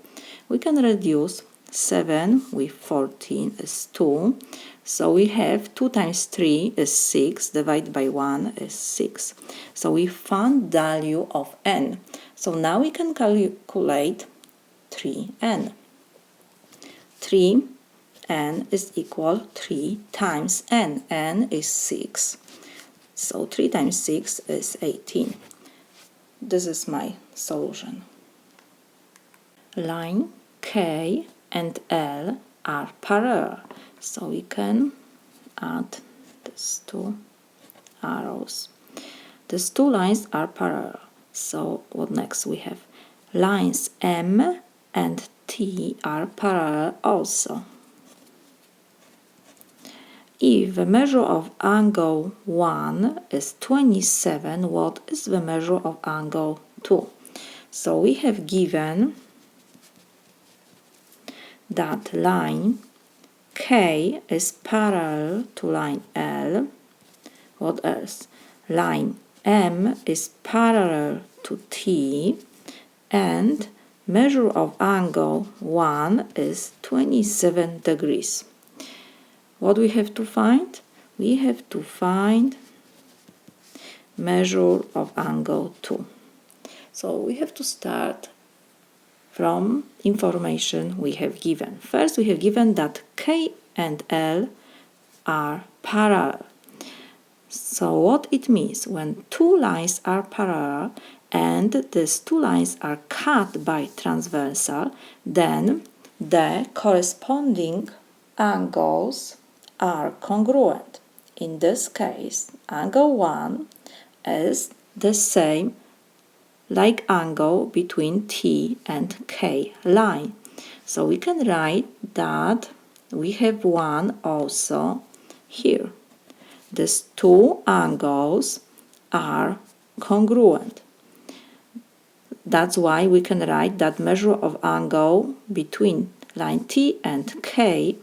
We can reduce 7 with 14 is 2. So we have 2 times 3 is 6, divided by 1 is 6. So we found value of n. So now we can calculate 3n. 3n is equal 3 times n. n is 6. So 3 times 6 is 18. This is my solution. Line K and L are parallel. So we can add these 2 arrows. These 2 lines are parallel. So what next? We have lines M and T are parallel also. if the measure of angle 1 is 27, what is the measure of angle 2? So we have given that line K is parallel to line L. What else? Line M is parallel to T, and measure of angle 1 is 27 degrees. What we have to find? We have to find measure of angle 2. So we have to start from information we have given. First, we have given that K and L are parallel. So what it means, when two lines are parallel and these two lines are cut by transversal, then the corresponding angles are congruent. In this case, angle 1 is the same like angle between T and K line. So we can write that we have one also here. These two angles are congruent. That's why we can write that measure of angle between line T and K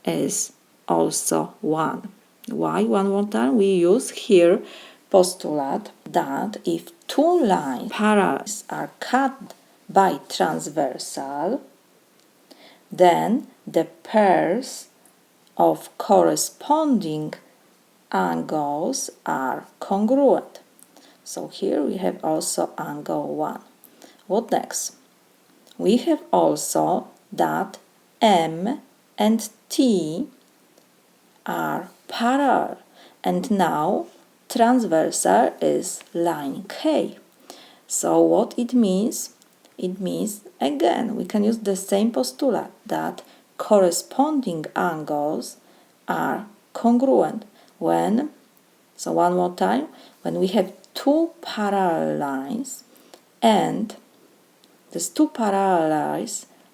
is also 1. Why? One more time, we use here postulate that if two lines parallels are cut by transversal, then the pairs of corresponding angles are congruent. So here we have also angle 1. What next? We have also that M and T are parallel, and now transversal is line K. So what it means? It means, again, we can use the same postulate that corresponding angles are congruent when, so one more time, when we have two parallel lines and these two parallel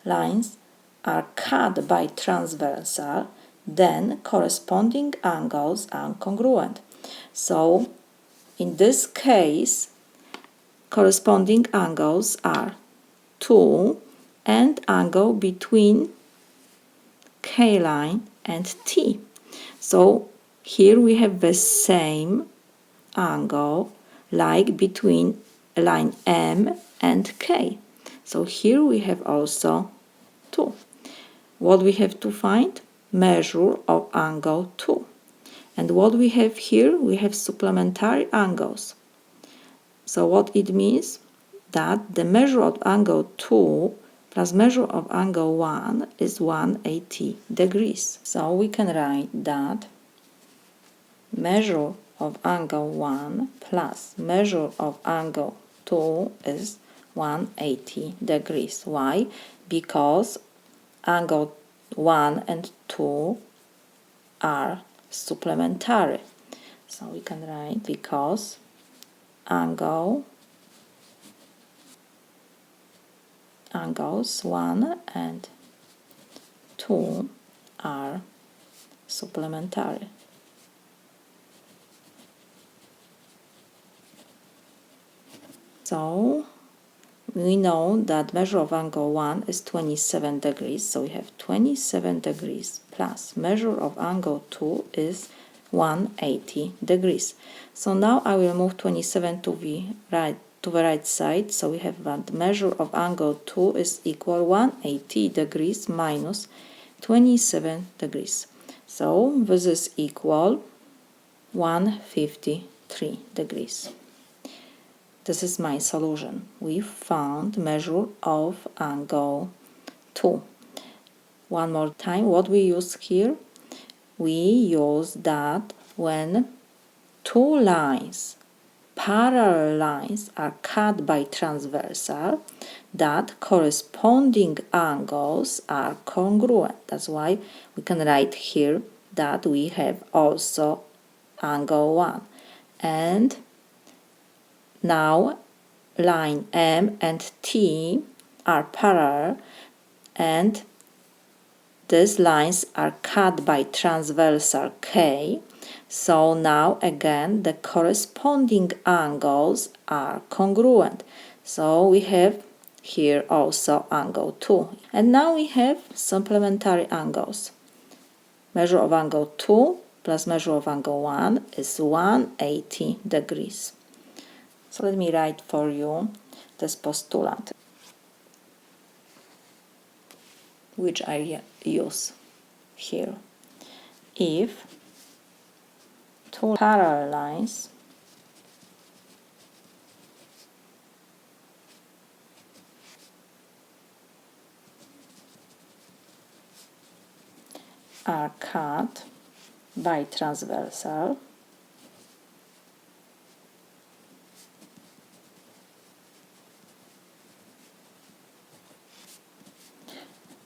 lines are cut by transversal, then corresponding angles are congruent. So in this case, corresponding angles are 2 and angle between K line and T. So here we have the same angle like between line M and K. So here we have also 2. What we have to find? Measure of angle 2. And what we have here? We have supplementary angles. So what it means? That the measure of angle 2 plus measure of angle 1 is 180 degrees. So we can write that measure of angle 1 plus measure of angle 2 is 180 degrees. Why? Because angle 1 and 2 are supplementary. So we can write because angles 1 and 2 are supplementary. So we know that measure of angle 1 is 27 degrees, so we have 27 degrees plus measure of angle 2 is 180 degrees. So now I will move 27 to the right side, so we have that measure of angle 2 is equal 180 degrees minus 27 degrees. So this is equal 153 degrees. This is my solution. We found measure of angle 2. One more time, what we use here? We use that when two lines, parallel lines, are cut by transversal, that corresponding angles are congruent. That's why we can write here that we have also angle 1. And now line M and T are parallel, and these lines are cut by transversal K. So now again the corresponding angles are congruent. So we have here also angle 2. And now we have supplementary angles. Measure of angle 2 plus measure of angle 1 is 180 degrees. So let me write for you this postulat, which I use here. If two parallel lines are cut by transversal,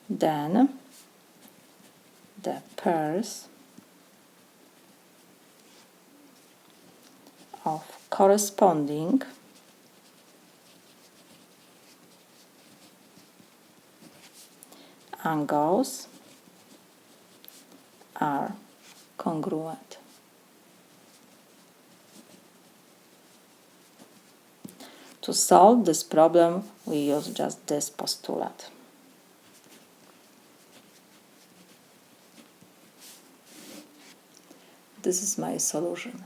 then the pairs of corresponding angles are congruent. To solve this problem, we use just this postulat. This is my solution.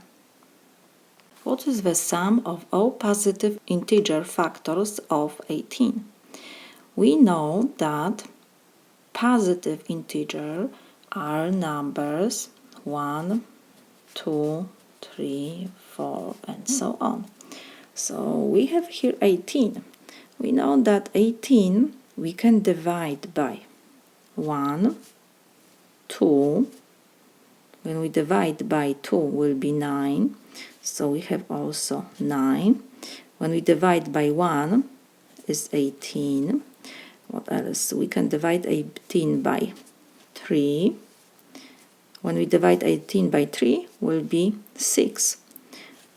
What is the sum of all positive integer factors of 18? We know that positive integer are numbers 1, 2, 3, 4, and so on. So we have here 18. We know that 18 we can divide by 1, 2. When we divide by 2 will be 9. So we have also 9. When we divide by 1 is 18. What else? We can divide 18 by 3. When we divide 18 by 3 will be 6.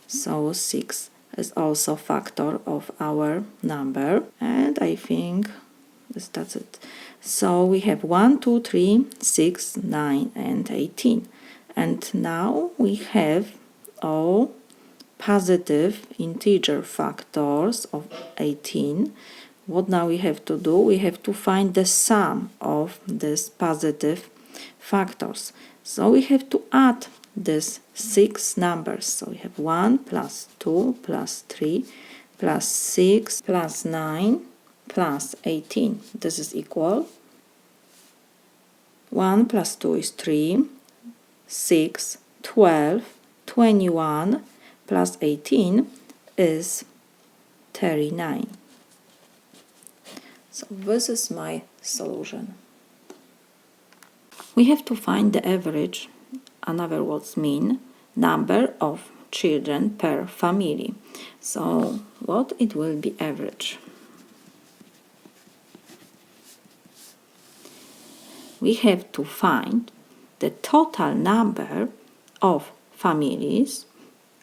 So 6 is also factor of our number. And I think that's it. So we have 1, 2, 3, 6, 9, and 18. And now we have all positive integer factors of 18. What now we have to do? We have to find the sum of these positive factors. So we have to add these 6 numbers. So we have 1 plus 2 plus 3 plus 6 plus 9 plus 18. This is equal. 1 plus 2 is 3. 6, 12, 21 plus 18 is 39. So this is my solution. We have to find the average, in other words mean, number of children per family. So what it will be average? We have to find the total number of families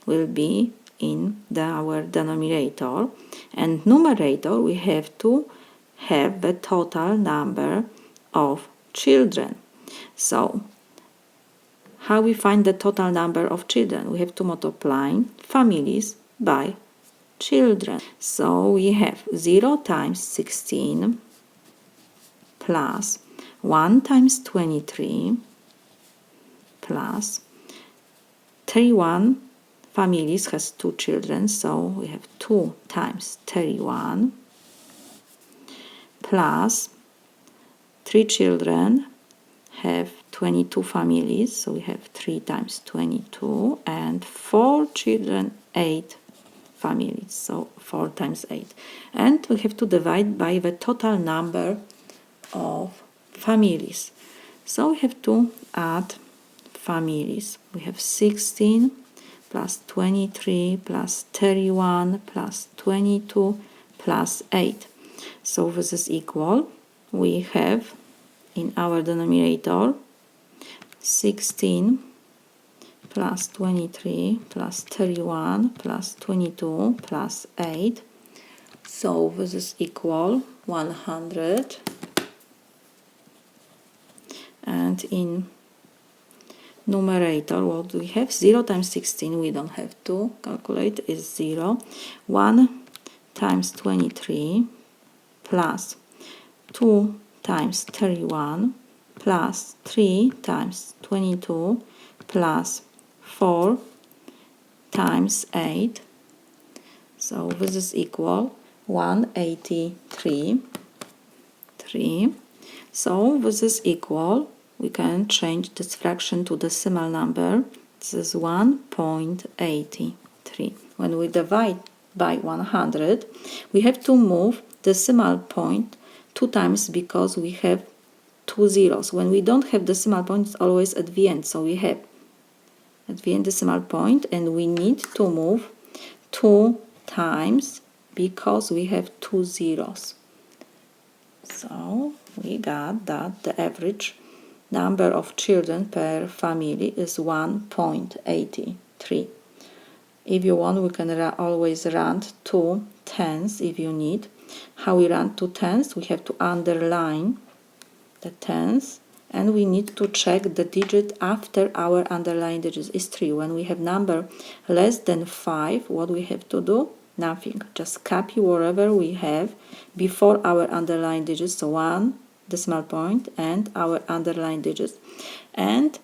will be in our denominator, and numerator we have to have the total number of children. So how we find the total number of children? We have to multiply families by children. So we have 0 times 16 plus 1 times 23 plus 31 families has 2 children, so we have 2 times 31 plus 3 children have 22 families, so we have 3 times 22, and 4 children 8 families, so 4 times 8. And we have to divide by the total number of families. So we have to add families. We have 16 plus 23 plus 31 plus 22 plus 8. So this is equal. We have in our denominator 16 plus 23 plus 31 plus 22 plus 8. So this is equal 100. And in numerator, what do we have? 0 times 16, we don't have to calculate, is 0. 1 times 23 plus 2 times 31 plus 3 times 22 plus 4 times 8. So this is equal 183. 3. So this is equal, we can change this fraction to decimal number. This is 1.83. When we divide by 100, we have to move decimal point 2 times because we have 2 zeros. When we don't have decimal point, it's always at the end. So we have at the end decimal point, and we need to move 2 times because we have 2 zeros. So we got that the average number of children per family is 1.83. If you want, we can always round to tens if you need. How we round to tens? We have to underline the tens, and we need to check the digit after our underlined digit is 3. When we have number less than 5, what we have to do? Nothing. Just copy whatever we have before our underlined digits, so 1 decimal point and our underlined digits. And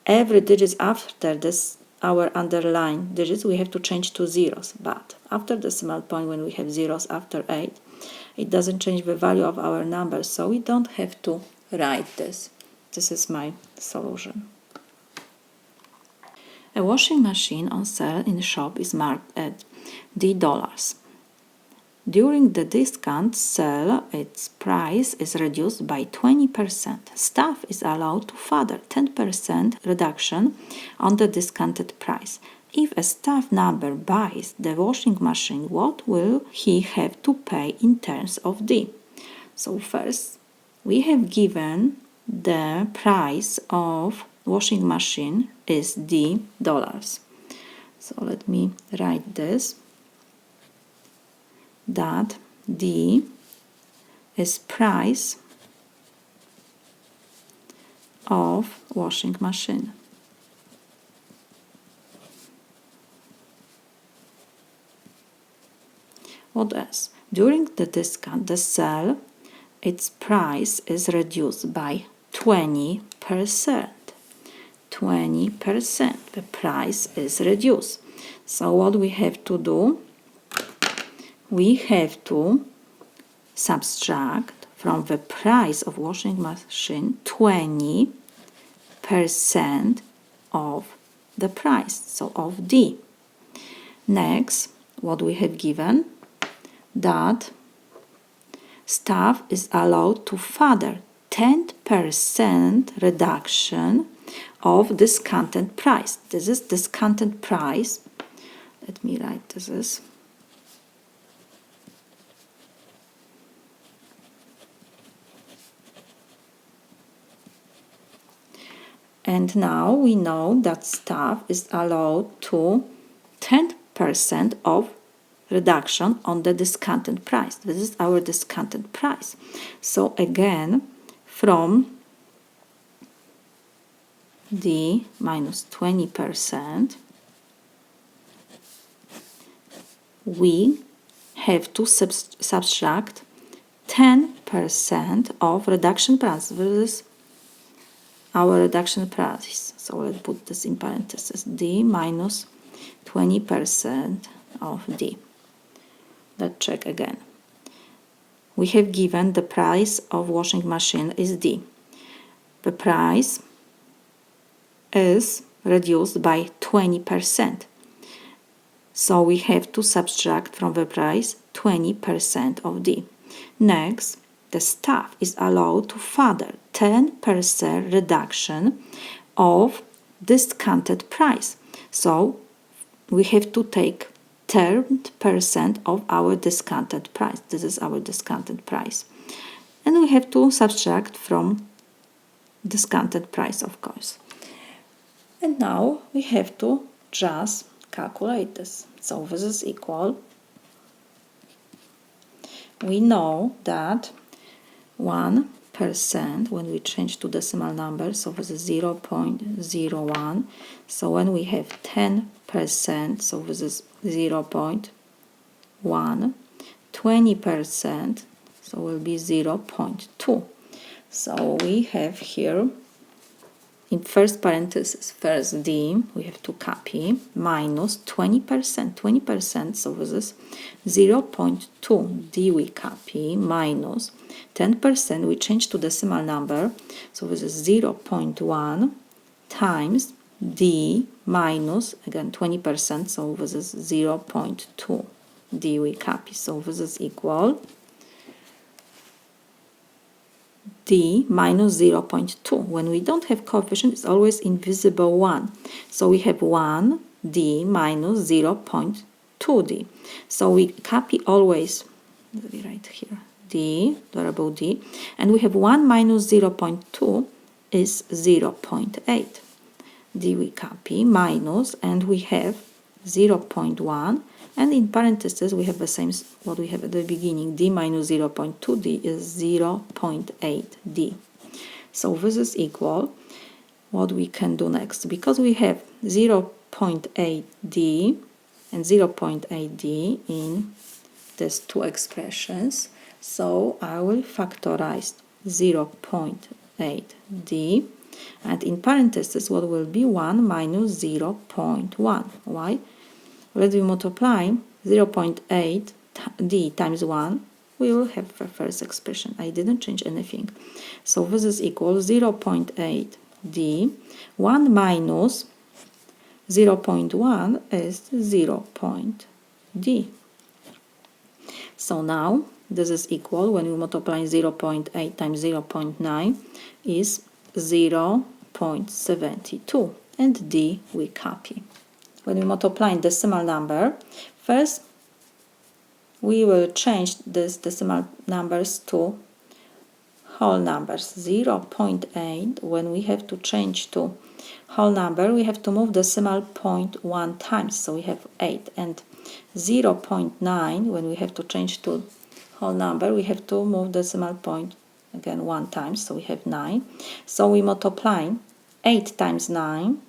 every digit after this, our underlined digits, we have to change to zeros. But after decimal point, when we have zeros after 8, it doesn't change the value of our number, so we don't have to write this. This is my solution. A washing machine on sale in the shop is marked at $D. During the discount sale, its price is reduced by 20%. Staff is allowed to further 10% reduction on the discounted price. If a staff member buys the washing machine, what will he have to pay in terms of D? So first, we have given the price of washing machine is $D. So let me write this, that D is price of washing machine. What else? During the discount, the sale, its price is reduced by 20%. 20%. The price is reduced. So what we have to do? We have to subtract from the price of washing machine 20% of the price, so of D. Next, what we have given? That staff is allowed to further 10% reduction of discounted price. This is discounted price. Let me write this. And now we know that staff is allowed to 10% of reduction on the discounted price. This is our discounted price. So again, from D minus 20%, we have to subtract 10% of reduction price. This is our reduction price. So let's put this in parentheses. D minus 20% of D. Let's check again. We have given the price of washing machine is D. The price is reduced by 20%. So we have to subtract from the price 20% of D. Next, the staff is allowed to further 10% reduction of discounted price. So we have to take 10% of our discounted price. This is our discounted price. And we have to subtract from discounted price, of course. And now we have to just calculate this. So this is equal. We know that 1 10% when we change to decimal number, so this is 0.01. So when we have 10%, so this is 0.1. 20%, so will be 0.2. So we have here in first parenthesis, first D, we have to copy, minus 20%, 20%, so this is 0.2, D we copy, minus 10%, we change to decimal number, so this is 0.1 times D minus, again, 20%, so this is 0.2, D we copy, so this is equal D minus 0.2. When we don't have coefficient, it's always invisible 1. So we have 1 D minus 0.2 D. So we copy always, let me write here, D, variable D, and we have 1 minus 0.2 is 0.8. D we copy, minus, and we have 0.1, and in parentheses we have the same what we have at the beginning, D minus 0.2, D is 0.8 D. So this is equal, what we can do next, because we have 0.8 D and 0.8 D in these two expressions, so I will factorize 0.8 D, and in parentheses what will be 1 minus 0.1. Why? When we multiply 0.8 D times 1, we will have the first expression. I didn't change anything. So this is equal 0.8 D. 1 minus 0.1 is 0.D. So now this is equal, when we multiply 0.8 times 0.9 is 0.72, and D we copy. When we multiply decimal number, first we will change these decimal numbers to whole numbers. 0.8, when we have to change to whole number, we have to move decimal point 1 times, so we have 8. And 0.9, when we have to change to whole number, we have to move decimal point again 1 times, so we have 9. So we multiply 8 times 9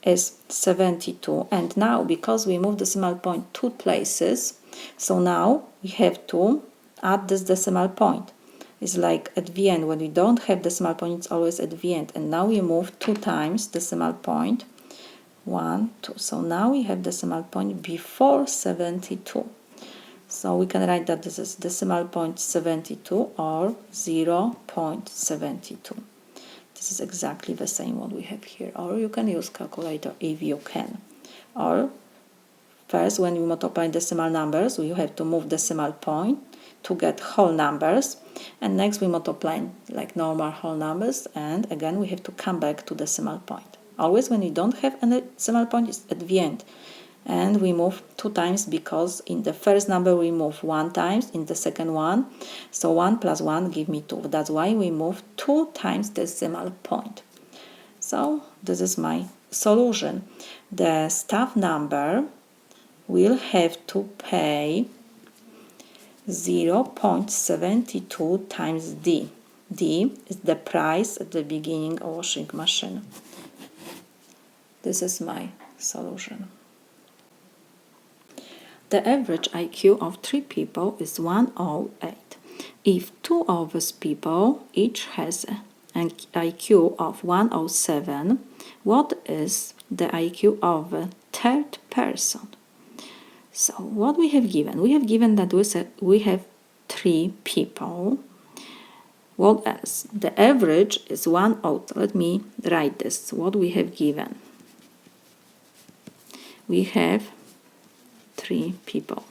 is 72, and now because we moved decimal point 2 places, so now we have to add this decimal point. It's like at the end, when we don't have decimal point, it's always at the end, and now we move 2 times decimal point 1, 2. So now we have decimal point before 72. So we can write that this is decimal point 72 or 0.72. This is exactly the same what we have here, or you can use calculator if you can. Or first, when you multiply decimal numbers, you have to move decimal point to get whole numbers, and next we multiply like normal whole numbers, and again we have to come back to decimal point. Always when we don't have any decimal point, it's at the end, and we move 2 times because in the first number we move 1 times, in the second one, so 1 plus 1 give me 2. That's why we move 2 times decimal point. So this is my solution. The staff number will have to pay 0.72 times D. D is the price at the beginning of washing machine. This is my solution. The average IQ of 3 people is 108. If 2 of these people each has an IQ of 107, what is the IQ of a third person? So what we have given? We have given that we have 3 people. What else? The average is 108. Let me write this. What we have given? We have 3 people.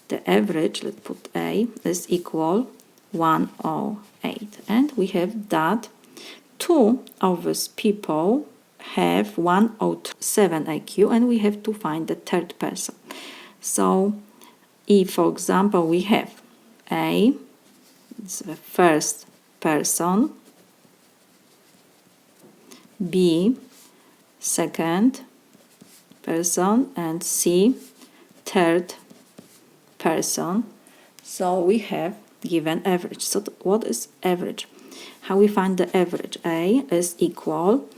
The average, let's put A, is equal 108. And we have that 2 of these people have 107 IQ, and we have to find the third person. So if, for example, we have A, it's the first person, B, second person, and C, third person. So we have given average. So what is average? How we find the average? A is equal,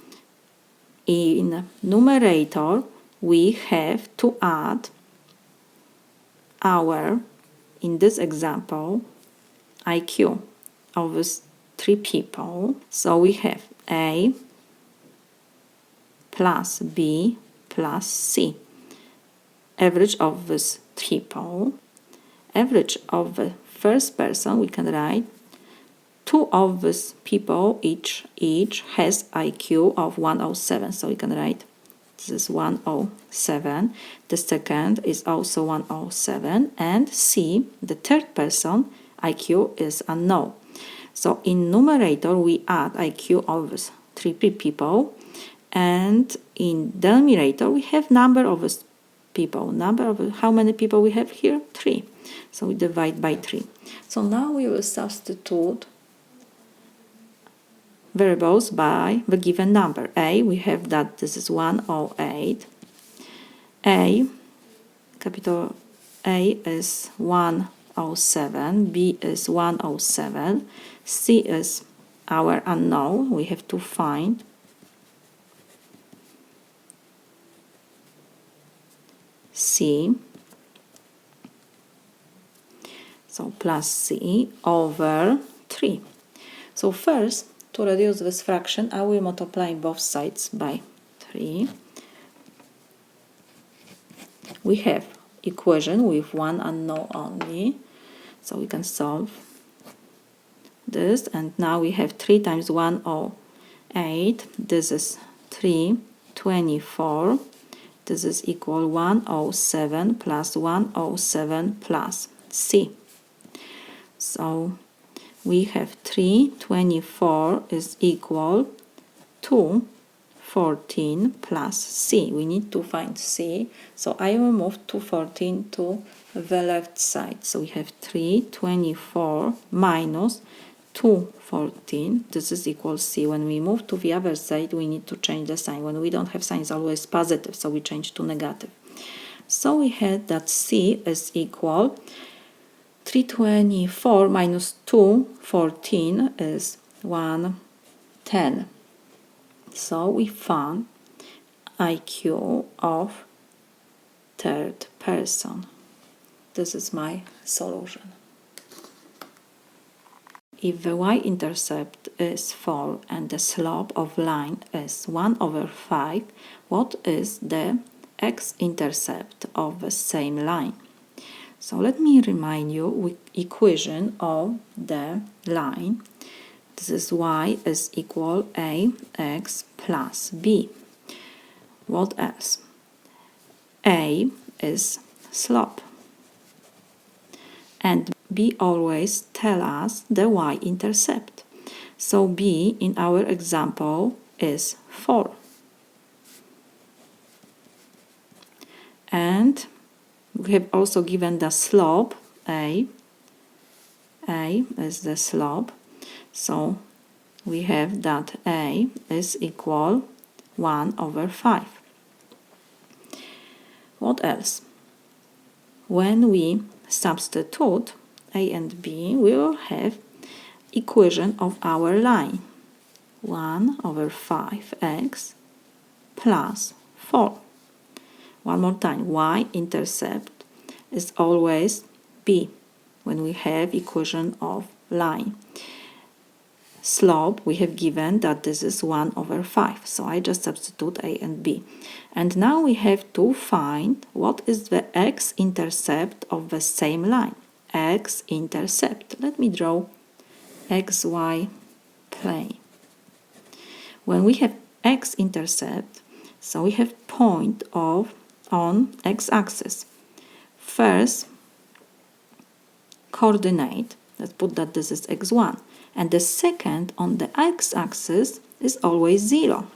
in numerator we have to add our, in this example, IQ of these 3 people. So we have A plus B plus C. Average of these people. Average of the first person, we can write 2 of these people each has IQ of 107. So we can write this is 107. The second is also 107. And C, the third person, IQ is unknown. So in numerator we add IQ of these 3 people. And in denominator we have number of people. Number of how many people we have here? 3. So we divide by 3. So now we will substitute variables by the given number. A, we have that this is 108. A, capital A is 107. B is 107. C is our unknown. We have to find. C. So plus C over 3. So first, to reduce this fraction, I will multiply both sides by 3. We have equation with one unknown only, so we can solve this. And now we have 3 times 108. This is 324. This is equal 107 plus 107 plus C. So we have 324 is equal to 14 plus C. We need to find C. So I will move 214 to the left side. So we have 324 minus 214. This is equal C. When we move to the other side, we need to change the sign. When we don't have sign, it's always positive, so we change to negative. So we had that C is equal 324 minus 214 is 110. So we found IQ of third person. This is my solution. If the y-intercept is 4 and the slope of line is 1 over 5, what is the x-intercept of the same line? So let me remind you with equation of the line. This is y is equal ax plus b. What else? A is slope. And b always tell us the y-intercept. So b in our example is 4. And we have also given the slope, A is the slope, so we have that A is equal 1 over 5. What else? When we substitute A and B, we will have equation of our line, 1 over 5x plus 4. One more time, y-intercept is always b when we have equation of line. Slope, we have given that this is 1 over 5, so I just substitute a and b. And now we have to find what is the x-intercept of the same line. X-intercept. Let me draw xy plane. When we have x-intercept, so we have point on x-axis. First coordinate, let's put that this is x1, and the second on the x-axis is always 0.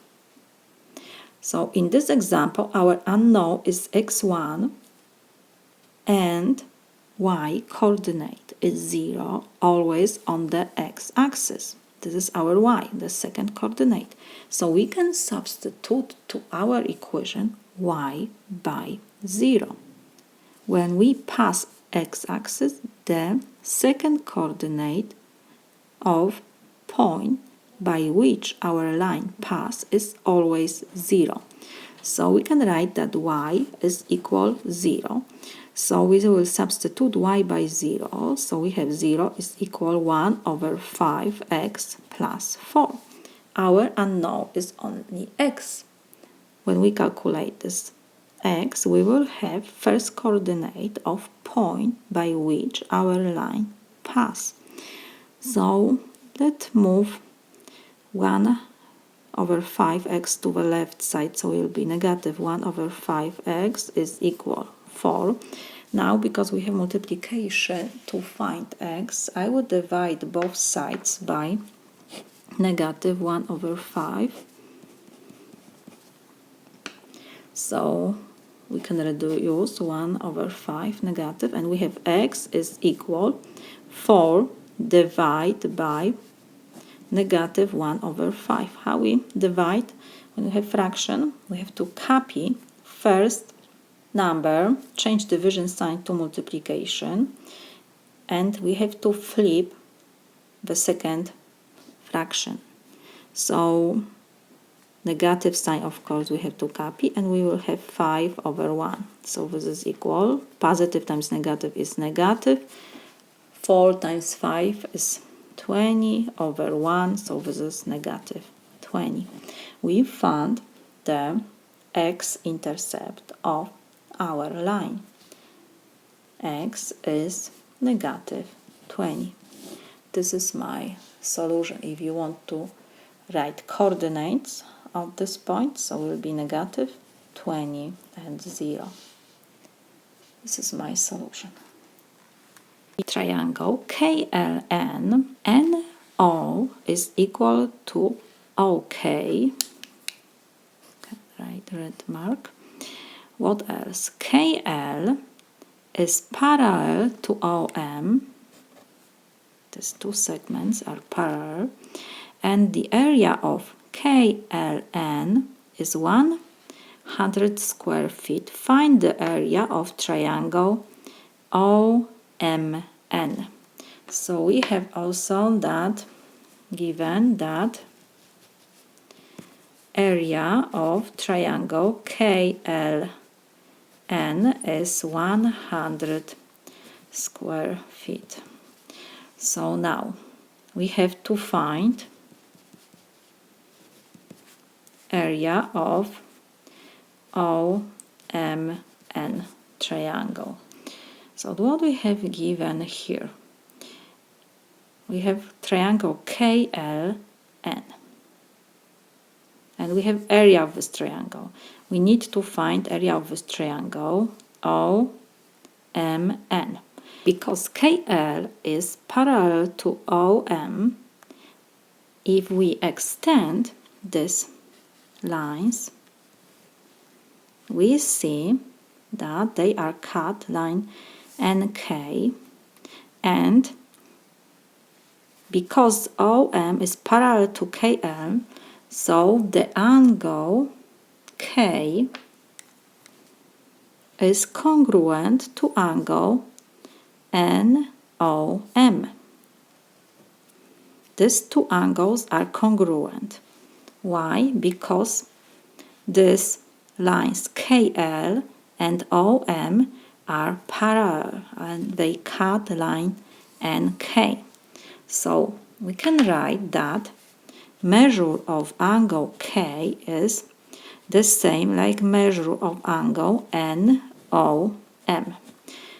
So in this example, our unknown is x1 and y coordinate is 0, always on the x-axis. This is our y, the second coordinate. So we can substitute to our equation y by 0. When we pass x-axis, the second coordinate of point by which our line passes is always 0. So we can write that y is equal 0. So we will substitute y by 0. So we have 0 is equal 1 over 5x plus 4. Our unknown is only x. When we calculate this x, we will have first coordinate of point by which our line passes. So let's move 1 over 5x to the left side, so it will be negative 1 over 5x is equal 4. Now, because we have multiplication to find x, I would divide both sides by negative 1 over 5. So we can reduce 1 over 5 negative, and we have x is equal 4 divided by negative 1 over 5. How we divide? When we have fraction, we have to copy first number, change division sign to multiplication, and we have to flip the second fraction. So negative sign, of course, we have to copy, and we will have 5 over 1. So this is equal, positive times negative is negative, 4 times 5 is 20 over 1, so this is negative 20. We found the x-intercept of our line. X is negative 20. This is my solution. If you want to write coordinates of this point, so it will be negative 20 and 0. This is my solution. Triangle KLN, NO is equal to OK. Right, red mark. What else? KL is parallel to OM. These two segments are parallel. And the area of KLN is 100 square feet. Find the area of triangle OMN. So we have also that given that area of triangle KLN is 100 square feet. So now we have to find area of OMN triangle. So what we have given here? We have triangle KLN. And we have area of this triangle. We need to find area of this triangle OMN. Because KL is parallel to OM, if we extend these lines, we see that they are cut line NK, and because OM is parallel to KL, so the angle K is congruent to angle NOM. These two angles are congruent. Why? Because these lines KL and OM are parallel and they cut line NK. So we can write that measure of angle K is the same like measure of angle NOM.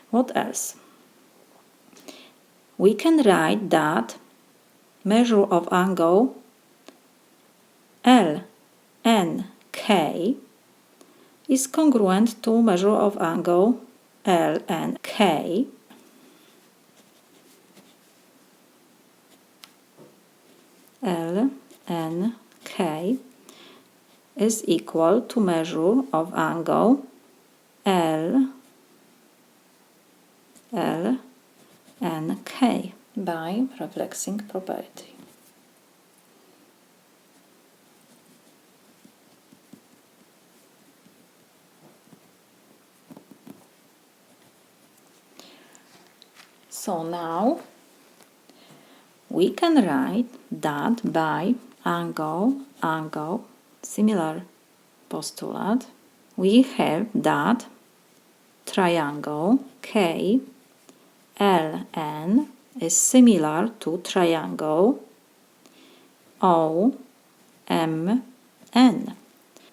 What else? We can write that measure of angle LNK is congruent to measure of angle LNK. LNK is equal to measure of angle LNK by reflexing property. So now we can write that by angle, similar postulate, we have that triangle KLN is similar to triangle OMN.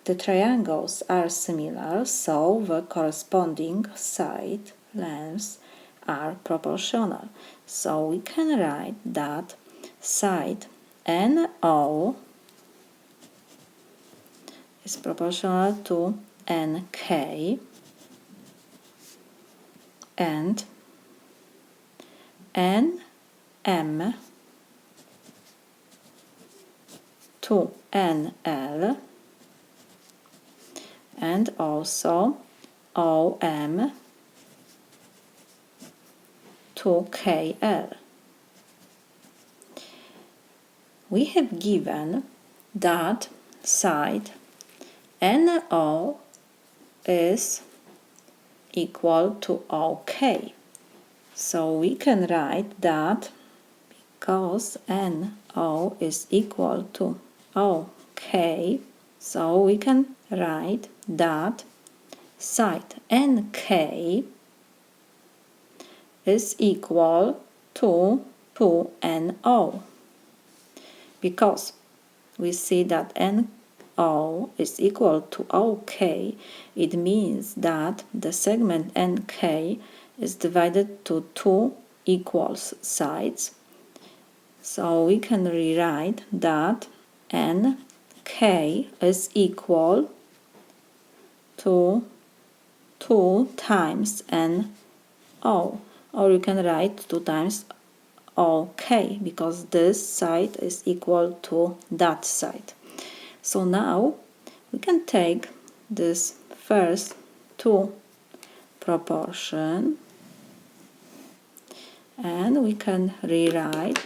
The triangles are similar, so the corresponding side lengths are proportional. So we can write that side NO is proportional to NK and NM to NL and also OM to KL. We have given that side NO is equal to OK. So we can write that because NO is equal to OK, so we can write that side NK is equal to NO, because we see that NO is equal to OK. It means that the segment NK is divided to two equal sides. So we can rewrite that NK is equal to 2 times NO, or you can write 2 times OK, because this side is equal to that side. So now we can take this first two proportion and we can rewrite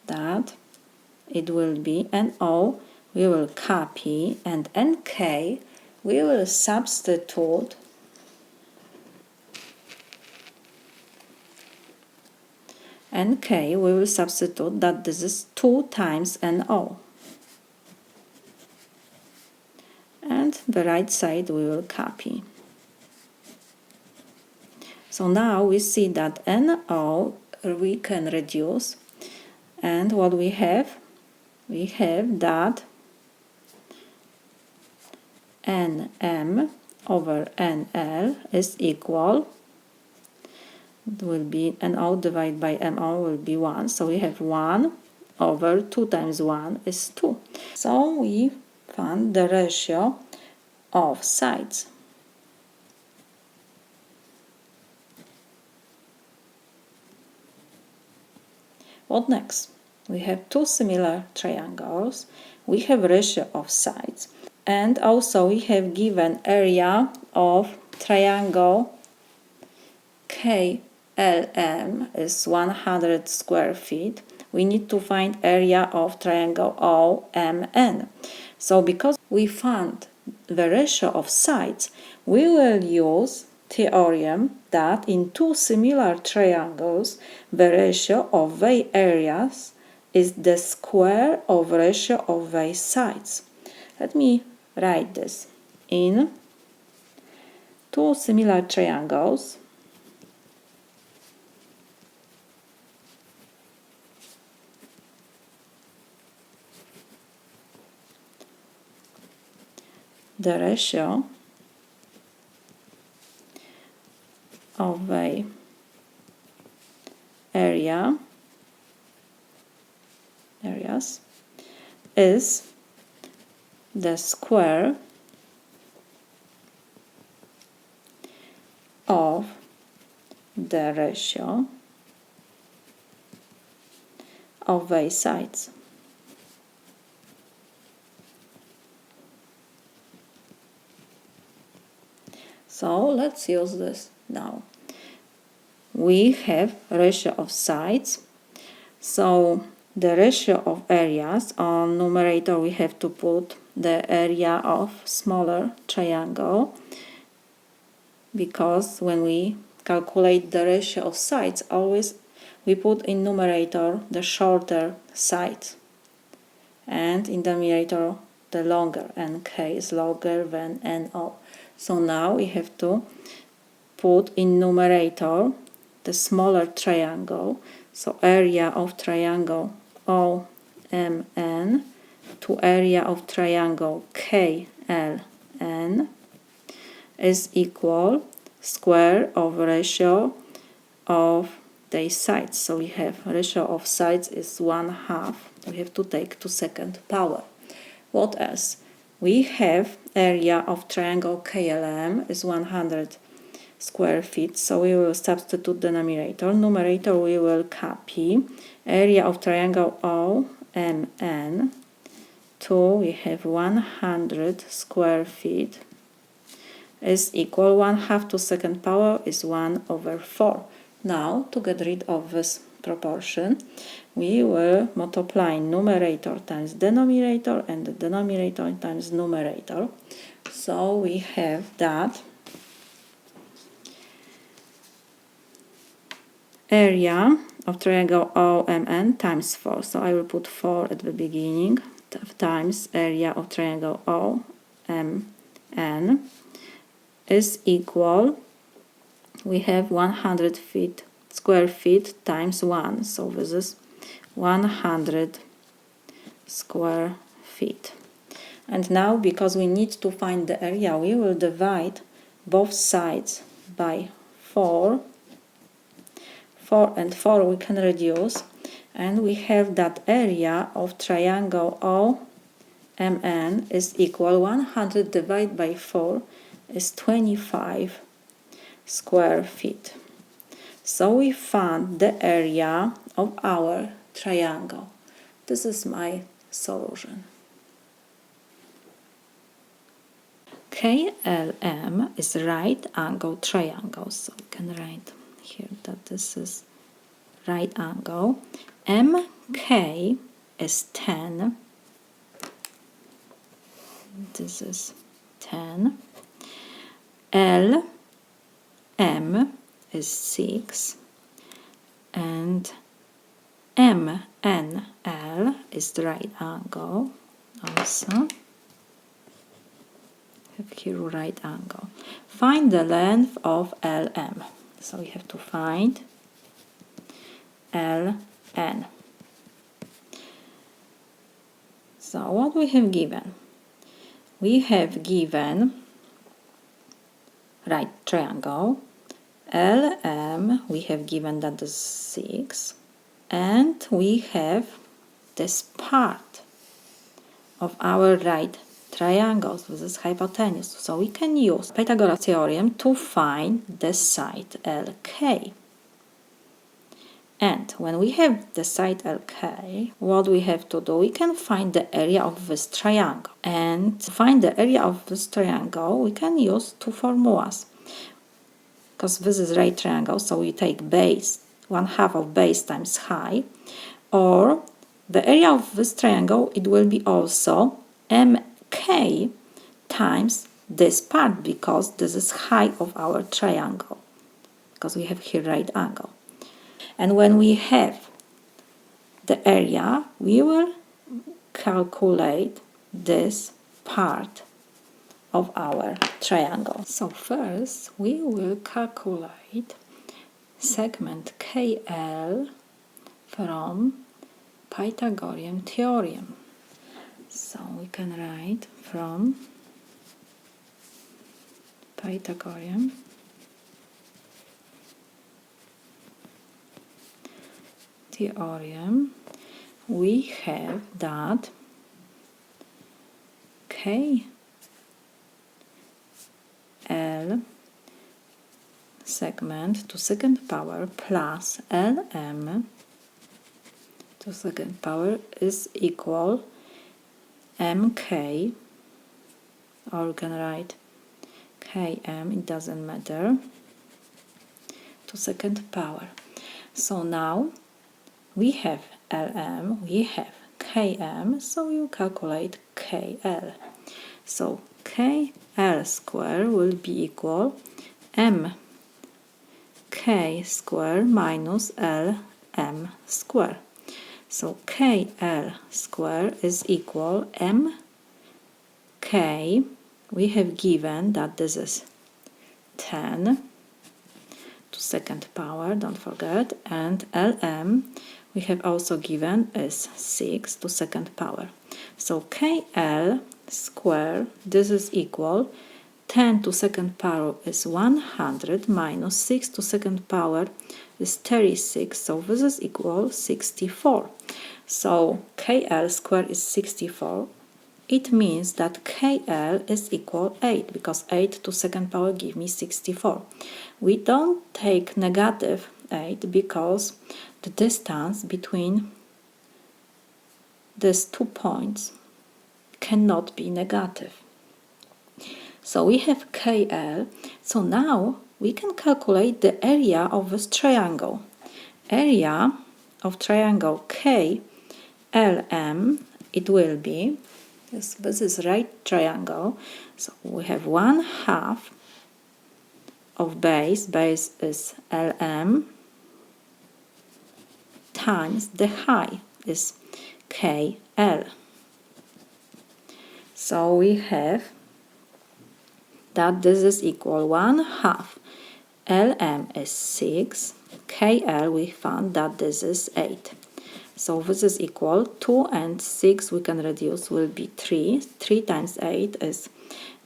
that it will be NO, we will copy, and NK we will substitute that this is 2 times NO, and the right side we will copy. So now we see that NO we can reduce, and what we have that NM over NL is equal, it will be NO divided by MO will be 1, so we have 1 over 2 times 1 is 2. So we found the ratio of sides. What next? We have two similar triangles, we have ratio of sides, and also we have given area of triangle KLM is 100 square feet. We need to find area of triangle OMN. So because we found the ratio of sides, we will use theorem that in two similar triangles the ratio of their areas is the square of ratio of their sides. Let me write this. In two similar triangles, the ratio of the areas is the square of the ratio of the sides. So let's use this now. We have ratio of sides, so the ratio of areas, on numerator we have to put the area of smaller triangle, because when we calculate the ratio of sides, always we put in numerator the shorter side and in the numerator the longer, nk is longer than no. So now we have to put in numerator the smaller triangle, so area of triangle OMN to area of triangle KLN is equal square of ratio of their sides. So we have ratio of sides is 1/2. We have to take to second power. What else? We have area of triangle KLM is 100 square feet, so we will substitute the numerator. Numerator we will copy. Area of triangle OMN to we have 100 square feet is equal 1/2 to second power is 1/4. Now to get rid of this proportion we will multiply numerator times denominator and the denominator times numerator. So we have that area of triangle OMN times 4. So I will put 4 at the beginning times area of triangle OMN is equal, we have 100 square feet times 1. So this is 100 square feet. And now because we need to find the area, we will divide both sides by 4. 4 and 4 we can reduce, and we have that area of triangle OMN is equal 100 divided by 4 is 25 square feet. So we found the area of our triangle. This is my solution. KLM is right angle triangle, so we can write here that this is right angle. MK is 10. This is 10. LM is 6. And MNL is the right angle also. Have here right angle. Find the length of LM. So we have to find LN. So what we have given? We have given right triangle. LM we have given that is 6, and we have this part of our right triangles, this is hypotenuse. So we can use Pythagoras theorem to find the side LK. And when we have the side LK, what we have to do? We can find the area of this triangle. And to find the area of this triangle, we can use two formulas. Because this is right triangle, so we take base, 1/2 of base times height. Or the area of this triangle, it will be also MK times this part, because this is height of our triangle. Because we have here right angle. And when we have the area, we will calculate this part of our triangle. So first we will calculate segment KL from Pythagorean theorem. So we can write from Pythagorean theorem, we have that KL segment to second power plus LM to second power is equal MK, or we can write KM, it doesn't matter, to second power. So now we have LM, we have KM, so we will calculate KL. So KL square will be equal M k square minus lm square. So KL square is equal mk. We have given that this is 10 to second power, don't forget, and lm we have also given is 6 to second power. So KL square, this is equal 10 to second power is 100 minus 6 to second power is 36, so this is equal 64. So KL square is 64. It means that KL is equal 8, because 8 to second power give me 64. We don't take negative 8 because the distance between these 2 points cannot be negative. So we have KL. So now we can calculate the area of this triangle. Area of triangle KLM, it will be, this is right triangle, so we have 1/2 of base is LM, times the height is KL. So we have that this is equal 1/2. LM is 6, KL we found that this is 8. So this is equal 2 and 6 we can reduce, will be 3. 3 times 8 is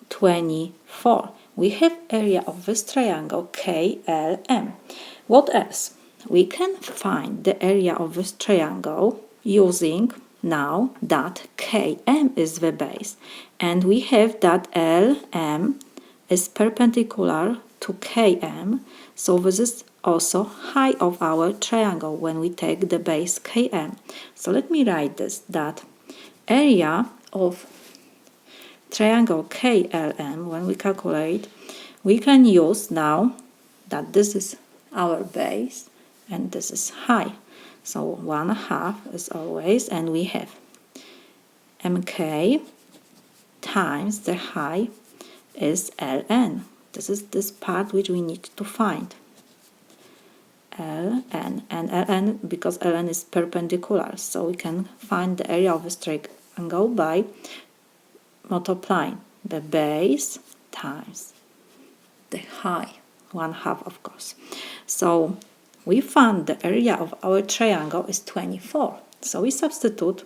24. We have area of this triangle KLM. What else? We can find the area of this triangle using now that KM is the base, and we have that LM is perpendicular to KM, so this is also height of our triangle when we take the base KM. So let me write this, that area of triangle KLM, when we calculate, we can use now that this is our base and this is height. So 1/2 is always, and we have MK times the height is LN. This is this part which we need to find. LN, and LN, because LN is perpendicular, so we can find the area of this triangle by multiplying the base times the height, 1/2 of course. So we found the area of our triangle is 24. So we substitute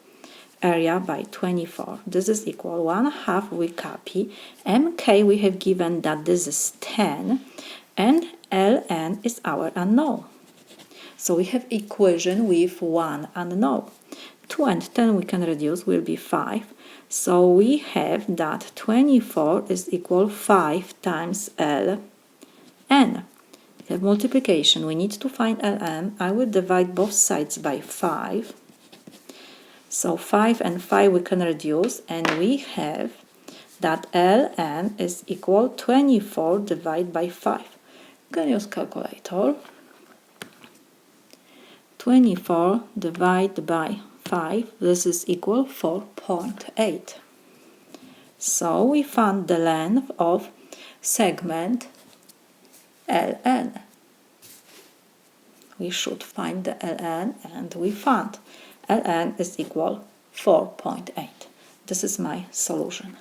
area by 24. This is equal 1/2, we copy. MK we have given that this is 10, and LN is our unknown. So we have equation with one unknown. 2 and 10 we can reduce, will be 5. So we have that 24 is equal 5 times LN. We have multiplication. We need to find LN. I will divide both sides by 5. So 5 and 5 we can reduce, and we have that LN is equal 24 divided by 5. You can use calculator. 24 divided by 5, this is equal 4.8. So we found the length of segment LN. We should find the LN, and we found LN is equal 4.8. This is my solution.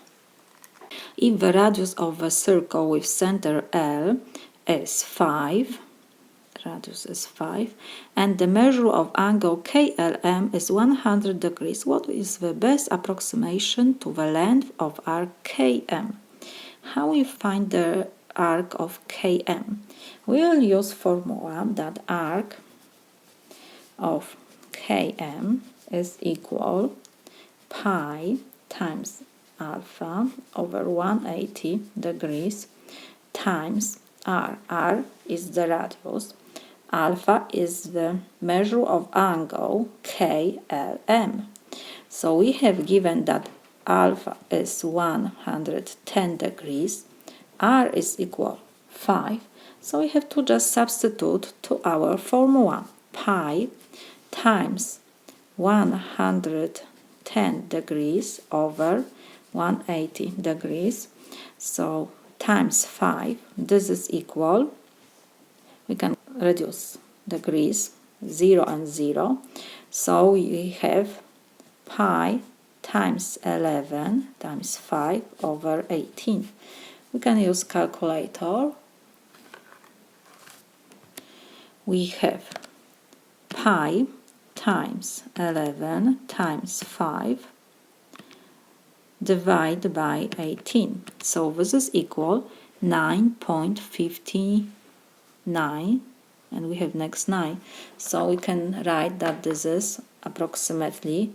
If the radius of a circle with center L is 5, radius is 5, and the measure of angle KLM is 100 degrees, what is the best approximation to the length of arc KM? How we find the arc of KM? We will use formula that arc of KM is equal pi times alpha over 180 degrees times r. R is the radius. Alpha is the measure of angle KLM. So we have given that alpha is 110 degrees, r is equal 5. So we have to just substitute to our formula. Pi times 110 degrees over 180 degrees. So times 5, this is equal, we can reduce degrees, 0 and 0. So we have pi times 11 times 5 over 18. We can use calculator. We have pi times 11 times 5 divided by 18. So this is equal 9.59, and we have next 9. So we can write that this is approximately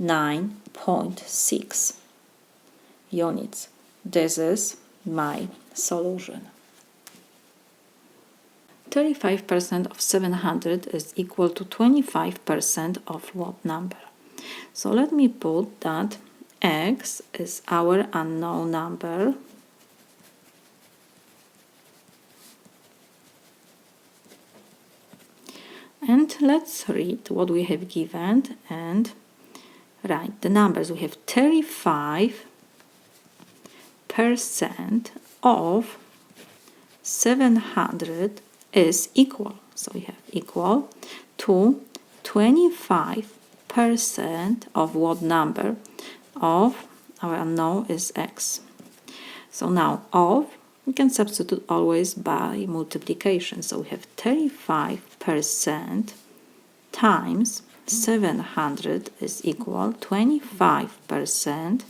9.6 units. This is my solution. 35% of 700 is equal to 25% of what number? So let me put that x is our unknown number, and let's read what we have given and write the numbers. We have 35% of 700 is equal. So we have equal to 25% of what number? Of our unknown is x. So now of, we can substitute always by multiplication. So we have 35% times 700 is equal 25%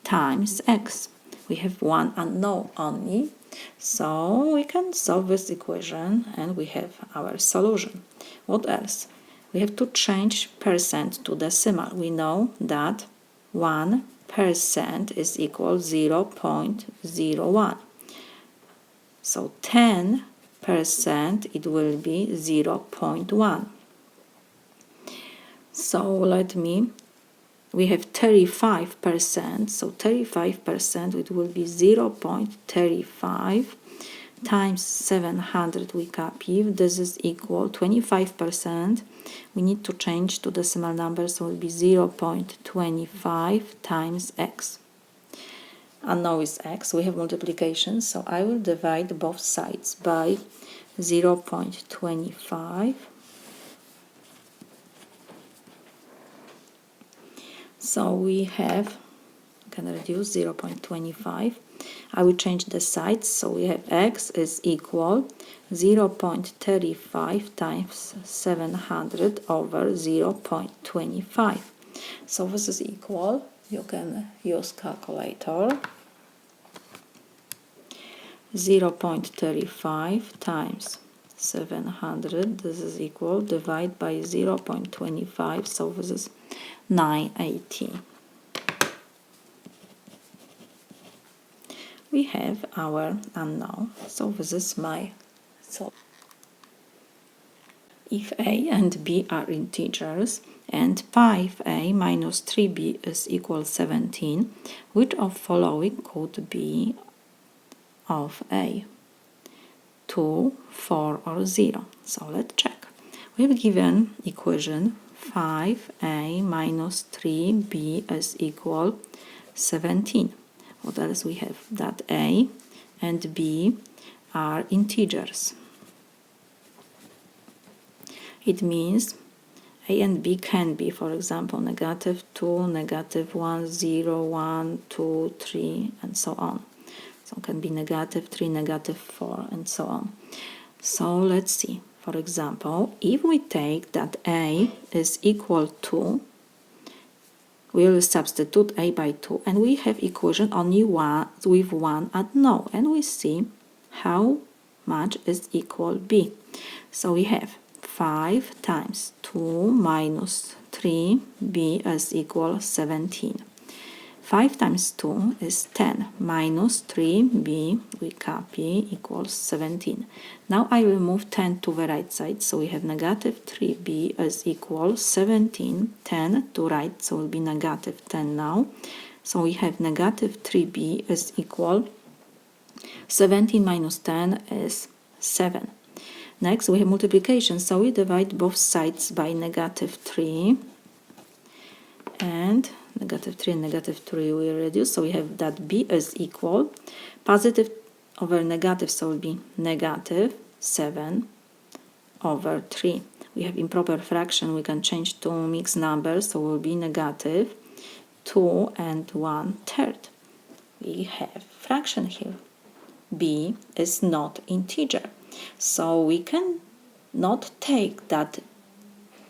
times x. We have one unknown only, so we can solve this equation and we have our solution. What else? We have to change percent to decimal. We know that 1% is equal 0.01. So 10% it will be 0.1. So we have 35%, so 35% it will be 0.35 times 700 we copy. This is equal 25%. We need to change to decimal number, so it will be 0.25 times x. Unknown is x. We have multiplication, so I will divide both sides by 0.25. So we can reduce 0.25. I will change the sides, so we have x is equal 0.35 times 700 over 0.25. So this is equal, you can use calculator, 0.35 times 700, this is equal, divide by 0.25, so this is 980. We have our unknown, so this is my solution. If a and b are integers and 5a minus 3b is equal 17, which of following could be of a? 2, 4 or 0. So let's check. We have given equation 5a minus 3b is equal 17. What else we have? That a and b are integers. It means a and b can be, for example, negative 2, negative 1, 0, 1, 2, 3, and so on. So it can be negative 3, negative 4, and so on. So let's see. For example, if we take that a is equal to, we will substitute a by 2, and we have equation only one with one unknown, and we see how much is equal b. So we have 5 times 2 minus 3b is equal 17. 5 times 2 is 10 minus 3b, we copy, equals 17. Now I will move 10 to the right side, so we have negative 3b is equal 17, 10 to right, so it will be negative 10 now. So we have negative 3b is equal 17 minus 10 is 7. Next we have multiplication, so we divide both sides by negative 3, and negative 3 and negative 3 will reduce, so we have that b is equal positive over negative, so it will be negative 7 over 3. We have improper fraction, we can change to mixed numbers, so it will be negative 2 and 1/3. We have fraction here. B is not integer, so we can not take that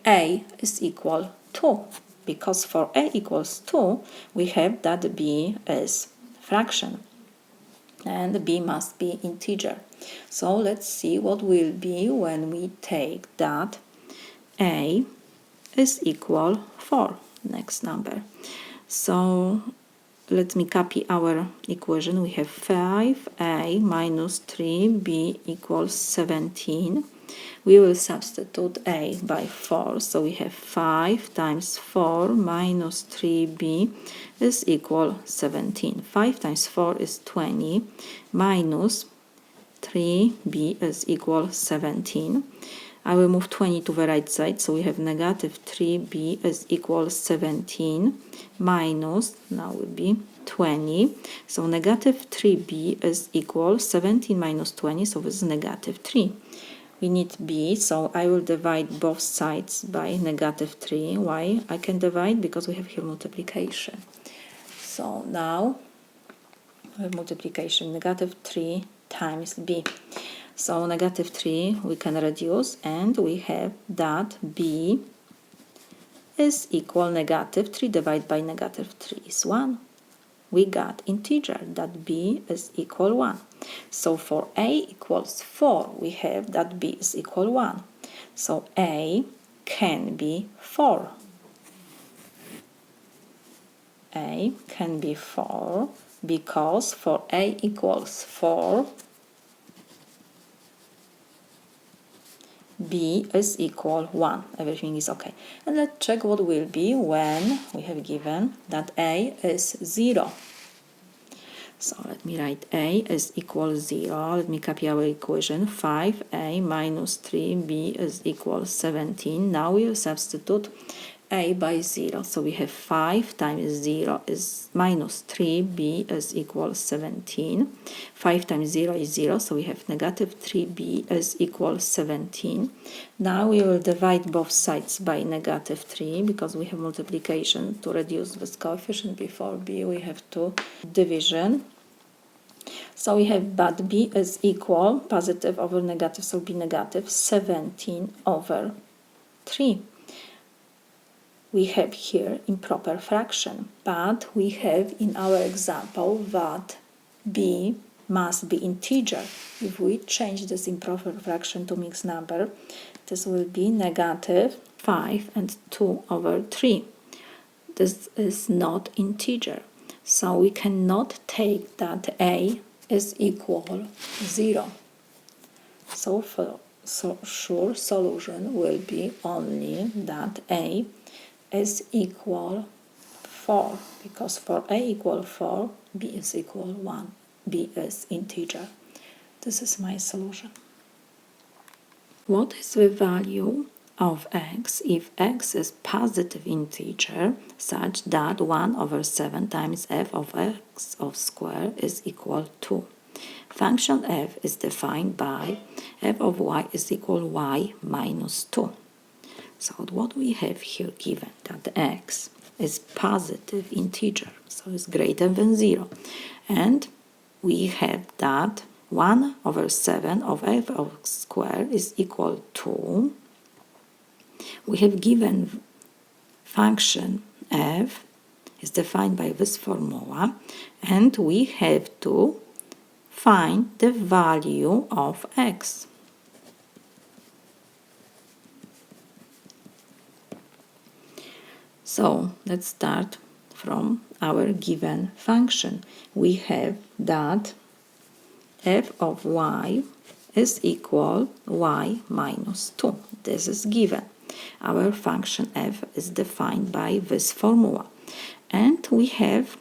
a is equal 2, because for a equals 2, we have that b is fraction, and b must be integer. So let's see what will be when we take that a is equal 4, next number. So let me copy our equation. We have 5a minus 3b equals 17. We will substitute a by 4, so we have 5 times 4 minus 3b is equal 17. 5 times 4 is 20 minus 3b is equal 17. I will move 20 to the right side, so we have negative 3b is equal 17 minus, now will be 20. So negative 3b is equal 17 minus 20, so this is negative 3. We need b, so I will divide both sides by negative 3. Why I can divide? Because we have here multiplication. So now we have multiplication, negative 3 times b. So negative 3 we can reduce, and we have that b is equal negative 3 divided by negative 3 is 1. We got integer, that b is equal 1. So for a equals 4, we have that b is equal 1. So a can be 4. A can be 4 because for a equals 4, b is equal 1. Everything is okay. And let's check what will be when we have given that a is 0. So let me write a is equal 0. Let me copy our equation. 5a minus 3b is equal 17. Now we will substitute a by 0. So we have 5 times 0 is minus 3b is equal 17. 5 times 0 is 0, so we have negative 3b is equal 17. Now we will divide both sides by negative 3 because we have multiplication. To reduce this coefficient before b, we have to division. So we have, but b is equal, positive over negative, so b negative, 17 over 3. We have here improper fraction, but we have in our example that b must be integer. If we change this improper fraction to mixed number, this will be negative 5 and 2 over 3. This is not integer, so we cannot take that a is equal 0. So sure solution will be only that a is equal 4, because for a equal 4, b is equal 1. b is integer. This is my solution. What is the value of x if x is positive integer such that 1 over 7 times f of x of square is equal to? Function f is defined by f of y is equal y minus 2. So what we have here given that x is positive integer, so it's greater than 0. And we have that 1 over 7 of f of square is equal to, we have given function f is defined by this formula, and we have to find the value of x. So let's start from our given function. We have that f of y is equal y minus 2. This is given. Our function f is defined by this formula. And we have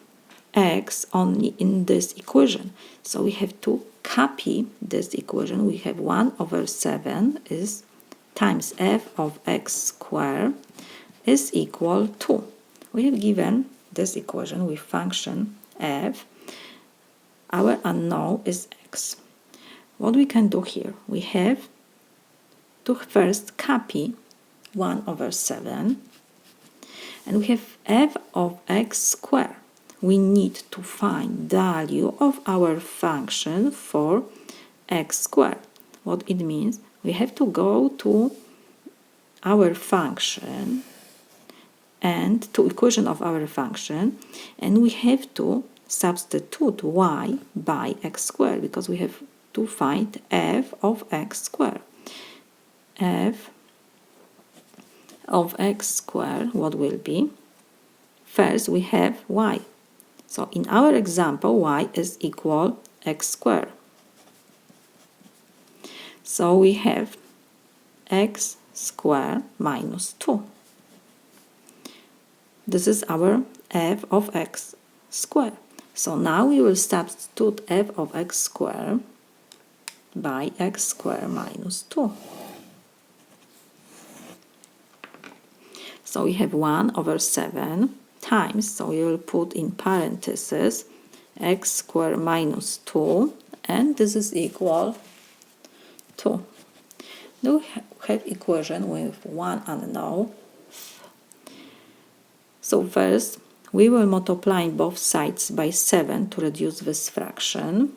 x only in this equation. So we have to copy this equation. We have 1 over 7 is times f of x squared is equal to. We have given this equation with function f. Our unknown is x. What we can do here? We have to first copy 1 over 7. And we have f of x squared. We need to find value of our function for x squared. What it means? We have to go to our function and to equation of our function, and we have to substitute y by x squared because we have to find f of x squared. F of x squared, what will be? First we have y. So in our example, y is equal x squared. So we have x squared minus 2. This is our f of x squared. So now we will substitute f of x squared by x squared minus 2. So we have 1 over 7 times, so we will put in parentheses x squared minus 2, and this is equal 2. Now we have equation with one unknown. So first we will multiply both sides by 7 to reduce this fraction.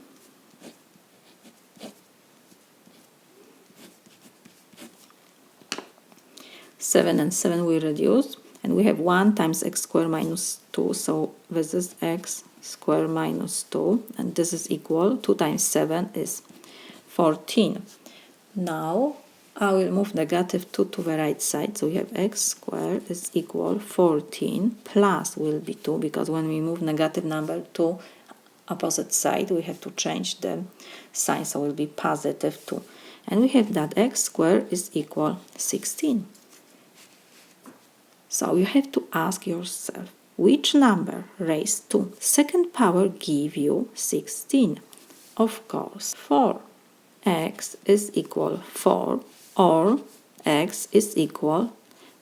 Seven and 7 we reduce, and we have 1 times x squared minus 2, so this is x squared minus 2, and this is equal 2 times 7 is 14. Now I will move negative 2 to the right side, so we have x squared is equal 14 plus will be 2, because when we move negative number to opposite side we have to change the sign, so it will be positive 2, and we have that x squared is equal 16. So you have to ask yourself, which number raised to second power give you 16? Of course, 4. X is equal 4, or x is equal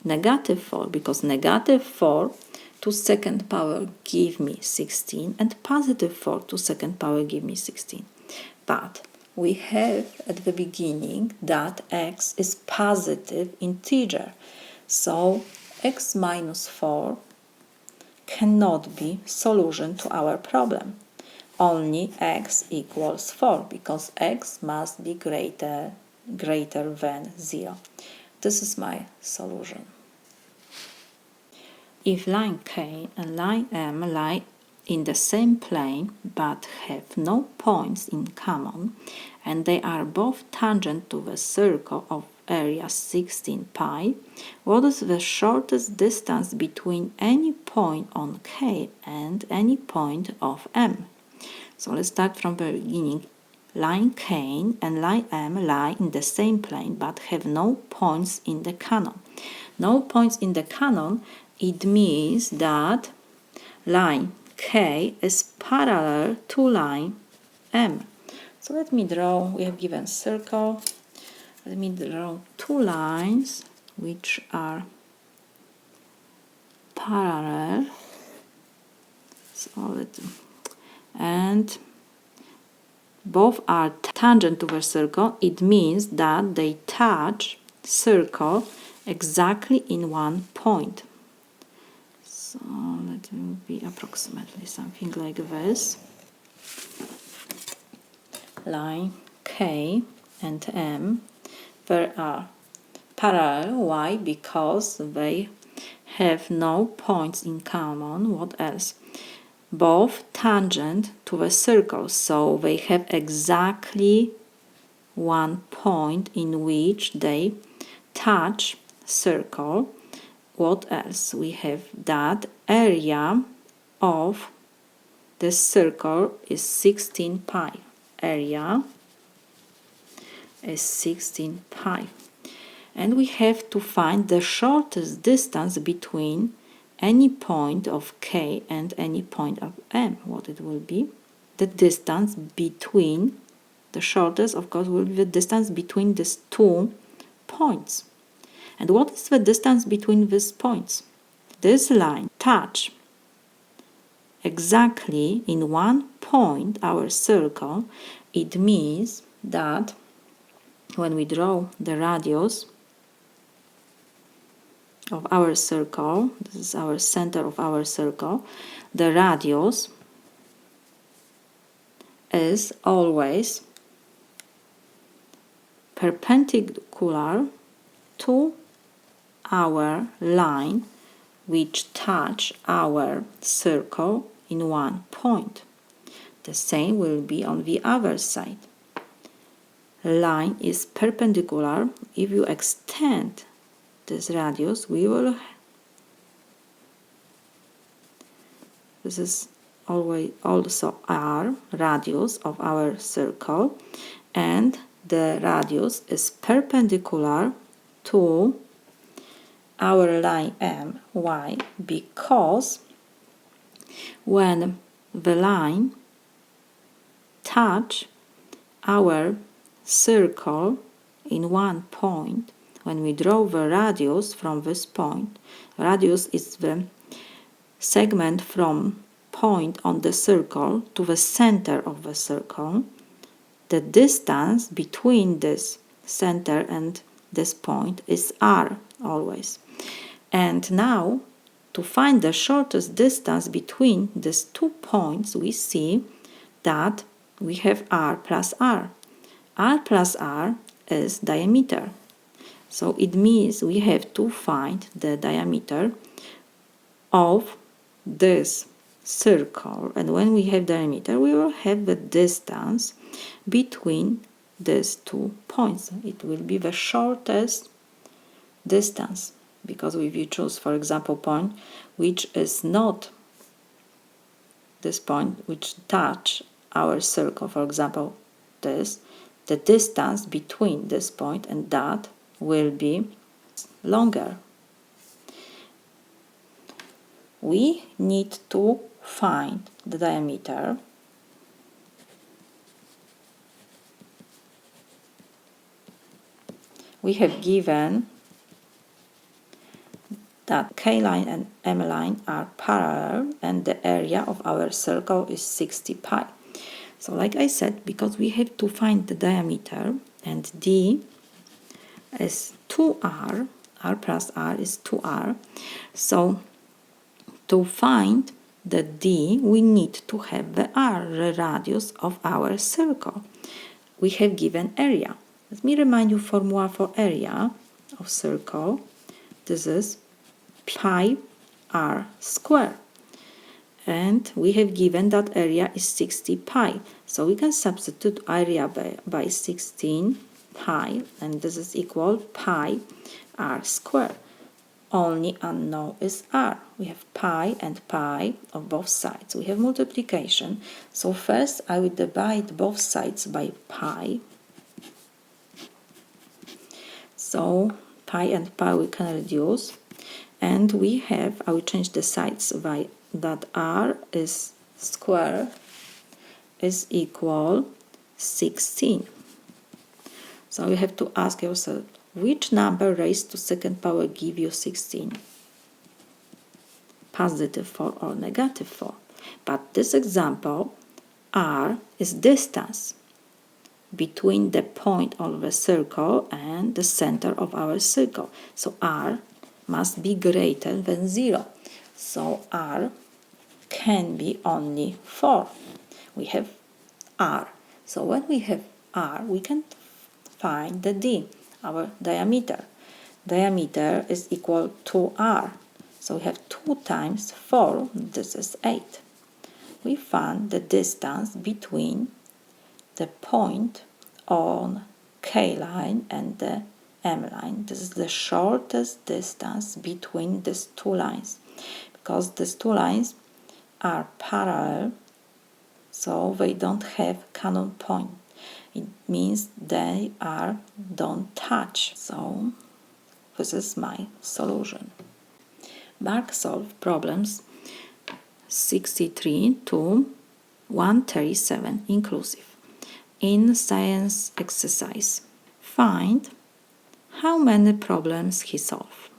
negative 4, because negative 4 to second power give me 16 and positive 4 to second power give me 16. But we have at the beginning that x is positive integer, so x minus 4 cannot be solution to our problem. Only x equals 4, because x must be greater than 0. This is my solution. If line K and line M lie in the same plane but have no points in common, and they are both tangent to the circle of area 16 pi, what is the shortest distance between any point on K and any point of M? So let's start from the beginning. Line K and line M lie in the same plane but have no points in the canon. No points in the canon, it means that line K is parallel to line M. So let me draw, we have given circle. Let me draw two lines which are parallel. So and both are tangent to the circle. It means that they touch circle exactly in one point. So let me be approximately something like this. Line K and M, they are parallel. Why? Because they have no points in common. What else? Both tangent to the circle, so they have exactly one point in which they touch circle. What else? We have that area of the circle is 16 pi. Area is 16 pi. And we have to find the shortest distance between any point of K and any point of M. What it will be? The distance between, the shortest of course will be the distance between these 2 points. And what is the distance between these points? This line touch exactly in one point our circle. It means that when we draw the radius of our circle, this is our center of our circle, the radius is always perpendicular to our line which touch our circle in one point. The same will be on the other side. Line is perpendicular. If you extend this radius, we will, this is always also our radius of our circle, and the radius is perpendicular to our line M. Why? Because when the line touch our circle in one point, when we draw the radius from this point, radius is the segment from point on the circle to the center of the circle. The distance between this center and this point is r always. And now, to find the shortest distance between these 2 points, we see that we have r plus r. R plus r is diameter. So it means we have to find the diameter of this circle. And when we have diameter, we will have the distance between these 2 points. It will be the shortest distance, because if you choose, for example, point which is not this point which touch our circle, for example this, the distance between this point and that will be longer. We need to find the diameter we have given that K line and M line are parallel and the area of our circle is 60 pi. So like I said, because we have to find the diameter and D is 2r, r plus r is 2r, so to find the D we need to have the r, the radius of our circle. We have given area. Let me remind you formula for area of circle. This is pi r square. And we have given that area is 60 pi. So we can substitute area by 16 pi, and this is equal pi r square. Only unknown is r. We have pi and pi on both sides. We have multiplication. So first I will divide both sides by pi. So pi and pi we can reduce. And we have, I will change the sides by that r is square is equal 16. So you have to ask yourself, which number raised to second power give you 16? Positive 4 or negative 4. But this example, r is distance between the point of the circle and the center of our circle. So r must be greater than 0. So r can be only 4. We have r. So when we have r, we can find the d, our diameter. Diameter is equal to r. So we have 2 times 4, this is 8. We found the distance between the point on K line and the M line. This is the shortest distance between these 2 lines. Because these 2 lines are parallel, so they don't have common point. It means they don't touch. So this is my solution. Mark solve problems 63 to 137 inclusive. In science exercise, find how many problems he solved.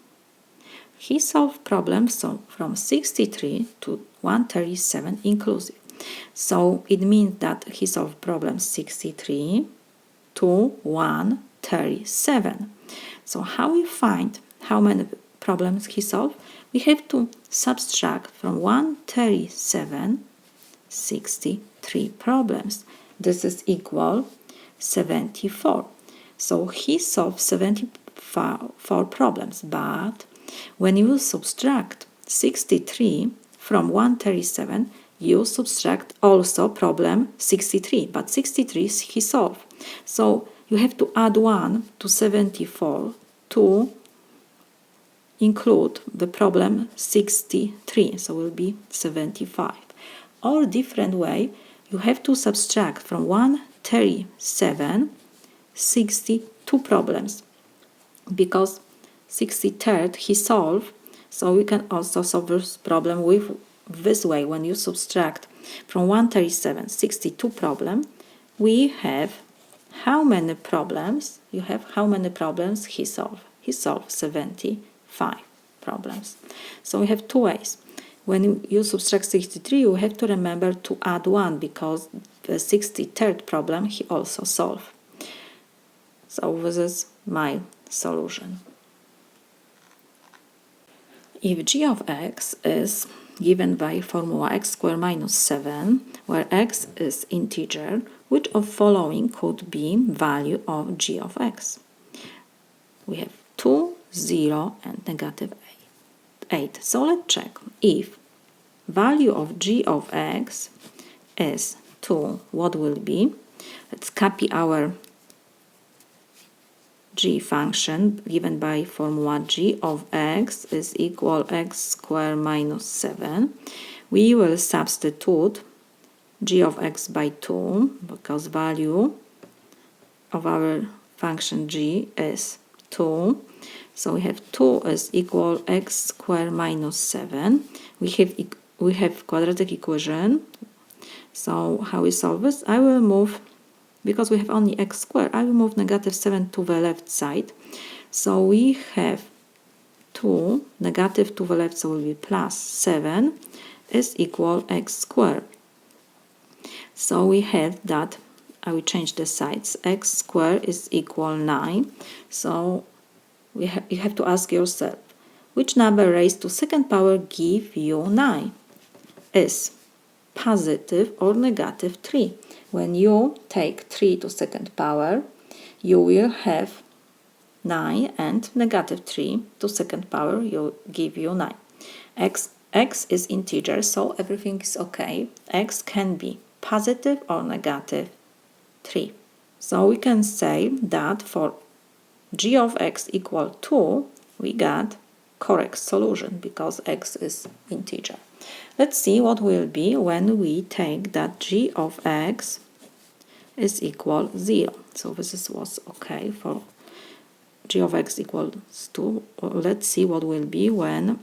He solved problems from 63 to 137 inclusive. So it means that he solved problems 63 to 1 37. So how we find how many problems he solved? We have to subtract from 137 63 problems. This is equal 74. So he solved 74 problems, but when you subtract 63 from 137, you subtract also problem 63, but 63 he solved. So you have to add 1 to 74 to include the problem 63, so it will be 75. Or different way, you have to subtract from 137 62 problems, because 63rd he solved, so we can also solve this problem with this way. When you subtract from 137 62 problem, we have how many problems you have, how many problems he solved. He solved 75 problems. So we have two ways. When you subtract 63, you have to remember to add 1, because the 63rd problem he also solved. So this is my solution. If g of x is given by formula x squared minus 7, where x is integer, which of following could be value of g of x? We have 2, 0, and negative 8. So let's check. If value of g of x is 2, what will be? Let's copy our g function given by formula g of x is equal x squared minus 7. We will substitute g of x by 2, because value of our function g is 2. So we have 2 is equal x squared minus 7. We have quadratic equation. So how we solve this? I will move, because we have only x squared, I will move negative 7 to the left side. So we have 2, negative to the left, so will be plus 7 is equal x squared. So we have that, I will change the sides, x squared is equal 9. So you have to ask yourself, which number raised to second power give you 9? Is positive or negative 3? When you take 3 to second power, you will have 9, and negative 3 to second power will give you 9. X is integer, so everything is okay. X can be positive or negative 3. So we can say that for g of x equal 2, we got correct solution, because x is integer. Let's see what will be when we take that g of x is equal 0. So this was okay for g of x equals 2. Let's see what will be when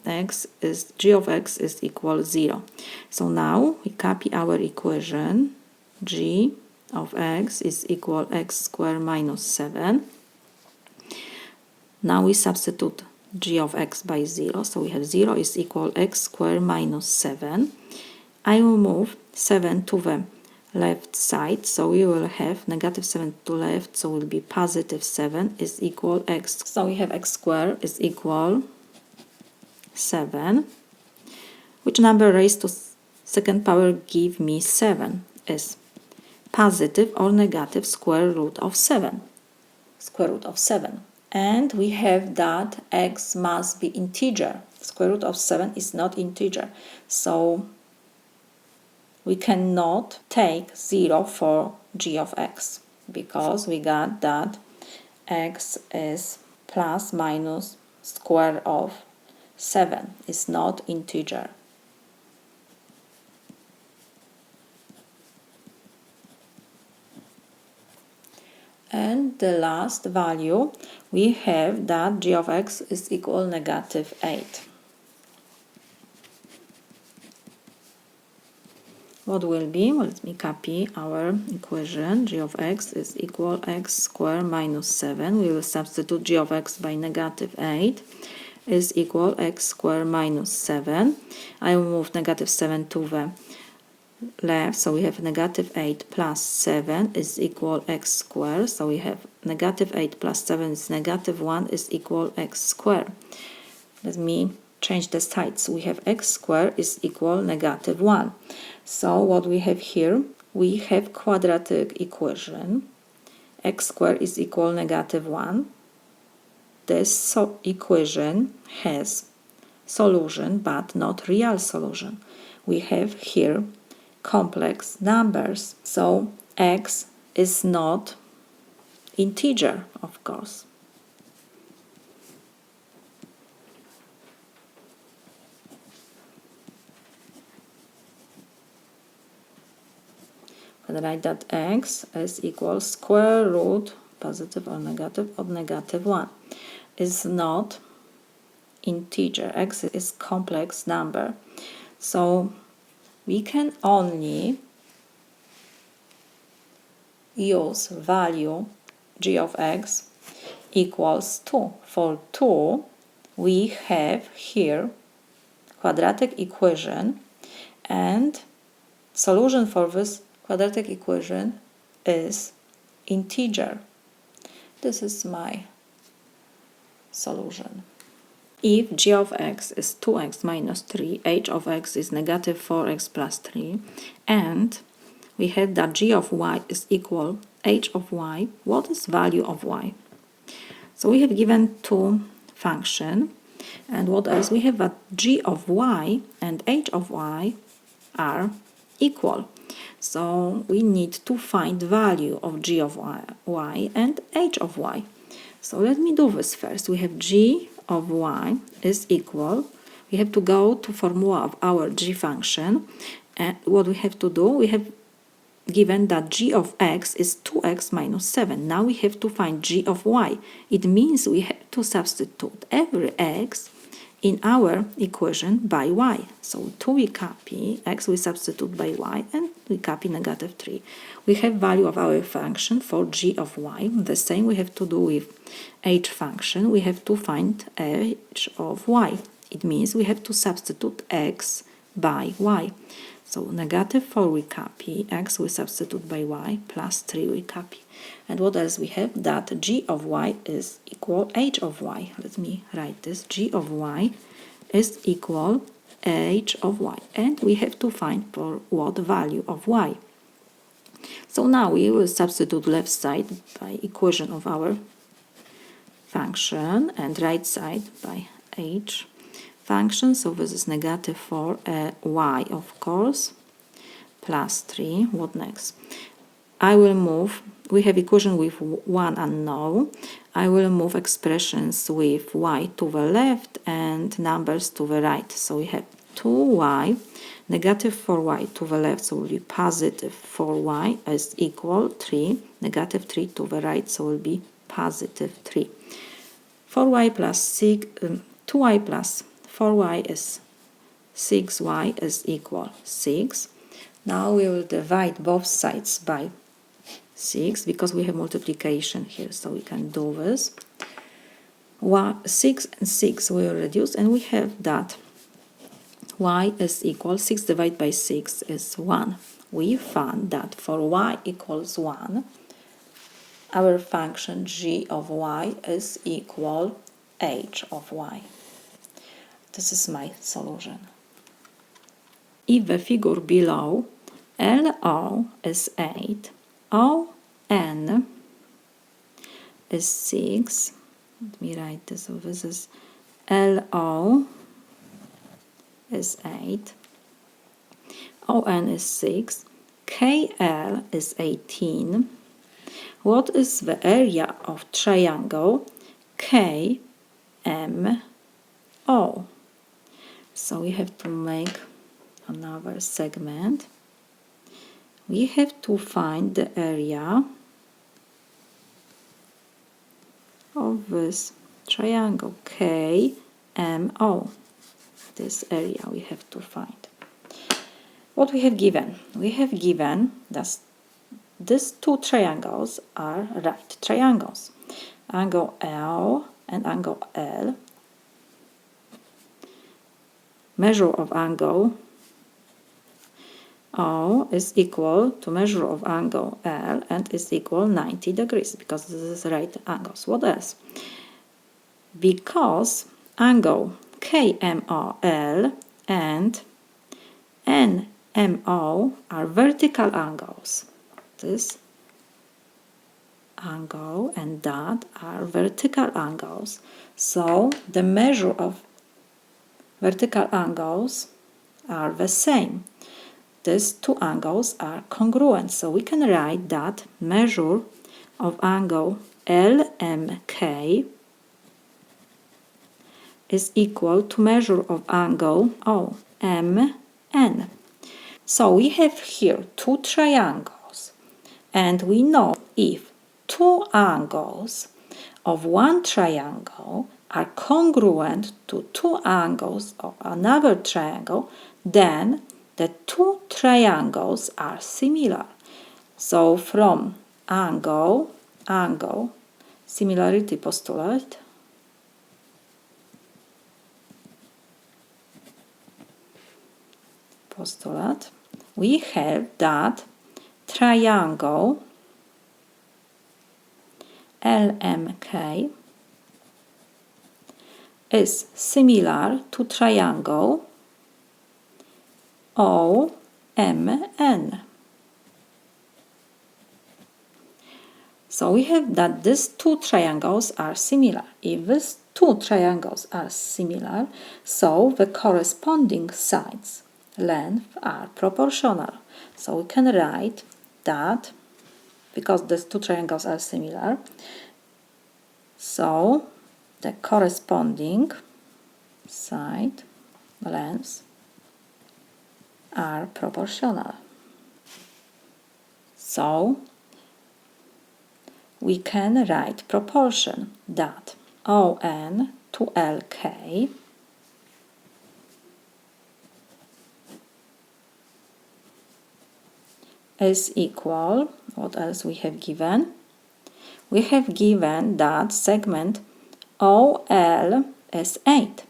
g of x is equal 0. So now we copy our equation. G of x is equal x squared minus 7. Now we substitute g of x by 0. So we have 0 is equal x squared minus 7. I will move 7 to the left side, so we will have negative 7 to left, so will be positive 7 is equal x. So we have x squared is equal 7. Which number raised to second power give me 7? Is positive or negative square root of 7? Square root of 7. And we have that x must be integer. Square root of 7 is not integer. So we cannot take 0 for g of x, because we got that x is plus minus square of 7. It's not integer. And the last value, we have that g of x is equal negative 8. What will be? Well, let me copy our equation. G of x is equal x squared minus 7. We will substitute g of x by negative 8 is equal x squared minus 7. I will move negative 7 to the left, so we have negative 8 plus 7 is equal x squared. So we have negative 8 plus 7 is negative 1 is equal x squared. Let me change the sides. We have x squared is equal negative 1. So what we have here, we have quadratic equation. X squared is equal negative 1. This equation has solution but not real solution. We have here complex numbers, so x is not integer, of course. And write that x is equal square root, positive or negative, of negative 1. Is not integer. X is complex number. So we can only use value g of x equals 2. For 2, we have here quadratic equation, and solution for this quadratic equation is integer. This is my solution. If g of x is 2x minus 3, h of x is negative 4x plus 3, and we have that g of y is equal h of y, what is value of y? So we have given two functions, and what else? We have that g of y and h of y are equal. So we need to find value of g of y and h of y. So let me do this first. We have g of y is equal. We have to go to formula of our g function. And what we have to do, we have given that g of x is 2x minus 7. Now we have to find g of y. It means we have to substitute every x in our equation by y. So 2 we copy, x we substitute by y, and we copy negative 3. We have value of our function for g of y. The same we have to do with h function. We have to find h of y. It means we have to substitute x by y. So negative 4 we copy, x we substitute by y, plus 3 we copy. And what else we have? That g of y is equal h of y. Let me write this. G of y is equal h of y. And we have to find for what value of y. So now we will substitute left side by equation of our function and right side by h function. So this is negative 4 y, of course, plus 3. What next? I will move, we have equation with 1 unknown. I will move expressions with y to the left and numbers to the right. So we have 2y, negative 4y to the left, so will be positive 4y is equal 3, negative 3 to the right, so will be positive 3. 4y plus 6, 2y plus 4y is 6y is equal 6. Now we will divide both sides by 6 because we have multiplication here, so we can do this. 6 and 6 will reduce, and we have that y is equal 6 divided by 6 is 1. We found that for y equals 1, our function g of y is equal h of y. This is my solution. If the figure below LO is 8, ON is 6, let me write this, so this is LO is 8, ON is 6, KL is 18. What is the area of triangle KMO? So we have to make another segment. We have to find the area of this triangle KMO. This area we have to find. What we have given? We have given that these two triangles are right triangles. Angle L and angle L. Measure of angle O is equal to measure of angle L and is equal 90 degrees because this is right angles. What else? Because angle KMOL and NMO are vertical angles. This angle and that are vertical angles. So the measure of vertical angles are the same. These two angles are congruent. So we can write that measure of angle LMK is equal to measure of angle OMN. So we have here two triangles, and we know if two angles of one triangle are congruent to two angles of another triangle, then the two triangles are similar. So from angle, similarity postulate, we have that triangle LMK is similar to triangle OMN. So we have that these two triangles are similar. If these two triangles are similar, so the corresponding sides length are proportional. So we can write that because these two triangles are similar, so the corresponding side lengths are proportional. So we can write proportion that ON to LK is equal, what else we have given? We have given that segment OL is 8.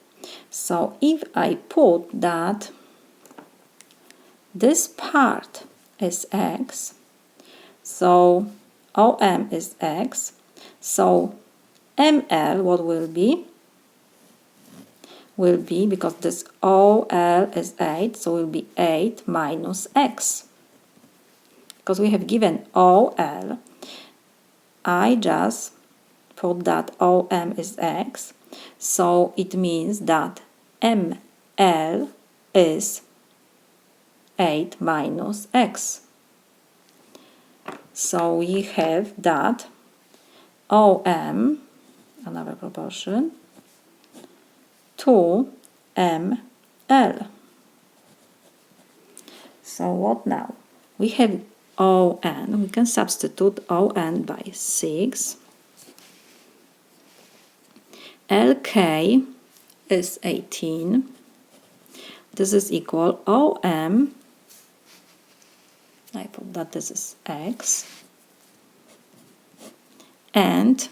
So if I put that this part is x, so OM is x, so ML what will be? Will be, because this OL is 8, so will be 8 minus x. Because we have given OL, I just put that OM is x, so it means that ML is 8 minus x. So we have that OM, another proportion, to ML. So what now? We have ON, we can substitute ON by 6. LK is 18. This is equal OM, I put that this is x, and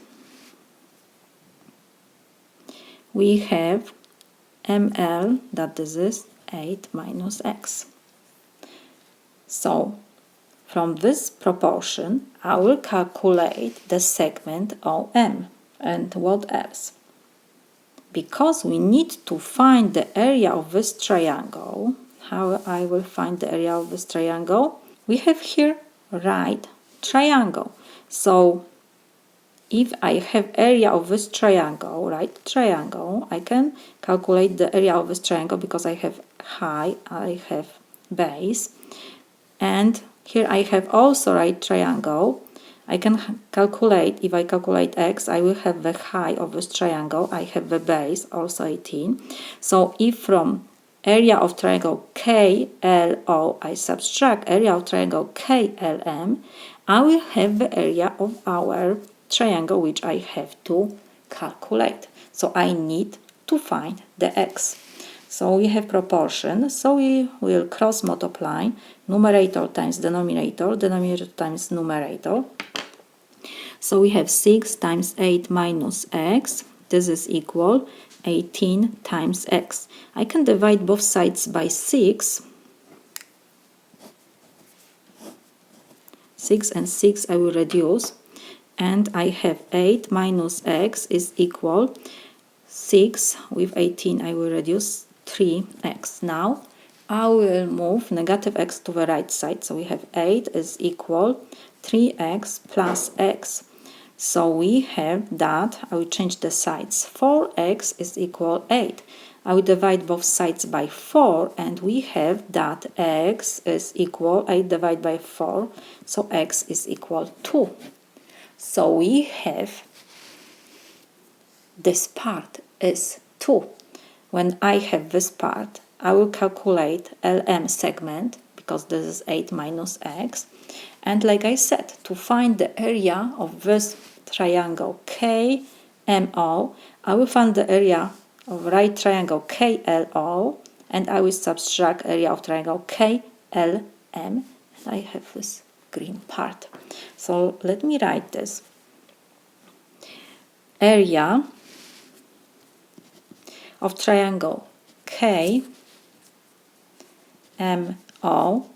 we have ML, that this is 8 minus x. So from this proportion, I will calculate the segment OM. And what else? Because we need to find the area of this triangle, how I will find the area of this triangle? We have here right triangle. So if I have area of this triangle, right triangle, I can calculate the area of this triangle because I have height, I have base, and here I have also right triangle. I can calculate, if I calculate x, I will have the height of this triangle, I have the base, also 18. So if from area of triangle KLO I subtract area of triangle KLM, I will have the area of our triangle which I have to calculate. So I need to find the x. So we have proportion, so we will cross multiply numerator times denominator, denominator times numerator. So we have 6 times 8 minus x, this is equal 18 times x. I can divide both sides by 6, 6 and 6 I will reduce, and I have 8 minus x is equal 6. With 18 I will reduce 3x. Now I will move negative x to the right side, so we have 8 is equal 3x plus x. So we have that, I will change the sides, 4x is equal 8. I will divide both sides by 4, and we have that x is equal 8 divided by 4, so x is equal 2. So we have this part is 2. When I have this part, I will calculate LM segment, because this is 8 minus x. And like I said, to find the area of this triangle KMO, I will find the area of right triangle KLO, and I will subtract area of triangle KLM, and I have this green part. So let me write this. Area of triangle KMO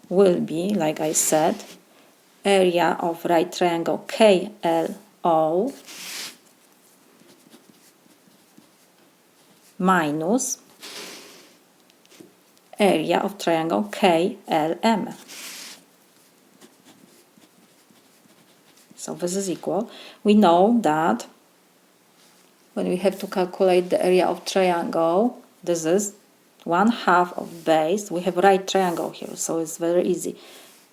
will be, like I said, area of right triangle KLO minus area of triangle KLM. So this is equal. We know that when we have to calculate the area of triangle, this is 1/2 of base. We have right triangle here, so it's very easy.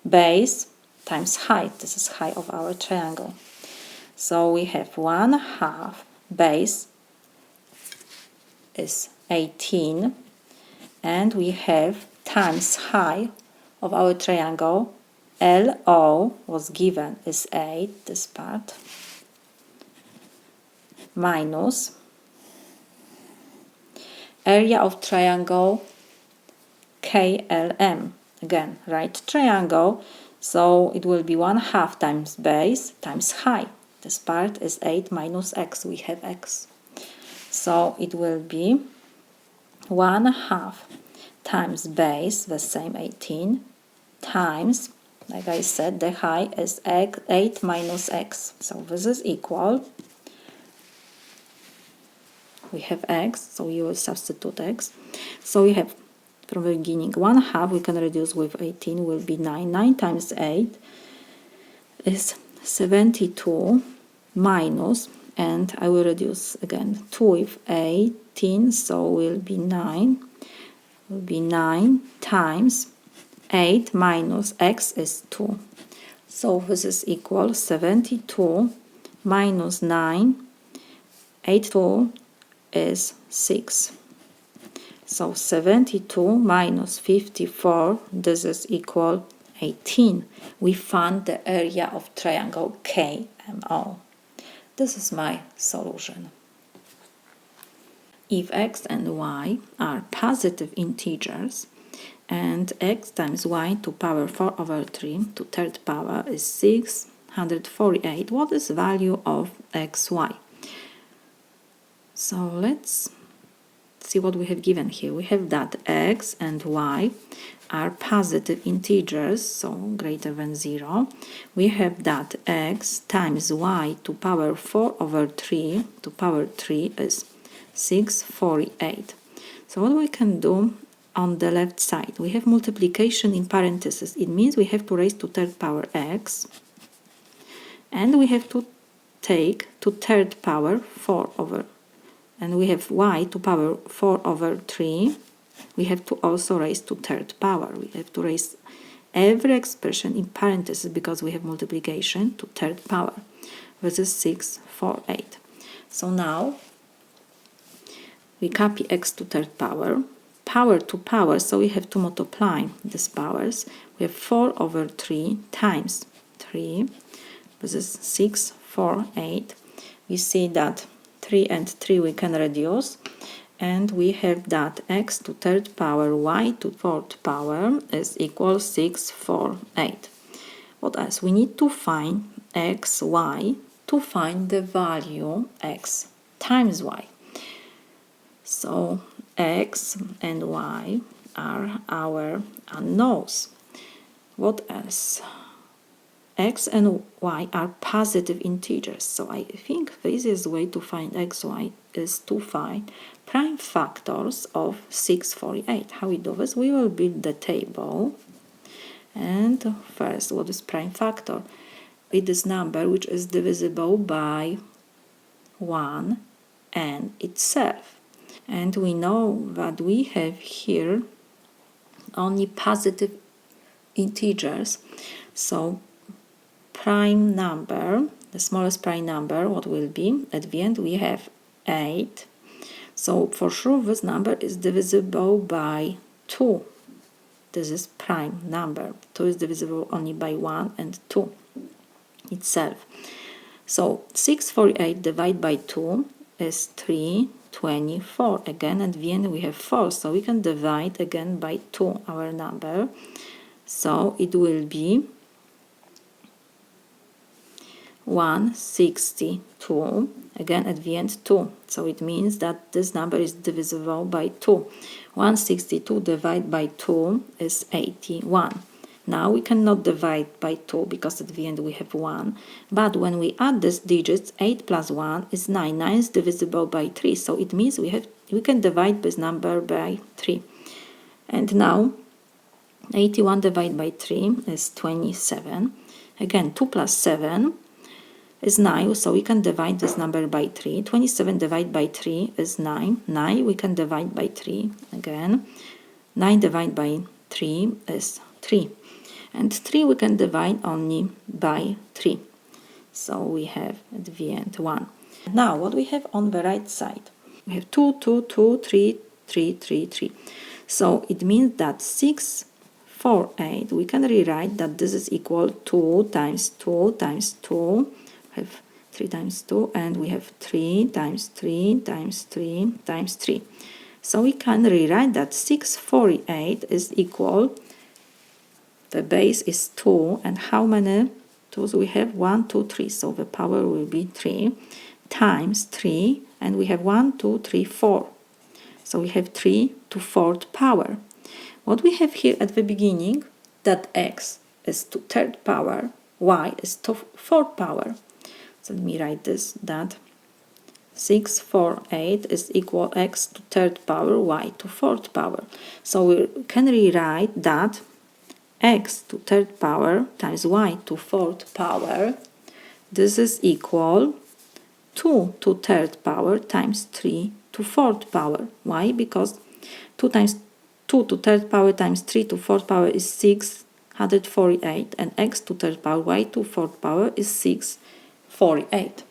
Base times height. This is height of our triangle. So we have 1/2 base is 18, and we have times height of our triangle. LO was given is 8, this part, minus area of triangle KLM. Again, right triangle, so it will be 1/2 times base times height. This part is 8 minus x. We have x. So it will be 1/2 times base, the same 18, times, like I said, the height is 8 minus x. So this is equal. We have x, so we will substitute x. So we have from the beginning 1/2, we can reduce with 18, will be 9. 9 times 8 is 72 minus, and I will reduce again 2 with 18, so will be 9. Will be 9 times 8 minus x is 2. So this is equal 72 minus 9. 82 is 6. So 72 minus 54, this is equal 18. We found the area of triangle KMO. This is my solution. If x and y are positive integers, and x times y to power 4/3 to third power is 648, what is value of xy? So let's see what we have given here. We have that x and y are positive integers, so greater than 0. We have that x times y to power 4/3 to power 3 is 648. So what we can do on the left side, we have multiplication in parentheses. It means we have to raise to third power x, and we have to take to third power 4/3. And we have y to power 4/3. We have to also raise to third power. We have to raise every expression in parentheses because we have multiplication to third power. This is 648. So now we copy x to third power. Power to power, so we have to multiply these powers. We have 4/3 times 3. This is 648. We see that 3 and 3 we can reduce, and we have that x to third power y to fourth power is equal 648. What else? We need to find x, y to find the value x times y. So x and y are our unknowns. What else? x and y are positive integers. So I think the easiest way to find x, y is to find prime factors of 648. How we do this? We will build the table. And first, what is prime factor? It is number which is divisible by 1 and itself. And we know that we have here only positive integers. So prime number, the smallest prime number, what will be? At the end we have 8. So for sure this number is divisible by 2. This is prime number. 2 is divisible only by 1 and 2 itself. So 648 divided by 2 is 324. Again, at the end we have 4, so we can divide again by 2 our number. So it will be 162. Again, at the end 2. So it means that this number is divisible by 2. 162 divided by 2 is 81. Now we cannot divide by 2 because at the end we have 1. But when we add these digits, 8 plus 1 is 9. 9 is divisible by 3. So it means we can divide this number by 3. And now 81 divided by 3 is 27. Again, 2 plus 7 is 9, so we can divide this number by 3. 27 divided by 3 is 9. 9 we can divide by 3 again. 9 divided by 3 is 3. And 3 we can divide only by 3. So we have at the end 1. Now what we have on the right side? We have 2, 2, 2, 3, 3, 3, 3. So it means that 6, 4, 8, we can rewrite that this is equal to 2 times 2 times 2. We have 3 times 2, and we have 3 times 3 times 3 times 3. So we can rewrite that 648 is equal, the base is 2, and how many 2's we have? 1, 2, 3, so the power will be 3, times 3, and we have 1, 2, 3, 4. So we have 3 to 4th power. What we have here at the beginning, that x is to 3rd power, y is to 4th power. So let me write this, that 648 is equal x to 3rd power, y to 4th power. So we can rewrite that x to 3rd power times y to 4th power, this is equal 2 to 3rd power times 3 to 4th power. Why? Because 2 times 2 to 3rd power times 3 to 4th power is 648, and x to 3rd power, y to 4th power is 648.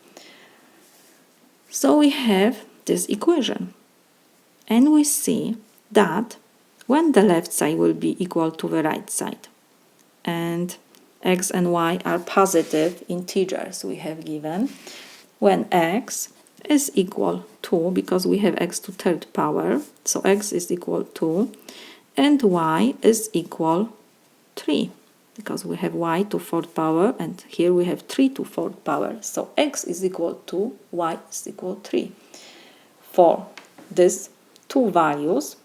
So we have this equation, and we see that when the left side will be equal to the right side, and x and y are positive integers we have given, when x is equal to, because we have x to 3rd power, so x is equal to, and y is equal 3, because we have y to 4th power, and here we have 3 to 4th power, so x is equal to, y is equal 3. For these two values,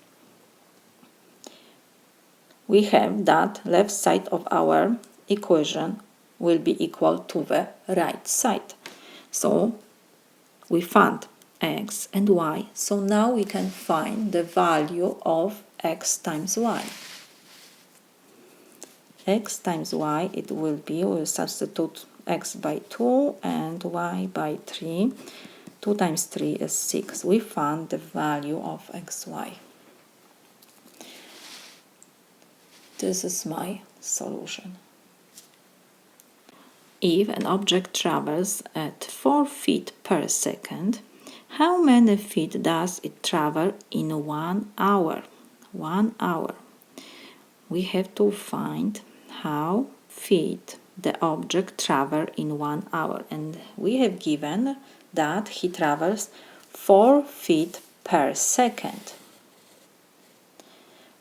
we have that left side of our equation will be equal to the right side. So we found x and y. So now we can find the value of x times y. X times y, it will be, we'll substitute x by 2 and y by 3. 2 times 3 is 6. We found the value of xy. This is my solution. If an object travels at 4 feet per second, how many feet does it travel in 1 hour? 1 hour. We have to find how feet the object travel in 1 hour, and we have given that he travels 4 feet per second.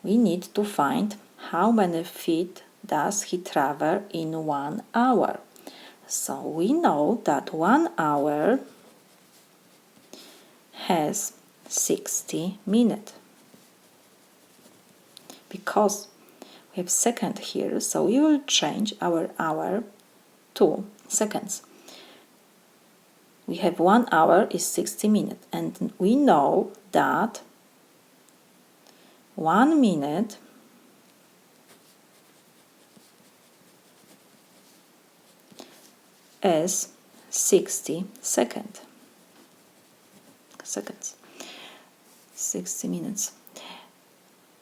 We need to find how many feet does he travel in 1 hour. So we know that 1 hour has 60 minutes. Because we have second here, so we will change our hour 2 seconds. We have 1 hour is 60 minutes, and we know that 1 minute is 60 seconds. 60 minutes.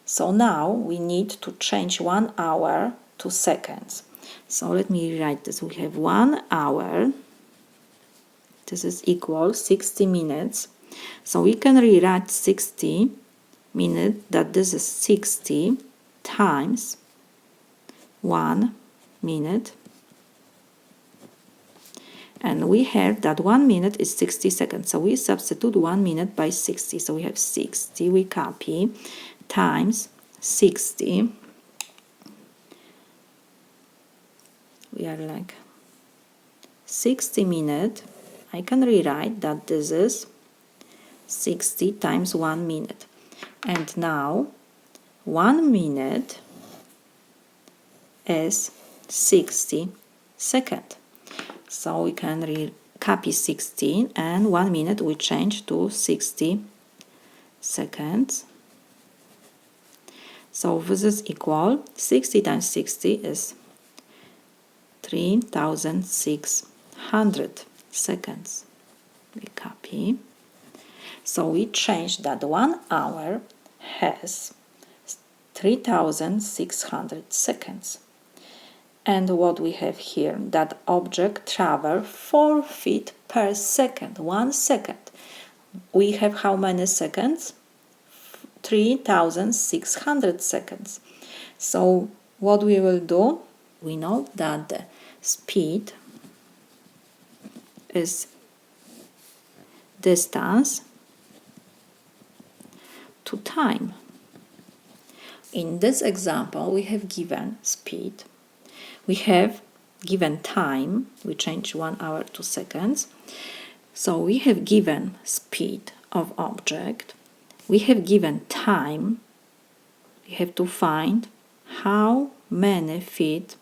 So now we need to change 1 hour to seconds. So let me rewrite this. We have 1 hour. This is equal 60 minutes. So we can rewrite 60 minutes, that this is 60 times 1 minute. And we have that 1 minute is 60 seconds. So we substitute 1 minute by 60. So we have 60, we copy, times 60. We are like 60 minutes. I can rewrite that this is 60 times 1 minute. And now 1 minute is 60 seconds. So we can copy 16, and 1 minute we change to 60 seconds. So this is equal 60 times 60 is 3,600 seconds. We copy. So we change that 1 hour has 3,600 seconds. And what we have here, that object travels 4 feet per second, 1 second. We have how many seconds? 3,600 seconds. So what we will do, we know that the speed is distance to time. In this example, we have given speed. We have given time, we change 1 hour to seconds. So we have given speed of object. We have given time. We have to find how many feet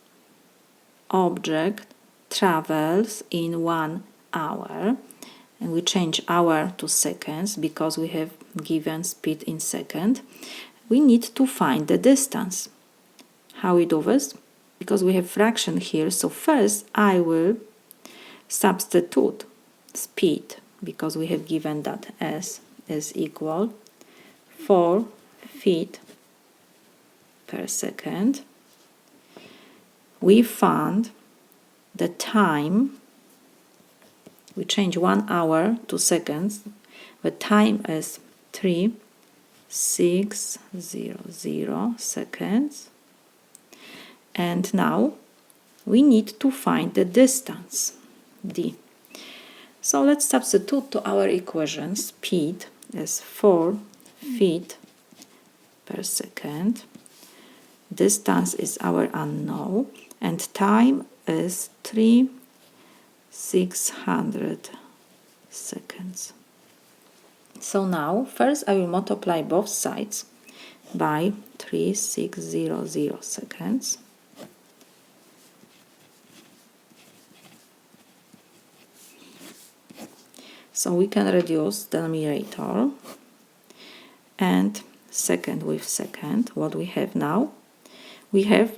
object travels in 1 hour. And we change hour to seconds because we have given speed in second. We need to find the distance. How we do this? Because we have fraction here, so first I will substitute speed, because we have given that s is equal 4 feet per second. We found the time. We change 1 hour to seconds. The time is 3,600 seconds. And now we need to find the distance, d. So let's substitute to our equation. Speed is 4 feet per second. Distance is our unknown. And time is 3,600 seconds. So now, first I will multiply both sides by 3,600 seconds. So we can reduce the numerator and second with second. What we have now? We have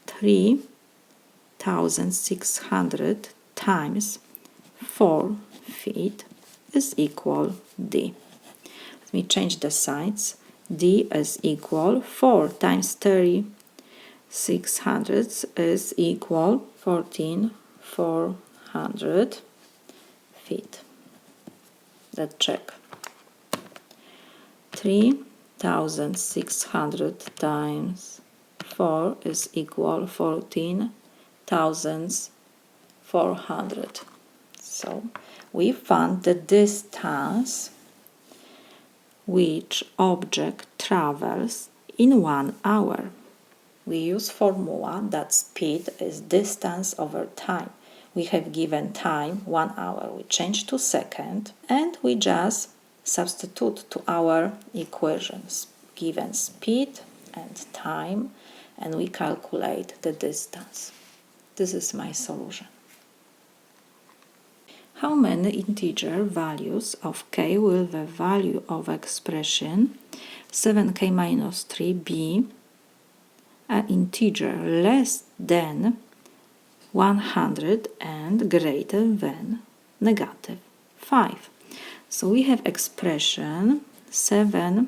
3,600 times 4 feet is equal d. Let me change the sides. d is equal 4 times 3,600 is equal 14,400 feet. Let's check. 3,600 times 4 is equal 14,400. So we found the distance which object travels in 1 hour. We use formula that speed is distance over time. We have given time 1 hour. We change to second and we just substitute to our equations given speed and time, and we calculate the distance. This is my solution. how many integer values of k will the value of expression 7k minus 3 be an integer less than 100 and greater than negative 5. So we have expression 7k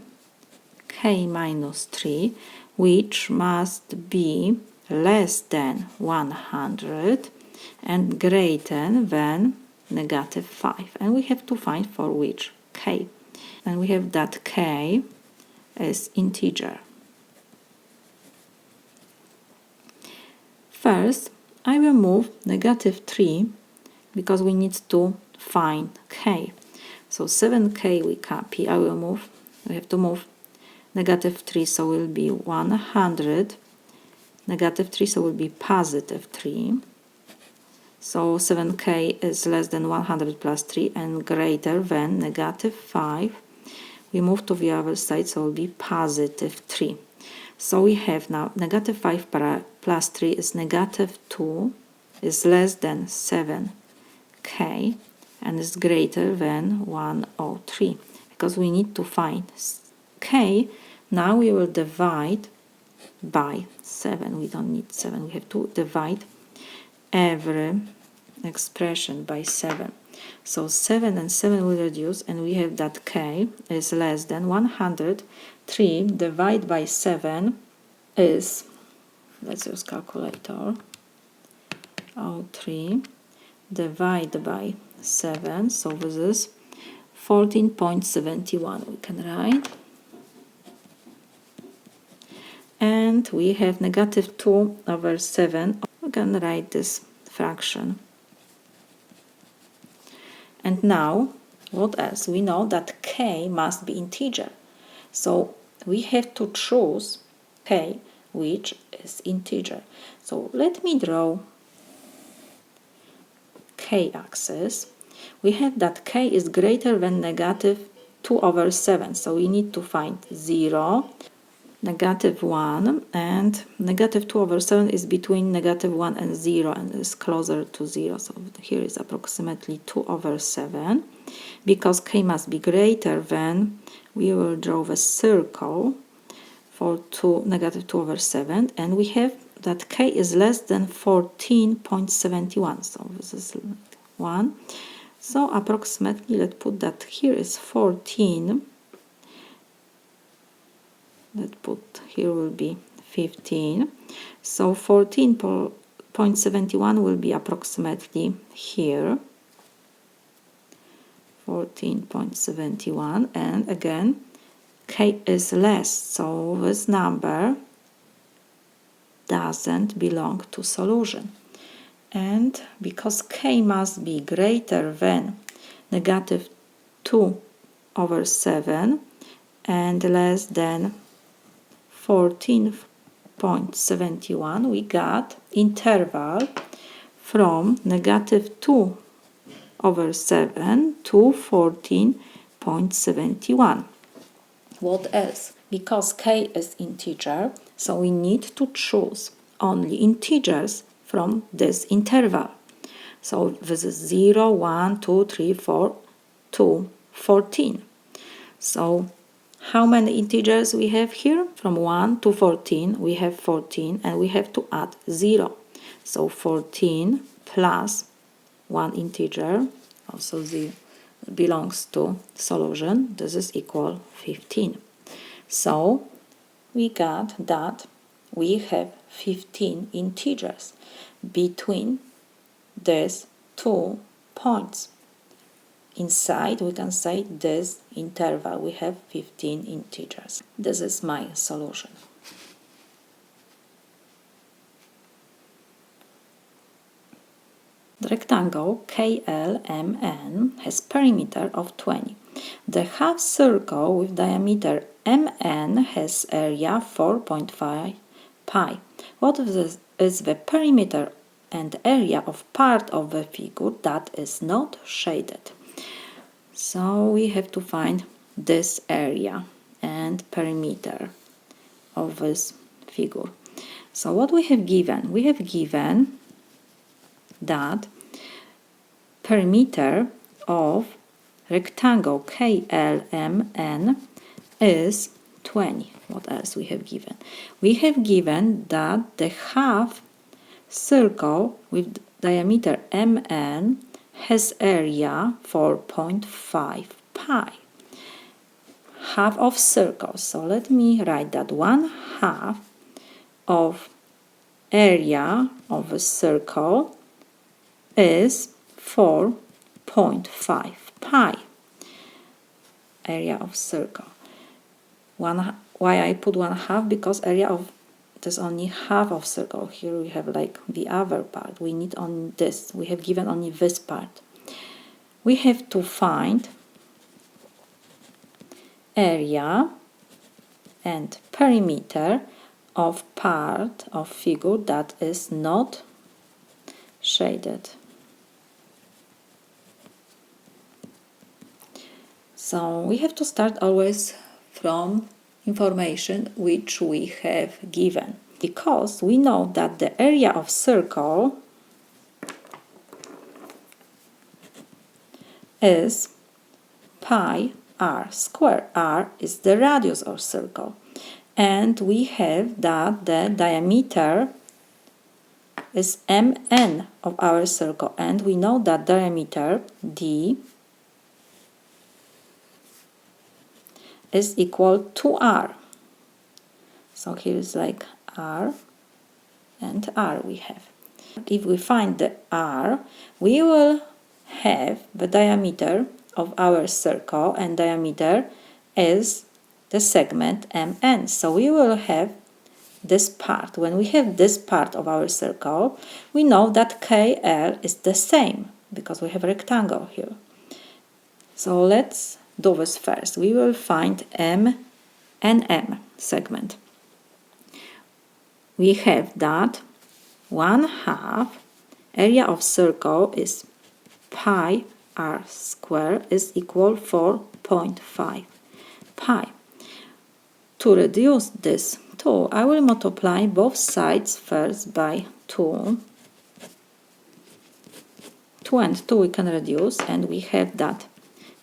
minus 3, which must be less than 100 and greater than negative 5. And we have to find for which k. And we have that k is integer. First, I will move negative 3 because we need to find k. So 7k we copy. We have to move negative 3, so will be 100. Negative 3, so will be positive 3. So 7k is less than 100 plus 3 and greater than negative 5. We move to the other side, so it will be positive 3. So we have now negative 5 plus 3 is negative 2, is less than 7k, and is greater than 103. Because we need to find k, now we will divide by 7. We don't need 7, we have to divide every expression by 7. So 7 and 7 will reduce, and we have that k is less than 100. 3 divided by 7 is, let's use calculator, 3 divided by 7, so this is 14.71 we can write. And we have negative 2 over 7. We can write this fraction. And now, what else? We know that k must be integer. So we have to choose k which is integer. So let me draw k-axis. We have that k is greater than negative 2 over 7. So we need to find 0, negative 1, and negative 2 over 7 is between negative 1 and 0 and is closer to 0. So here is approximately 2 over 7. Because k must be greater than, we will draw the circle for negative 2 over 7, and we have that k is less than 14.71. So this is 1. So approximately, let's put that here is 14. Let's put here will be 15. So 14.71 will be approximately here. 14.71, and again k is less, so this number doesn't belong to solution. And because k must be greater than negative 2 over 7 and less than 14.71, we got interval from negative 2 over 7 to 14.71. What else? Because k is integer, so we need to choose only integers from this interval. So this is 0, 1, 2, 3, 4 to 14. So how many integers we have here? From 1 to 14 we have 14, and we have to add 0. So 14 plus 1 integer, also 0, belongs to solution. This is equal 15. So we got that we have 15 integers between these 2 points. Inside we can say this interval we have 15 integers. This is my solution. The rectangle KLMN has perimeter of 20. The half circle with diameter MN has area 4.5 pi. What is the perimeter and area of part of the figure that is not shaded? So we have to find this area and perimeter of this figure. So what we have given? We have given that perimeter of rectangle KLMN is 20. What else we have given? We have given that the half circle with diameter MN has area 4.5 pi. Half of circle. So let me write that 1/2 of area of a circle is 4.5 pi. Area of circle. Why I put 1/2? Because area of there's only half of circle. Here we have like the other part. We need on this. We have given only this part. We have to find area and perimeter of part of figure that is not shaded. So we have to start always from information which we have given, because we know that the area of circle is pi r square. R is the radius of circle, and we have that the diameter is mn of our circle, and we know that diameter d is equal to r. So here is like r and r we have. If we find the r, we will have the diameter of our circle, and diameter is the segment mn. So we will have this part. When we have this part of our circle, we know that KL is the same because we have a rectangle here. So let's do this first. We will find M and M segment. We have that 1/2 area of circle is pi r square is equal 4.5 pi. To reduce this 2, I will multiply both sides first by 2. 2 and 2 we can reduce, and we have that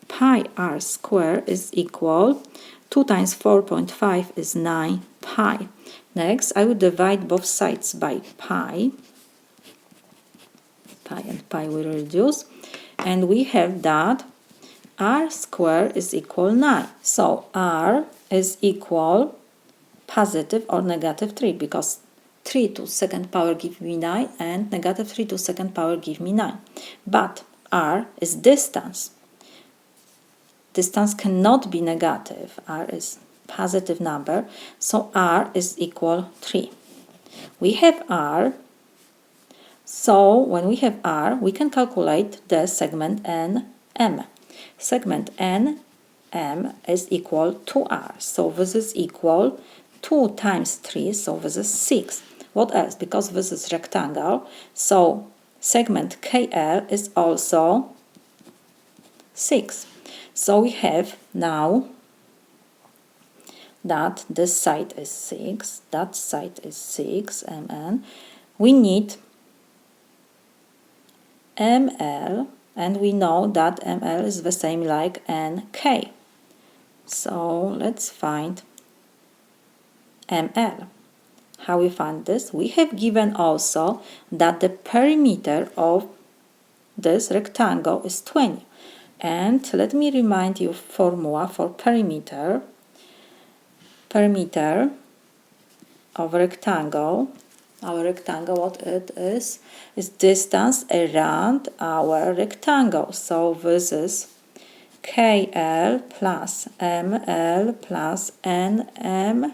pi r square is equal 2 times 4.5 is 9 pi. Next, I will divide both sides by pi. Pi and pi will reduce, and we have that r square is equal 9. So r is equal positive or negative 3, because 3 to second power give me 9 and negative 3 to second power give me 9. But r is distance. Distance cannot be negative. R is positive number, so r is equal 3. We have r, so when we have r, we can calculate the segment NM. Segment NM is equal to r, so this is equal 2 times 3, so this is 6. What else? Because this is rectangle, so segment KL is also 6. So we have now that this side is 6, that side is 6 mn. We need ml, and we know that ml is the same like nk. So let's find ml. How we find this? We have given also that the perimeter of this rectangle is 20. And let me remind you formula for perimeter. Perimeter of rectangle, our rectangle, what it is distance around our rectangle. So this is KL plus ML plus NM.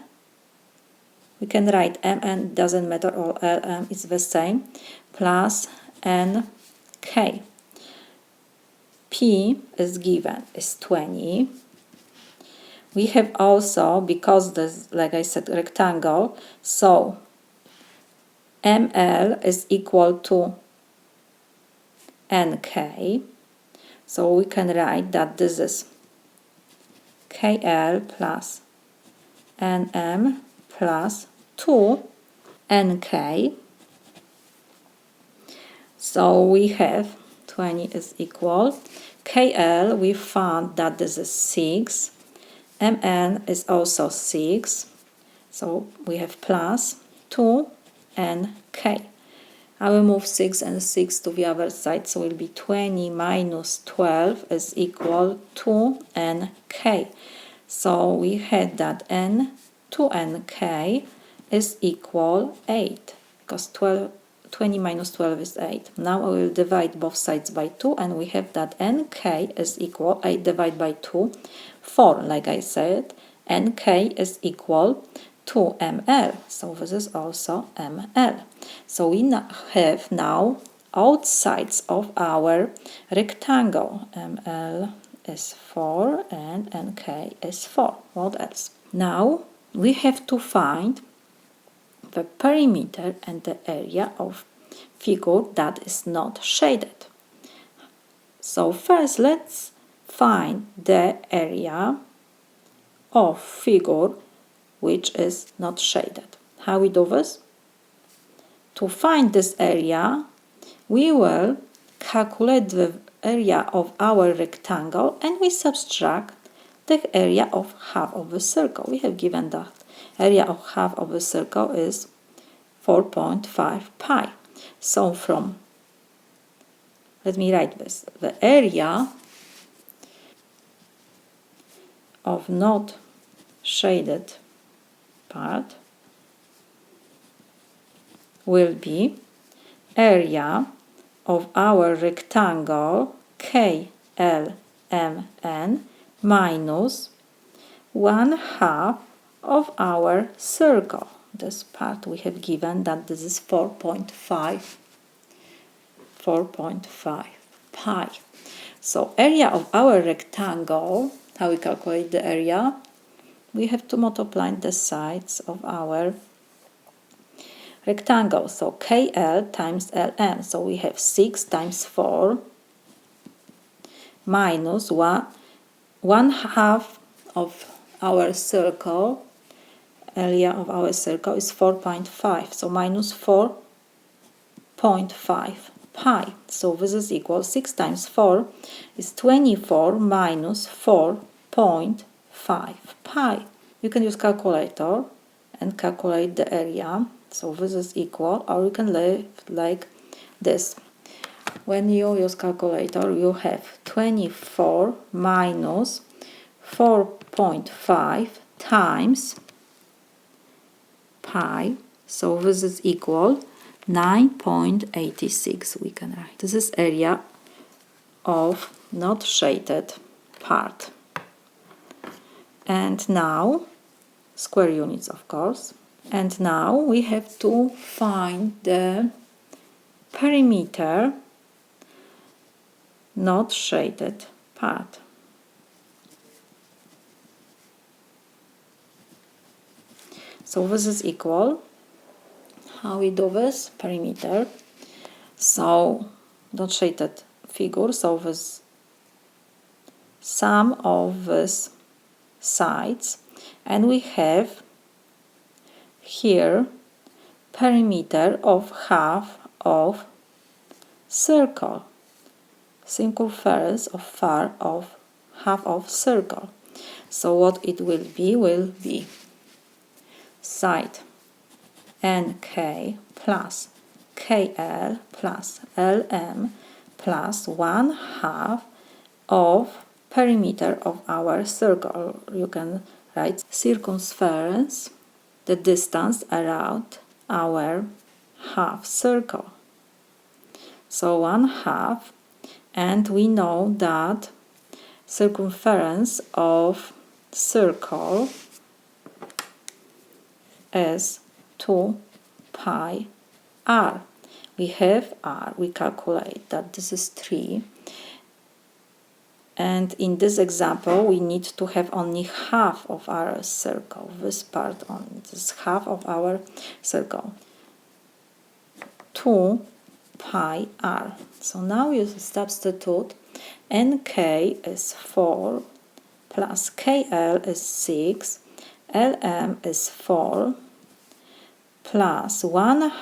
We can write MN, doesn't matter, or LM is the same, plus NK. P is given is 20. We have also, because this, like I said, rectangle, so ML is equal to NK. So we can write that this is KL plus NM plus 2 NK. So we have to 20 is equal. KL, we found that this is 6. MN is also 6. So we have plus 2NK. I will move 6 and 6 to the other side, so it will be 20 minus 12 is equal to NK. So we had that N to NK is equal 8, because 20 minus 12 is 8. Now I will divide both sides by 2, and we have that NK is equal 8 divided by 2, 4, like I said. NK is equal to ML, so this is also ML. So we have now all sides of our rectangle. ML is 4 and NK is 4. What else? Now we have to find the perimeter and the area of figure that is not shaded. So first let's find the area of figure which is not shaded. How we do this? To find this area, we will calculate the area of our rectangle and we subtract the area of half of the circle. We have given that area of half of the circle is 4.5 pi. So let me write this. The area of not shaded part will be area of our rectangle KLMN minus 1/2 of our circle. This part we have given that this is 4.5 pi. So area of our rectangle, how we calculate the area? We have to multiply the sides of our rectangle. So KL times LM. So we have 6 times 4 minus 1/2 of our circle. Area of our circle is 4.5. So minus 4.5 pi. So this is equal 6 times 4 is 24 minus 4.5 pi. You can use calculator and calculate the area. So this is equal, or you can leave like this. When you use calculator, you have 24 minus 4.5 times pi. So this is equal 9.86 we can write. This is area of not shaded part. And now, square units of course. And now we have to find the perimeter not shaded part. So this is equal. How we do this? Perimeter. So not shaded figure. So this sum of these sides, and we have here perimeter of half of circle, circumference of half of circle. So what it will be side NK plus KL plus LM plus 1/2 of perimeter of our circle. You can write circumference, the distance around our half circle. So 1/2, and we know that circumference of circle is 2 pi r. We have r, we calculate that this is 3. And in this example, we need to have only half of our circle. This part only, this half of our circle. 2 pi r. So now you substitute NK is 4 plus KL is 6, LM is 4 plus 1,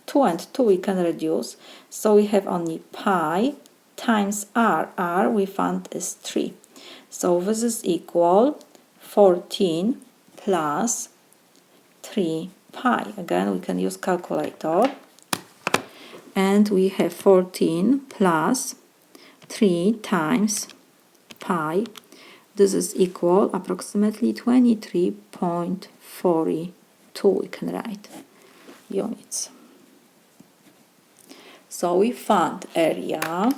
2 and 2 we can reduce. So we have only pi times r we found is 3. So this is equal 14 plus 3 pi. Again, we can use calculator. And we have 14 plus 3 times pi. This is equal approximately 23.42, we can write, units. So we found area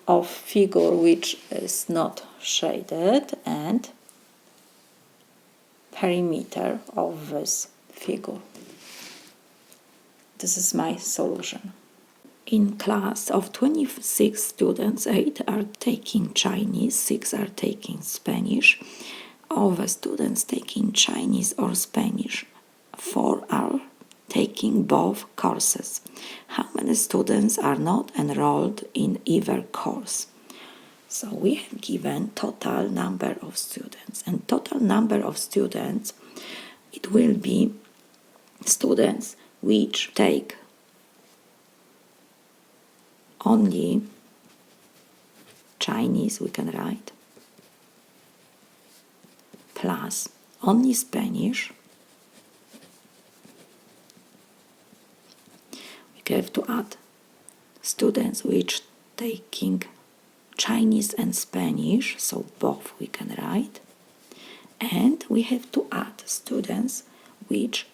of figure which is not shaded and perimeter of this figure. This is my solution. In class of 26 students, 8 are taking Chinese, 6 are taking Spanish. Of the students taking Chinese or Spanish, 4 are taking both courses. How many students are not enrolled in either course? So we have given total number of students, and total number of students, it will be students which take only Chinese, we can write, plus only Spanish. We have to add students which taking Chinese and Spanish, so both we can write. And we have to add students which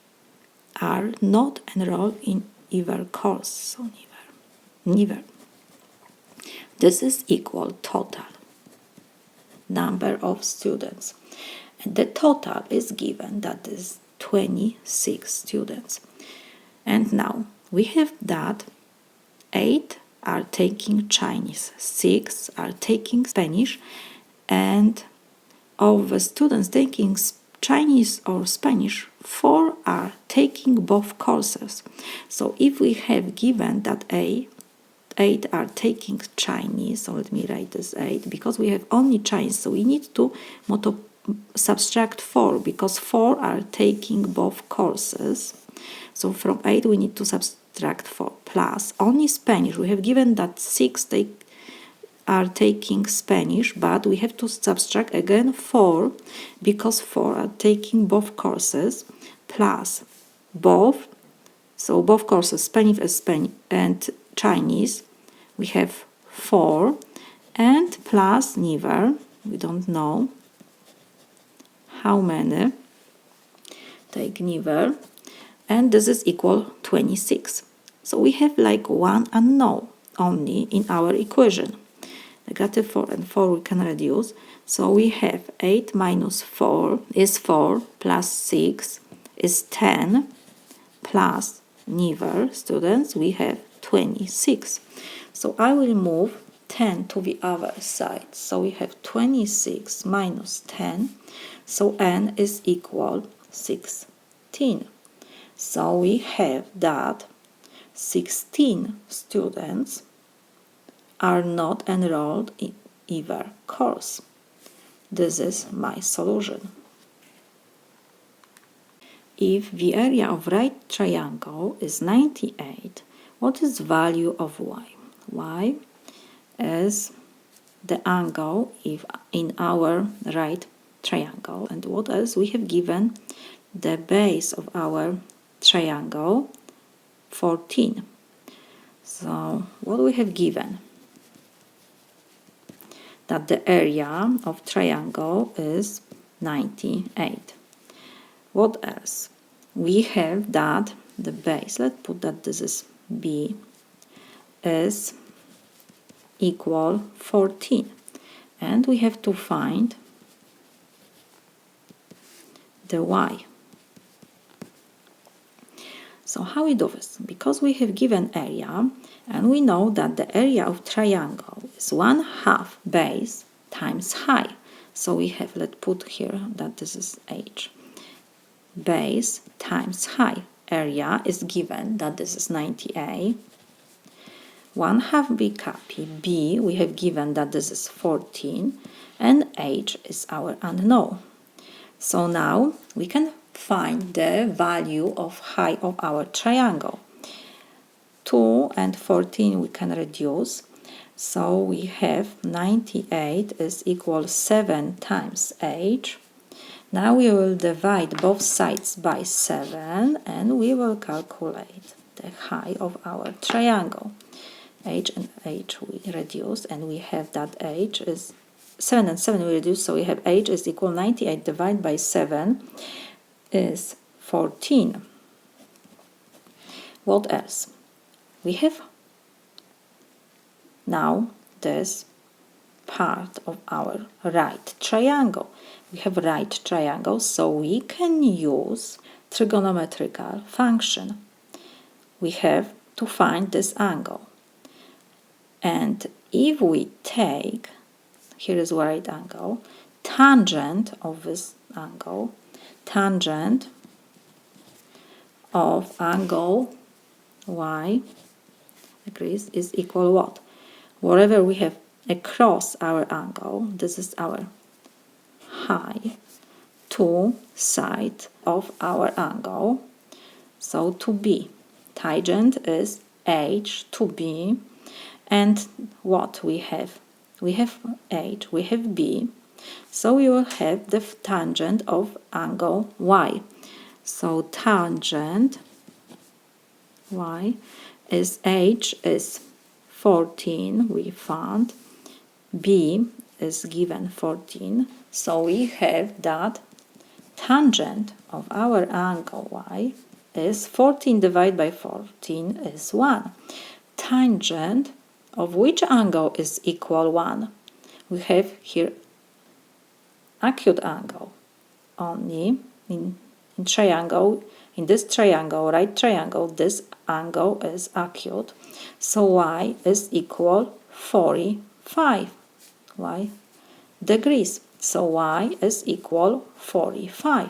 are not enrolled in either course, so neither. This is equal total number of students. And the total is given, that is 26 students. And now we have that 8 are taking Chinese, 6 are taking Spanish, and of the students taking Chinese or Spanish, 4 are taking both courses. So if we have given that 8 are taking Chinese, so let me write this 8, because we have only Chinese, so we need to subtract 4, because 4 are taking both courses. So from 8 we need to subtract 4, plus only Spanish. We have given that 6 are taking Spanish, but we have to subtract again 4, because 4 are taking both courses, plus both, so both courses, Spanish and Chinese, we have 4, and plus neither, we don't know how many take neither, and this is equal 26. So we have like one unknown only in our equation. Negative 4 and 4 we can reduce. So we have 8 minus 4 is 4, plus 6 is 10, plus neither students, we have 26. So I will move 10 to the other side. So we have 26 minus 10. So n is equal 16. So we have that 16 students are not enrolled in either course. This is my solution. If the area of right triangle is 98, what is the value of y? Y is the angle in our right triangle. And what else? We have given the base of our triangle 14. So what we have given? That the area of triangle is 98. What else? We have that the base, let's put that this is b, is equal 14. And we have to find the y. So how we do this? Because we have given area, and we know that the area of triangle is 1/2 base times height. So we have, let's put here that this is h. Base times height. Area is given that this is 98. 1/2 b copy. B we have given that this is 14, and h is our unknown. So now we can find the value of height of our triangle. 2 and 14 we can reduce. So we have 98 is equal 7 times h. Now we will divide both sides by 7 and we will calculate the height of our triangle. H and h we reduce and we have that h is 7 and 7 we reduce, so we have h is equal 98 divided by 7 is 14. What else? We have now this part of our right triangle. We have right triangle, so we can use trigonometrical function. We have to find this angle. And if we take, here is right angle, tangent of this angle, tangent of angle y degrees is equal what? Whatever we have across our angle, this is our height, to side of our angle. So to B, tangent is h to B, and what we have? We have h, we have B, so we will have the tangent of angle y. So tangent y is h is 14, we found, B is given 14, so we have that tangent of our angle y is 14 divided by 14 is 1. Tangent of which angle is equal 1? We have here acute angle. Only in triangle, in this triangle, right triangle, this angle is acute. So y is equal 45 degrees. So y is equal 45.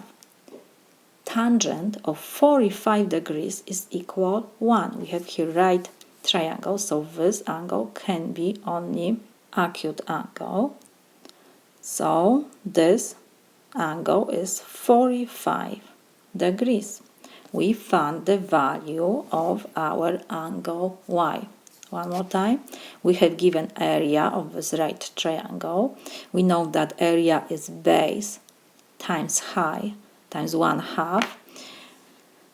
Tangent of 45 degrees is equal 1. We have here right triangle, so this angle can be only acute angle. So this angle is 45 degrees. We found the value of our angle y. One more time, we have given area of this right triangle. We know that area is base times height times 1/2.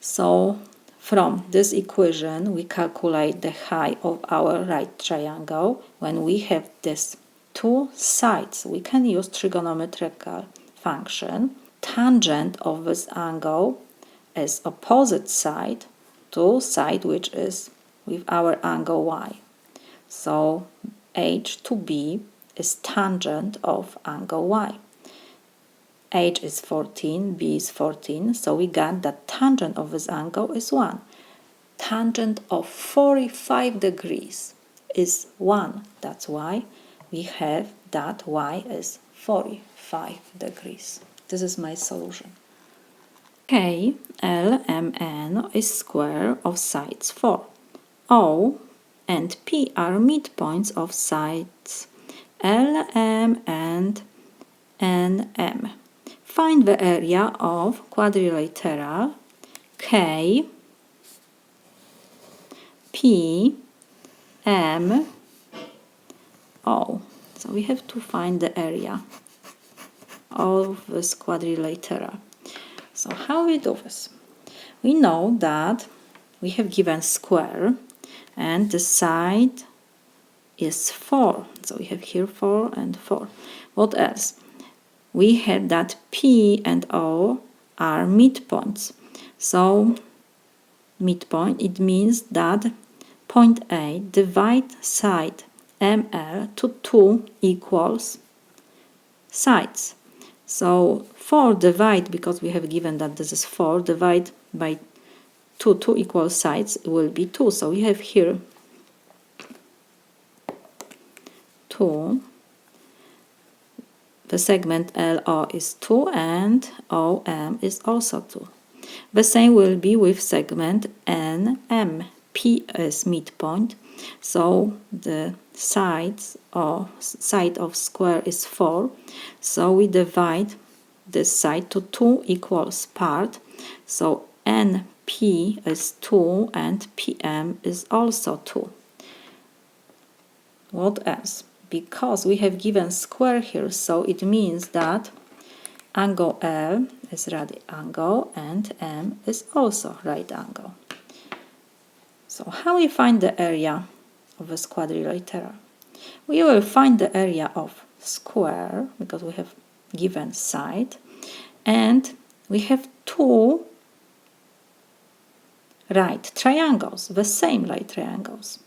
So from this equation, we calculate the height of our right triangle. When we have these two sides, we can use trigonometrical function. Tangent of this angle is opposite side to side which is with our angle y. So h to b is tangent of angle y. H is 14, b is 14, so we got that tangent of this angle is 1. Tangent of 45 degrees is 1. That's why we have that y is 45 degrees. This is my solution. K, L, M, N is square of sides 4. O and P are midpoints of sides L, M, and N, M. Find the area of quadrilateral K, P, M, O. So we have to find the area of this quadrilateral. So how we do this? We know that we have given square and the side is 4. So we have here 4 and 4. What else? We have that P and O are midpoints. So midpoint, it means that point A divide side ML to 2 equals sides. So 4 divide, because we have given that this is 4, divide by 2 equal sides will be 2. So we have here 2. The segment LO is 2 and OM is also 2. The same will be with segment NM. P is midpoint, so the side of square is 4. So we divide this side to 2 equals part. So NP is 2 and PM is also 2. What else? Because we have given square here, so it means that angle L is right angle and M is also right angle. So how we find the area of a quadrilateral? We will find the area of square because we have given side, and we have two right triangles, the same right triangles,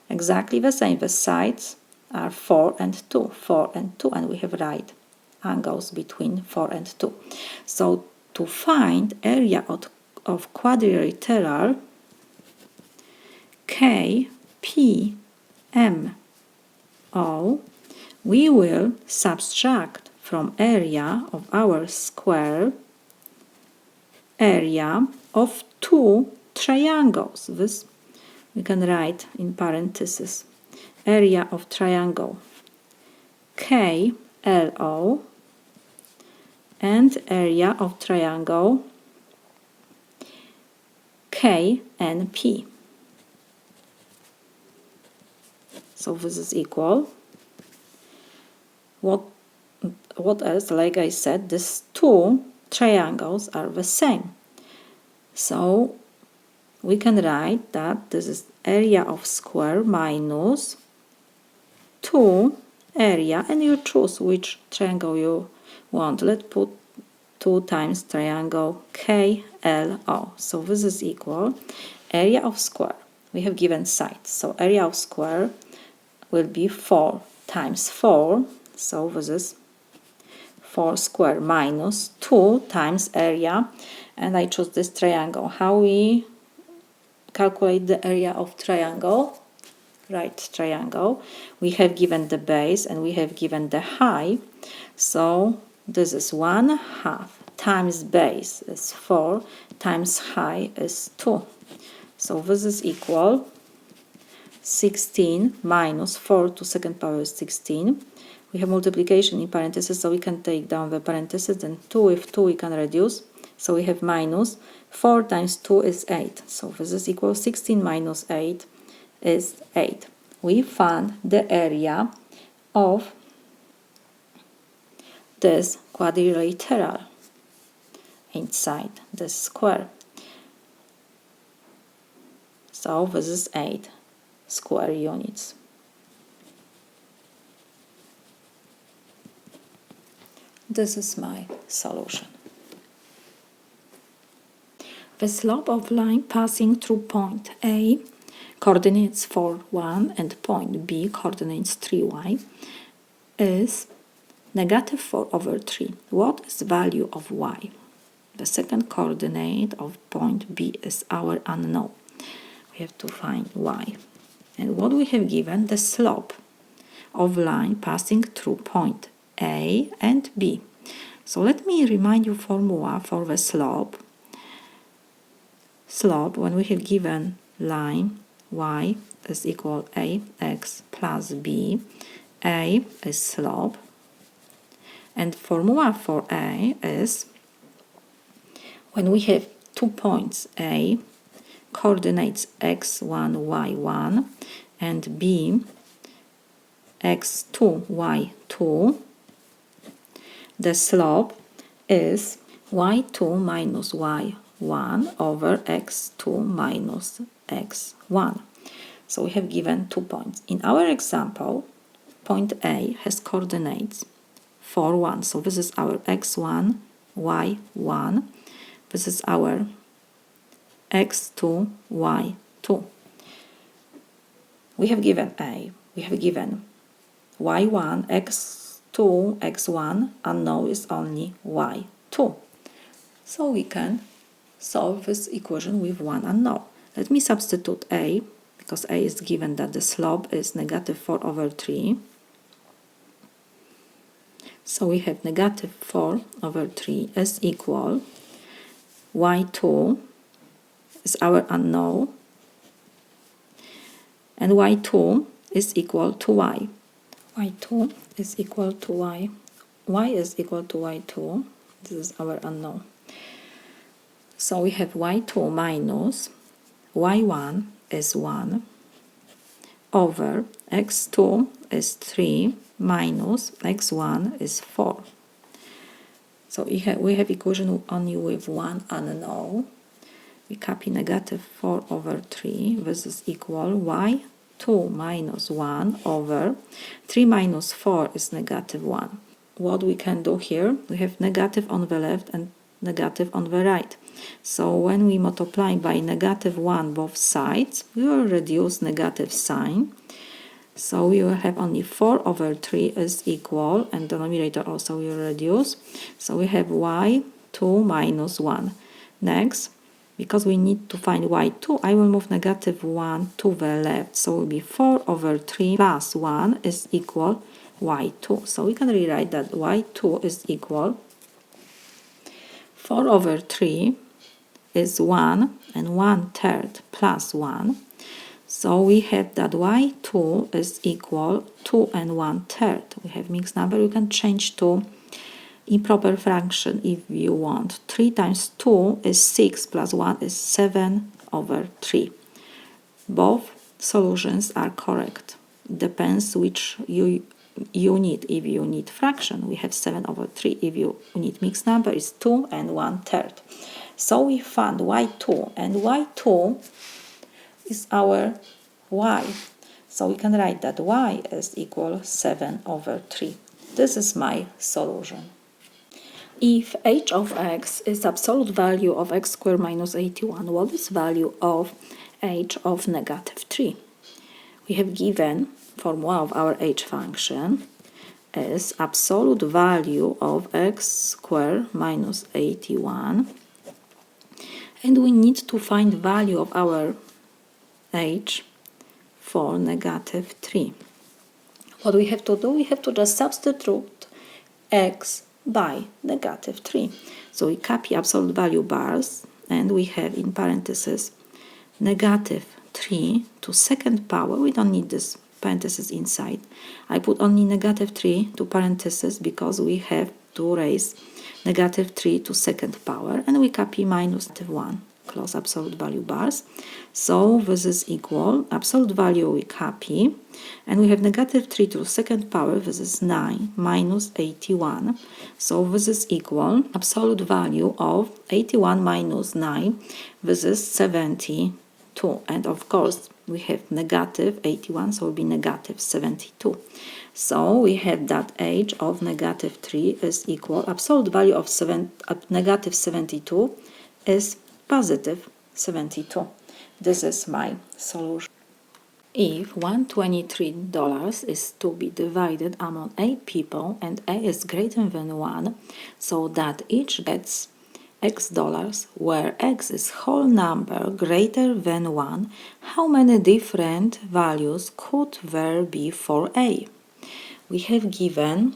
exactly the same. The sides are 4 and 2, 4 and 2, and we have right angles between 4 and 2. So to find area of quadrilateral KPMO, we will subtract from area of our square area of two triangles. This we can write in parentheses. Area of triangle KLO and area of triangle KNP. So this is equal. What else? Like I said, these two triangles are the same. So we can write that this is area of square minus 2 area, and you choose which triangle you want. Let's put 2 times triangle KLO. So this is equal area of square. We have given sides, so area of square will be 4 times 4. So this is 4 square minus 2 times area, and I choose this triangle. How we calculate the area of triangle? Right triangle. We have given the base and we have given the height. So this is 1/2 times base is 4 times height is 2. So this is equal 16 minus 4 to second power is 16. We have multiplication in parentheses, so we can take down the parentheses, and 2 with 2 we can reduce. So we have minus 4 times 2 is 8. So this is equal 16 minus 8 is 8. We found the area of this quadrilateral inside this square. So this is 8 square units. This is my solution. The slope of line passing through point A, coordinates 4, 1, and point B, coordinates 3y, is negative 4/3. What is the value of y? The second coordinate of point B is our unknown. We have to find y. And what we have given, the slope of line passing through point A and B. So let me remind you formula for the slope. Slope, when we have given line y is equal ax plus b, a is slope, and formula for a is when we have 2 points A, coordinates x1, y1, and b, x2, y2, the slope is y2 minus y1 over x2 minus x1. So we have given 2 points. In our example, point A has coordinates 4, 1. So this is our x1, y1. This is our x2, y2. We have given A. We have given y1, x2, x1, unknown is only y2. So we can solve this equation with one unknown. Let me substitute A, because A is given that the slope is negative 4/3. So we have negative 4/3 is equal y2 is our unknown, and y2 is equal to y. y2 is equal to y. y is equal to y2. This is our unknown. So we have y2 minus y1 is 1 over x2 is 3 minus x1 is 4. So we have equation only with one unknown. We copy negative 4 over 3. This is equal y2 minus 1 over 3 minus 4 is negative 1. What we can do here, we have negative on the left and negative on the right. So when we multiply by negative 1 both sides, we will reduce negative sign. So we will have only 4 over 3 is equal, and denominator also will reduce. So we have y2 minus 1. Next, because we need to find y2, I will move negative 1 to the left. So it will be 4 over 3 plus 1 is equal y2. So we can rewrite that y2 is equal 4 over 3 is 1 and 1/3 plus 1. So we have that y2 is equal 2 and 1/3. We have mixed number. You can change to improper fraction if you want. 3 times 2 is 6 plus 1 is 7 over 3. Both solutions are correct. Depends which you need. If you need fraction, we have 7 over 3. If you need mixed number, it's 2 and 1/3. So we found y2, and y2 is our y. So we can write that y is equal 7 over 3. This is my solution. If h of x is absolute value of x squared minus 81, what is value of h of negative 3? We have given formula of our h function is absolute value of x squared minus 81, and we need to find value of our h for negative 3. What we have to do, we have to just substitute x by negative 3. So we copy absolute value bars, and we have in parentheses negative 3 to second power. We don't need this parentheses inside. I put only negative 3 to parentheses because we have to raise negative 3 to second power, and we copy minus 1, close absolute value bars. So this is equal, absolute value we copy, and we have negative 3 to second power, this is 9 minus 81. So this is equal, absolute value of 81 minus 9, this is 72. And of course, we have negative 81, so it will be negative 72. So we have that h of negative 3 is equal, absolute value of negative 72 is positive 72. This is my solution. If $123 is to be divided among 8 people and a is greater than 1, so that each gets x dollars, where x is whole number greater than 1, how many different values could there be for a? We have given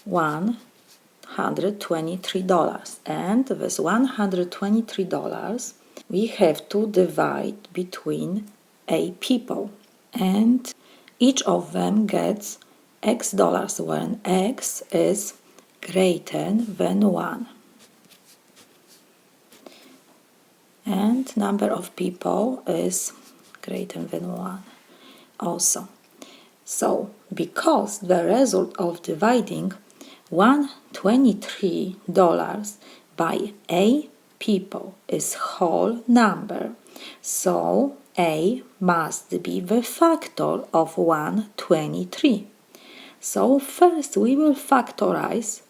$123, and this $123 we have to divide between a people, and each of them gets x dollars when x is greater than 1, and number of people is greater than 1 also. So because the result of dividing $123 by a people is whole number, so a must be the factor of 123. So first we will factorize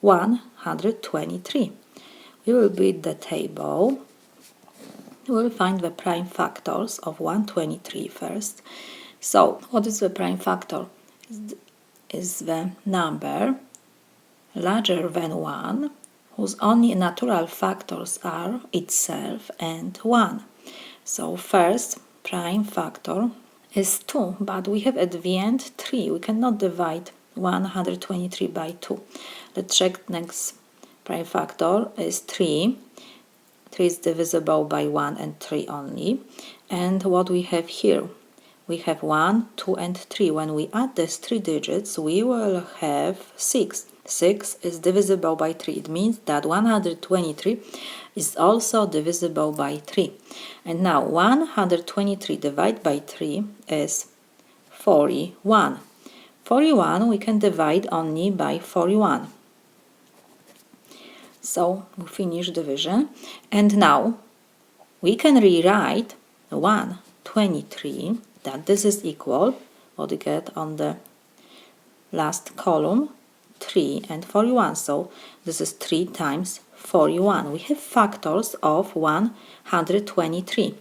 123. We will build the table. We will find the prime factors of 123 first. So what is the prime factor? Is the number larger than 1, whose only natural factors are itself and 1. So first prime factor is 2, but we have at the end 3. We cannot divide 123 by 2. Let's check next prime factor is 3. 3 is divisible by 1 and 3 only. And what we have here? We have 1, 2 and 3. When we add these 3 digits, we will have 6. 6 is divisible by 3. It means that 123 is also divisible by 3. And now 123 divided by 3 is 41. 41 we can divide only by 41. So we finish division. And now we can rewrite 123, that this is equal, what we get on the last column, 3 and 41. So this is 3 times 41. We have factors of 123.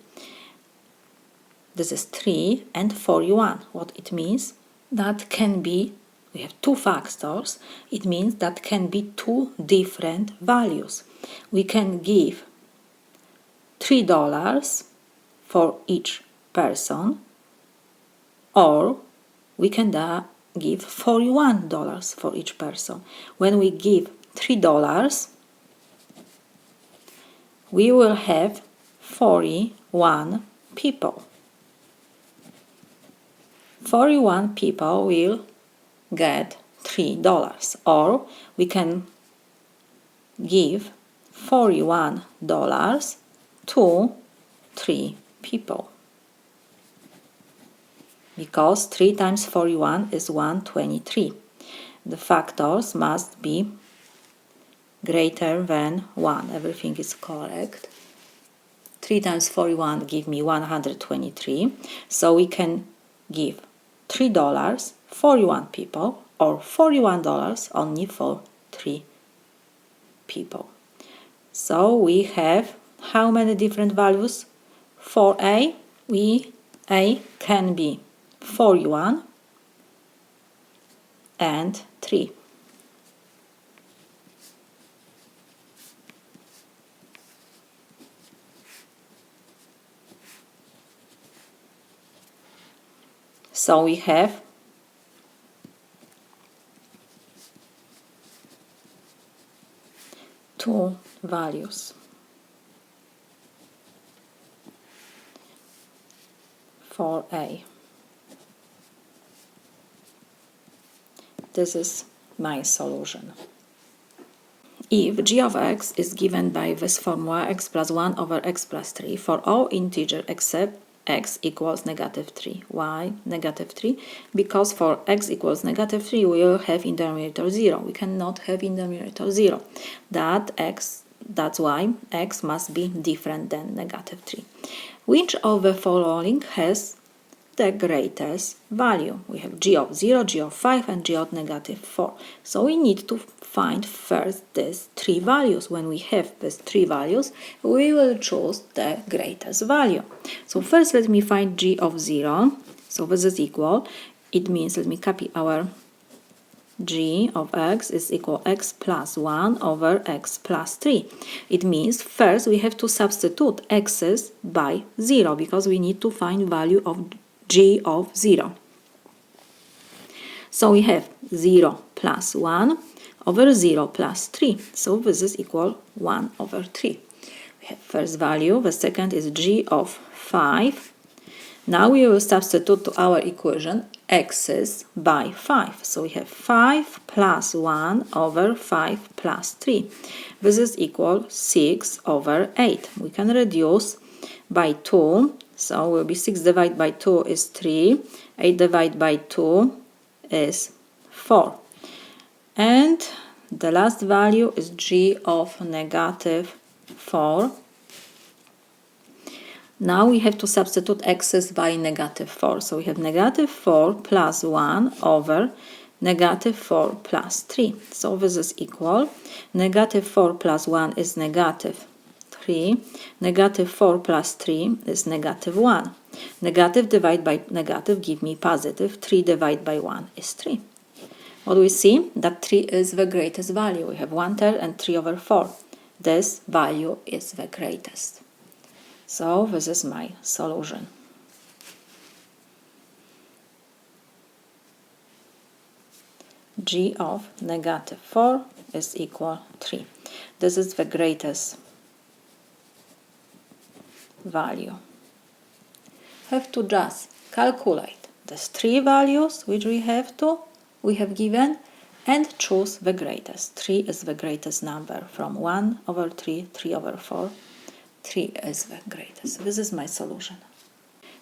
This is 3 and 41. What it means? That can be, we have two factors. It means that can be two different values. We can give $3 for each person, or we can give $41 for each person. When we give $3, we will have 41 people. 41 people will get $3, or we can give $41 to 3 people, because 3 times 41 is 123. The factors must be greater than 1. Everything is correct. 3 times 41 give me 123. So we can give $3 41 people, or $41 only for 3 people. So we have how many different values? For A, A can be 41 and 3. So we have two values. For A. This is my solution. If g of x is given by this formula x plus 1 over x plus 3 for all integers except x equals -3. Why -3? Because for x equals -3 we will have in the numerator 0. We cannot have in the numerator 0. That's why x must be different than -3. Which of the following has the greatest value? We have g of 0, g of 5, and g of -4. So we need to find first these three values. When we have these three values, we will choose the greatest value. So first let me find g of 0. So this is equal. It means, let me copy our g of x is equal x plus 1 over x plus 3. It means first we have to substitute x's by 0 because we need to find value of g of 0. So we have 0 plus 1 over 0 plus 3. So this is equal 1 over 3. We have first value. The second is g of 5. Now we will substitute to our equation x's by 5. So we have 5 plus 1 over 5 plus 3. This is equal 6 over 8. We can reduce by 2. So will be 6 divided by 2 is 3. 8 divided by 2 is 4. And the last value is g of -4. Now we have to substitute x's by -4. So we have -4 plus 1 over -4 plus 3. So this is equal. -4 plus 1 is -3. -4 plus 3 is -1. Negative divided by negative give me positive. 3 divided by 1 is 3. What do we see? That 3 is the greatest value. We have 1/3 and 3 over 4. This value is the greatest. So this is my solution. G of -4 is equal 3. This is the greatest value. Have to just calculate these three values which we have given, and choose the greatest. 3 is the greatest number from 1 over 3, 3 over 4. 3 is the greatest. This is my solution.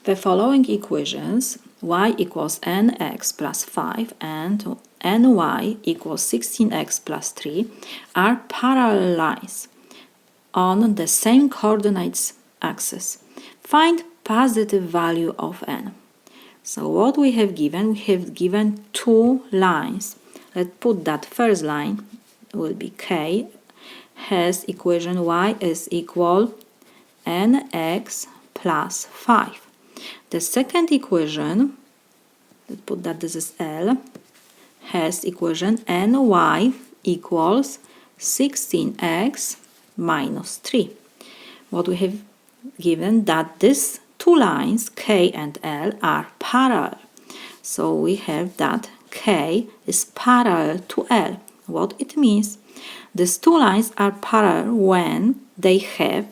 The following equations, y equals nx plus 5 and ny equals 16x plus 3, are parallel lines on the same coordinates axis. Find positive value of n. So what we have given? We have given two lines. Let's put that first line will be k, has equation y is equal nx plus 5. The second equation, let's put that this is L, has equation ny equals 16x minus 3. What we have given that these two lines, K and L, are parallel. So we have that K is parallel to L. What it means? These two lines are parallel when they have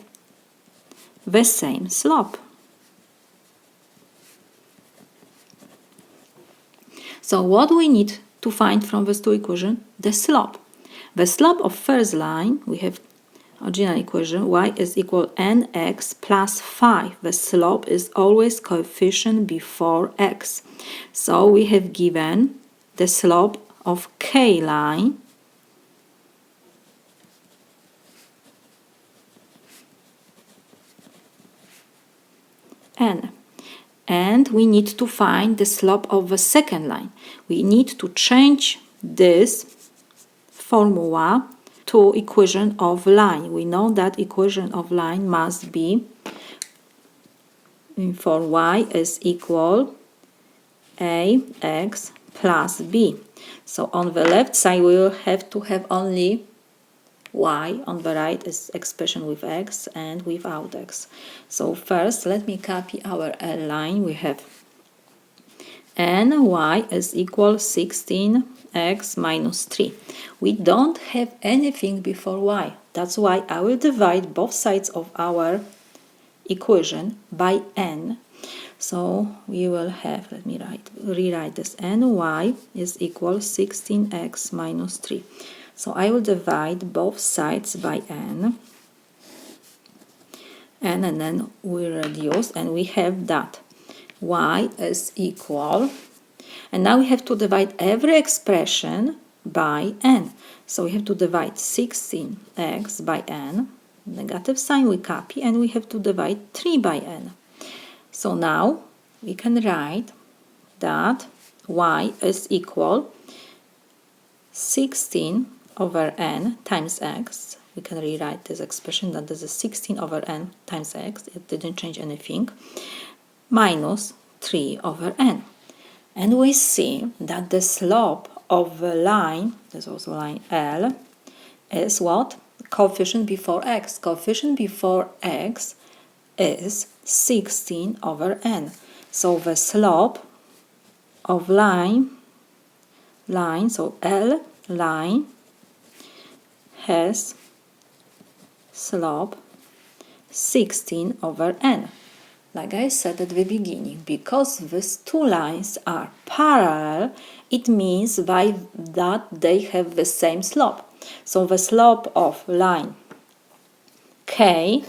the same slope. So what we need to find from these two equations? The slope. The slope of first line, we have original equation, y is equal nx plus 5. The slope is always coefficient before x. So we have given the slope of k line n. And we need to find the slope of the second line. We need to change this formula to equation of line. We know that equation of line must be for y is equal ax plus b. So on the left side we will have to have only y, on the right is expression with x and without x. So first let me copy our L line. We have ny is equal 16x minus 3. We don't have anything before y. That's why I will divide both sides of our equation by n. So we will have, let me rewrite this, ny is equal 16x minus 3. So I will divide both sides by n, and then we reduce, and we have that y is equal, and now we have to divide every expression by n. So we have to divide 16x by n, negative sign we copy, and we have to divide 3 by n. So now we can write that y is equal 16 over n times x. We can rewrite this expression that this is 16 over n times x. It didn't change anything. Minus 3 over n. And we see that the slope of the line, there's also line L, is what? Coefficient before x. Coefficient before x is 16 over n. So the slope of line, so L line has slope 16 over n. Like I said at the beginning, because these two lines are parallel, it means by that they have the same slope. So the slope of line K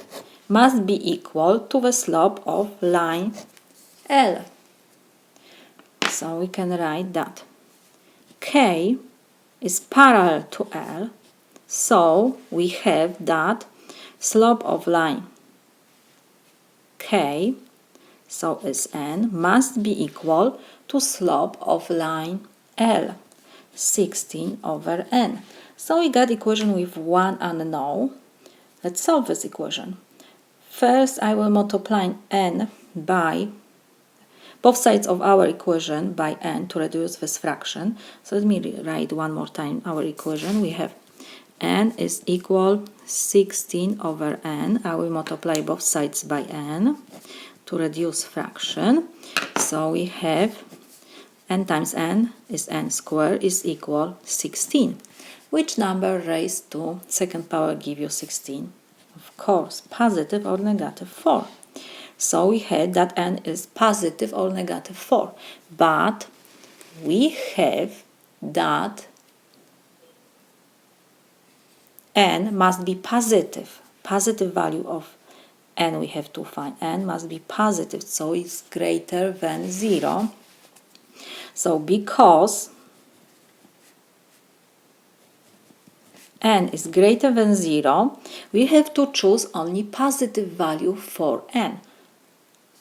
must be equal to the slope of line L. So we can write that K is parallel to L, so we have that slope of line K, so is n, must be equal to slope of line L, 16 over n. So we got equation with one unknown. Let's solve this equation. First I will multiply n by both sides of our equation by n to reduce this fraction. So let me write one more time our equation. We have n is equal 16 over n. I will multiply both sides by n to reduce fraction. So we have n times n is n squared is equal 16. Which number raised to second power give you 16? Of course, positive or negative 4. So we had that n is positive or negative 4. But we have that n must be positive. Positive value of n we have to find. N must be positive, so it's greater than 0. So because n is greater than 0, we have to choose only positive value for n.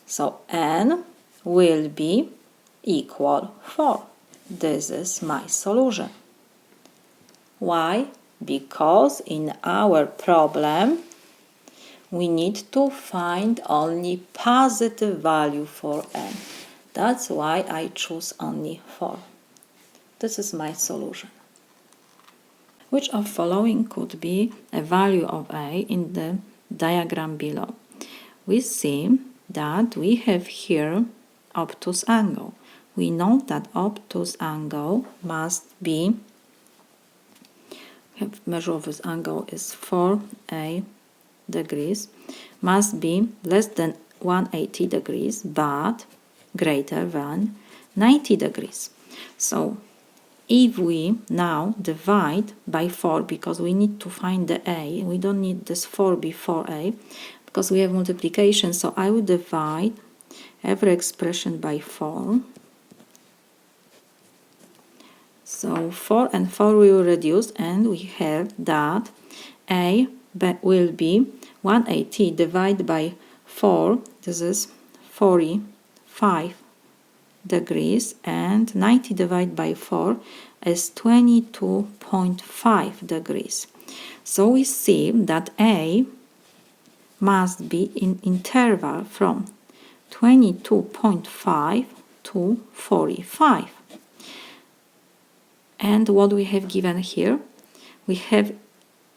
So n will be equal 4. This is my solution. Why? Because in our problem we need to find only positive value for n. That's why I choose only 4. This is my solution. Which of following could be a value of a in the diagram below? We see that we have here obtuse angle. We know that obtuse angle must be, measure of this angle is 4a degrees, must be less than 180 degrees but greater than 90 degrees. So if we now divide by 4, because we need to find the a, we don't need this 4 before a because we have multiplication, so I will divide every expression by 4. So 4 and 4 will reduce, and we have that a will be 180 divided by 4, this is 45 degrees, and 90 divided by 4 is 22.5 degrees. So we see that a must be in interval from 22.5 to 45. And what we have given here, we have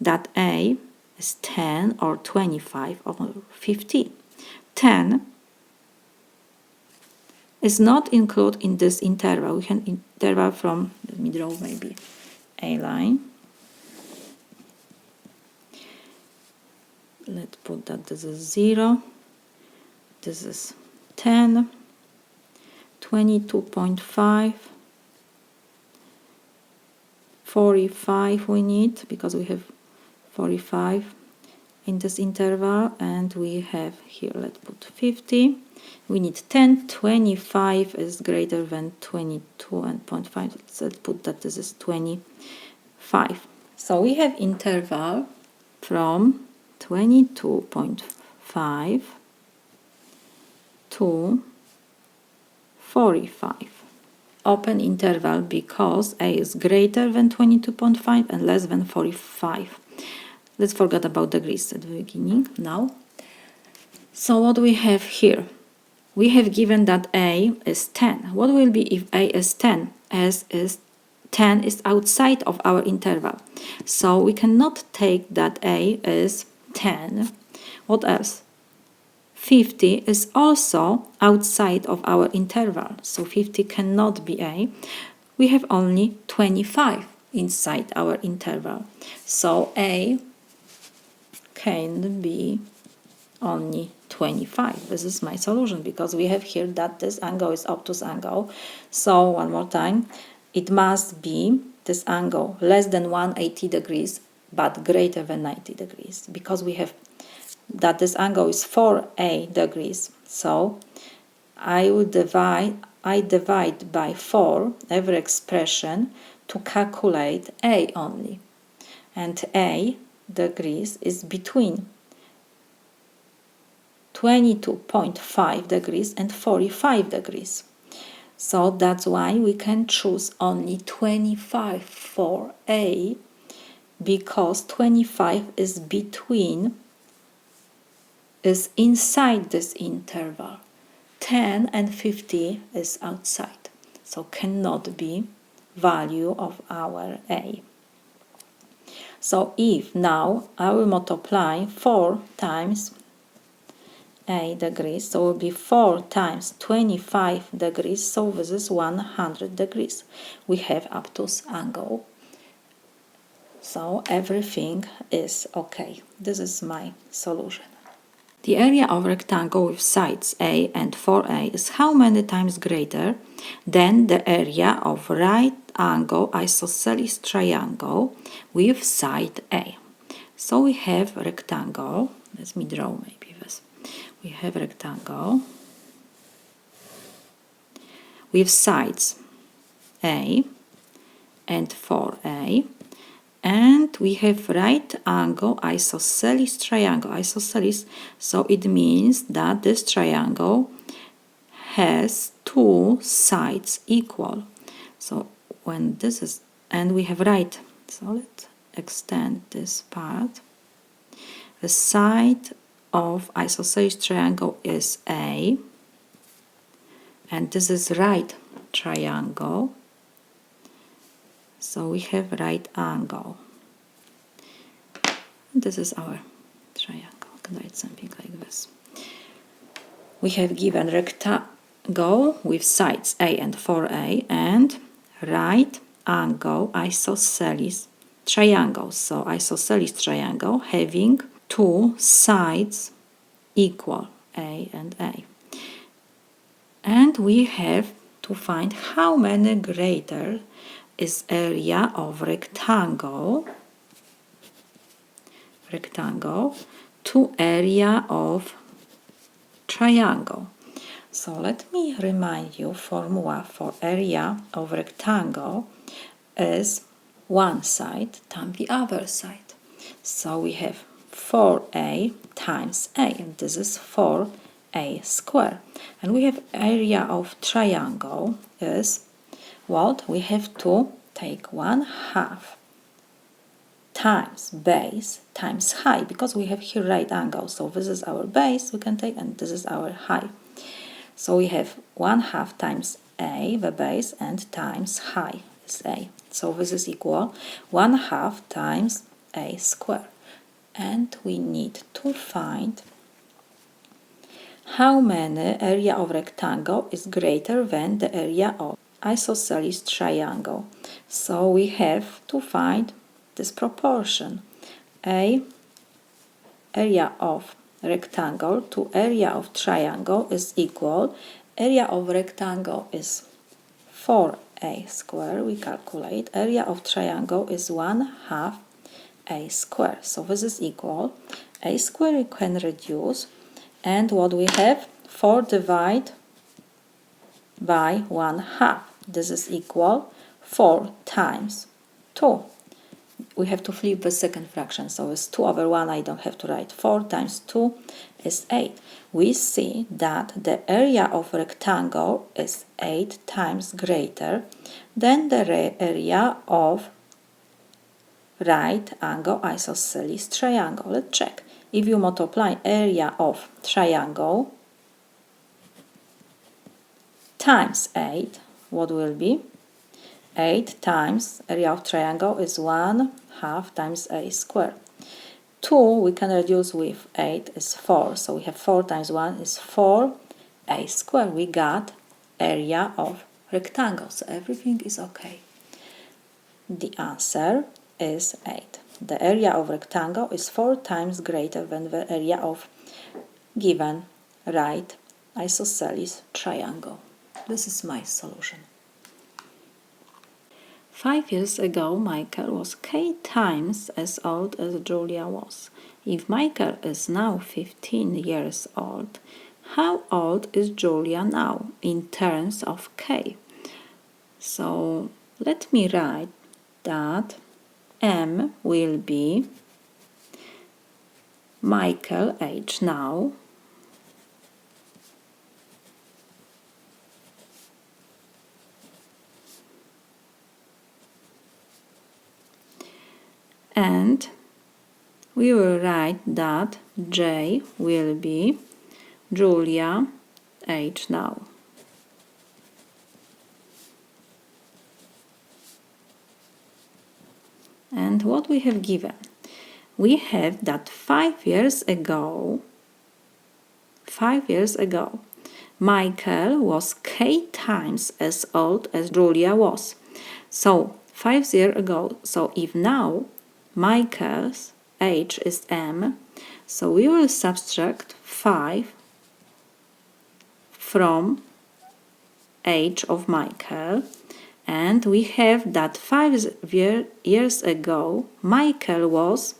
that a is 10 or 25 or 50. 10 is not included in this interval. We can interval from, let me draw maybe a line. Let's put that this is 0, this is 10, 22.5, 45 we need, because we have 45 in this interval, and we have here, let's put 50. We need 10, 25 is greater than 22 and 0.5. Let's put that this is 25. So we have interval from 22.5 to 45. Open interval because a is greater than 22.5 and less than 45. Let's forget about degrees at the beginning now. So what we have here? We have given that a is 10. What will be if a is 10? As is 10 is outside of our interval. So we cannot take that a is 10. What else? 50 is also outside of our interval. So 50 cannot be a. We have only 25 inside our interval. So a can be only 25. This is my solution because we have here that this angle is obtuse angle. So one more time, it must be this angle less than 180 degrees but greater than 90 degrees, because we have that this angle is 4a degrees. So I divide by 4 every expression to calculate a only, and a degrees is between 22.5 degrees and 45 degrees. So that's why we can choose only 25 for a, because 25 is inside this interval. 10 and 50 is outside, so cannot be value of our a. So if now I will multiply 4 times a degrees, so it will be 4 times 25 degrees, so this is 100 degrees. We have obtuse angle. So everything is okay. This is my solution. The area of rectangle with sides a and 4a is how many times greater than the area of right angle isosceles triangle with side a? So we have a rectangle. Let me draw maybe this. We have a rectangle with sides A and 4A, and we have right angle isosceles triangle. Isosceles, so it means that this triangle has two sides equal. So when this is, and we have right, so let's extend this part. The side of isosceles triangle is A, and this is right triangle, so we have right angle. This is our triangle. I can write something like this. We have given rectangle with sides A and 4A and right angle isosceles triangle. So isosceles triangle having two sides equal, A and A. And we have to find how many greater is area of rectangle to area of triangle. So let me remind you, formula for area of rectangle is one side times the other side. So we have 4A times A, and this is 4A squared. And we have area of triangle is what? We have to take 1/2 times base times height, because we have here right angle. So this is our base we can take, and this is our height. So we have 1/2 times A, the base, and times height is A. So this is equal 1/2 times A squared. And we need to find how many area of rectangle is greater than the area of isosceles triangle. So we have to find this proportion. Area of rectangle to area of triangle is equal. Area of rectangle is 4A squared. We calculate. Area of triangle is 1/2 A squared. So this is equal. A squared we can reduce. And what we have? 4 divided by 1/2. This is equal 4 times 2. We have to flip the second fraction, so it's 2/1. I don't have to write. 4 times 2 is 8. We see that the area of rectangle is 8 times greater than the area of right angle isosceles triangle. Let's check. If you multiply area of triangle times 8, what will be? 8 times area of triangle is 1/2 times A squared. 2 we can reduce with 8 is 4, so we have 4 times 1 is 4A squared. We got area of rectangle, so everything is okay. The answer is 8. The area of rectangle is 4 times greater than the area of given right isosceles triangle. This is my solution. 5 years ago, Michael was K times as old as Julia was. If Michael is now 15 years old, how old is Julia now in terms of K? So let me write that M will be Michael age now and we will write that J will be Julia age now. And what we have given? We have that 5 years ago, Michael was K times as old as Julia was. So 5 years ago, so if now Michael's age is M, so we will subtract 5 from age of Michael, and we have that 5 years ago Michael was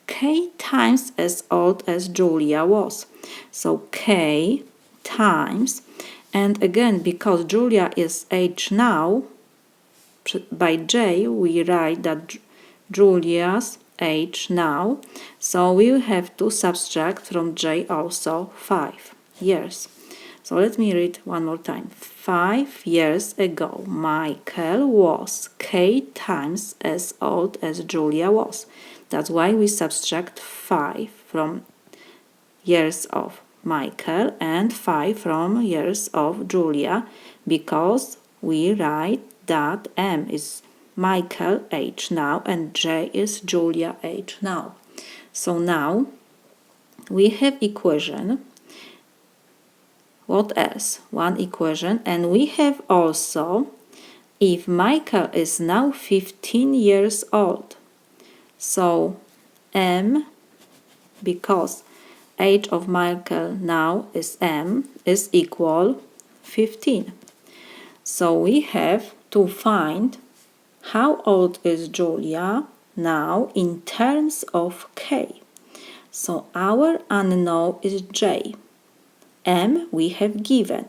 K times as old as Julia was. So K times, and again, because Julia is age now, by J we write that Julia's age now, so we will have to subtract from J also 5 years. So let me read one more time. 5 years ago, Michael was K times as old as Julia was. That's why we subtract 5 from years of Michael and 5 from years of Julia, because we write that M is Michael age now and J is Julia age now. So now we have equation. What else? One equation, and we have also if Michael is now 15 years old. So M, because age of Michael now is M, is equal 15. So we have to find how old is Julia now in terms of K. So our unknown is J. M we have given.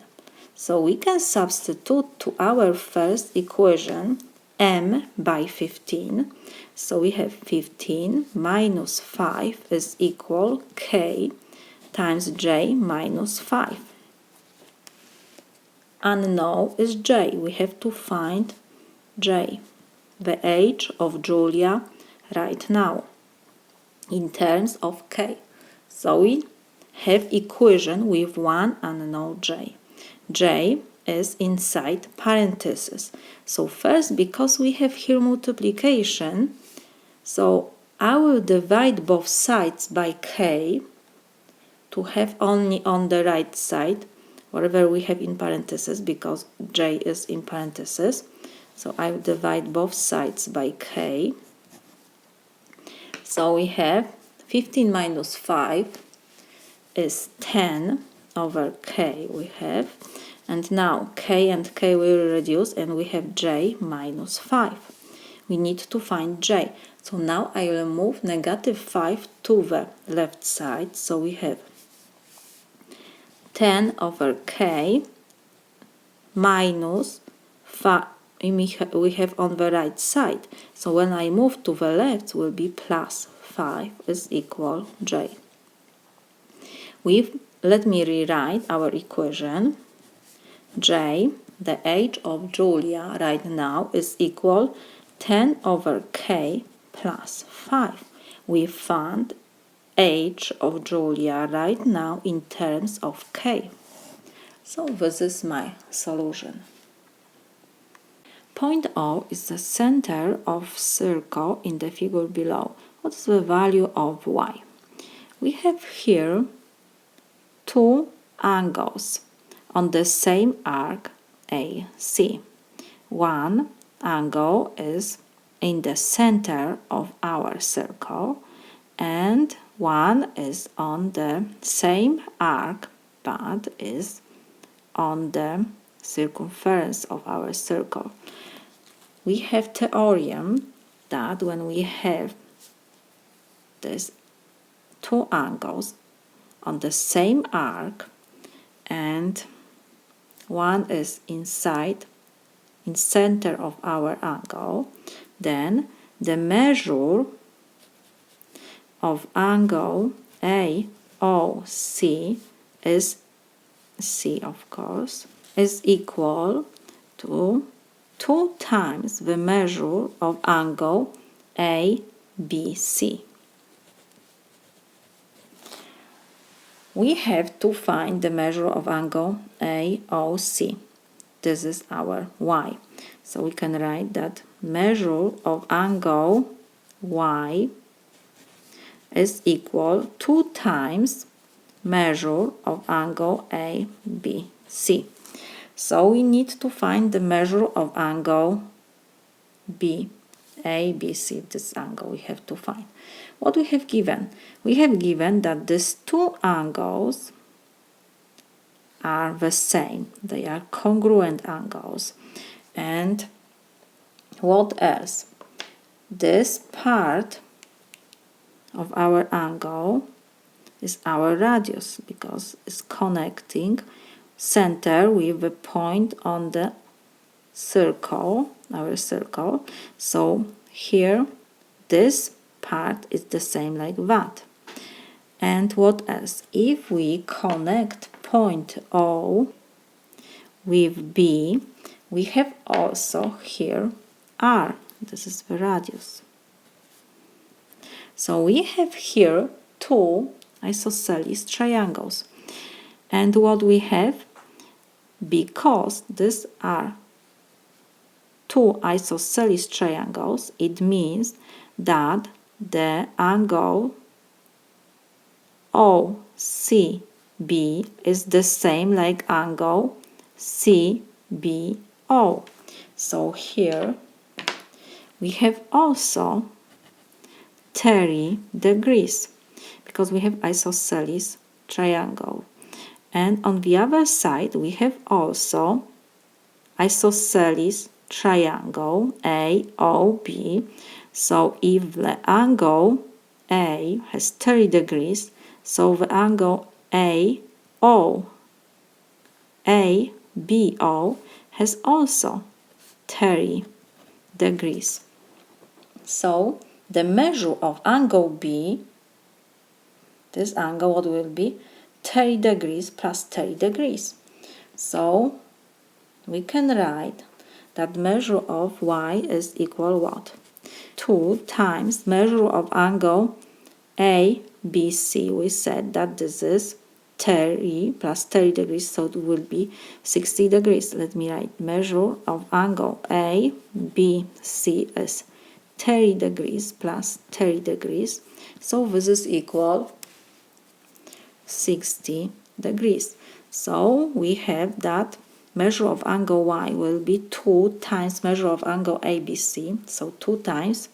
So we can substitute to our first equation M by 15. So we have 15 minus 5 is equal K times J minus 5. Unknown is J. We have to find J, the age of Julia right now, in terms of K. So we have equation with one unknown J. J is inside parentheses. So first, because we have here multiplication, so I will divide both sides by K to have only on the right side whatever we have in parentheses, because J is in parentheses. So I will divide both sides by K. So we have 15 minus 5 is 10 over K we have. And now K and K will reduce and we have J minus 5. We need to find J. So now I will move negative 5 to the left side. So we have 10 over K minus 5 we have on the right side. So when I move to the left will be plus 5 is equal J. Let me rewrite our equation. J, the age of Julia right now, is equal 10 over K plus 5. We found age of Julia right now in terms of K. So this is my solution. Point O is the center of circle in the figure below. What is the value of Y? We have here two angles on the same arc AC. One angle is in the center of our circle and one is on the same arc but is on the circumference of our circle. We have theorem that when we have these two angles on the same arc and one is in center of our angle, then the measure of angle AOC is C, of course, is equal to 2 times the measure of angle ABC. We have to find the measure of angle AOC. This is our Y. So we can write that measure of angle Y is equal 2 times measure of angle ABC. So we need to find the measure of angle ABC, this angle we have to find. What we have given? We have given that these two angles are the same. They are congruent angles. And what else? This part of our angle is our radius, because it's connecting center with the point on the circle, our circle. So here this part is the same like that. And what else? If we connect point O with B, we have also here R. This is the radius. So we have here two isosceles triangles. And what we have, because these are two isosceles triangles, it means that the angle OCB is the same like angle CBO. So here we have also 30 degrees because we have isosceles triangle. And on the other side we have also isosceles triangle AOB. So if the angle A has 30 degrees, so the angle ABO has also 30 degrees. So the measure of angle B, this angle, what will be? 30 degrees plus 30 degrees. So we can write that measure of y is equal what? 2 times measure of angle ABC. We said that this is 30 plus 30 degrees, so it will be 60 degrees. Let me write measure of angle ABC is 30 degrees plus 30 degrees. So this is equal 60 degrees. So we have that measure of angle y will be 2 times measure of angle ABC. So 2 times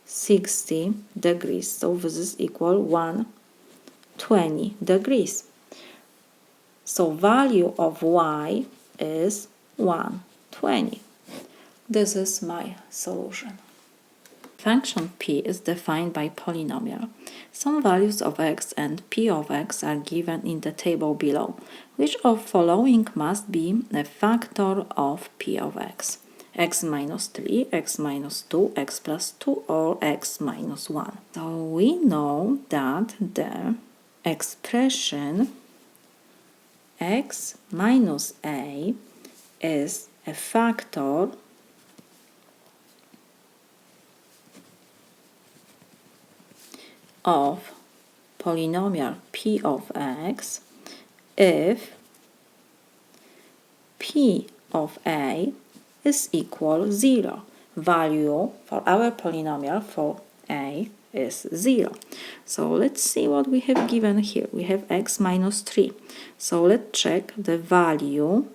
60 degrees. So this is equal 120 degrees. So value of y is 120. This is my solution. Function p is defined by polynomial. Some values of x and p of x are given in the table below. Which of following must be a factor of p of x? X minus 3, x minus 2, x plus 2, or x minus 1. So we know that the expression x minus a is a factor of polynomial p of x if p of a is equal 0. Value for our polynomial for a is 0. So let's see what we have given here. We have x minus 3. So let's check the value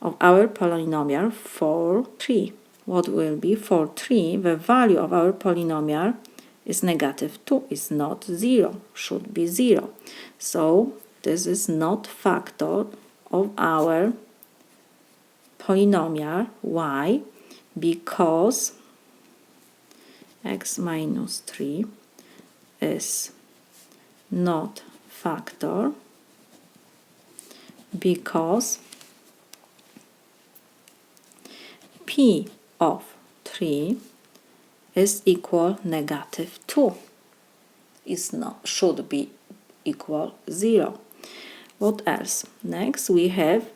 of our polynomial for 3. What will be for 3? The value of our polynomial is negative 2, is not 0, should be 0. So this is not factor of our polynomial y, because x minus 3 is not factor, because p of 3 is equal negative 2. Is not, should be equal 0. What else? Next we have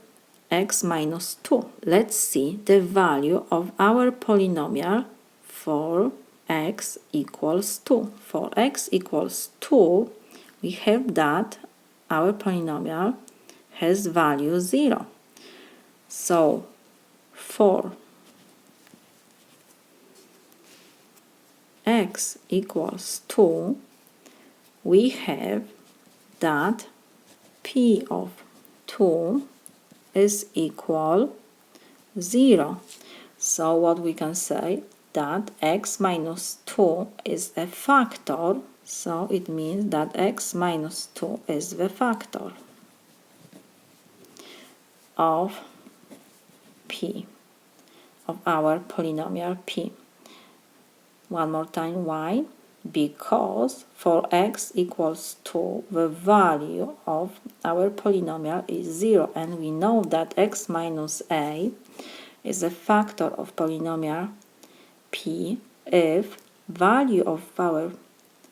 x minus 2. Let's see the value of our polynomial for x equals 2. For x equals 2, we have that our polynomial has value 0. So for x equals 2, we have that p of 2 is equal 0. So what we can say, that x minus 2 is a factor, so it means that x minus 2 is the factor of p, of our polynomial p. One more time, y. because for x equals 2, the value of our polynomial is 0, and we know that x minus a is a factor of polynomial p if value of our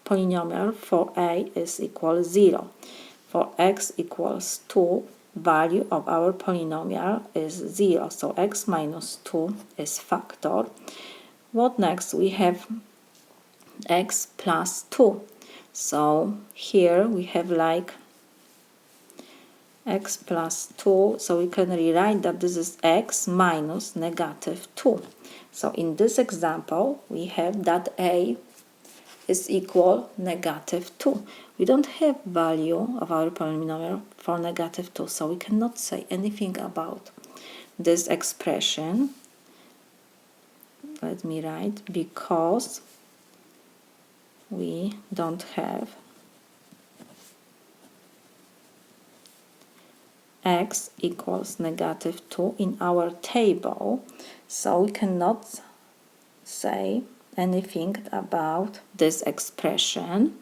polynomial for a is equal 0. For x equals 2, value of our polynomial is 0, so x minus 2 is factor. What next? We have x plus 2. So here we have like x plus 2, so we can rewrite that this is x minus negative 2. So in this example, we have that a is equal negative 2. We don't have value of our polynomial for negative 2, so we cannot say anything about this expression. Let me write, because we don't have x equals negative 2 in our table, so we cannot say anything about this expression.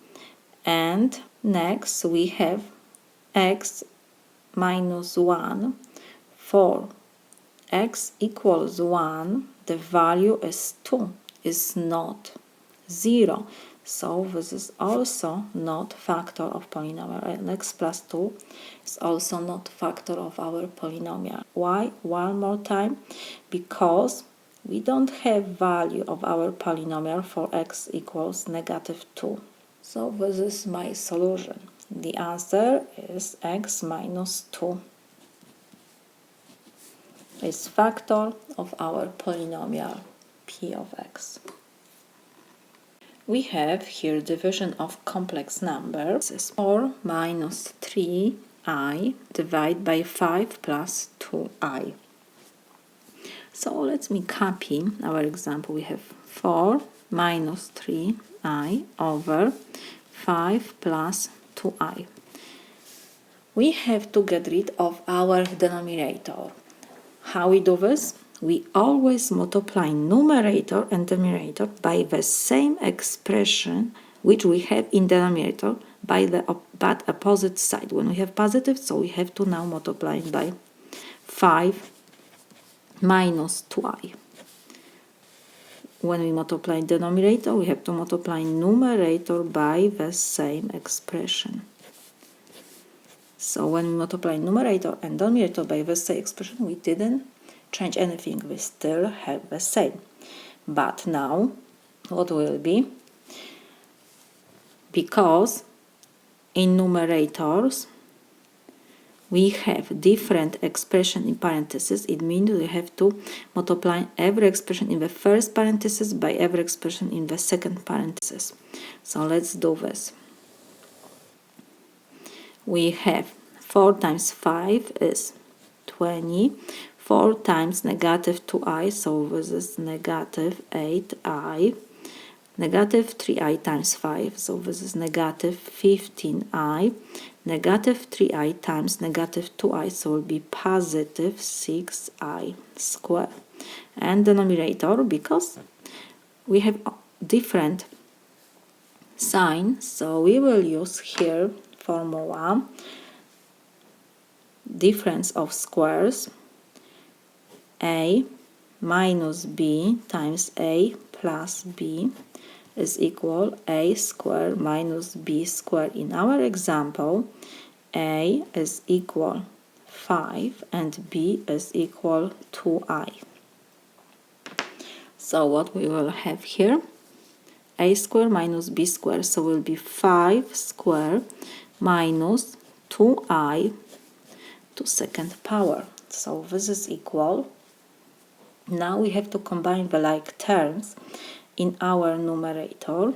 And next we have x minus 1. For x equals 1, the value is 2, is not 0. So this is also not factor of polynomial, and x plus 2 is also not factor of our polynomial. Why? One more time, because we don't have value of our polynomial for x equals negative 2. So this is my solution. The answer is x minus 2 is factor of our polynomial p of x. We have here division of complex numbers. This is 4 minus 3i divided by 5 plus 2i. So let me copy our example. We have 4 minus 3i over 5 plus 2i. We have to get rid of our denominator. How we do this? We always multiply numerator and denominator by the same expression which we have in denominator by the but opposite side. When we have positive, so we have to now multiply by 5 minus 2i. When we multiply denominator, we have to multiply numerator by the same expression. So when we multiply numerator and denominator by the same expression, we didn't change anything, we still have the same. But now, what will be? Because in numerators we have different expression in parentheses, it means we have to multiply every expression in the first parenthesis by every expression in the second parenthesis. So let's do this. We have 4 times 5 is 20. 4 times negative 2i, so this is negative 8i. Negative 3i times 5, so this is negative 15i. Negative 3i times negative 2i, so will be positive 6i squared. And denominator, because we have different sign, so we will use here formula difference of squares. A minus b times a plus b is equal a squared minus b squared. In our example, a is equal 5 and b is equal 2i. So what we will have here? A squared minus b squared, so will be 5 squared minus 2i to second power. So this is equal. Now we have to combine the like terms in our numerator.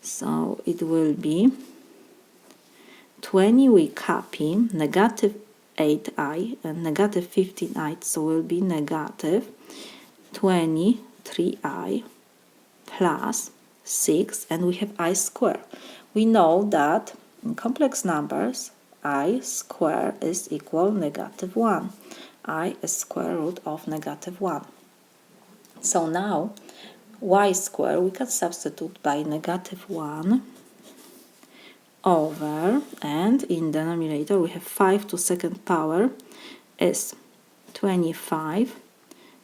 So it will be 20, we copy negative 8i and negative 15i, so will be negative 23i plus 6, and we have I squared. We know that in complex numbers I squared is equal negative 1. I is square root of negative 1. So now y squared, we can substitute by -1 over, and in denominator we have 5 to second power is 25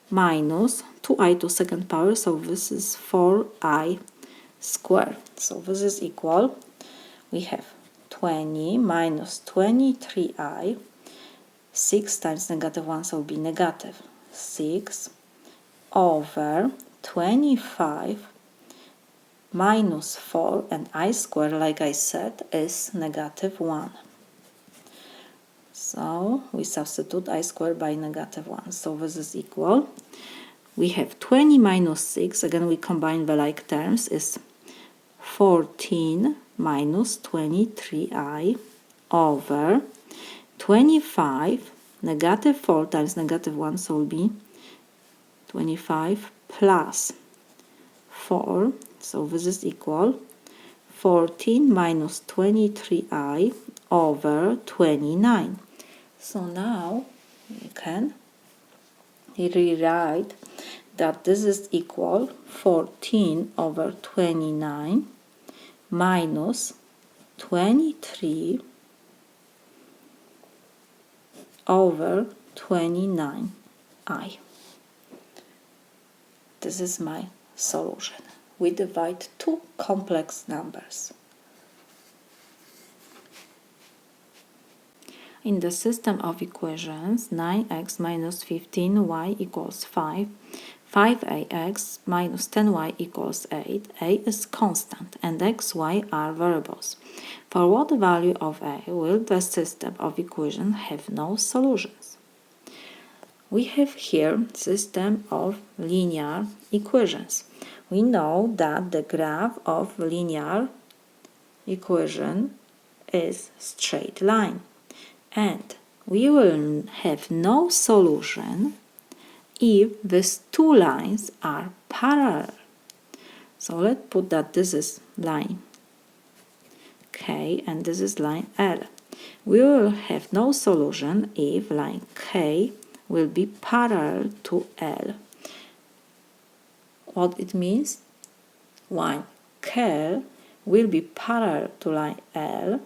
minus 2i to second power, so this is 4i squared. So this is equal, we have 20 minus 23i, 6 times -1, so it will be -6 over 25 minus 4, and I squared, like I said, is -1. So we substitute I squared by -1. So this is equal. We have 20 minus 6, again we combine the like terms, is 14 minus 23i over 25, -4 times -1, so it will be 25 plus 4, so this is equal 14 minus 23i over 29. So now you can rewrite that this is equal 14 over 29 minus 23 over 29i. This is my solution. We divide two complex numbers. In the system of equations, 9x minus 15y equals 5, 5ax minus 10y equals 8, a is constant and x, y are variables. For what value of a will the system of equations have no solutions? We have here system of linear equations. We know that the graph of linear equation is straight line, and we will have no solution if these two lines are parallel. So let's put that this is line K and this is line L. We will have no solution if line K will be parallel to L. What it means? Line K will be parallel to line L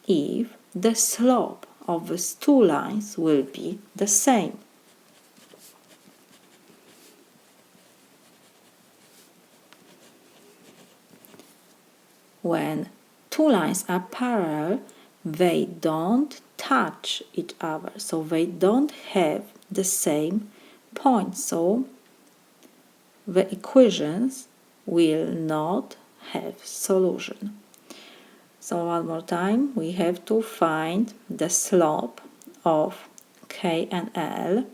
if the slope of these two lines will be the same. When two lines are parallel, they don't touch each other, so they don't have the same point, so the equations will not have solution. So one more time, we have to find the slope of K and L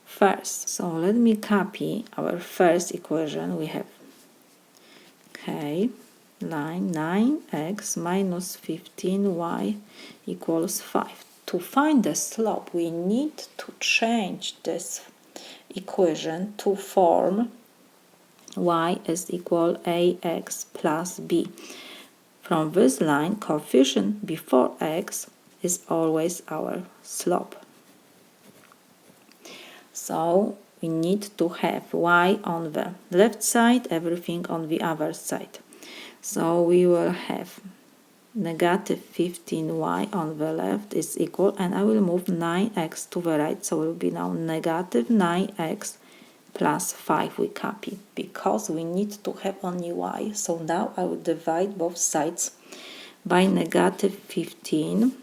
first. So let me copy our first equation. We have K line 9x minus 15y equals 5. To find the slope, we need to change this equation to form y is equal ax plus b. From this line, coefficient before x is always our slope. So we need to have y on the left side, everything on the other side. So we will have negative 15y on the left is equal, and I will move 9x to the right, so it will be now negative 9x plus 5 we copy, because we need to have only y. So now I will divide both sides by negative 15.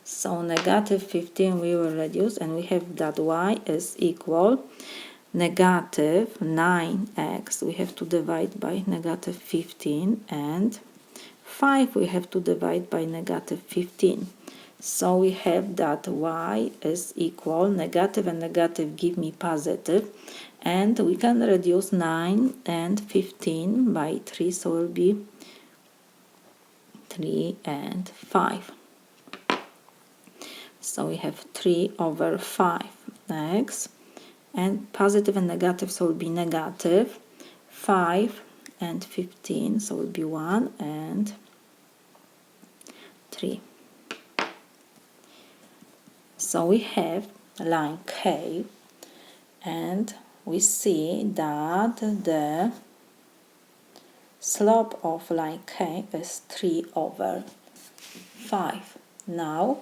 So negative 15 we will reduce, and we have that y is equal negative 9x, we have to divide by negative 15, and 5 we have to divide by negative 15. So we have that y is equal, negative and negative give me positive, and we can reduce 9 and 15 by 3, so it will be 3 and 5. So we have 3 over 5x, and positive and negative, so it will be negative 5 and 15, so it will be 1 and 3. So we have line K and we see that the slope of line K is 3/5. Now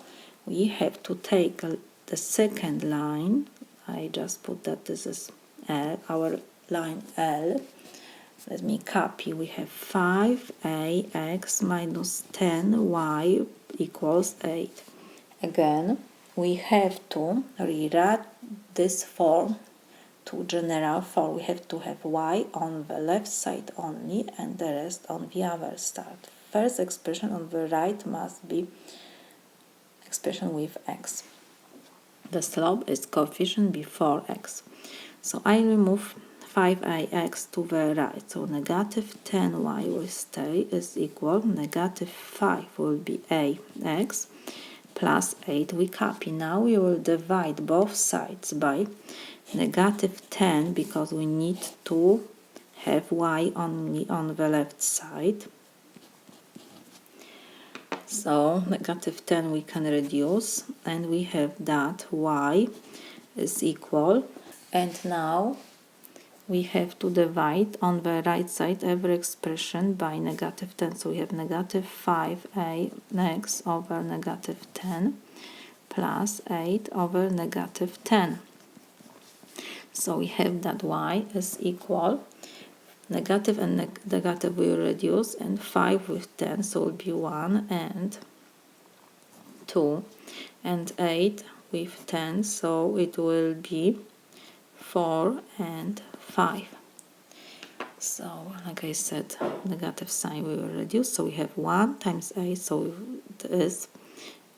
we have to take the second line. I just put that this is L, our line L. Let me copy. We have 5ax minus 10y equals 8. Again, we have to rewrite this form to general form. We have to have y on the left side only and the rest on the other side. First expression on the right must be expression with x. The slope is coefficient before x. So I remove 5ax to the right. So negative 10y will stay is equal. Negative 5 will be ax plus 8. We copy. Now we will divide both sides by negative 10 because we need to have y only on the left side. So negative 10 we can reduce and we have that y is equal. And now we have to divide on the right side every expression by negative 10. So we have negative 5ax over negative 10 plus 8 over negative 10. So we have that y is equal. Negative and negative will reduce, and 5 with 10, so it will be 1 and 2, and 8 with 10, so it will be 4 and 5. So, like I said, negative sign will reduce, so we have 1 times a, so it is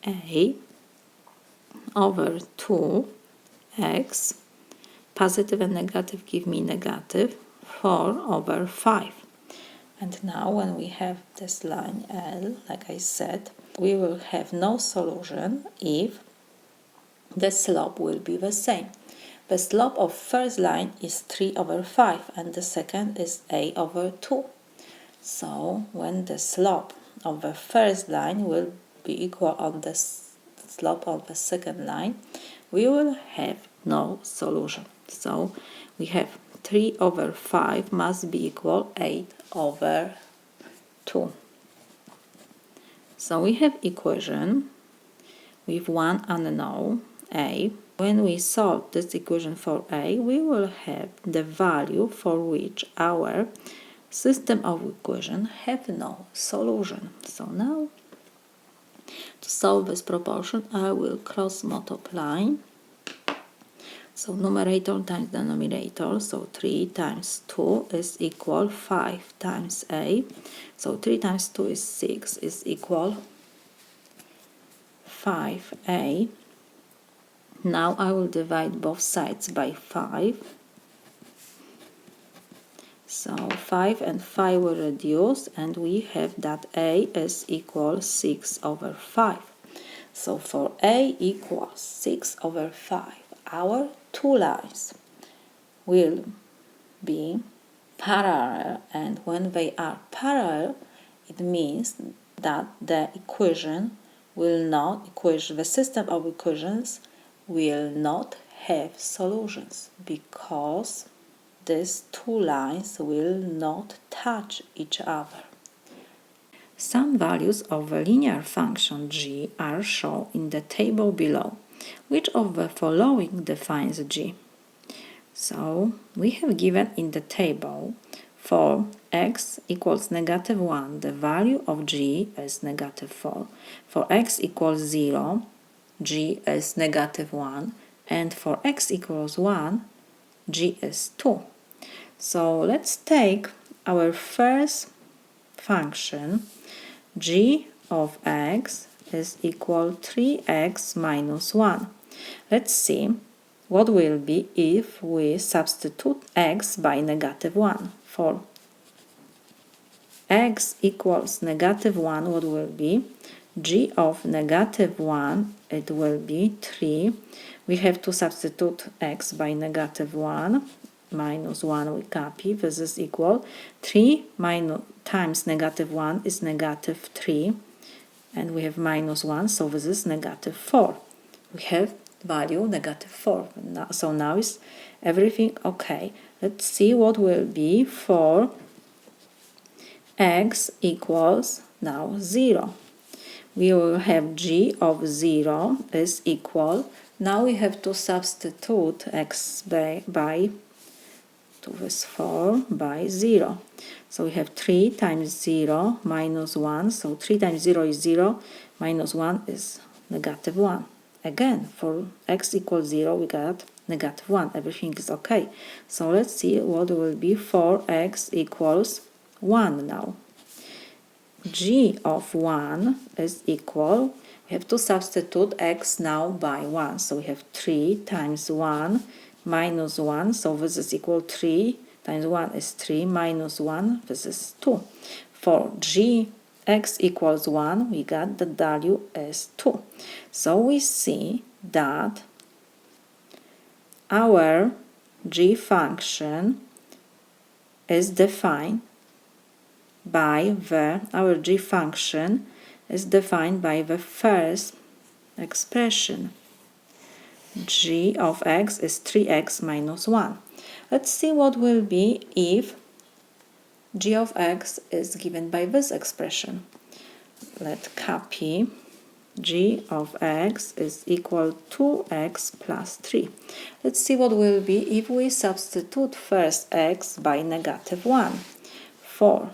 a over 2x. Positive and negative give me negative 4/5. And now when we have this line L, like I said, we will have no solution if the slope will be the same. The slope of first line is 3/5 and the second is a/2. So when the slope of the first line will be equal on the slope of the second line, we will have no solution. So we have 3/5 must be equal 8/2. So we have equation with one unknown a. When we solve this equation for a, we will have the value for which our system of equation have no solution. So now to solve this proportion, I will cross multiply. So numerator times denominator, so 3 times 2 is equal 5 times a. So 3 times 2 is 6 is equal 5a. Now I will divide both sides by 5. So 5 and 5 will reduce and we have that a is equal 6/5. So for a equals 6/5, our two lines will be parallel, and when they are parallel, it means that the equation will not, the system of equations will not have solutions because these two lines will not touch each other. Some values of a linear function g are shown in the table below. Which of the following defines g? So we have given in the table for x equals -1, the value of g is -4. For x equals 0, g is -1, and for x equals 1, g is 2. So let's take our first function, g of x is equal 3x minus 1. Let's see what will be if we substitute x by -1. For x equals -1, what will be? G of -1, it will be 3. We have to substitute x by -1. Minus 1 we copy. This is equal 3 times -1 is -3. And we have -1, so this is -4. We have value negative 4. So now is everything okay. Let's see what will be for x equals now 0. We will have g of 0 is equal. Now we have to substitute x by 2 is 4 by 0. So we have 3 times 0 minus 1. So 3 times 0 is 0, minus 1 is negative 1. Again, for x equals 0, we got negative 1. Everything is okay. So let's see what will be for x equals 1 now. G of 1 is equal, we have to substitute x now by 1. So we have 3 times 1 minus 1. So this is equal 3 times 1 is 3 minus 1. This is 2. For g x equals 1, we got the value as 2. So we see that our g function is defined by our g function is defined by the first expression. G of x is 3x minus 1. Let's see what will be if g of x is given by this expression. Let's copy. G of x is equal to x plus 3. Let's see what will be if we substitute first x by negative 1. For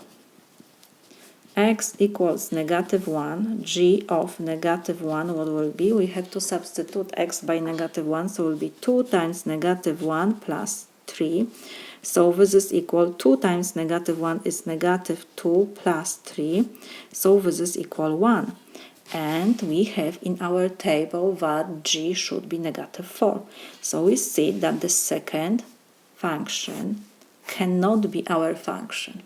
x equals negative 1, g of negative 1, what will be? We have to substitute x by negative 1, so it will be 2 times negative 1 plus 3. So this is equal 2 times negative 1 is negative 2 plus 3. So this is equal 1. And we have in our table that g should be negative 4. So we see that the second function cannot be our function.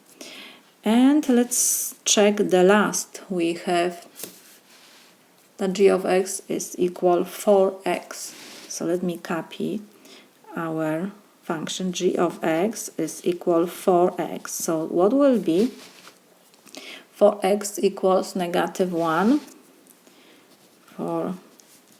And let's check the last. We have that g of x is equal 4x. So let me copy our function. G of x is equal 4x. So what will be? For x equals negative 1. For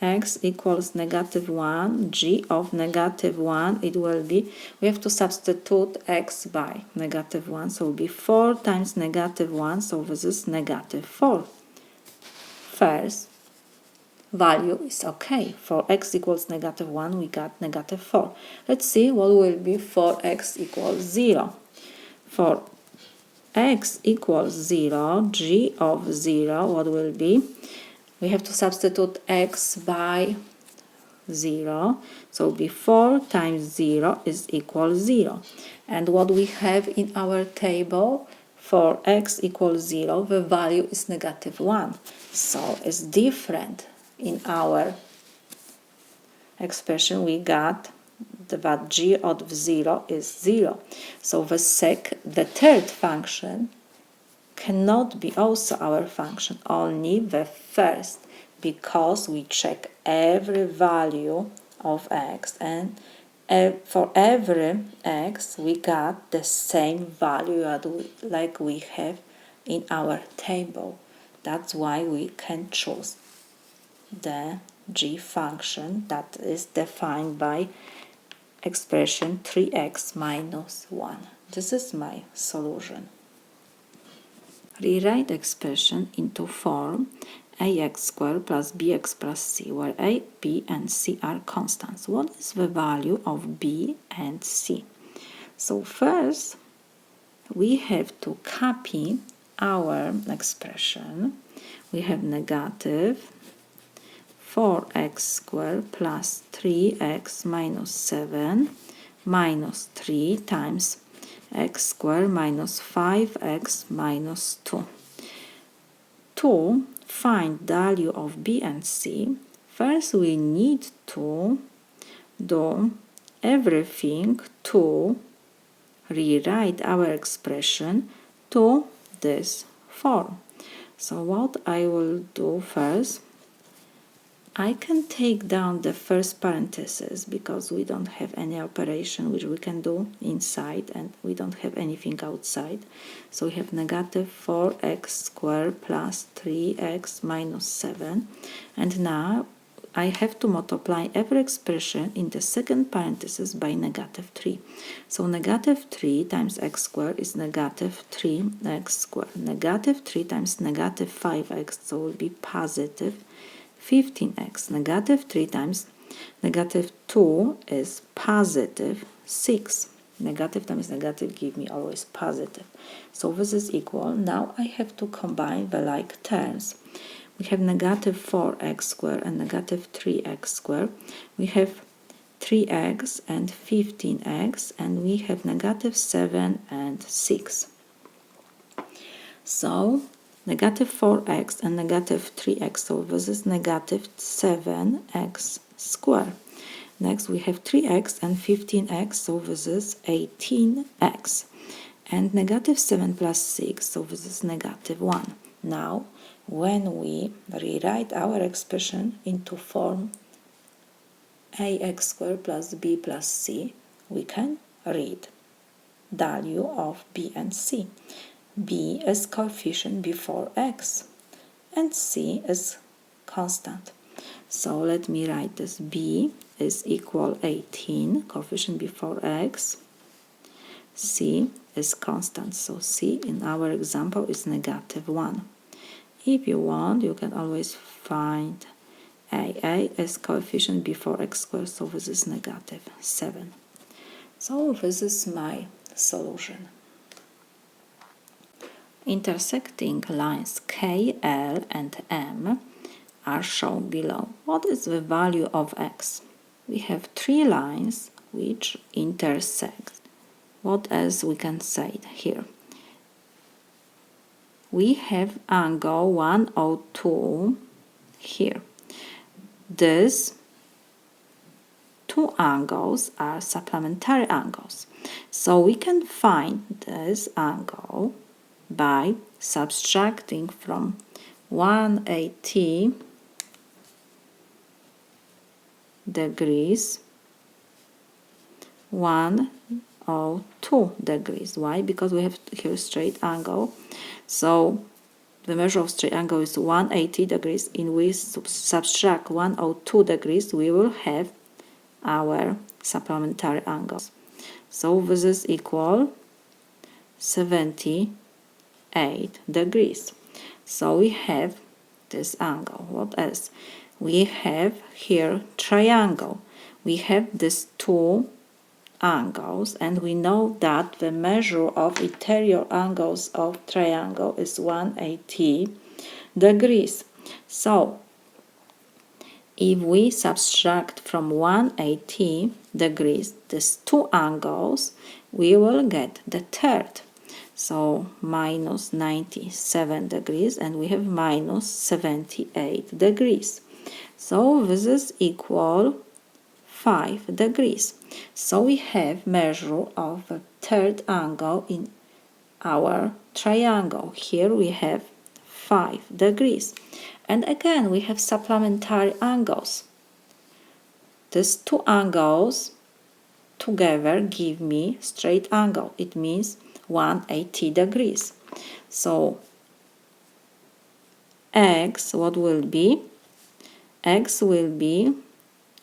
x equals negative 1, g of negative 1, it will be, we have to substitute x by negative 1, so it will be 4 times negative 1, so this is negative 4. First value is okay. For x equals negative 1, we got negative 4. Let's see what will be for x equals 0. For x equals 0, g of 0, what will be? We have to substitute x by 0. So before times 0 is equal 0. And what we have in our table for x equals 0, the value is negative 1. So it's different in our expression. We got that g of 0 is 0. So the third function cannot be also our function, only the first, because we check every value of x, and for every x we got the same value like we have in our table. That's why we can choose the g function that is defined by expression 3x minus 1. This is my solution. Rewrite expression into form ax squared plus bx plus c, where a, b, and c are constants. What is the value of b and c? So first, we have to copy our expression. We have negative 4x squared plus 3x minus 7 minus 3 times x squared minus 5x minus 2. To find value of b and c, first we need to do everything to rewrite our expression to this form. So what I will do first, I can take down the first parenthesis because we don't have any operation which we can do inside, and we don't have anything outside. So we have negative 4x squared plus 3x minus 7. And now I have to multiply every expression in the second parenthesis by -3. So -3 times x squared is -3x squared. -3 times -5x, so will be positive 15x. -3 times -2 is positive 6. Negative times negative give me always positive. So this is equal. Now I have to combine the like terms. We have -4x squared and -3x squared. We have 3x and 15x, and we have -7 and 6. So -4x and -3x, so this is -7x squared. Next we have 3x and 15x, so this is 18x. And -7 plus 6, so this is -1. Now, when we rewrite our expression into form ax squared plus b plus c, we can read value of b and c. b is coefficient before x, and c is constant. So let me write this. b is equal 18, coefficient before x. c is constant, so c in our example is -1. If you want, you can always find a as coefficient before x squared, so this is -7. So this is my solution. Intersecting lines K, L, and M are shown below. What is the value of x? We have 3 lines which intersect. What else we can say here? We have angle 102 here. These 2 angles are supplementary angles. So we can find this angle by subtracting from 180 degrees 102 degrees. Why? Because we have here straight angle. So the measure of straight angle is 180 degrees. In we subtract 102 degrees, we will have our supplementary angles. So this is equal 78 degrees. So we have this angle. What else? We have here triangle. We have these 2 angles, and we know that the measure of interior angles of triangle is 180 degrees. So if we subtract from 180 degrees these 2 angles, we will get the third. So minus 97 degrees, and we have minus 78 degrees. So this is equal 5 degrees. So we have measure of the third angle in our triangle. Here we have 5 degrees. And again, we have supplementary angles. These 2 angles together give me straight angle. It means 180 degrees. So x, what will be? X will be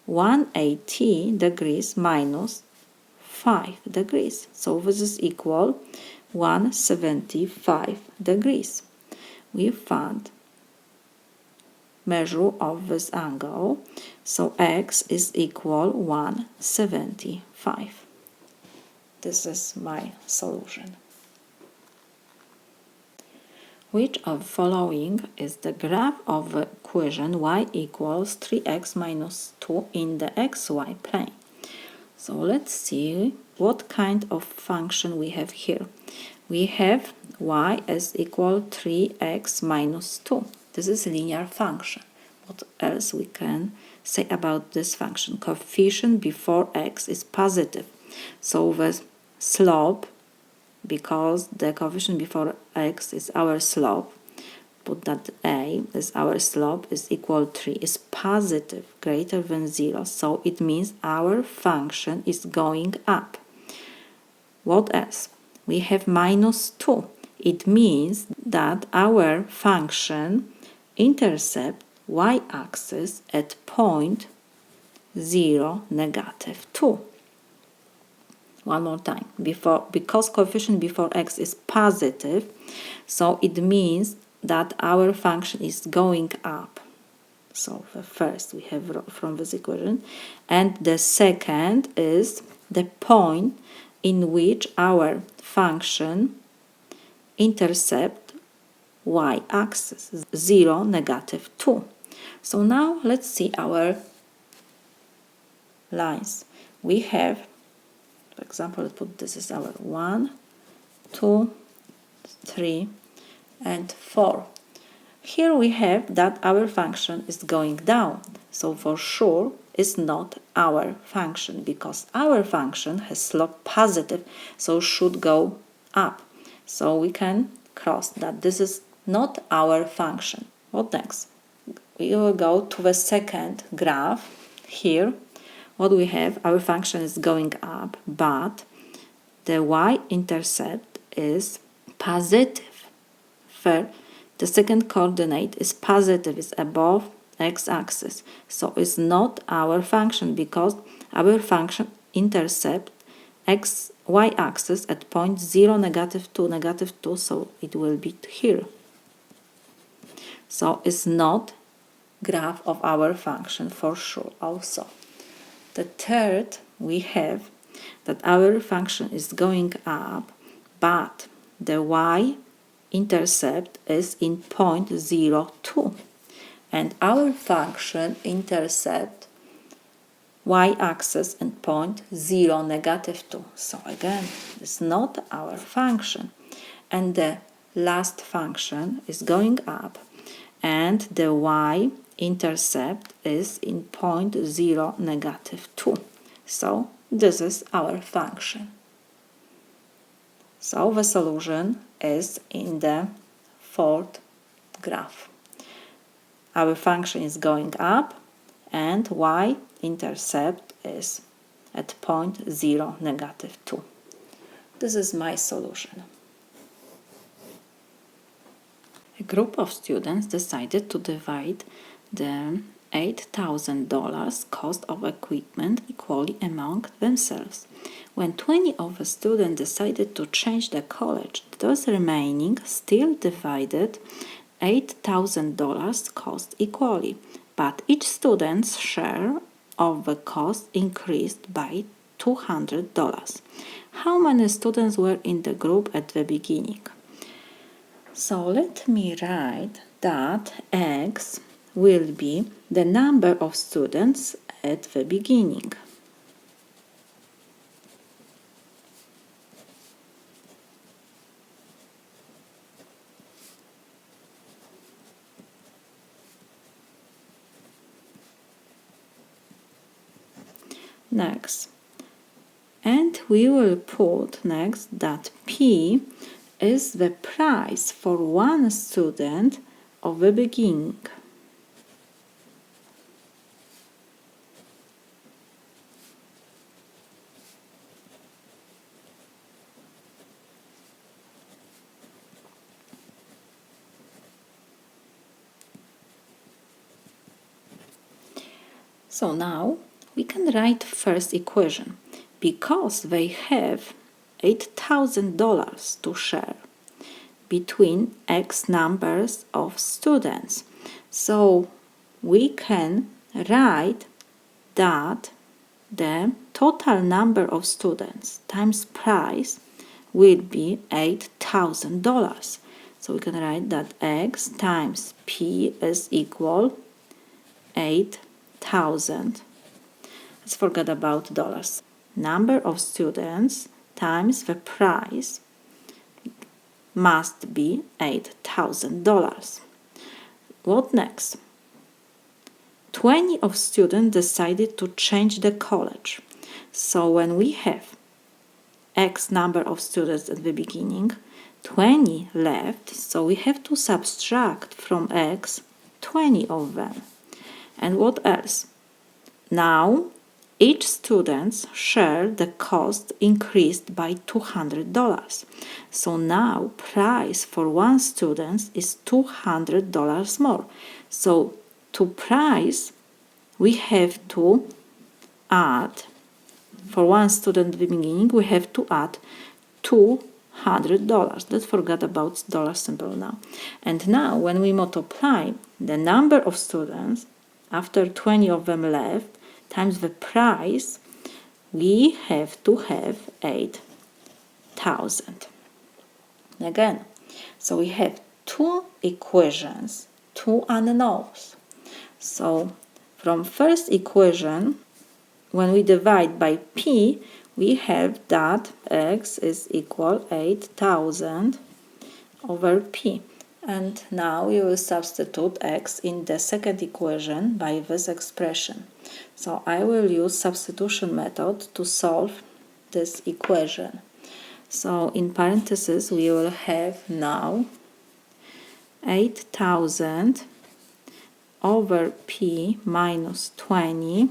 180 degrees minus 5 degrees. So this is equal 175 degrees. We found measure of this angle. So x is equal 175. This is my solution. Which of the following is the graph of the equation y equals 3x minus 2 in the xy plane? So let's see what kind of function we have here. We have y is equal 3x minus 2. This is a linear function. What else we can say about this function? Coefficient before x is positive. So the slope, because the coefficient before x is our slope, put that a is our slope, is equal 3, is positive, greater than 0. So it means our function is going up. What else? We have minus 2. It means that our function intercepts y-axis at point 0, negative 2. One more time, because coefficient before x is positive, so it means that our function is going up. So the first we have from this equation, and the second is the point in which our function intercept y-axis, 0, negative 2. So now let's see our lines. We have, for example, let's put this is our 1, 2, 3, and 4. Here we have that our function is going down, so for sure it's not our function, because our function has slope positive, so should go up. So we can cross that this is not our function. What next? We will go to the second graph. Here what we have, our function is going up, but the y-intercept is positive. Third, the second coordinate is positive, is above x-axis. So it's not our function, because our function intercept y-axis at point 0, negative 2, negative 2, so it will be here. So it's not graph of our function for sure also. The third, we have that our function is going up, but the y-intercept is in point 0, 2, and our function intercept y-axis and point 0, negative 2. So again, it's not our function. And the last function is going up, and the y-intercept is in point 0, negative 2. So this is our function. So the solution is in the fourth graph. Our function is going up, and y-intercept is at point 0, negative 2. This is my solution. A group of students decided to divide the $8,000 cost of equipment equally among themselves. When 20 of the students decided to change the college, those remaining still divided $8,000 cost equally, but each student's share of the cost increased by $200. How many students were in the group at the beginning? So let me write that X will be the number of students at the beginning. Next, and we will put next that P is the price for one student of the beginning. So now we can write first equation, because they have $8,000 to share between X numbers of students. So we can write that the total number of students times price will be $8,000. So we can write that X times P is equal 8,000. Let's forget about dollars. Number of students times the price must be $8,000. What next? 20 of students decided to change the college. So when we have X number of students at the beginning, 20 left, so we have to subtract from X 20 of them. And what else? Now each student's share, the cost increased by $200. So now price for one student is $200 more. So to price, we have to add, for one student at the beginning, we have to add $200. Let's forget about dollar symbol now. And now when we multiply the number of students, after 20 of them left, times the price, we have to have 8,000. Again, so we have two equations, two unknowns. So from first equation, when we divide by p, we have that x is equal 8,000 over p. And now we will substitute x in the second equation by this expression. So I will use substitution method to solve this equation. So in parentheses we will have now 8,000 over p minus 20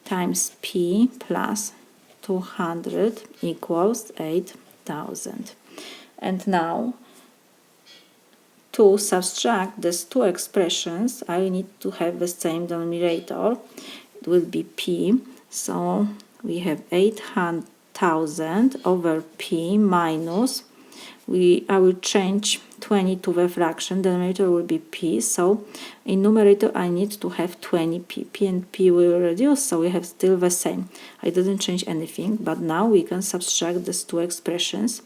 times p plus 200 equals 8,000. And now to subtract these two expressions, I need to have the same denominator. It will be p. So we have 8,000 over p minus, I will change 20 to the fraction, the denominator will be p, so in numerator I need to have 20p. P and p will reduce, so we have still the same. I didn't change anything, but now we can subtract these two expressions.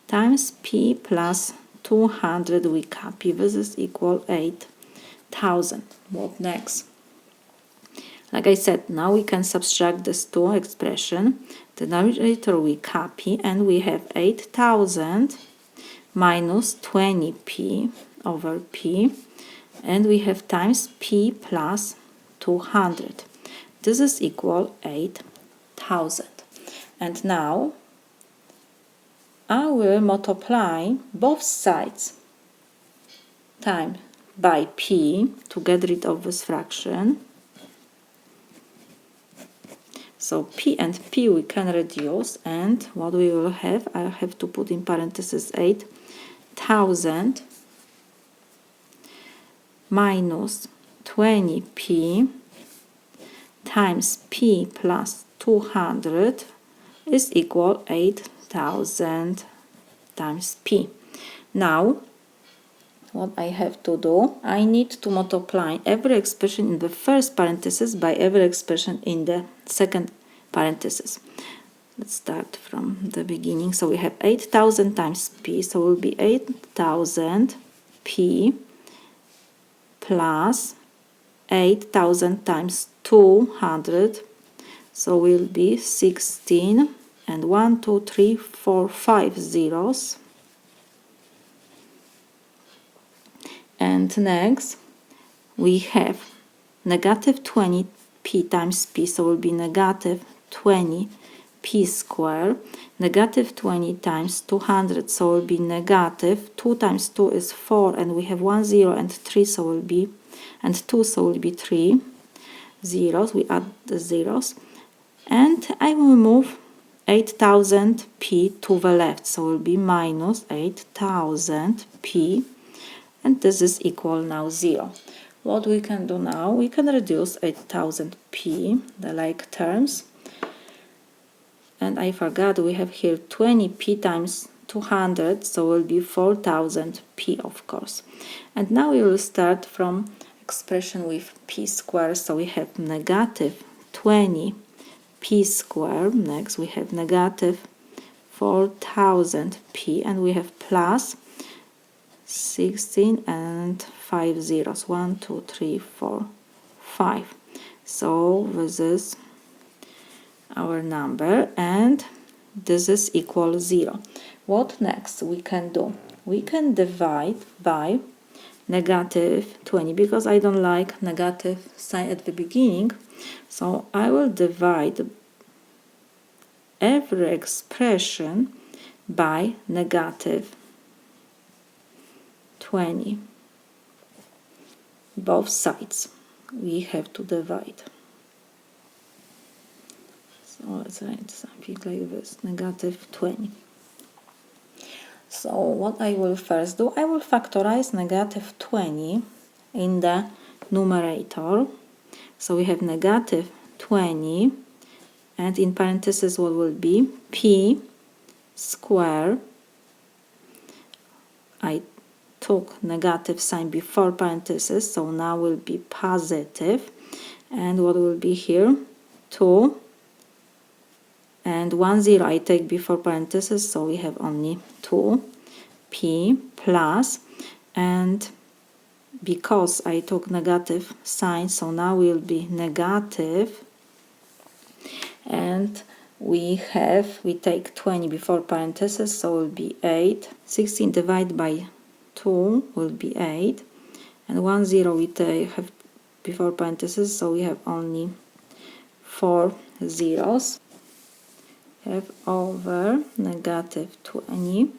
Times p plus 200 we copy. This is equal 8,000. What next? Like I said, now we can subtract these two expressions. The denominator we copy, and we have 8,000 minus 20p over p, and we have times p plus 200. This is equal 8,000. And now I will multiply both sides time by p to get rid of this fraction. So p and p we can reduce, and what we will have, I have to put in parentheses 8,000 minus 20p times p plus 200 is equal 8,000 times p. Now what I have to do, I need to multiply every expression in the first parenthesis by every expression in the second parenthesis. Let's start from the beginning. So we have 8,000 times p, so it will be 8,000 p plus 8,000 times 200, so will be 16 and 1, 2, 3, 4, 5 zeros. And next we have negative 20p times p, so will be negative 20p square. Negative 20 times 200, so will be negative 2 times 2 is 4, and we have 1 0 and 3, so will be, and 2, so will be 3 zeros. We add the zeros, and I will move 8,000p to the left, so will be minus 8,000p, and this is equal now 0. What we can do now, we can reduce 8,000p, the like terms. And I forgot we have here 20p times 200, so will be 4,000p, of course. And now we will start from expression with p squared, so we have negative 20p squared. Next we have negative 4,000p, and we have plus 16 and 5 zeros, 1, 2, 3, 4, 5. So this is our number, and this is equal 0. What next we can do? We can divide by negative 20, because I don't like negative sign at the beginning, so I will divide every expression by negative 20. Both sides we have to divide. So let's write something like this, negative 20. So what I will first do, I will factorize negative 20 in the numerator. So we have negative 20, and in parentheses what will be? P square. I took negative sign before parentheses, so now will be positive. And what will be here? 2 and 1 0 I take before parentheses, so we have only 2p plus, and because I took negative sign, so now will be negative, and we take 20 before parentheses, so will be 8. 16 divided by 2 will be 8, and 1 0 we have before parentheses, so we have only 4 zeros. Have over negative 20.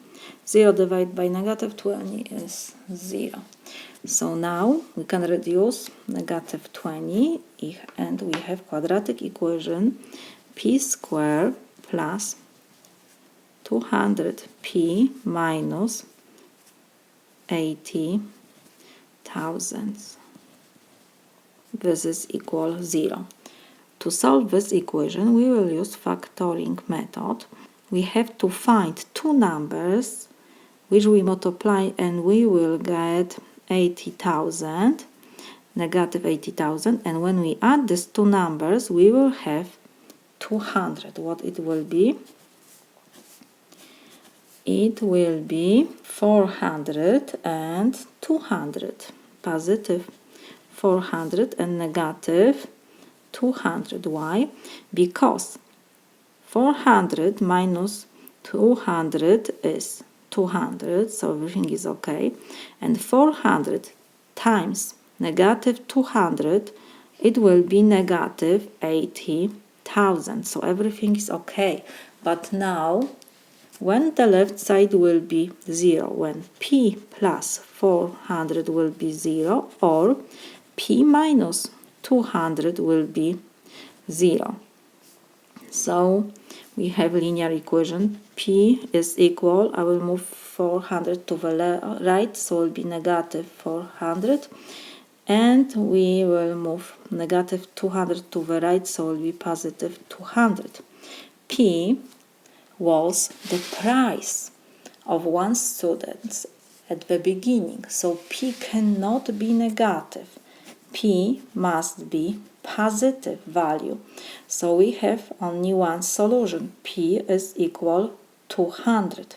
0 divided by negative 20 is 0. So now we can reduce negative 20, and we have quadratic equation p squared plus 200p minus 80,000. This is equal 0. To solve this equation, we will use factoring method. We have to find two numbers which we multiply, and we will get 80,000, negative 80,000, and when we add these two numbers, we will have 200. What it will be? It will be 400 and 200. Positive 400 and negative 200. Why? Because 400 minus 200 is 200, so everything is okay. And 400 times negative 200, it will be negative 80,000. So everything is okay. But now, when the left side will be 0, when p plus 400 will be 0, or p minus 200 will be 0. So we have linear equation. P is equal, I will move 400 to the right, so it will be negative 400. And we will move negative 200 to the right, so it will be positive 200. P was the price of one student at the beginning, so P cannot be negative. P must be positive value. So we have only one solution. P is equal 200.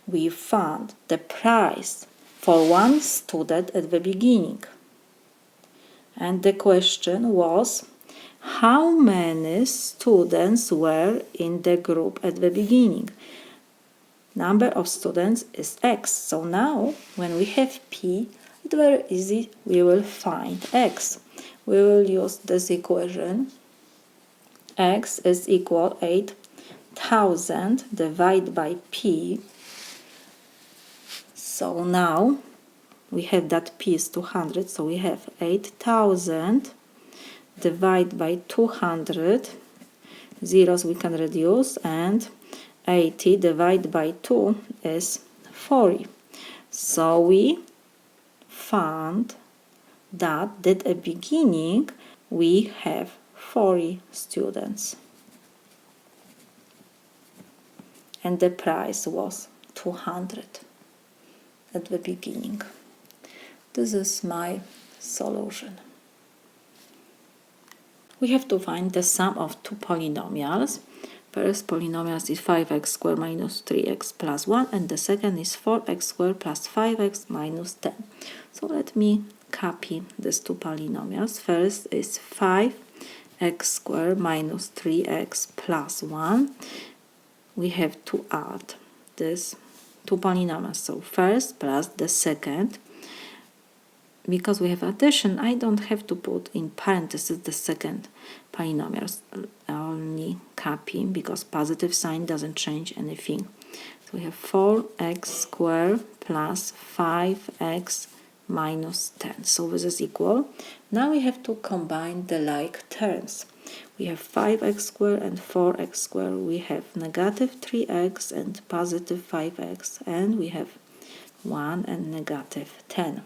We found the price for one student at the beginning. And the question was, how many students were in the group at the beginning? Number of students is x. So now, when we have P, it's very easy. We will find x. We will use this equation. X is equal 8,000 divided by P. So now we have that P is 200. So we have 8,000 divided by 200. Zeros we can reduce, and 80 divided by 2 is 40. So we found that at the beginning we have 40 students, and the price was 200 at the beginning. This is my solution. We have to find the sum of two polynomials. First polynomial is 5x squared minus 3x plus 1, and the second is 4x squared plus 5x minus 10. So let me copy these two polynomials. First is 5x squared minus 3x plus 1. We have to add these two polynomials. So first plus the second. Because we have addition, I don't have to put in parentheses the second polynomials. Only copy, because positive sign doesn't change anything. So we have 4x squared plus 5x minus 10. So this is equal. Now we have to combine the like terms. We have 5x squared and 4x squared. We have negative 3x and positive 5x. And we have 1 and negative 10.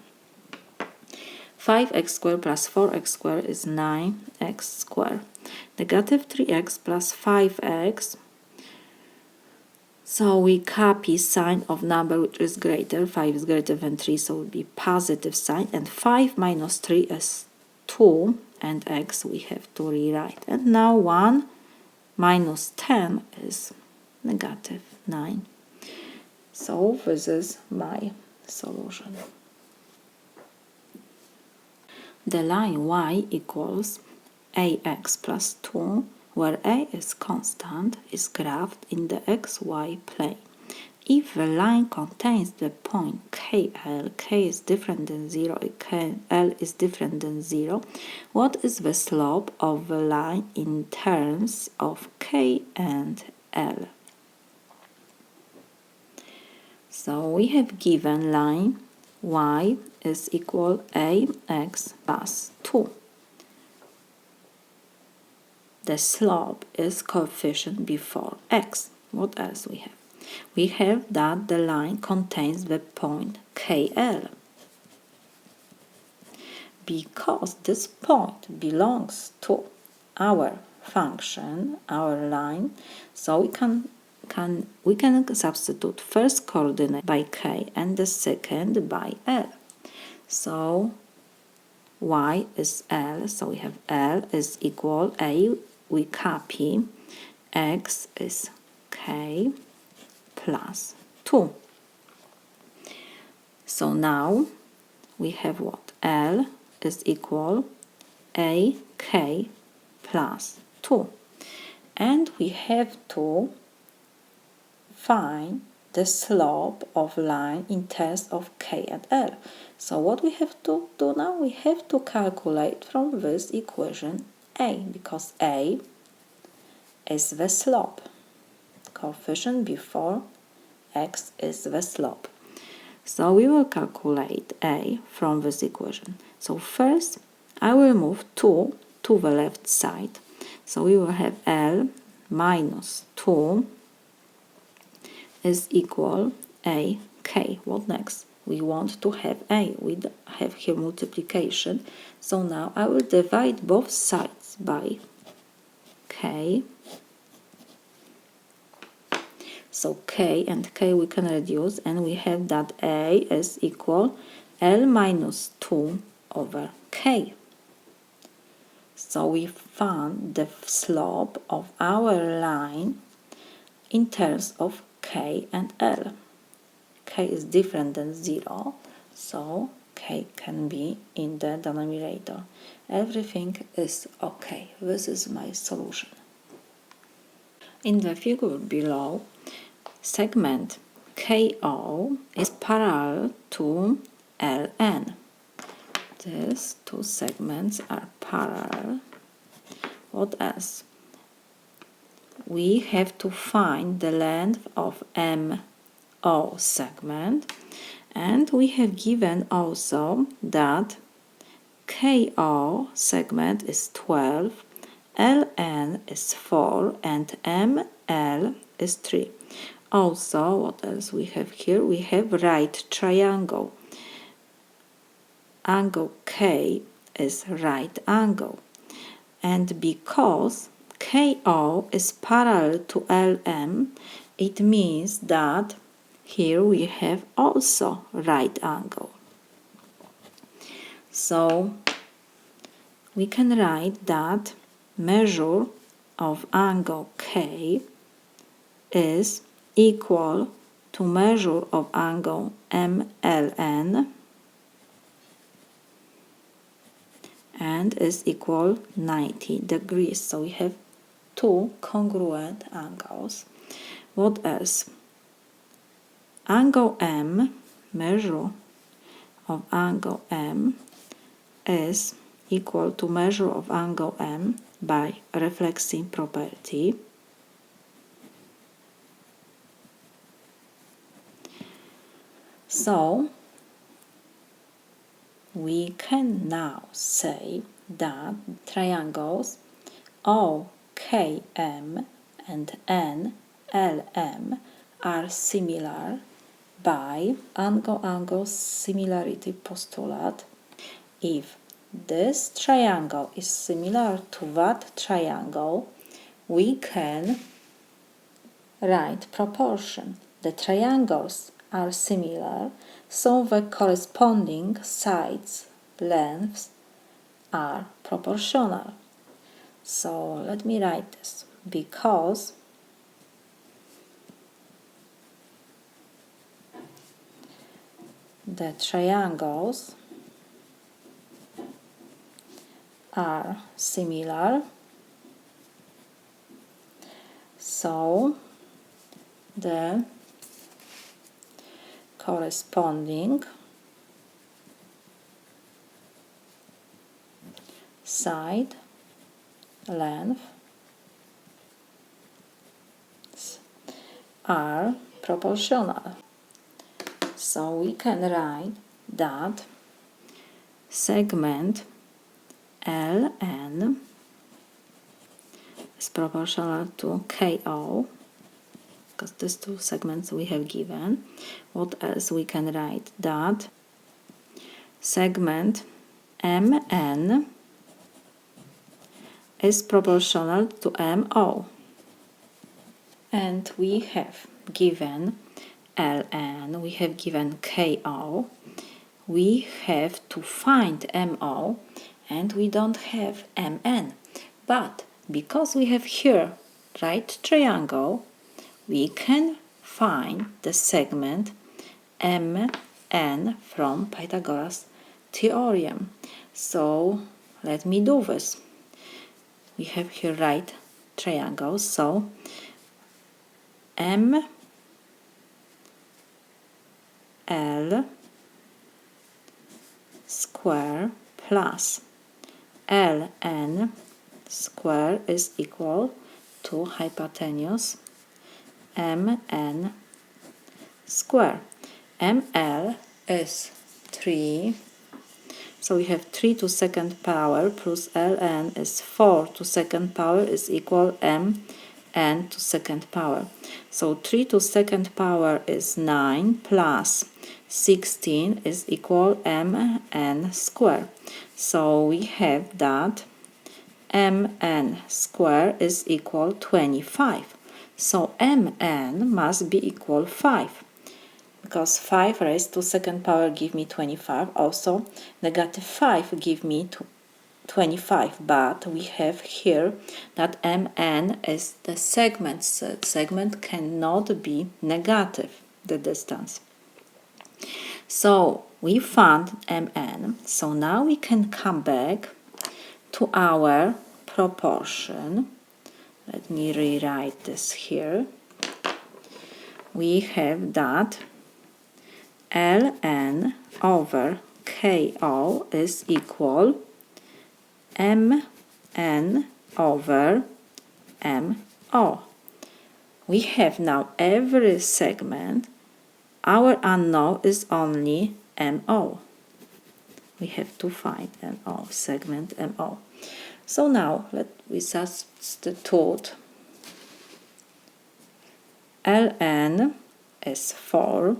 5x squared plus 4x squared is 9x squared. Negative 3x plus 5x. So we copy sign of number which is greater. 5 is greater than 3, so it will be positive sign. And 5 minus 3 is 2, and x we have to rewrite. And now 1 minus 10 is negative 9. So this is my solution. The line y equals ax plus 2, where a is constant, is graphed in the xy plane. If the line contains the point KL, k is different than 0, L is different than 0, what is the slope of the line in terms of k and L? So we have given line y is equal ax plus 2. The slope is coefficient before x. What else we have? We have that the line contains the point KL. Because this point belongs to our function, our line, so we can substitute first coordinate by k and the second by L. So y is L, so we have L is equal a, we copy, x is k plus 2. So now we have what? L is equal ak plus 2. And we have to find the slope of line in terms of k and L. So what we have to do now? We have to calculate from this equation a, because a is the slope. Coefficient before x is the slope. So we will calculate a from this equation. So first I will move 2 to the left side. So we will have L minus 2 is equal ak. What next? We want to have a. We have here multiplication. So now I will divide both sides by k. So k and k we can reduce, and we have that a is equal L minus 2 over k. So we found the slope of our line in terms of k and L. K is different than 0, so k can be in the denominator. Everything is okay. This is my solution. In the figure below, segment KO is parallel to LN. These two segments are parallel. What else? We have to find the length of MO segment, and we have given also that KO segment is 12, LN is 4, and ML is 3. Also, what else we have here? We have right triangle. Angle K is right angle. And because KO is parallel to LM, it means that here we have also right angle. So we can write that measure of angle K is equal to measure of angle MLN and is equal 90 degrees. So we have two congruent angles. What else? Angle M, measure of angle M is equal to measure of angle M by reflection property. So we can now say that triangles OKM and NLM are similar by angle-angle similarity postulate, if this triangle is similar to that triangle, we can write proportion. The triangles are similar, so the corresponding sides lengths are proportional. So let me write this. Because the triangles are similar, so the corresponding side lengths are proportional. So we can write that segment LN is proportional to KO, because these two segments we have given. What else we can write? That segment MN is proportional to MO. And we have given LN, we have given KO, we have to find MO, and we don't have MN. But because we have here right triangle, we can find the segment MN from Pythagoras theorem. So let me do this. We have here right triangles, so ML square plus LN square is equal to hypotenuse MN square. ML is 3, so we have 3 to second power plus LN is 4 to second power is equal MN to second power. So 3 to second power is 9 plus 16 is equal MN square. So we have that MN square is equal 25. So MN must be equal 5. Because 5 raised to second power give me 25. Also, negative 5 give me 25. But we have here that MN is the segment. So segment cannot be negative, the distance. So we found MN. So now we can come back to our proportion. Let me rewrite this here. We have that LN over KO is equal MN over MO. We have now every segment. Our unknown is only MO. We have to find MO, segment MO. So now we substitute LN is 4,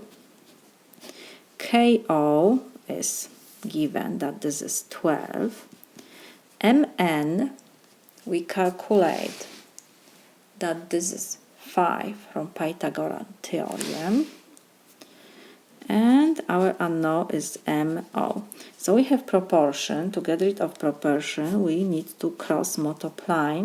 KO is given that this is 12, MN we calculate that this is 5 from Pythagorean theorem, and our unknown is MO. So we have proportion. To get rid of proportion, we need to cross multiply.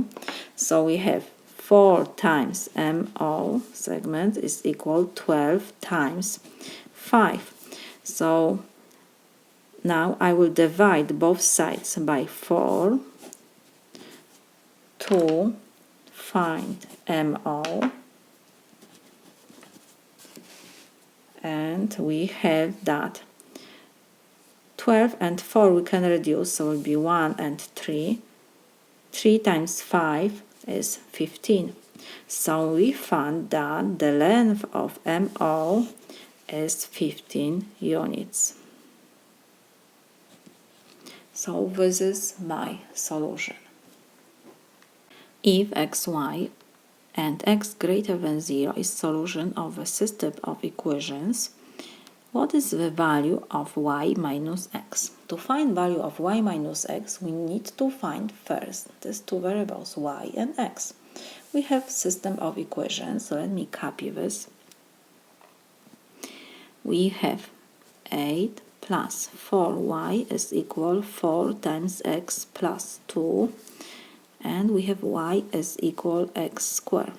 So we have 4 times MO segment is equal 12 times 5. So now I will divide both sides by 4 to find MO. And we have that 12 and 4 we can reduce, so it will be 1 and 3. 3 times 5 is 15. So we found that the length of MO is 15 units. So this is my solution. If xy and x greater than 0 is solution of a system of equations, What is the value of y minus x? To find value of y minus x, we need to find first these two variables y and x. We have system of equations, so let me copy this. We have 8 plus 4y is equal 4 times x plus 2, and we have y is equal x squared.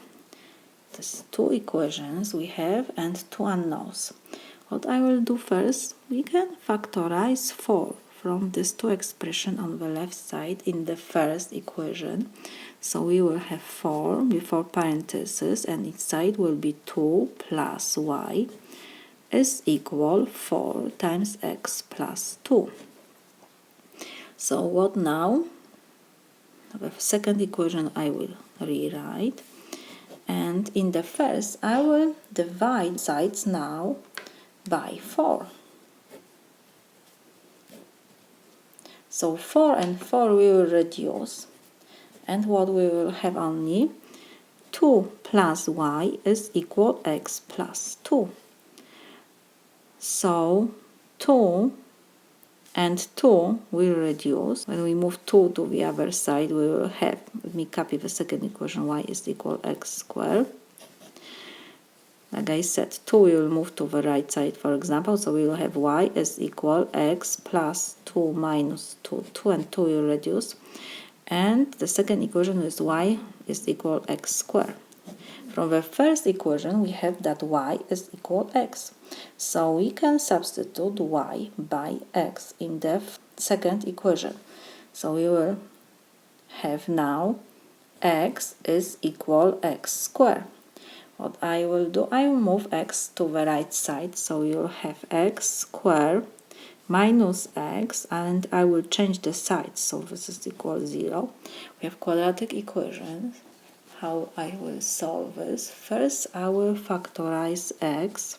These two equations we have and two unknowns. What I will do first, we can factorize 4 from these two expressions on the left side in the first equation. So we will have 4 before parentheses, and each side will be 2 plus y is equal 4 times x plus 2. So what now? The second equation I will rewrite, and in the first I will divide sides now by 4. So 4 and 4 we will reduce, and what we will have only 2 plus y is equal x plus 2. So 2 and 2 will reduce. When we move 2 to the other side, we will have, let me copy the second equation, y is equal x squared. Like I said, 2 will move to the right side, for example, so we will have y is equal x plus 2 minus 2. 2 and 2 will reduce. And the second equation is y is equal x squared. From the first equation, we have that y is equal x. So we can substitute y by x in the second equation. So we will have now x is equal x squared. What I will do, I will move x to the right side, so you will have x squared minus x, and I will change the sides, so this is equal 0. We have quadratic equations. How I will solve this? First, I will factorize x.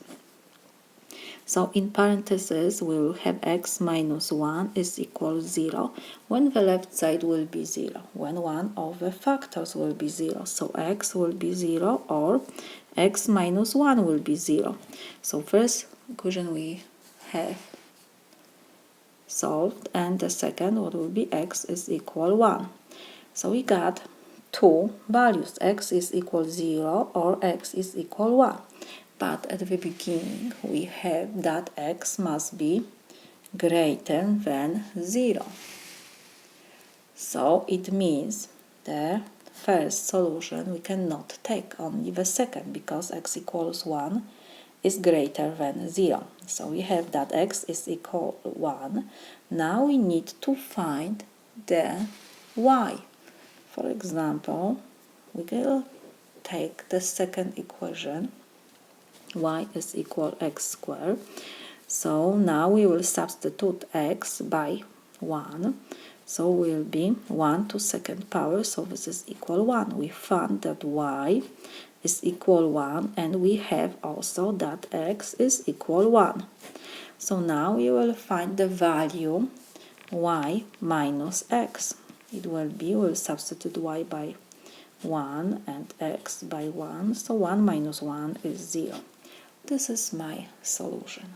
So in parentheses, we will have x minus 1 is equal 0, when the left side will be 0, when one of the factors will be 0. So x will be 0 or x minus 1 will be 0. So first equation we have solved, and the second, what will be x is equal 1. So we got two values, x is equal 0 or x is equal 1. But at the beginning we have that x must be greater than 0. So it means the first solution we cannot take, only the second, because x equals 1 is greater than 0. So we have that x is equal 1. Now we need to find the y. For example, we will take the second equation, y is equal x squared. So now we will substitute x by 1. So will be 1 to second power, so this is equal 1. We found that y is equal 1, and we have also that x is equal 1. So now we will find the value y minus x. It will be, we'll substitute y by 1 and x by 1, so 1 minus 1 is 0. This is my solution.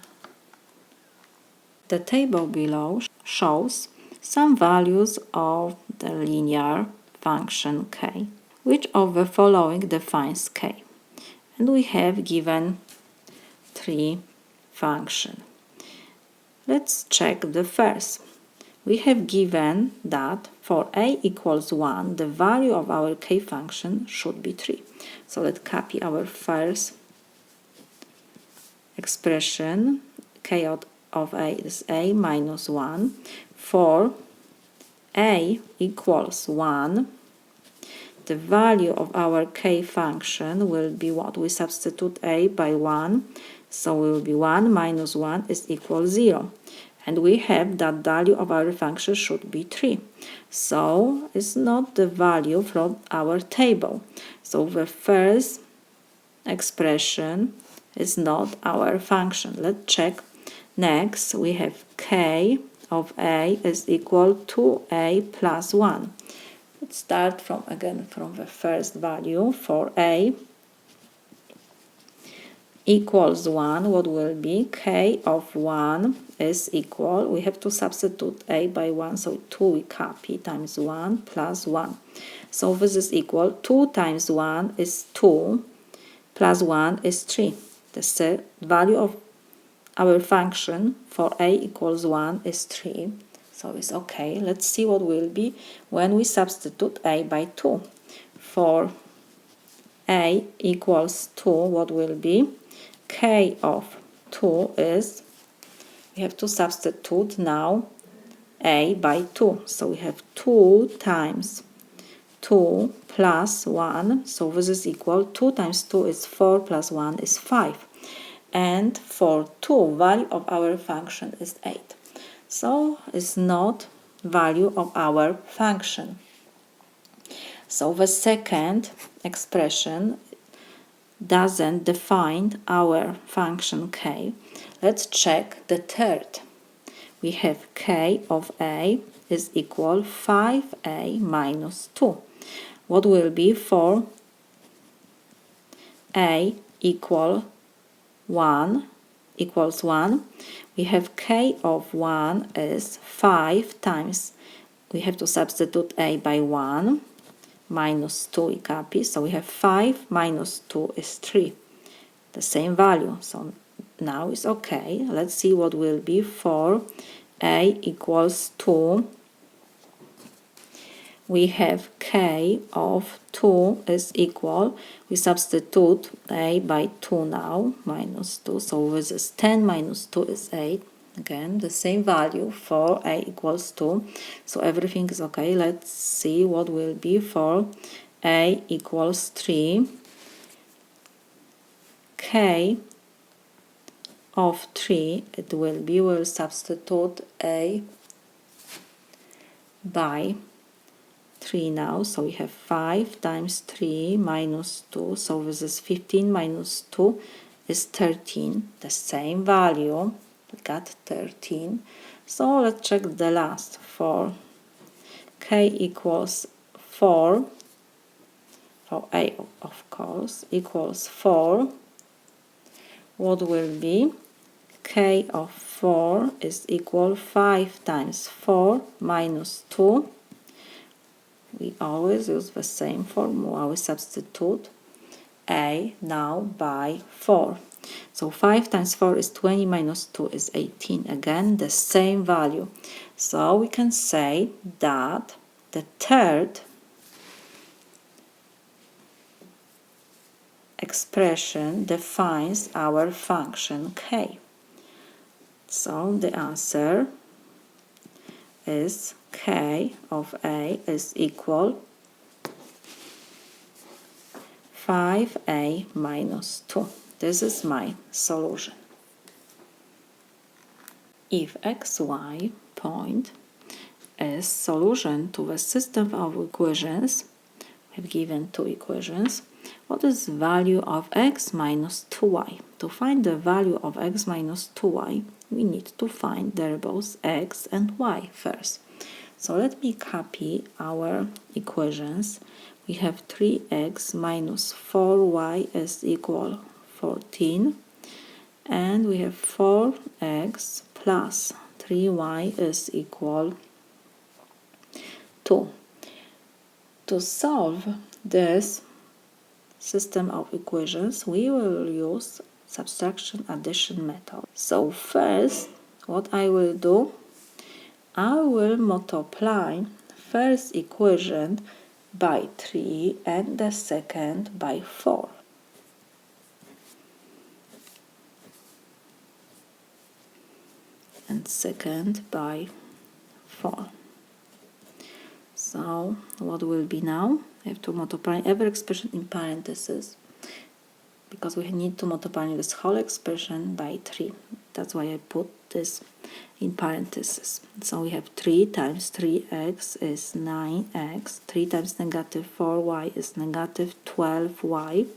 The table below shows some values of the linear function k. Which of the following defines k? And we have given 3 functions. Let's check the first. We have given that for a equals 1, the value of our k function should be 3. So let's copy our first expression. K of a is a minus 1. For a equals 1, the value of our k function will be what? We substitute a by 1, so it will be 1 minus 1 is equal 0. And we have that value of our function should be 3. So it's not the value from our table. So the first expression is not our function. Let's check. Next, we have k of a is equal to a plus 1. Let's start from the first value. For a equals 1, what will be? K of 1 is equal, we have to substitute a by 1, so 2 we copy, times 1 plus 1. So this is equal, 2 times 1 is 2, plus 1 is 3. The value of our function for a equals 1 is 3. So it's okay. Let's see what will be when we substitute a by 2. For a equals 2, what will be? K of 2 is, we have to substitute now a by 2. So we have 2 times 2 plus 1. So this is equal, 2 times 2 is 4 plus 1 is 5. And for 2, value of our function is 8. So it's not value of our function. So the second expression doesn't define our function k. Let's check the third. We have k of a is equal 5a minus 2. What will be for a equals 1? We have k of 1 is 5 times, we have to substitute a by 1, minus 2 we copy, so we have 5 minus 2 is 3, the same value. So now it's okay. Let's see what will be for a equals 2. We have k of 2 is equal, we substitute a by 2 now, minus 2, so this is 10 minus 2 is 8. Again, the same value for a equals 2, so everything is okay. Let's see what will be for a equals 3. K of 3, it will be, we'll substitute a by 3 now, so we have 5 times 3 minus 2, so this is 15 minus 2 is 13, the same value, we got 13. So let's check the last for k equals 4, for a of course, equals 4, what will be? K of 4 is equal 5 times 4 minus 2. We always use the same formula. We substitute a now by 4. So 5 times 4 is 20 minus 2 is 18. Again, the same value. So we can say that the third expression defines our function k. So the answer is k of a is equal 5a minus 2. This is my solution. If xy point is solution to the system of equations, we have given two equations, what is the value of x minus 2y? To find the value of x minus 2y, we need to find variables x and y first. So let me copy our equations. We have 3x minus 4y is equal 14, and we have 4x plus 3y is equal 2. To solve this system of equations, we will use subtraction addition method. So first, what I will do, I will multiply first equation by 3 and the second by 4. And second by 4. So what will be now? I have to multiply every expression in parentheses, because we need to multiply this whole expression by 3. That's why I put this in parentheses. So we have 3 times 3x is 9x, 3 times negative 4y is negative 12y.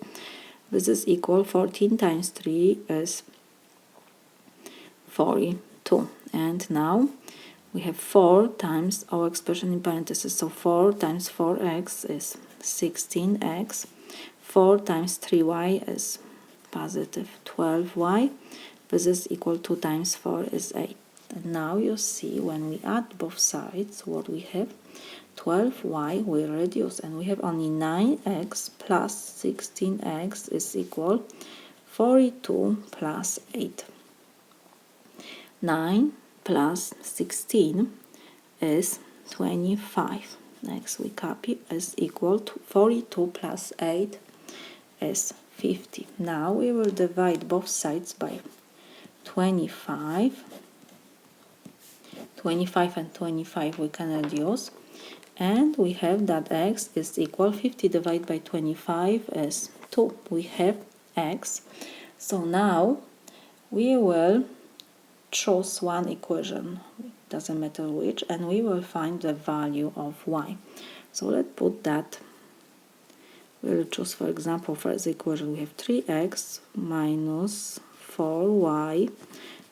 This is equal 14 times 3 is 42. And now we have 4 times our expression in parentheses. So 4 times 4x is 16x. 4 times 3y is positive 12y. This is equal to 2 times 4 is 8. And now you see when we add both sides what we have. 12y we reduce and we have only 9x plus 16x is equal 42 plus 8. 9 plus 16 is 25. Next we copy is equal to 42 plus 8 is 50. Now we will divide both sides by 25. 25 and 25 we can reduce. And we have that x is equal 50 divided by 25 is 2. We have x. So now we will choose one equation, doesn't matter which, and we will find the value of y. So let's put that. We'll choose, for example, first equation. We have 3x minus 4y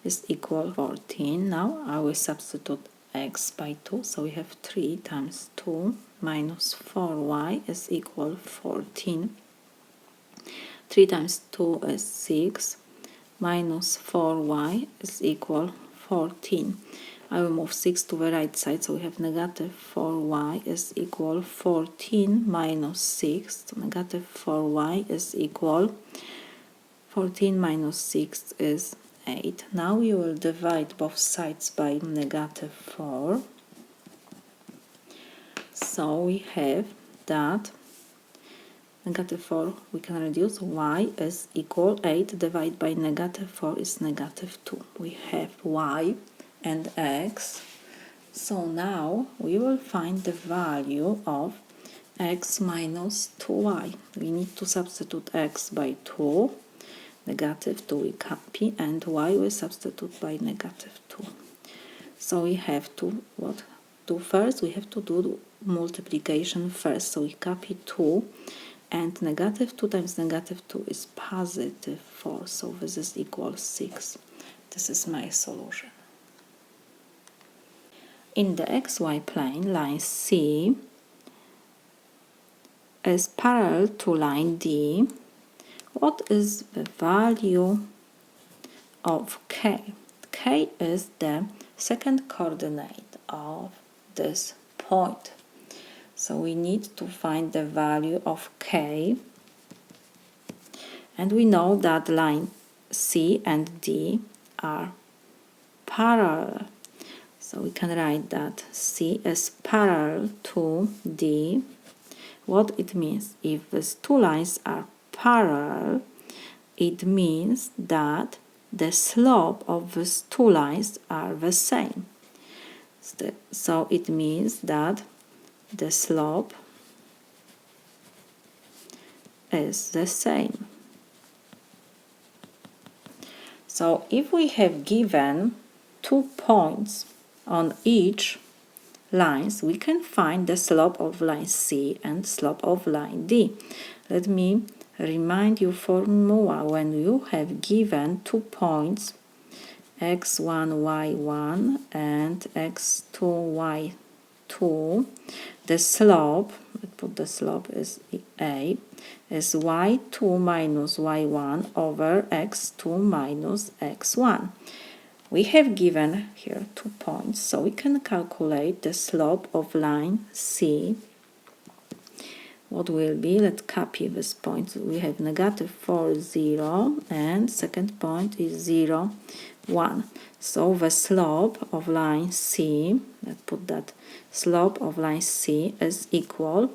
is equal 14. Now I will substitute x by 2, so we have 3 times 2 minus 4y is equal 14. 3 times 2 is 6 minus 4y is equal 14. I will move 6 to the right side, so we have negative 4y is equal 14 minus 6. So negative 4y is equal 14 minus 6 is 8. Now we will divide both sides by negative 4. So we have that negative 4 we can reduce. Y is equal 8 divided by negative 4 is negative 2. We have y and x. So now we will find the value of x minus 2y. We need to substitute x by 2. Negative 2 we copy and y we substitute by negative 2. So we have to what do first? We have to do multiplication first. So we copy 2 and negative 2 times negative 2 is positive 4. So this is equal 6. This is my solution. In the xy plane, line C is parallel to line D. What is the value of k? K is the second coordinate of this point. So we need to find the value of k. And we know that line C and D are parallel. So we can write that C is parallel to D. What it means? If these two lines are parallel, it means that the slope of these two lines are the same. So it means that the slope is the same. So if we have given 2 points on each lines, we can find the slope of line C and slope of line D. Let me remind you formula. When you have given 2 points x1, y1 and x2, y2, the slope, let's put the slope is a, is y2 minus y1 over x2 minus x1. We have given here 2 points, so we can calculate the slope of line C. What will be? Let's copy this point. We have negative 4, 0, and second point is 0, 1. So the slope of line C, let's put that slope of line C is equal.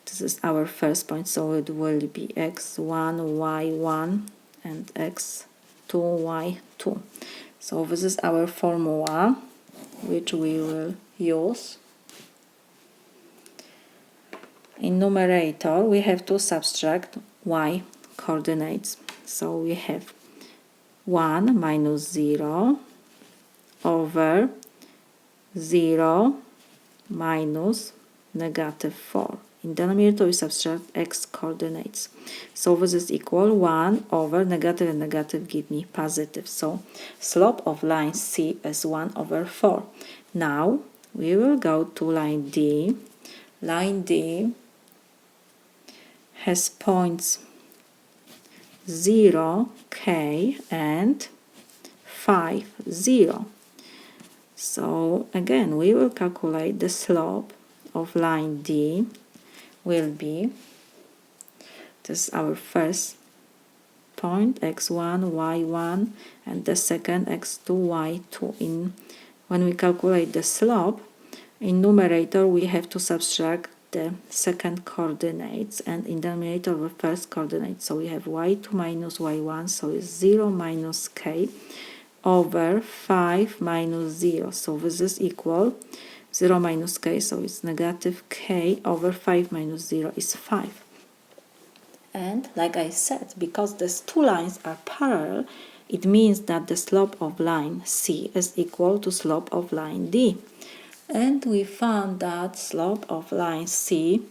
This is our first point, so it will be x1, y1, and x2, y2. So this is our formula, which we will use. In numerator, we have to subtract y coordinates. So we have 1 minus 0 over 0 minus negative 4. In denominator, we subtract x coordinates. So this is equal 1 over negative and negative give me positive. So slope of line C is 1 over 4. Now we will go to line D. Line D has points 0, k, and 5, 0. So again, we will calculate the slope of line D will be, this is our first point, x1, y1, and the second x2, y2. When we calculate the slope, in numerator we have to subtract the second coordinates, and in denominator the first coordinate. So we have y2 minus y1, so it's 0 minus k over 5 minus 0. So this is equal 0 minus k, so it's negative k over 5 minus 0 is 5. And like I said, because these two lines are parallel, it means that the slope of line C is equal to slope of line D. And we found that slope of line C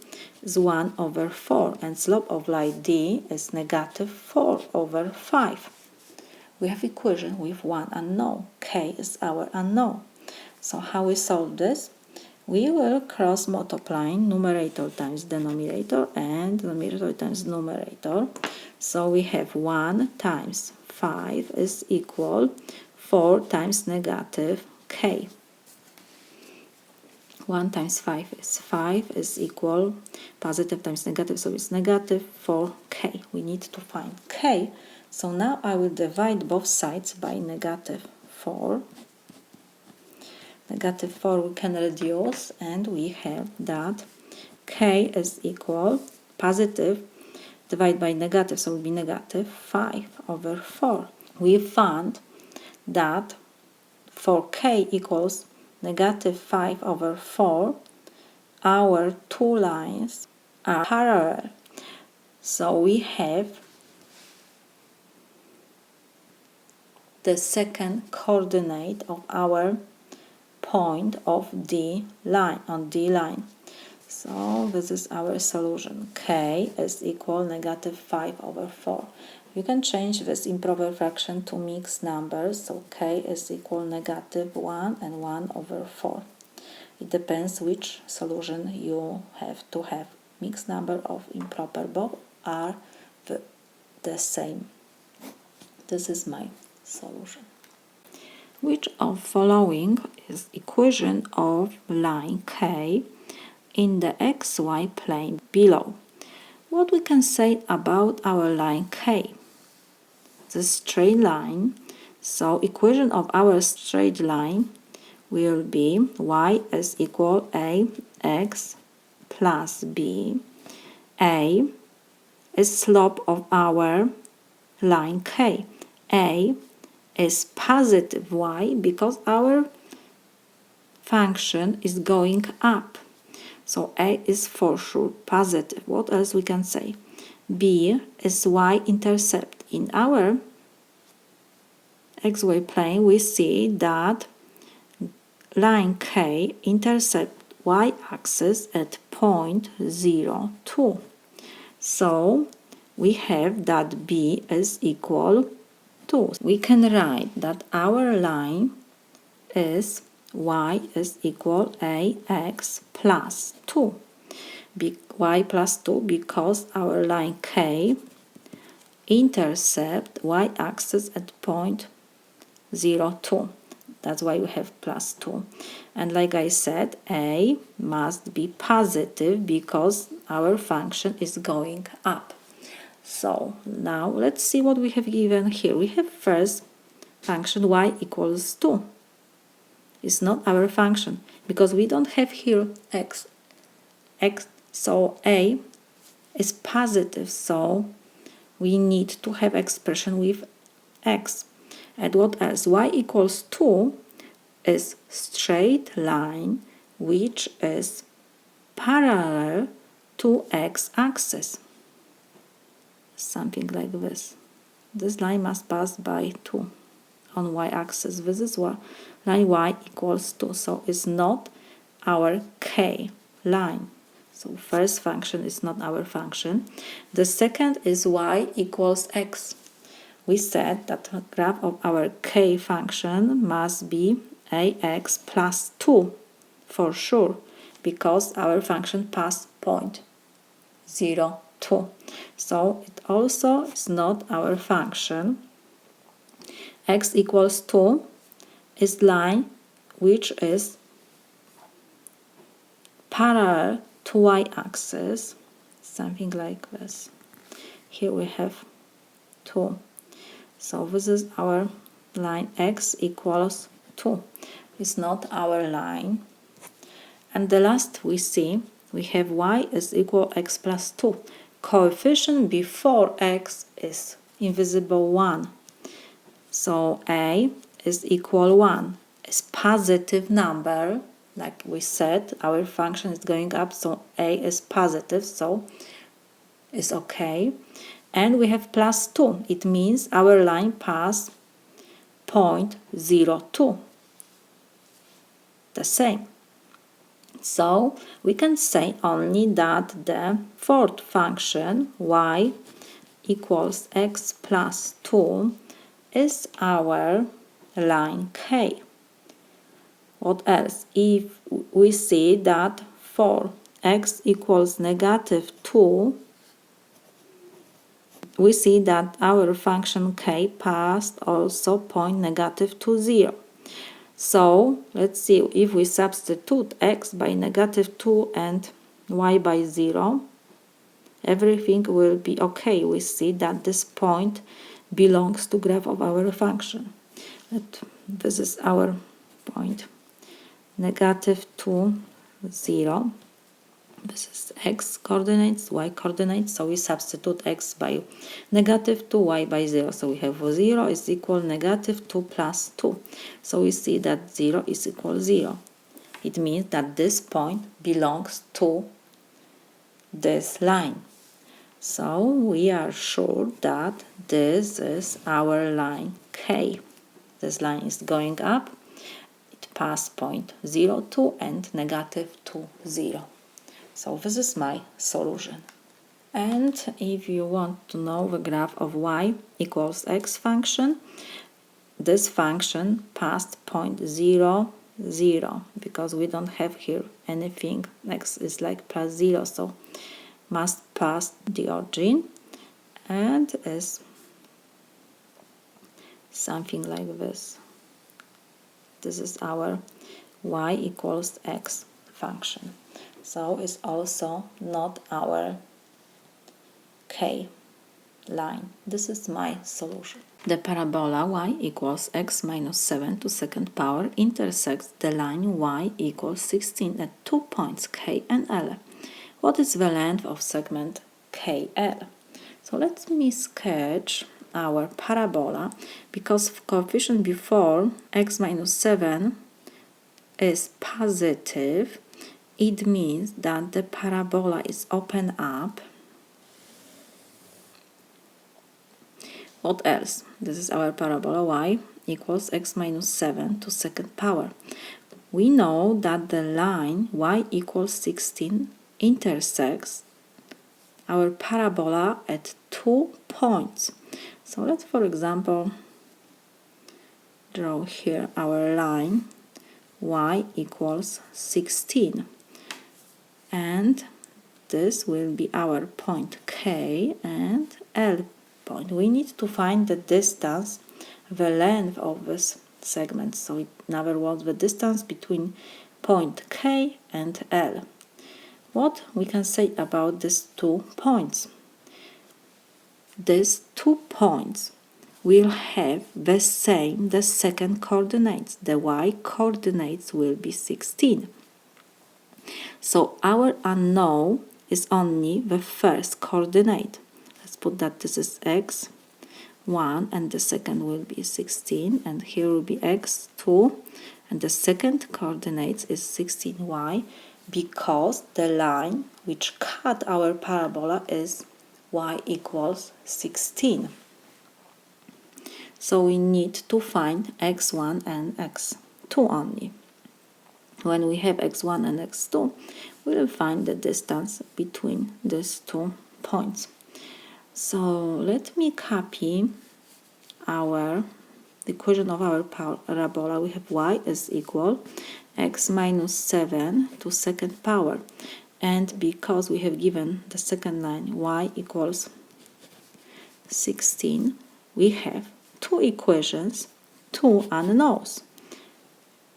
is 1 over 4, and slope of line D is negative 4 over 5. We have equation with one unknown. K is our unknown. So how we solve this? We will cross multiply numerator times denominator and denominator times numerator. So we have 1 times 5 is equal 4 times negative k. 1 times 5 is equal positive times negative, so it's negative 4k. We need to find k. So now I will divide both sides by negative 4. Negative 4 we can reduce, and we have that k is equal positive divided by negative, so it will be negative 5 over 4. We found that for k equals negative 5 over 4, our two lines are parallel. So we have the second coordinate of our point of D line, on D line. So this is our solution. K is equal negative 5 over 4. You can change this improper fraction to mixed numbers, so k is equal negative 1 and 1 over 4. It depends which solution you have to have. Mixed number of improper, both are the same. This is my solution. Which of following is equation of line K in the xy plane below? What we can say about our line K? The straight line. So equation of our straight line will be y is equal ax plus b. A is slope of our line K. A is positive y because our function is going up. So A is for sure positive. What else we can say? B is y-intercept. In our xy plane, we see that line K intercept y-axis at point 0, 2. So we have that B is equal 2. We can write that our line is y is equal ax plus 2. Y plus 2 because our line K intercept y-axis at point 0, 2. That's why we have plus 2. And like I said, A must be positive because our function is going up. So now let's see what we have given here. We have first function y equals 2. It's not our function because we don't have here x. So A is positive, so we need to have expression with x. And what else? Y equals 2 is straight line which is parallel to x-axis. Something like this. This line must pass by 2 on y-axis. This is what line y equals 2. So it's not our k line. So first function is not our function. The second is y equals x. We said that the graph of our k function must be ax plus 2 for sure because our function passed point 0, 2. So it also is not our function. X equals 2 is line which is parallel to y-axis, something like this. Here we have 2. So this is our line x equals 2. It's not our line. And the last we see, we have y is equal x plus 2. Coefficient before x is invisible 1. So a is equal 1. It's positive number. Like we said, our function is going up, so a is positive, so it's okay. And we have plus 2. It means our line passed 0.02. The same. So we can say only that the fourth function, y equals x plus 2, is our line K. What else? If we see that for x equals negative 2, we see that our function K passed also point negative to 0. So let's see, if we substitute x by negative 2 and y by 0, everything will be okay. We see that this point belongs to graph of our function. This is our point. Negative 2, 0. This is x coordinates, y coordinates, so we substitute x by negative 2, y by 0. So we have 0 is equal negative 2 plus 2. So we see that 0 is equal 0. It means that this point belongs to this line. So we are sure that this is our line K. This line is going up. It passed point 0, 2 and negative 2, 0. So this is my solution. And if you want to know the graph of y equals x function, this function passed point 0, 0, because we don't have here anything. X is like plus 0, so must pass the origin, and is something like this. This is our y equals x function. So it's also not our K line. This is my solution. The parabola y equals x minus 7 to second power intersects the line y equals 16 at 2 points K and L. What is the length of segment KL? So let me sketch our parabola. Because coefficient before x minus 7 is positive, it means that the parabola is open up. What else? This is our parabola y equals x minus 7 to second power. We know that the line y equals 16 intersects our parabola at 2 points. So let's, for example, draw here our line y equals 16. And this will be our point K and L point. We need to find the distance, the length of this segment. So in other words, the distance between point K and L. What we can say about these 2 points? These 2 points will have the same, the second coordinates. The y coordinates will be 16. So our unknown is only the first coordinate. Let's put that this is x1 and the second will be 16, and here will be x2 and the second coordinate is 16y, because the line which cut our parabola is y equals 16. So we need to find x1 and x2 only. When we have x1 and x2, we will find the distance between these 2 points. So let me copy the equation of our parabola. We have y is equal x minus 7 to second power. And because we have given the second line y equals 16, we have two equations, two unknowns.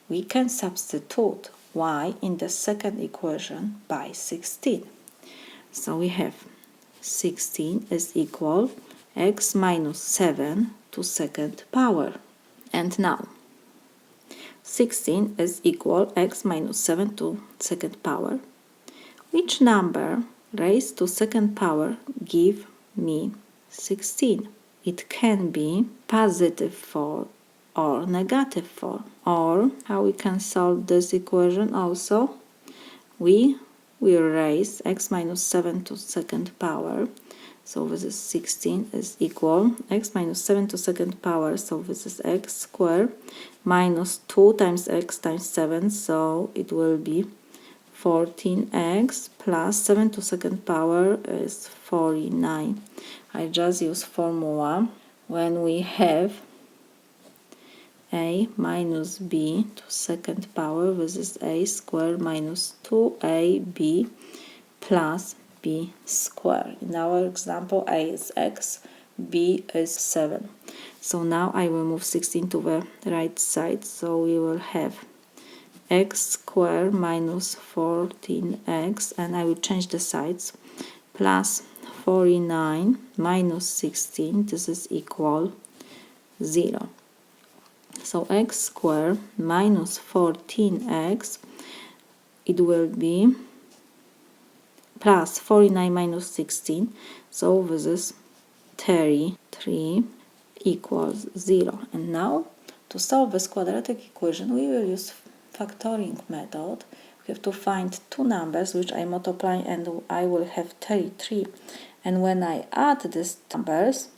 We can substitute y in the second equation by 16. So we have 16 is equal x minus 7 to second power. And now 16 is equal x minus 7 to second power. Which number raised to second power give me 16? It can be positive 4 or negative 4. Or how we can solve this equation also? We will raise x minus 7 to second power. So this is 16 is equal x minus 7 to second power. So this is x squared minus 2 times x times 7. So it will be 14x plus 7 to second power is 49. I just use formula when we have a minus b to second power. This is a squared minus 2ab plus b squared. In our example, a is x, b is 7. So now I will move 16 to the right side. So we will have x squared minus 14x, and I will change the sides, plus 49 minus 16. This is equal 0. So x squared minus 14x, it will be plus 49 minus 16. So this is 33 equals 0. And now to solve this quadratic equation, we will use factoring method. We have to find two numbers which I multiply, and I will have 33. And when I add these numbers,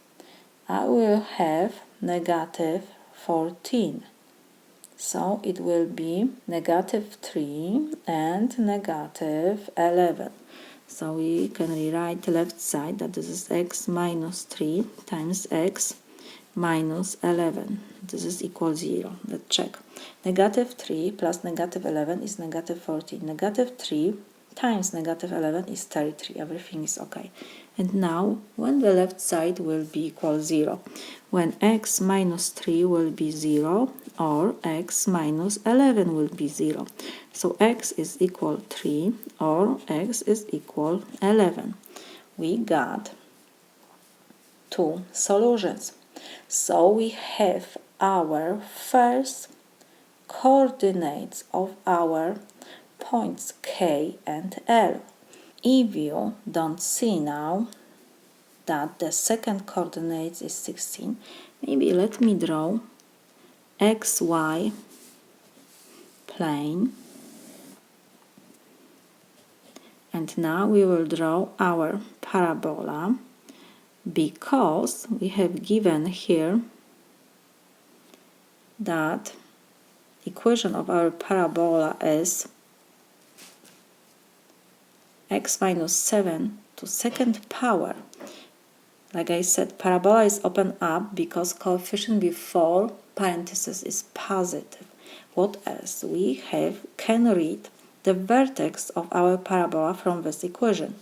I will have negative 14. So it will be negative 3 and negative 11. So we can rewrite the left side that this is x minus 3 times x minus 11. This is equal 0. Let's check. Negative 3 plus negative 11 is negative 14. Negative 3 times negative 11 is 33. Everything is okay. And now, when the left side will be equal 0? When x minus 3 will be 0, or x minus 11 will be 0. So x is equal 3, or x is equal 11. We got two solutions. So we have our first coordinates of our points K and L. If you don't see now that the second coordinate is 16, maybe let me draw XY plane. And now we will draw our parabola, because we have given here that equation of our parabola is x minus 7 to second power. Like I said, parabola is open up because coefficient before parenthesis is positive. What else? We can read the vertex of our parabola from this equation.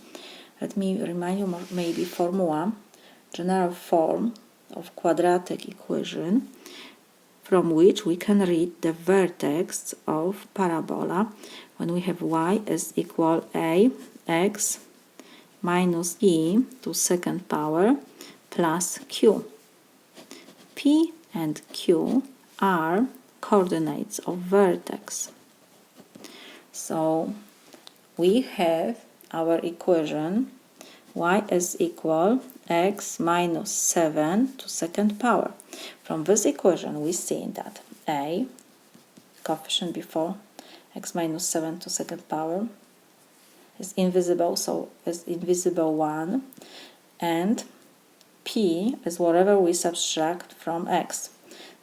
Let me remind you maybe formula, general form of quadratic equation, from which we can read the vertex of parabola when we have y is equal a x minus e to second power plus q. P and q are coordinates of vertex. So we have our equation y is equal x minus 7 to second power. From this equation we see that a, coefficient before x minus 7 to second power, is invisible, so is invisible 1, and p is whatever we subtract from x.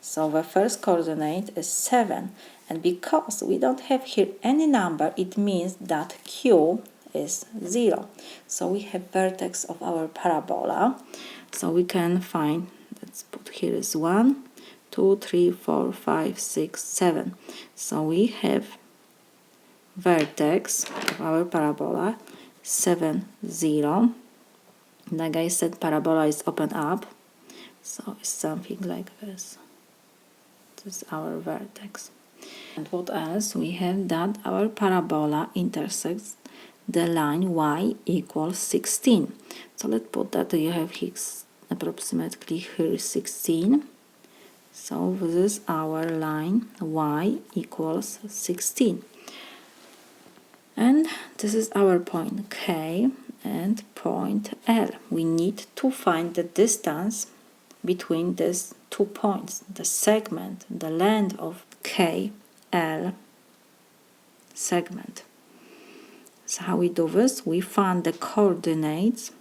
So the first coordinate is 7, and because we don't have here any number, it means that q is 0. So we have vertex of our parabola. So we can find, let's put here is 1, 2, 3, 4, 5, 6, 7. So we have vertex of our parabola, 7, 0. Like I said, parabola is open up, so it's something like this. This is our vertex. And what else? We have that our parabola intersects the line y equals 16. So let's put that you have here approximately here 16. So this is our line y equals 16. And this is our point K and point L. We need to find the distance between these 2 points, the segment, the length of KL segment. So how we do this? We find the coordinates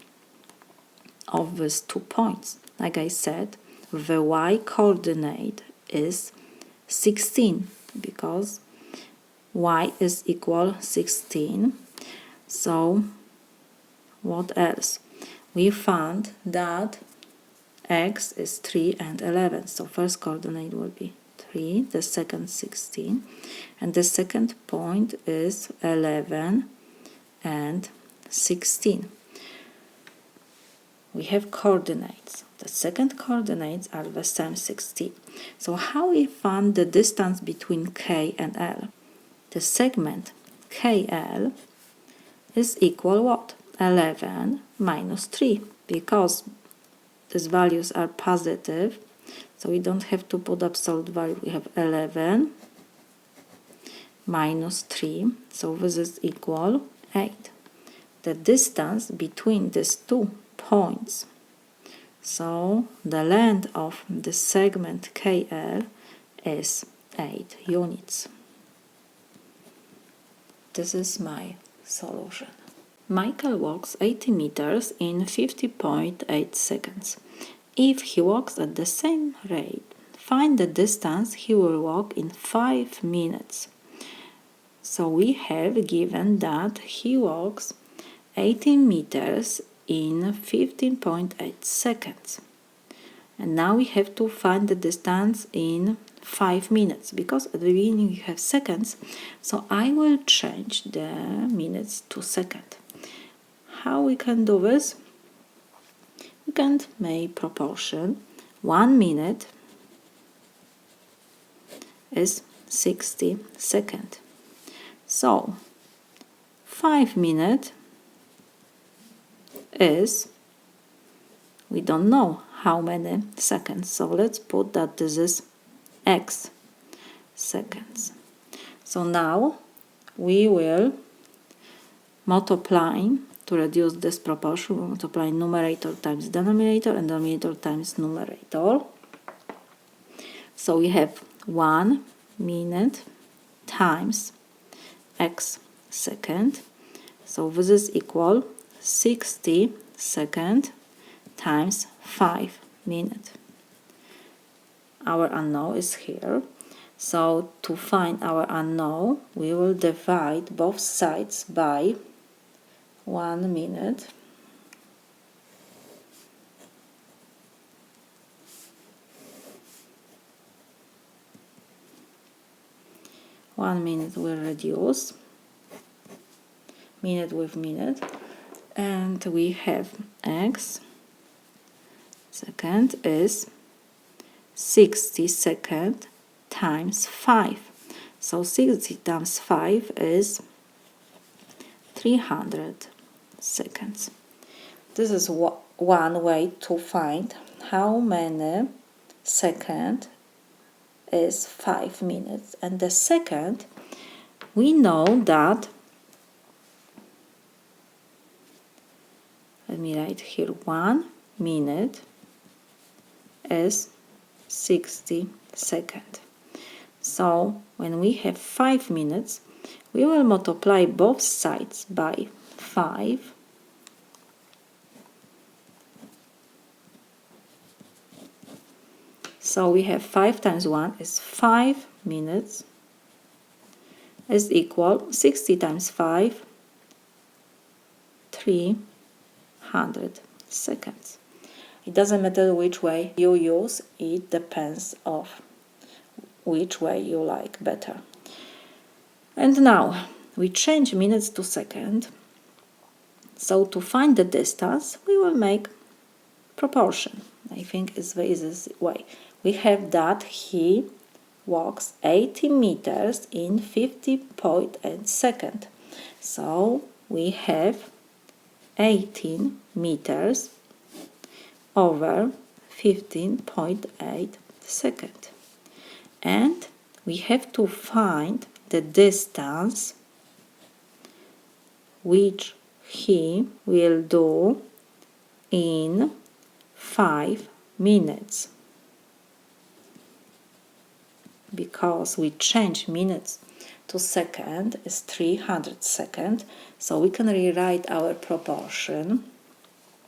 of these 2 points. Like I said, the y coordinate is 16 because y is equal 16. So what else? We found that x is 3 and 11. So first coordinate will be 3, the second 16, and the second point is 11 and 16. We have coordinates. The second coordinates are the same, 16. So how we find the distance between K and L? The segment KL is equal what? 11 minus 3, because these values are positive, so we don't have to put absolute value. We have 11 minus 3, so this is equal 8. The distance between these 2 points, so the length of the segment KL is 8 units. This is my solution. Michael walks 80 meters in 50.8 seconds. If he walks at the same rate, find the distance he will walk in 5 minutes. So we have given that he walks 80 meters in 15.8 seconds. And now we have to find the distance in 5 minutes, because at the beginning you have seconds, so I will change the minutes to second. How we can do this? We can make proportion. 1 minute is 60 seconds. So 5 minutes is, we don't know how many seconds, so let's put that this is x seconds. So now we will multiply to reduce this proportion. We multiply numerator times denominator and denominator times numerator. So we have 1 minute times x second. So this is equal 60 seconds times 5 minutes. Our unknown is here. So to find our unknown, we will divide both sides by 1 minute. One minute will reduce minute with minute, and we have x second is 60 seconds times 5. So 60 times 5 is 300 seconds. This is one way to find how many seconds is 5 minutes. And the second, we know that, let me write here, 1 minute is 60 seconds. So when we have 5 minutes, we will multiply both sides by 5. So we have 5 times 1 is 5 minutes is equal 60 times 5, 300 seconds. It doesn't matter which way you use, it depends of which way you like better. And now we change minutes to second. So to find the distance, we will make proportion. I think it's the easiest way. We have that he walks 80 meters in 50.8 seconds. So we have 18 meters over 15.8 seconds. And we have to find the distance which he will do in 5 minutes. Because we change minutes to second is 300 seconds, so we can rewrite our proportion.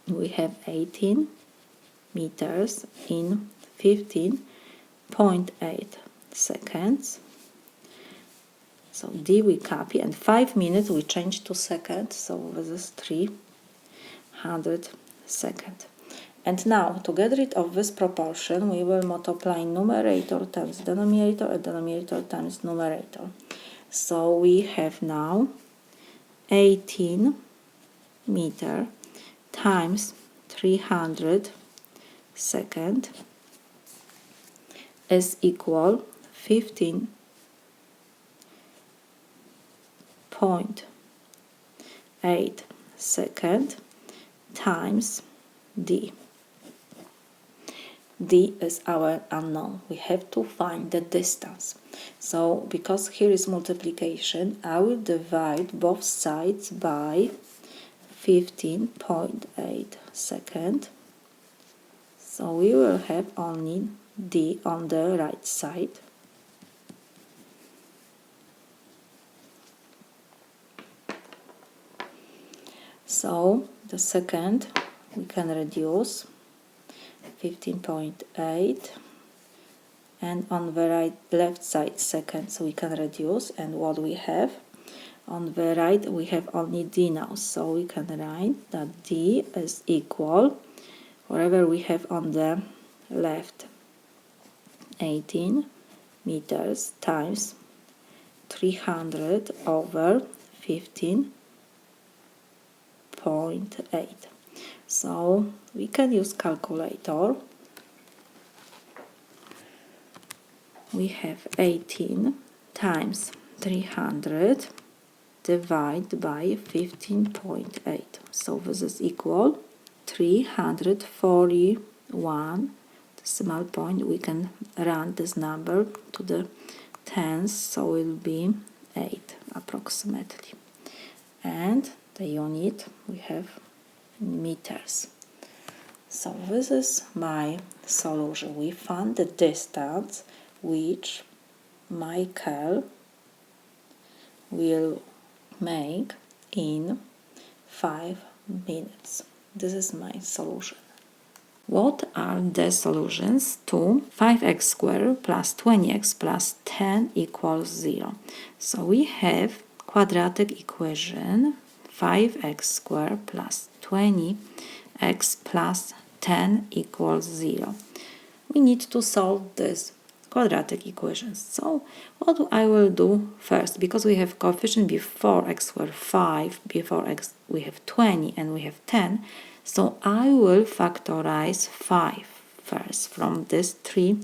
We have 18 meters in 15.8 seconds. So D we copy, and 5 minutes we change to seconds, so this is 300 seconds. And now, to get rid of this proportion, we will multiply numerator times denominator and denominator times numerator. So we have now 18 meter times 300 second is equal 15.8 second times D. D is our unknown. We have to find the distance. So because here is multiplication, I will divide both sides by 15.8 seconds. So we will have only D on the right side. So the second we can reduce 15.8, and on the left side seconds we can reduce, and what we have on the right we have only D now, so we can write that D is equal, whatever we have on the left, 18 meters times 300 over 15.8. So we can use calculator. We have 18 times 300 divided by 15.8. So this is equal 341 decimal point. We can round this number to the tens, so it will be 8 approximately. And the unit we have meters. So this is my solution. We found the distance which Michael will make in 5 minutes. This is my solution. What are the solutions to 5x squared plus 20x plus 10 equals 0? So we have quadratic equation 5x squared plus 20x plus 10 equals 0. We need to solve this quadratic equations. So what I will do first, because we have coefficient before x squared 5, before x we have 20 and we have 10, so I will factorize 5 first from these three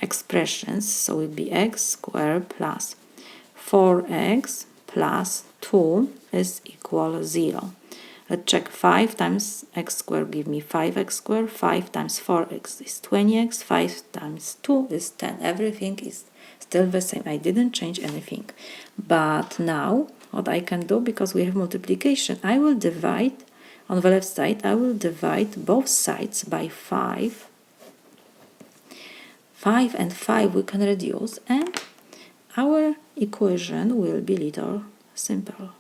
expressions. So it will be x squared plus 4x plus 2 is equal 0. Let's check. 5 times x squared give me 5x squared, 5 times 4x is 20x, 5 times 2 is 10. Everything is still the same. I didn't change anything. But now what I can do, because we have multiplication, I will divide, on the left side, I will divide both sides by 5. 5 and 5 we can reduce, and our equation will be little simple.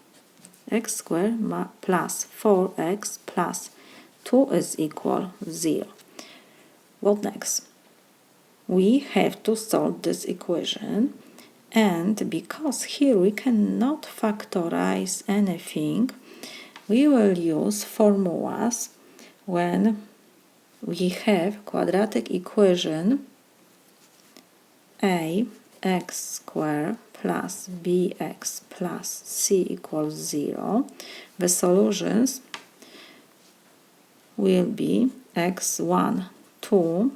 X squared plus 4x plus 2 is equal 0. What next? We have to solve this equation, and because here we cannot factorize anything, we will use formulas when we have quadratic equation x squared plus bx plus c equals 0, the solutions will be x1, 2,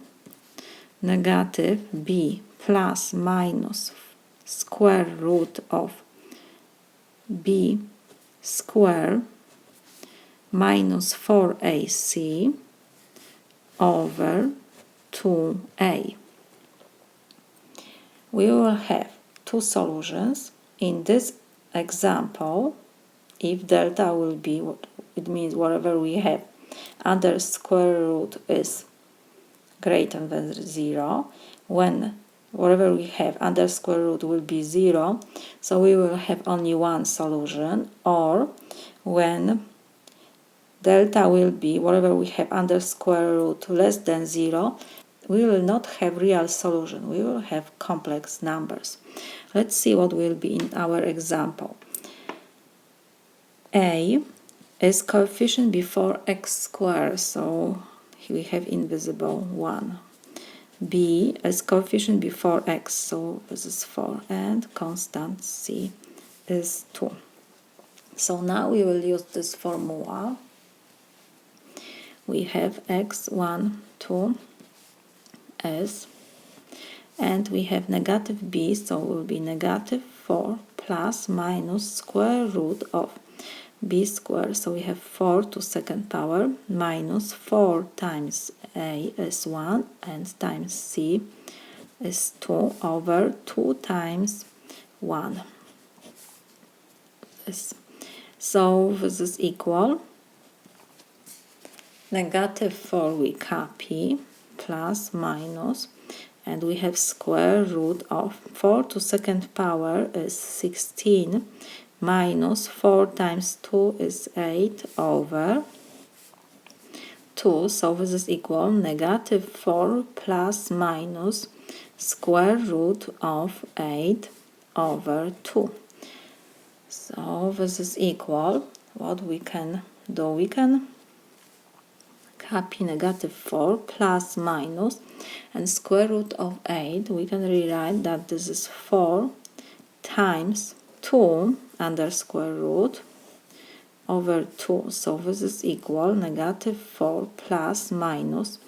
negative b plus minus square root of b squared minus 4ac over 2a. We will have two solutions. In this example, if delta will be what it means, whatever we have under square root is greater than 0, when whatever we have under square root will be 0, so we will have only one solution, or when delta will be whatever we have under square root less than 0, we will not have real solution, we will have complex numbers. Let's see what will be in our example. A is coefficient before x squared, so we have invisible 1. B is coefficient before x, so this is 4, and constant c is 2. So now we will use this formula. We have x1, 2 s, and we have negative b, so it will be negative 4 plus minus square root of b squared, so we have 4 to second power minus 4 times a is 1 and times c is 2 over 2 times 1. So this is equal negative 4 we copy plus minus, and we have square root of 4 to second power is 16 minus 4 times 2 is 8 over 2, so this is equal negative 4 plus minus square root of 8 over 2. So this is equal, what we can do, we can copy negative 4 plus minus and square root of 8, we can rewrite that this is 4 times 2 under square root over 2, so this is equal negative 4 plus minus,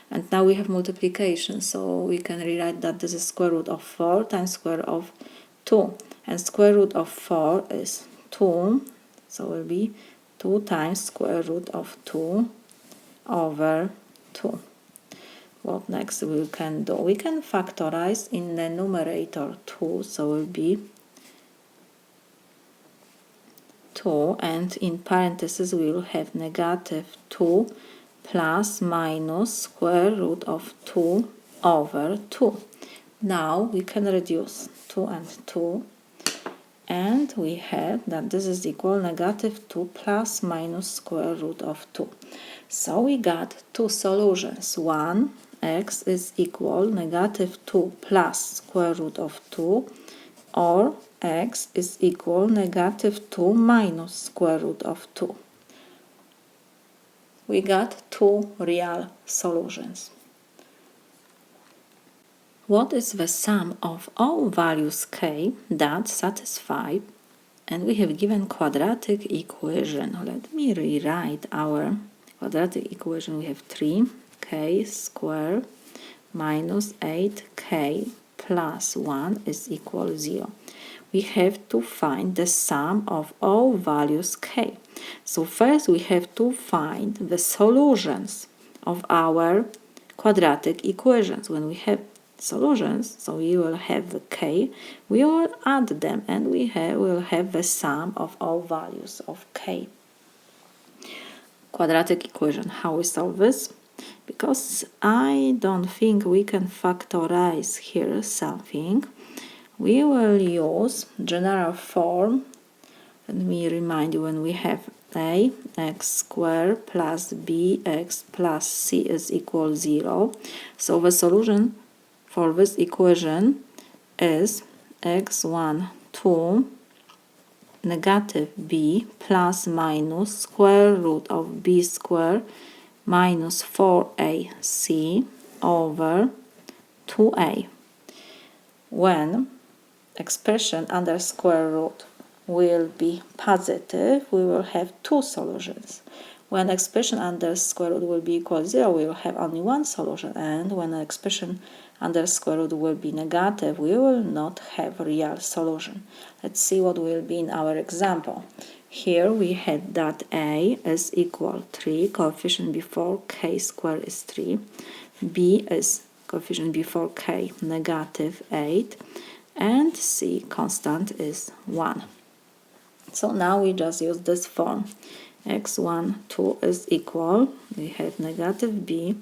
and now we have multiplication, so we can rewrite that this is square root of 4 times square root of 2, and square root of 4 is 2, so it will be 2 times square root of 2 over 2. What next we can do? We can factorize in the numerator 2, so it will be 2, and in parentheses we will have negative 2 plus minus square root of 2 over 2. Now we can reduce 2 and 2, and we have that this is equal negative 2 plus minus square root of 2. So we got two solutions. One, x is equal negative 2 plus square root of 2, or x is equal negative 2 minus square root of 2. We got two real solutions. What is the sum of all values k that satisfy, and we have given quadratic equation. Let me rewrite our quadratic equation. We have 3k squared minus 8k plus 1 is equal 0. We have to find the sum of all values k. So first we have to find the solutions of our quadratic equations. When we have solutions, so we will have the k, we will add them, and we will have the sum of all values of k. Quadratic equation, how we solve this? Because I don't think we can factorize here something, we will use general form. Let me remind you, when we have a x squared plus bx plus c is equal 0, so the solution for this equation is x1, 2, negative b plus minus square root of b squared minus 4ac over 2a. when expression under square root will be positive, we will have two solutions. When expression under square root will be equal to 0, we will have only one solution, and when an expression under square root will be negative, we will not have a real solution. Let's see what will be in our example. Here we had that a is equal 3, coefficient before k squared is 3, b is coefficient before k negative 8, and c constant is 1. So now we just use this form. x1, 2 is equal, we have negative b,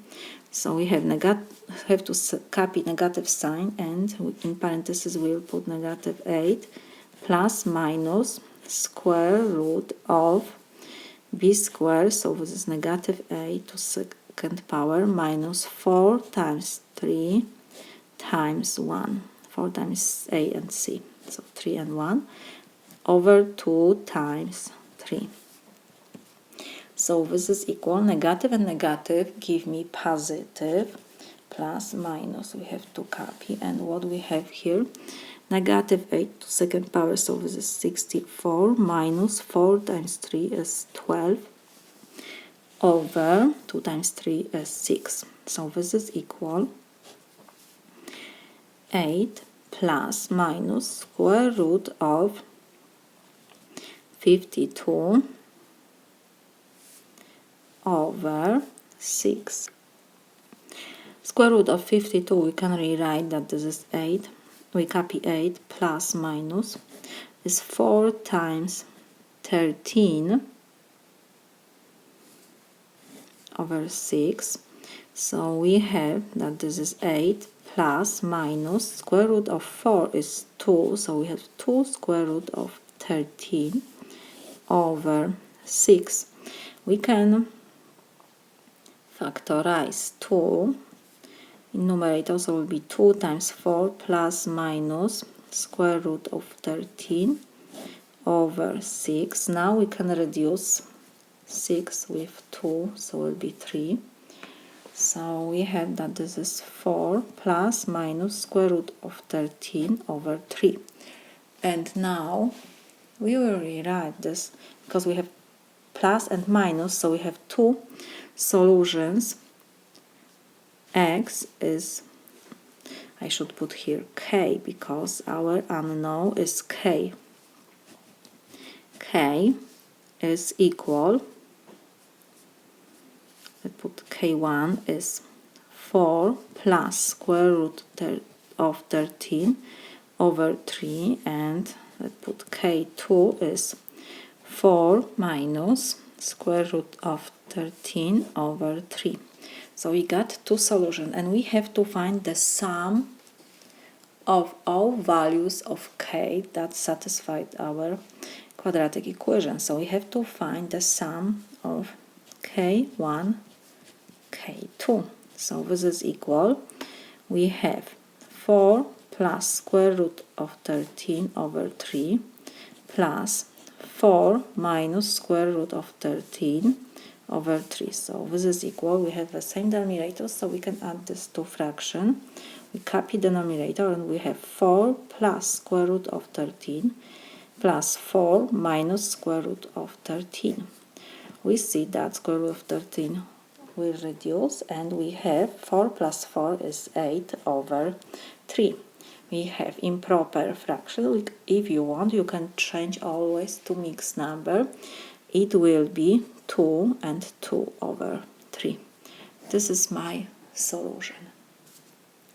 so we have to copy negative sign, and in parentheses we'll put negative 8 plus minus square root of b squared, so this is negative 8 to second power minus 4 times 3 times 1, 4 times a and c, so 3 and 1, over 2 times 3. So this is equal, negative and negative give me positive, plus minus we have to copy, and what we have here, negative 8 to second power, so this is 64, minus 4 times 3 is 12, over 2 times 3 is 6. So this is equal 8 plus minus square root of 52 over 6. Square root of 52, we can rewrite that this is 8. We copy 8 plus minus is 4 times 13 over 6. So we have that this is 8 plus minus square root of 4 is 2. So we have 2 square root of 13 over 6. We can factorize 2 in numerator, so will be 2 times 4 plus minus square root of 13 over 6. Now we can reduce 6 with 2, so will be 3. So we have that this is 4 plus minus square root of 13 over 3. And now we will rewrite this because we have plus and minus, so we have two solutions. X is, I should put here k because our unknown is k. K is equal, let's put k1 is 4 plus square root of 13 over 3, and let's put k2 is 4 minus square root of 13 over 3. So we got two solutions, and we have to find the sum of all values of k that satisfied our quadratic equation. So we have to find the sum of k1, k2. So this is equal, we have 4 plus square root of 13 over 3 plus 4 minus square root of 13 over 3. So this is equal, we have the same denominator, so we can add this to fraction. We copy the denominator and we have 4 plus square root of 13 plus 4 minus square root of 13. We see that square root of 13 will reduce, and we have 4 plus 4 is 8 over 3. We have improper fraction. If you want, you can change always to mixed number. It will be 2 and 2 over 3. This is my solution.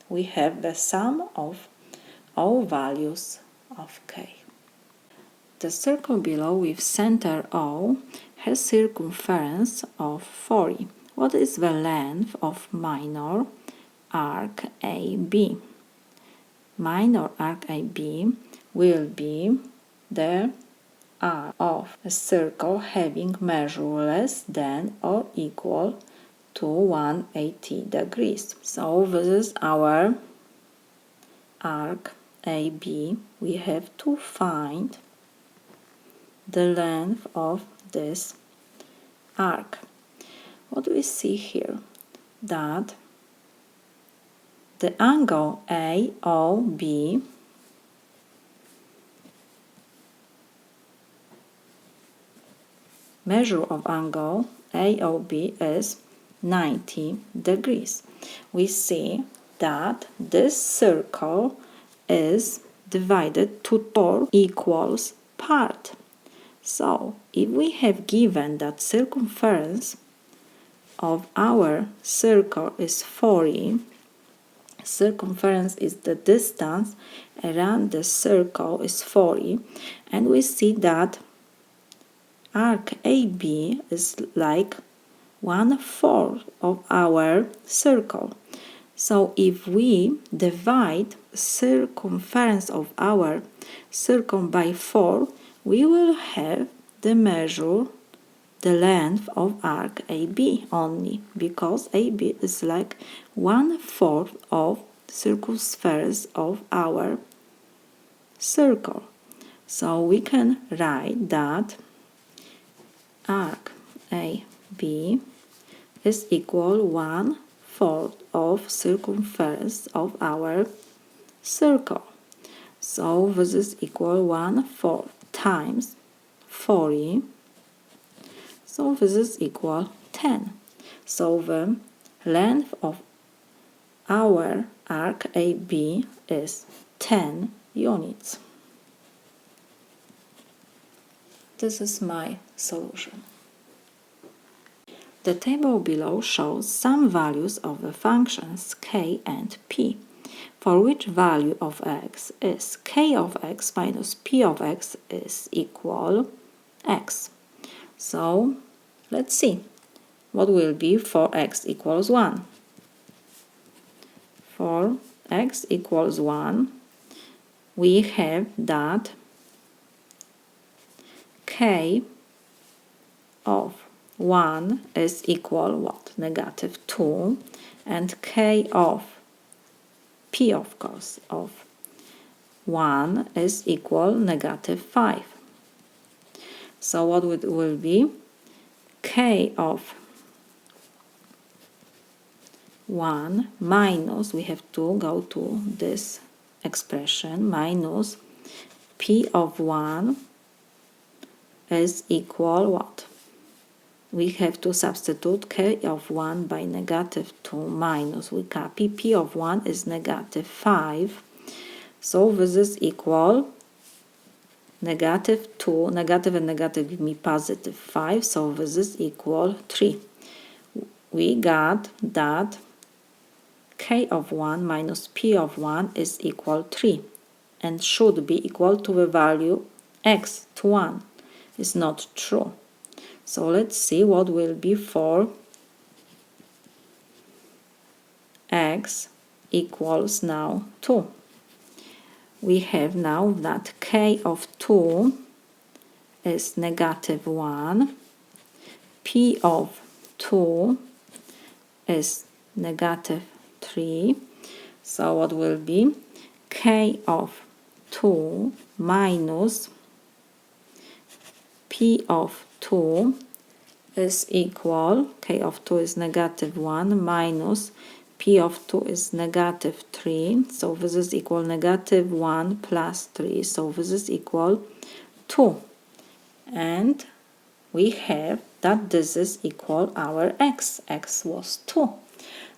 We have the sum of all values of k. The circle below with center O has circumference of 40. What is the length of minor arc AB? Minor arc AB will be the arc of a circle having measure less than or equal to 180 degrees. So this is our arc AB. We have to find the length of this arc. What do we see here? That the angle AOB measure of angle AOB is 90 degrees. We see that this circle is divided to 4 equals part. So, if we have given that circumference of our circle is 40, circumference is the distance around the circle is 40, and we see that arc AB is like 1/4 of our circle. So if we divide circumference of our circle by 4, we will have the measure the length of arc AB only, because AB is like 1/4 of circumference of our circle. So we can write that arc AB is equal 1/4 of circumference of our circle. So this is equal 1/4 times 40. So this is equal 10. So the length of our arc AB is 10 units. This is my solution. The table below shows some values of the functions k and p, for which value of x is k of x minus p of x is equal x. So let's see what will be for x equals 1. For x equals 1, we have that k of 1 is equal what? Negative 2, and k of p, of course, of 1 is equal negative 5. So what will be? K of 1 minus, we have to go to this expression, minus p of 1 is equal what? We have to substitute k of 1 by negative 2 minus, we copy, p of 1 is negative 5. So this is equal negative 2, negative and negative give me positive 5, so this is equal 3. We got that k of 1 minus p of 1 is equal 3 and should be equal to the value x to 1. It's not true. So let's see what will be for x equals now 2. We have now that k of 2 is negative 1, p of 2 is negative 3. So what will be? K of 2 minus p of 2 is equal, k of 2 is negative 1 minus p of 2 is negative 3, so this is equal negative 1 plus 3, so this is equal 2. And we have that this is equal our x. X was 2.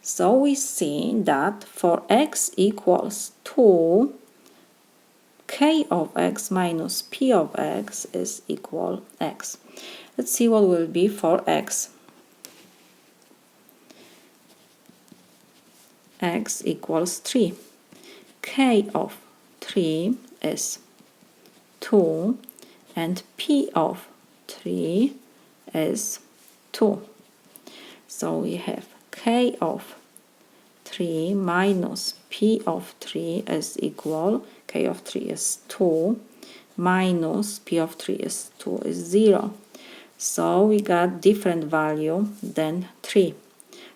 So we see that for x equals 2, k of x minus p of x is equal x. Let's see what will be for x. X equals 3. K of 3 is 2 and p of 3 is 2. So we have k of 3 minus p of 3 is equal, k of 3 is 2 minus p of 3 is 2 is 0. So we got different value than 3.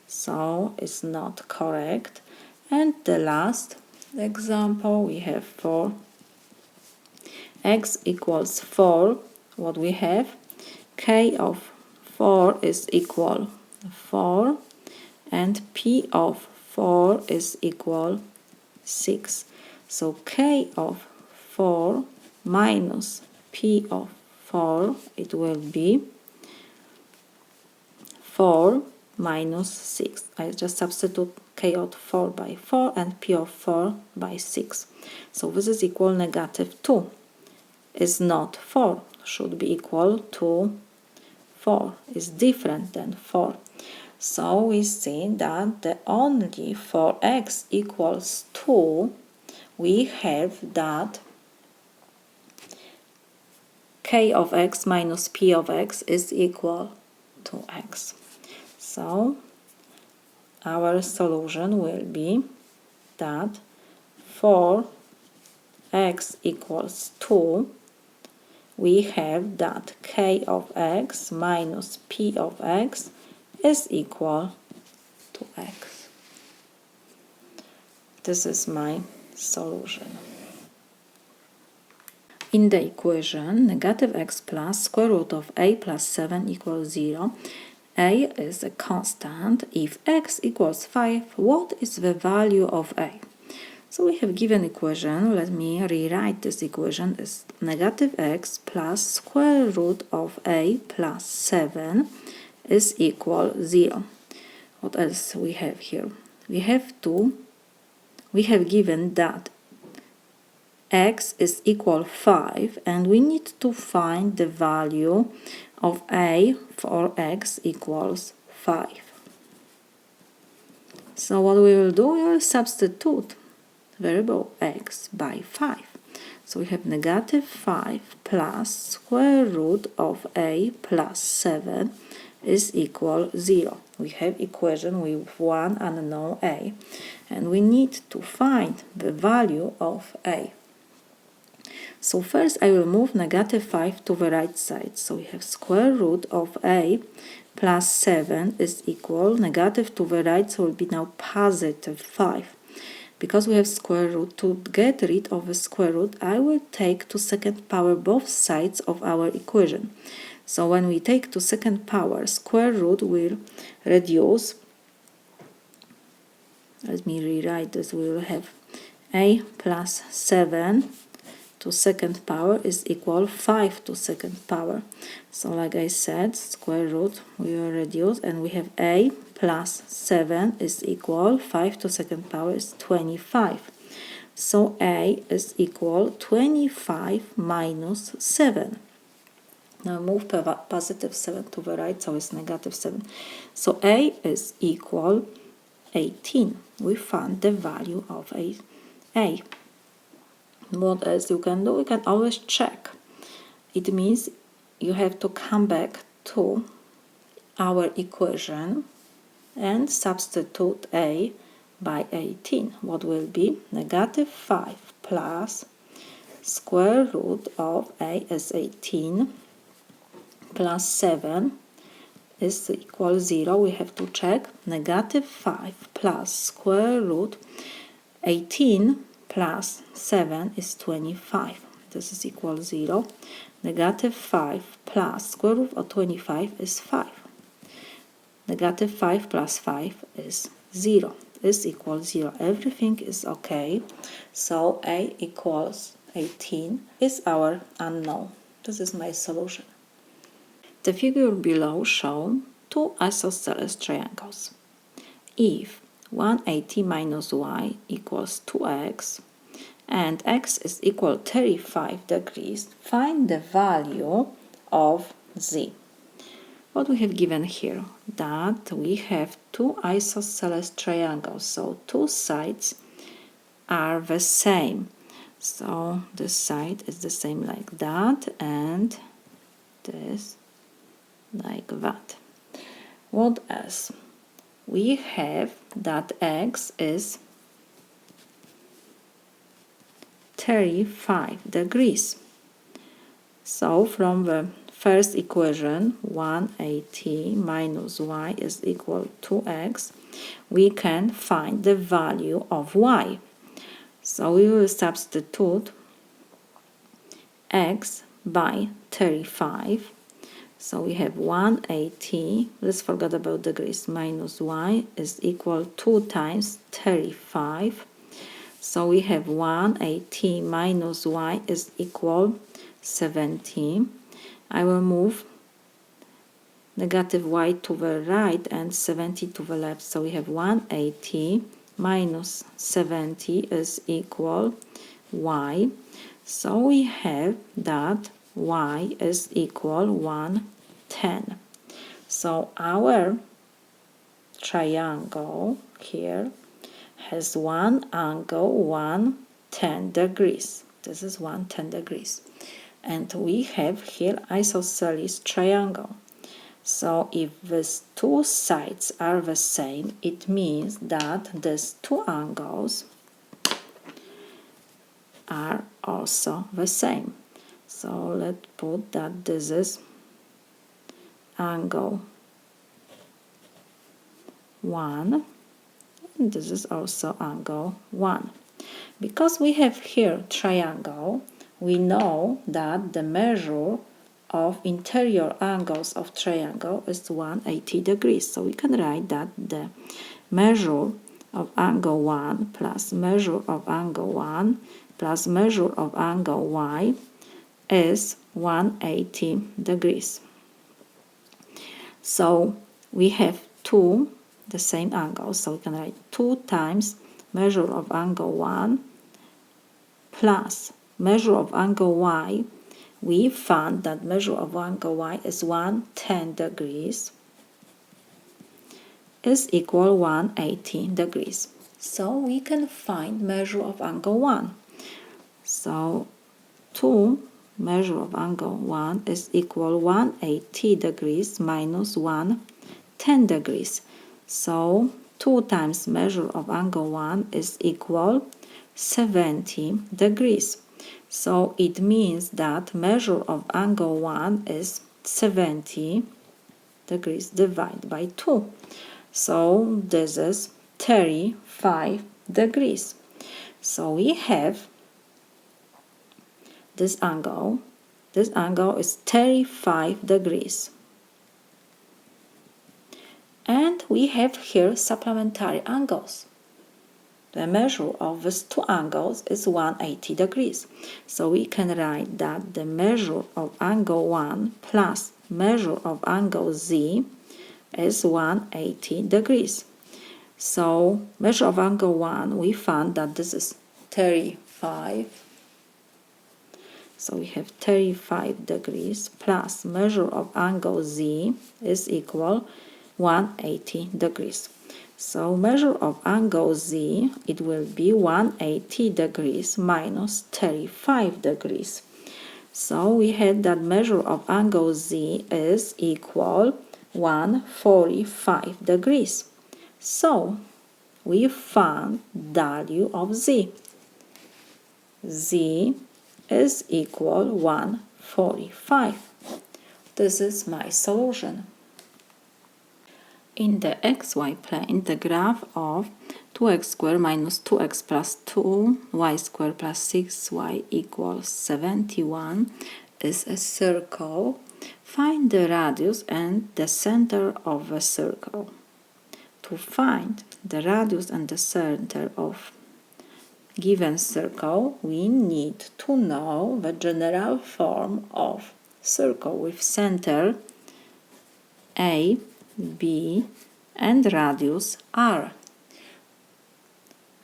So it's not correct. And the last example we have for x equals 4. What we have? K of 4 is equal 4 and p of 4 is equal 6. So k of 4 minus p of 4, it will be 4 minus 6. I just substitute k of 4 by 4 and p of 4 by 6. So this is equal negative 2. Is not 4. Should be equal to 4. Is different than 4. So we see that the only for x equals 2, we have that k of x minus p of x is equal to x. So our solution will be that for x equals 2, we have that k of x minus p of x is equal to x. This is my solution. In the equation, negative x plus square root of a plus 7 equals 0, a is a constant. If x equals 5, what is the value of a? So we have given equation. Let me rewrite this equation as negative x plus square root of a plus 7 is equal 0. What else we have here? We have given that x is equal 5 and we need to find the value of a for x equals 5. So what we will do, we will substitute variable x by 5. So we have negative 5 plus square root of a plus 7 is equal 0. We have equation with one unknown a, and we need to find the value of a. So first I will move negative 5 to the right side. So we have square root of a plus 7 is equal negative to the right, so it will be now positive 5. Because we have square root, to get rid of the square root, I will take to second power both sides of our equation. So when we take to second power, square root will reduce. Let me rewrite this. We will have a plus 7 to second power is equal 5 to second power. So like I said, square root we will reduce, and we have a plus 7 is equal 5 to second power is 25. So a is equal 25 minus 7. Now move positive 7 to the right, so it's negative 7. So a is equal 18. We found the value of a. What else you can do? You can always check. It means you have to come back to our equation and substitute a by 18. What will be? Negative 5 plus square root of a is 18 plus 7 is equal 0. We have to check. Negative 5 plus square root 18 plus 7 is 25. This is equal 0. Negative 5 plus square root of 25 is 5. Negative 5 plus 5 is 0. Is equal 0. Everything is okay. So a equals 18 is our unknown. This is my solution. The figure below shows two isosceles triangles. If 180 minus y equals 2x and x is equal 35 degrees, find the value of z. What we have given here? That we have two isosceles triangles, so two sides are the same. So this side is the same like that, and this like that. What else? We have that x is 35 degrees. So from the first equation, 180 minus y is equal to x, we can find the value of y. So we will substitute x by 35. So we have 180, let's forget about degrees, minus y is equal 2 times 35. So we have 180 minus y is equal 70. I will move negative y to the right and 70 to the left. So we have 180 minus 70 is equal y. So we have that y is equal 110. So our triangle here has one angle 110 degrees. This is 110 degrees. And we have here isosceles triangle. So if these two sides are the same, it means that these two angles are also the same. So let's put that this is angle 1 and this is also angle 1. Because we have here triangle, we know that the measure of interior angles of triangle is 180 degrees. So we can write that the measure of angle 1 plus measure of angle 1 plus measure of angle y is 180 degrees. So we have two the same angles, so we can write 2 times measure of angle 1 plus measure of angle y. We found that measure of angle y is 110 degrees is equal 180 degrees. So we can find measure of angle 1. So 2 measure of angle 1 is equal 180 degrees minus 110 degrees. So 2 times measure of angle 1 is equal 70 degrees. So it means that measure of angle 1 is 70 degrees divided by 2. So this is 35 degrees. So we have this angle is 35 degrees. And we have here supplementary angles. The measure of these two angles is 180 degrees. So we can write that the measure of angle 1 plus measure of angle z is 180 degrees. So measure of angle 1, we found that this is 35. So we have 35 degrees plus measure of angle z is equal 180 degrees. So measure of angle z, it will be 180 degrees minus 35 degrees. So we had that measure of angle z is equal 145 degrees. So we found value of z. Z is equal 145. This is my solution. In the xy plane, the graph of 2x squared minus 2x plus 2y squared plus 6y equals 71 is a circle. Find the radius and the center of the circle. To find the radius and the center of given circle, we need to know the general form of circle with center A, B, and radius R.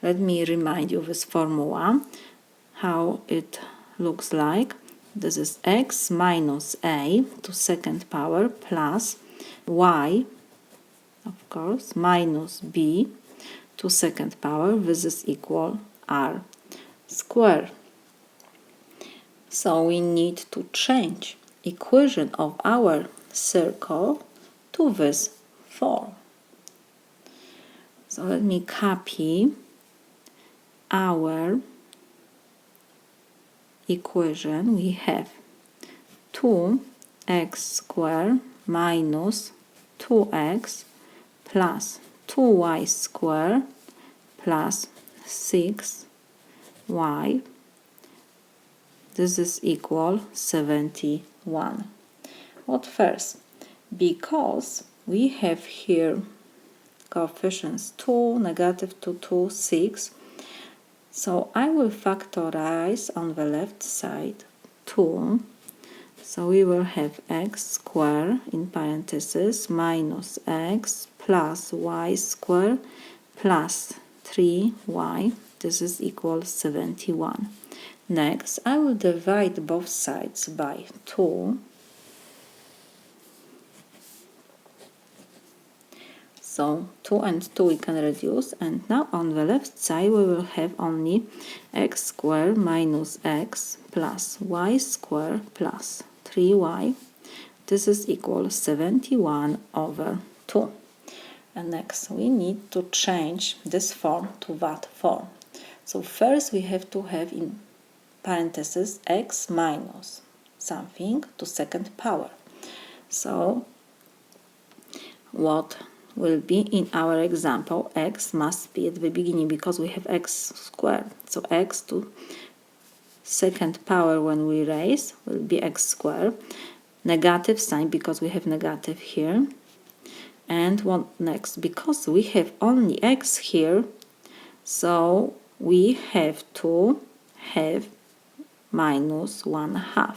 Let me remind you this formula, how it looks like. This is x minus a to second power plus y, of course, minus b to second power. This is equal r squared. So we need to change equation of our circle to this form. So let me copy our equation. We have 2x squared minus 2x plus 2y squared plus 6y. This is equal 71. what first? Because we have here coefficients 2, negative 2, 2, 6. So I will factorize on the left side 2. So we will have x squared in parentheses minus x plus y squared plus 3y. This is equal 71. Next, I will divide both sides by 2. So 2 and 2 we can reduce, and now on the left side we will have only x squared minus x plus y squared plus 3y. This is equal 71 over 2. And next we need to change this form to that form. So first we have to have in parentheses x minus something to second power. So what will be in our example, x must be at the beginning because we have x squared. So x to second power when we raise will be x squared. Negative sign because we have negative here. And what next? Because we have only x here, so we have to have minus 1/2.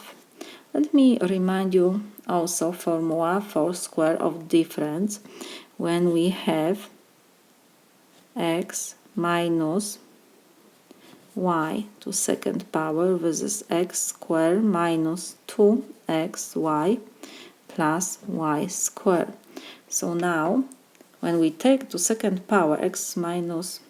Let me remind you also formula for square of difference. When we have x minus y to second power, this is x squared minus 2xy plus y squared. So now, when we take to second power x minus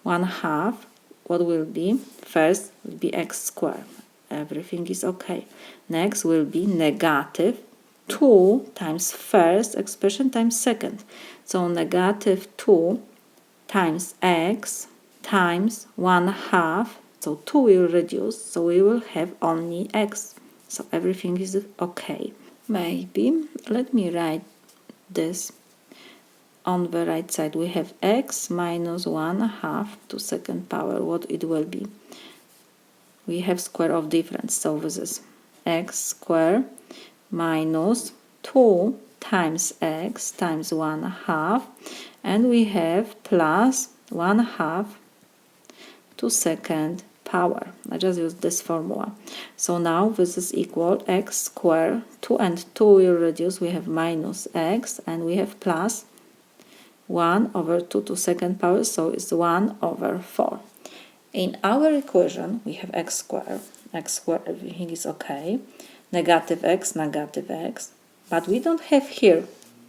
1/2, what will be? First will be x squared. Everything is okay. Next will be negative 2 times first expression times second. So negative 2 times x times 1/2. So 2 will reduce, so we will have only x. So everything is okay. Maybe, let me write this. On the right side we have x minus 1/2 to second power. What it will be? We have square of difference, so this is x squared minus 2 times x times 1/2, and we have plus 1/2 to second power. I just use this formula. So now this is equal x squared. 2 and 2 will reduce. We have minus x, and we have plus 1 over 2 to second power, so it's 1 over 4. In our equation, we have x squared. X squared, everything is okay. Negative x, but we don't have here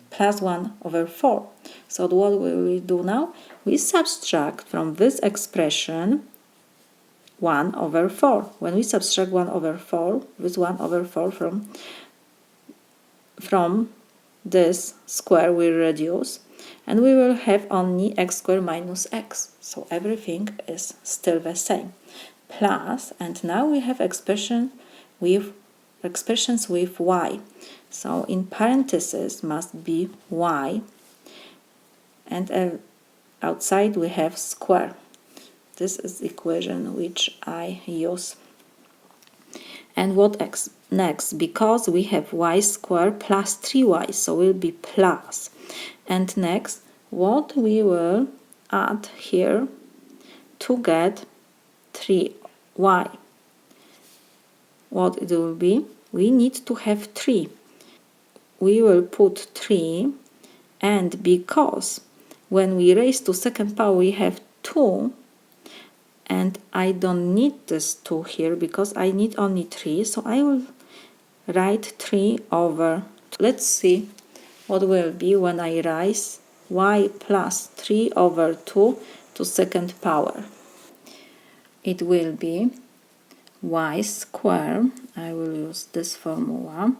plus 1 over 4. So what will we do now? We subtract from this expression 1 over 4. When we subtract 1 over 4, this 1 over 4 from this square will reduce, and we will have only x squared minus x. So everything is still the same. Plus, and now we have expressions with y. So in parentheses must be y, and outside we have square. This is the equation which I use. And what next? Because we have y squared plus 3y, so will be plus. And next, what we will add here to get 3y? What it will be? We need to have 3. We will put 3, and because when we raise to second power we have 2, and I don't need this 2 here because I need only 3, so I will write 3 over 2. Let's see what will be when I raise y plus 3 over 2 to second power. It will be y squared. I will use this formula.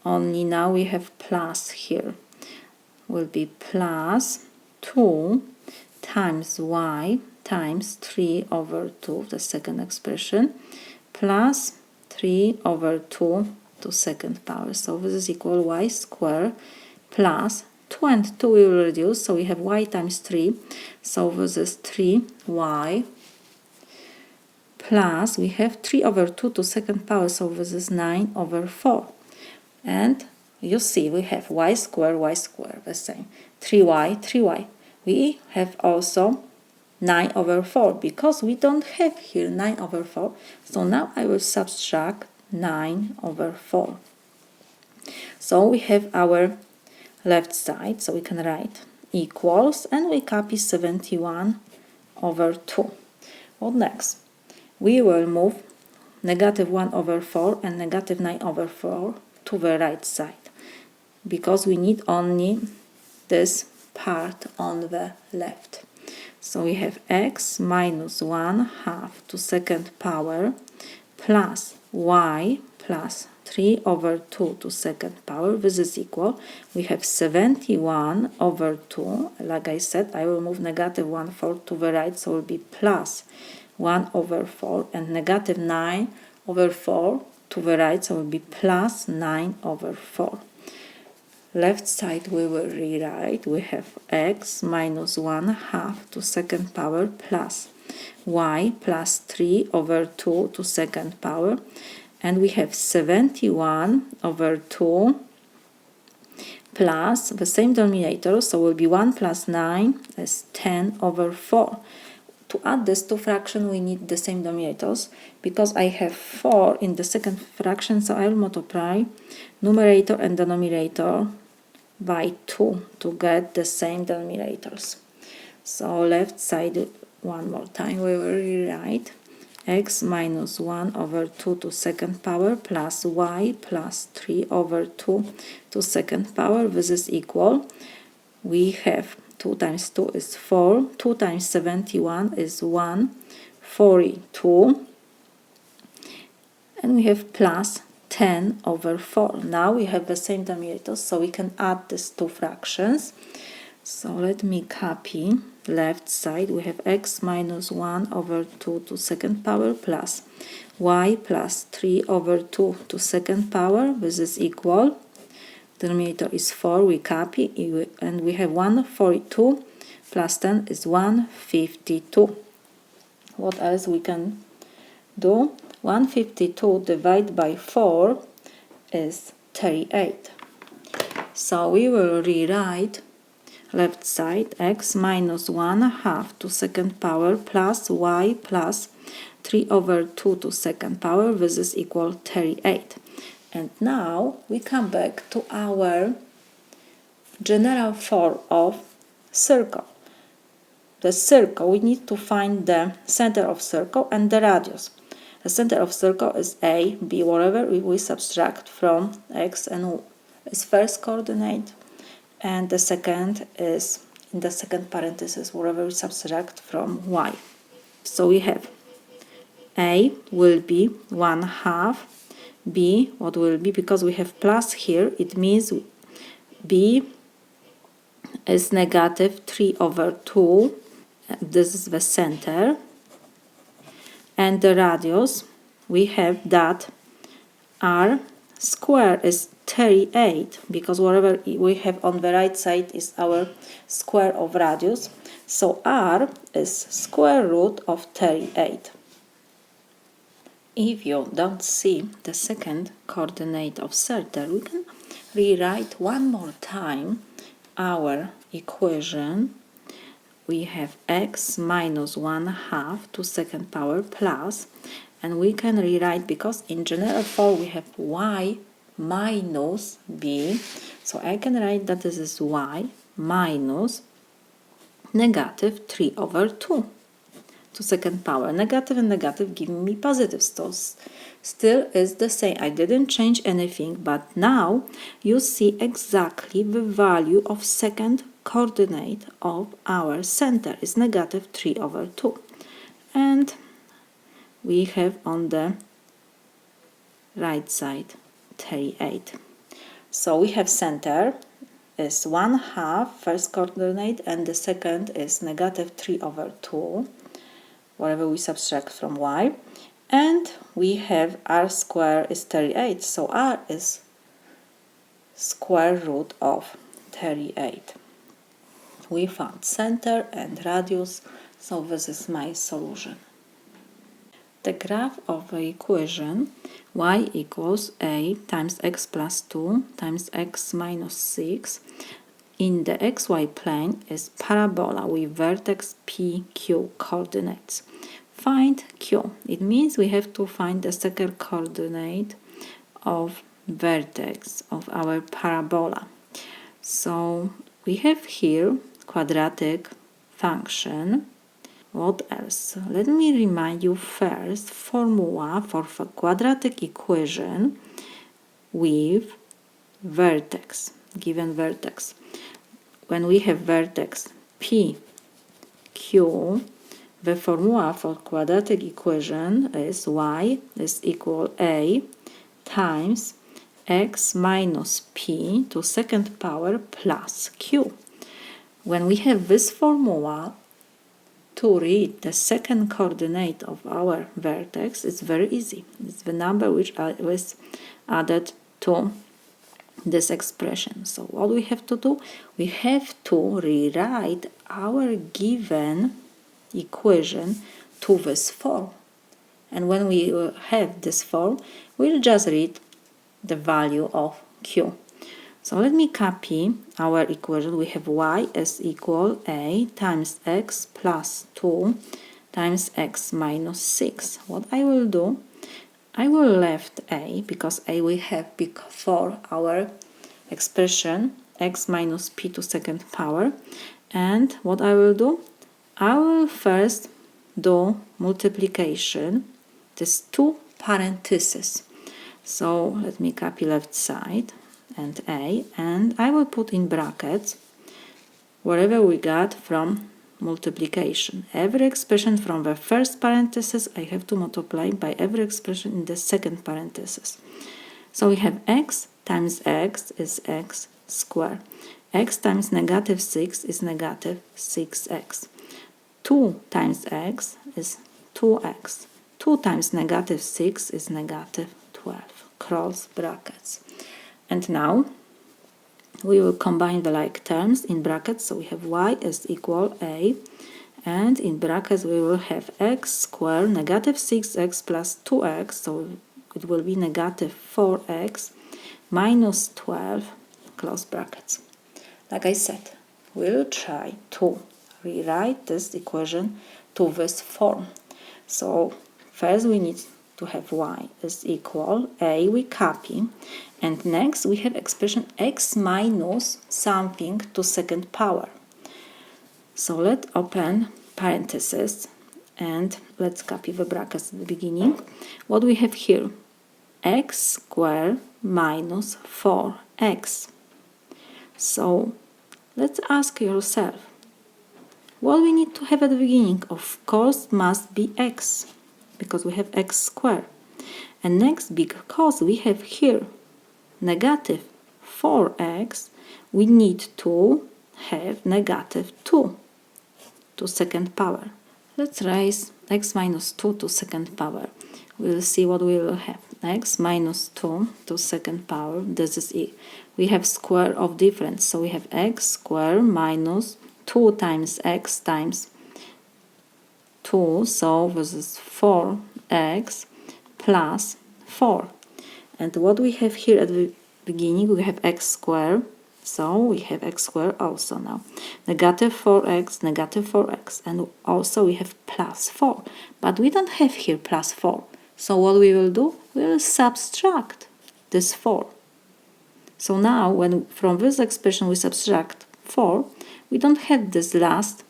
Only now we have plus here. Will be plus 2 times y times 3 over 2, the second expression, plus 3 over 2 to second power. So this is equal y squared plus 2 and 2 will reduce, so we have y times 3. So this is 3y plus we have 3 over 2 to second power, so this is 9 over 4. And you see we have y squared, the same. 3y, 3y. We have also 9 over 4 because we don't have here 9 over 4. So now I will subtract 9 over 4. So we have our left side, so we can write equals, and we copy 71 over 2. What next? We will move negative 1 over 4 and negative 9 over 4 to the right side because we need only this part on the left. So we have x minus 1/2 to second power plus y plus 3 over 2 to second power. This is equal. We have 71 over 2. Like I said, I will move negative 1/4 to the right, so it will be plus 1 over 4, and negative 9 over 4 to the right, so it will be plus 9 over 4. Left side we will rewrite. We have x minus 1/2 to second power plus y plus 3 over 2 to second power, and we have 71 over 2 plus the same denominator, so will be 1 plus 9 is 10 over 4. To add these two fractions we need the same denominators. Because I have 4 in the second fraction, so I will multiply numerator and denominator by 2 to get the same denominators. So left side one more time we will rewrite x minus 1 over 2 to second power plus y plus 3 over 2 to second power. This is equal. We have 2 times 2 is 4, 2 times 71 is 142, and we have plus 10 over 4. Now we have the same denominators, so we can add these two fractions. So let me copy left side. We have x minus 1 over 2 to second power plus y plus 3 over 2 to second power. This is equal. Denominator is 4, we copy, and we have 142 plus 10 is 152. What else we can do? 152 divided by 4 is 38. So we will rewrite left side x minus 1/2 to second power plus y plus 3 over 2 to second power. This is equal 38. And now we come back to our general form of circle. The circle, we need to find the center of circle and the radius. The center of circle is A, B, whatever we subtract from x and is first coordinate, and the second is in the second parenthesis whatever we subtract from y. So we have A will be 1/2, B, what will be, because we have plus here, it means B is negative 3 over 2. This is the center. And the radius, we have that R square is 38, because whatever we have on the right side is our square of radius. So R is square root of 38. If you don't see the second coordinate of center, we can rewrite one more time our equation. We have x minus 1/2 to second power plus, and we can rewrite, because in general form we have y minus b, so I can write that this is y minus negative 3 over 2 to second power. Negative and negative give me positive, so still is the same. I didn't change anything, but now you see exactly the value of second coordinate of our center is negative 3 over 2. And we have on the right side 38. So we have center is 1/2 first coordinate, and the second is negative 3 over 2. Whatever we subtract from y, and we have r square is 38, so r is square root of 38. We found center and radius, so this is my solution. the graph of the equation y equals a times x plus 2 times x minus 6 in the xy plane is parabola with vertex PQ coordinates. Find Q. It means we have to find the second coordinate of vertex of our parabola. So we have here quadratic function. What else? Let me remind you first formula for quadratic equation with vertex, given vertex. When we have vertex P, Q, the formula for quadratic equation is y is equal a times x minus p to second power plus q. When we have this formula, to read the second coordinate of our vertex, it's very easy. It's the number which was added to this expression. So what we have to do? We have to rewrite our given equation to this form. And when we have this form, we'll just read the value of q. So let me copy our equation. We have y is equal a times x plus 2 times x minus 6. What I will do, I will left a because a we have before our expression x minus p to second power. And what I will do, I will first do multiplication, this two parentheses. So let me copy left side and a, and I will put in brackets whatever we got from multiplication. Every expression from the first parenthesis I have to multiply by every expression in the second parenthesis. So we have x times x is x squared. X times negative 6 is negative 6x. 2 times x is 2x. 2 times negative 6 is negative 12. Close brackets. And now we will combine the like terms in brackets. So we have y is equal a, and in brackets we will have x squared negative 6x plus 2x, so it will be negative 4x minus 12, close brackets. Like I said, we'll try to rewrite this equation to this form. So first we need to have y is equal a, we copy, and next we have expression x minus something to second power. So let's open parentheses and let's copy the brackets at the beginning. What we have here, x squared minus 4x. So let's ask yourself, what we need to have at the beginning? Of course must be x, because we have x squared. And next, because we have here negative 4x, we need to have negative 2 to second power. Let's raise x minus 2 to second power. We'll see what we will have. X minus 2 to second power. This is it. We have square of difference. So we have x squared minus 2 times x times 2. So this is 4x plus 4. And what we have here at the beginning, we have x squared. So we have x squared also now. Negative 4x, negative 4x. And also we have plus 4. But we don't have here plus 4. So what we will do? We will subtract this 4. So now when from this expression we subtract 4, we don't have this last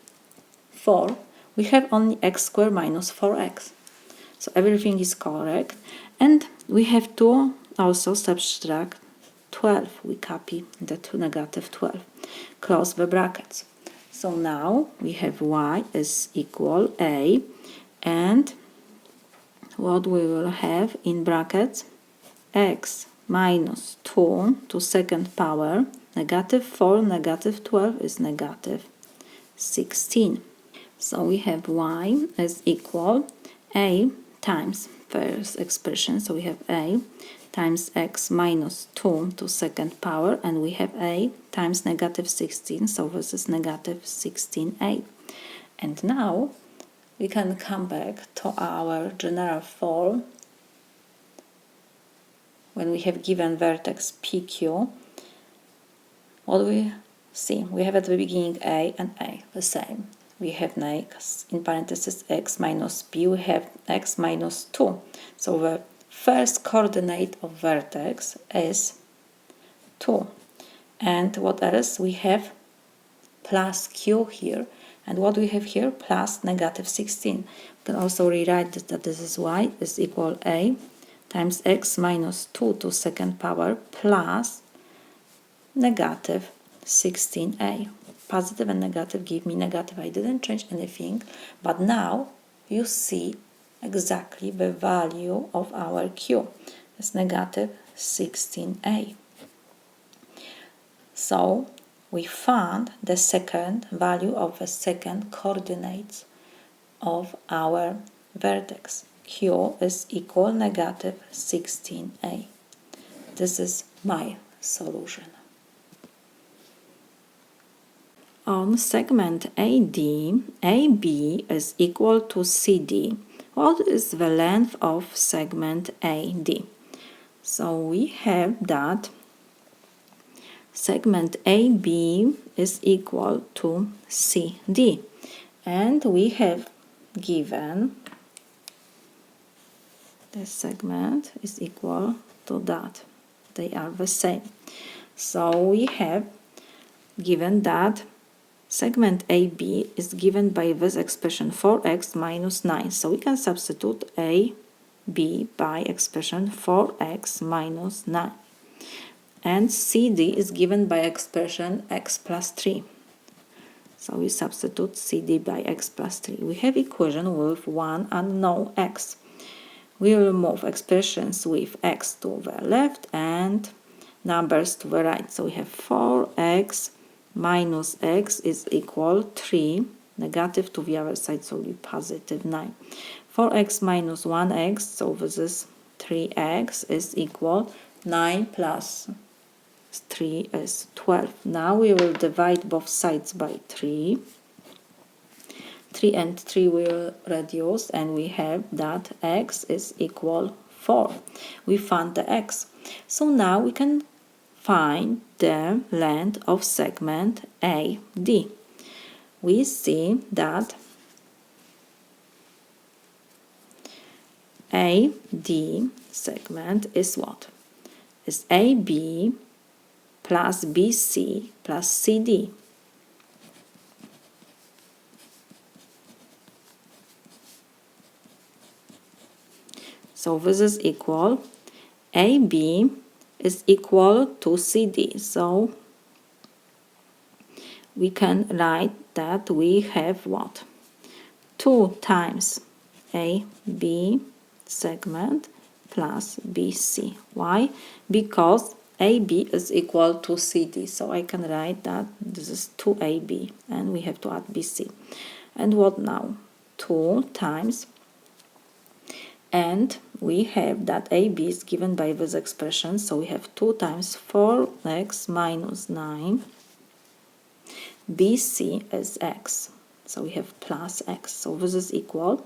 4. We have only x squared minus 4x. So everything is correct. And we have to also subtract 12. We copy the to negative 12. Close the brackets. So now we have y is equal a, and what we will have in brackets, x minus 2 to second power, negative 4, negative 12 is negative 16. So we have y is equal a times first expression, so we have a times x minus 2 to second power, and we have a times negative 16, so this is negative 16a. And now we can come back to our general form when we have given vertex PQ. What we see, we have at the beginning A and A, the same. We have next, in parentheses, x minus b, we have x minus 2. So the first coordinate of vertex is 2. And what else? We have plus q here. And what we have here? Plus negative 16. We can also rewrite that this is y is equal a times x minus 2 to second power plus negative 16a. Positive and negative give me negative. I didn't change anything, but now you see exactly the value of our q. It's negative 16a. So we found the second value of the second coordinates of our vertex. Q is equal negative 16a. This is my solution. On segment AD, AB is equal to CD. What is the length of segment AD? So we have that segment AB is equal to CD, and we have given this segment is equal to that. They are the same. So we have given that segment AB is given by this expression 4x minus 9. So we can substitute AB by expression 4x minus 9. And CD is given by expression x plus 3. So we substitute CD by x plus 3. We have equation with one unknown x. We will move expressions with x to the left and numbers to the right. So we have 4x minus x is equal 3, negative to the other side, so we positive 9. 4x minus 1x, so this is 3x is equal 9 plus 3 is 12. Now we will divide both sides by 3. 3 and 3 will reduce, and we have that x is equal 4. We found the x. So now we can find the length of segment AD. We see that AD segment is what? Is AB plus BC plus CD. So this is equal AB is equal to CD. So we can write that we have what? 2 times AB segment plus BC. Why? Because AB is equal to CD. So I can write that this is 2AB and we have to add BC. And what now? 2 times, and we have that AB is given by this expression, so we have 2 times 4x minus 9. BC is x, so we have plus x, so this is equal.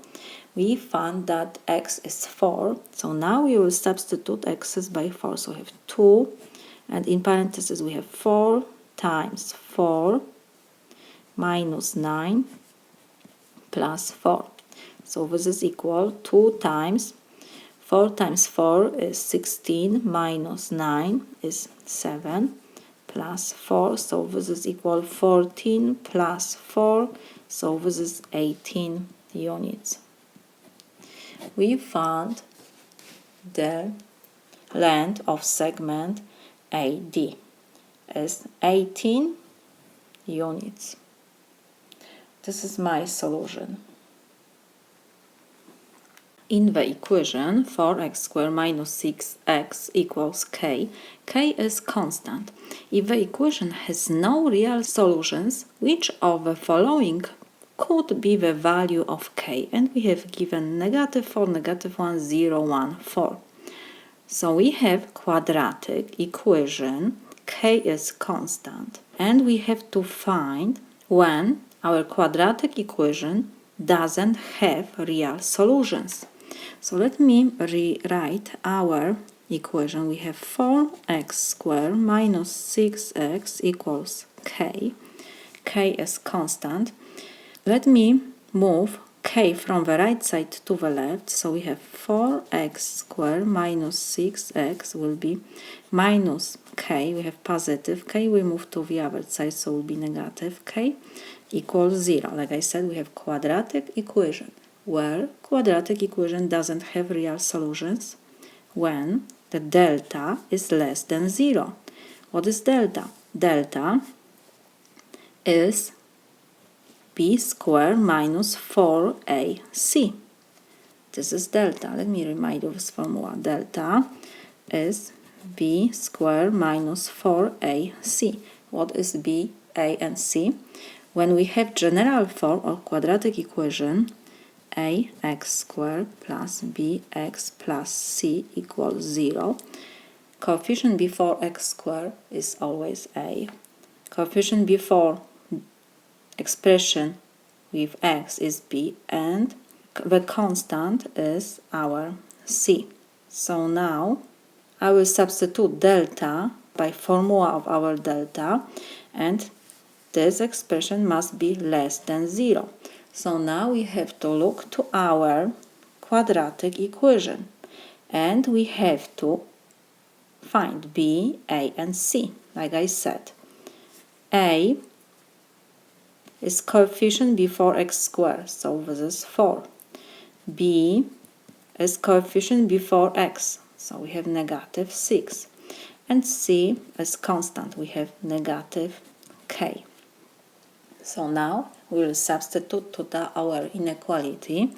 We found that x is 4, so now we will substitute x's by 4, so we have 2, and in parentheses we have 4 times 4 minus 9 plus 4. So this is equal 2 times 4 times 4 is 16 minus 9 is 7 plus 4. So this is equal 14 plus 4. So this is 18 units. We found the length of segment AD is 18 units. This is my solution. In the equation 4x squared minus 6x equals k, k is constant. If the equation has no real solutions, which of the following could be the value of k? And we have given negative 4, negative 1, 0, 1, 4. So we have quadratic equation, k is constant. And we have to find when our quadratic equation doesn't have real solutions. So let me rewrite our equation. We have 4x squared minus 6x equals k. K is constant. Let me move k from the right side to the left. So we have 4x squared minus 6x will be minus k. We have positive k. We move to the other side, so will be negative k equals 0. Like I said, we have quadratic equation, where quadratic equation doesn't have real solutions when the delta is less than 0. What is delta? Delta is b squared minus 4ac. This is delta. Let me remind you this formula. Delta is b squared minus 4ac. What is b, a, and c? When we have general form or quadratic equation, ax squared plus bx plus c equals 0. Coefficient before x squared is always a. Coefficient before expression with x is b, and the constant is our c. So now I will substitute delta by formula of our delta, and this expression must be less than 0. So now we have to look to our quadratic equation, and we have to find b, a, and c. Like I said, a is coefficient before x squared, so this is 4. b is coefficient before x, so we have negative 6. And c is constant, we have negative k. So now we will substitute to our inequality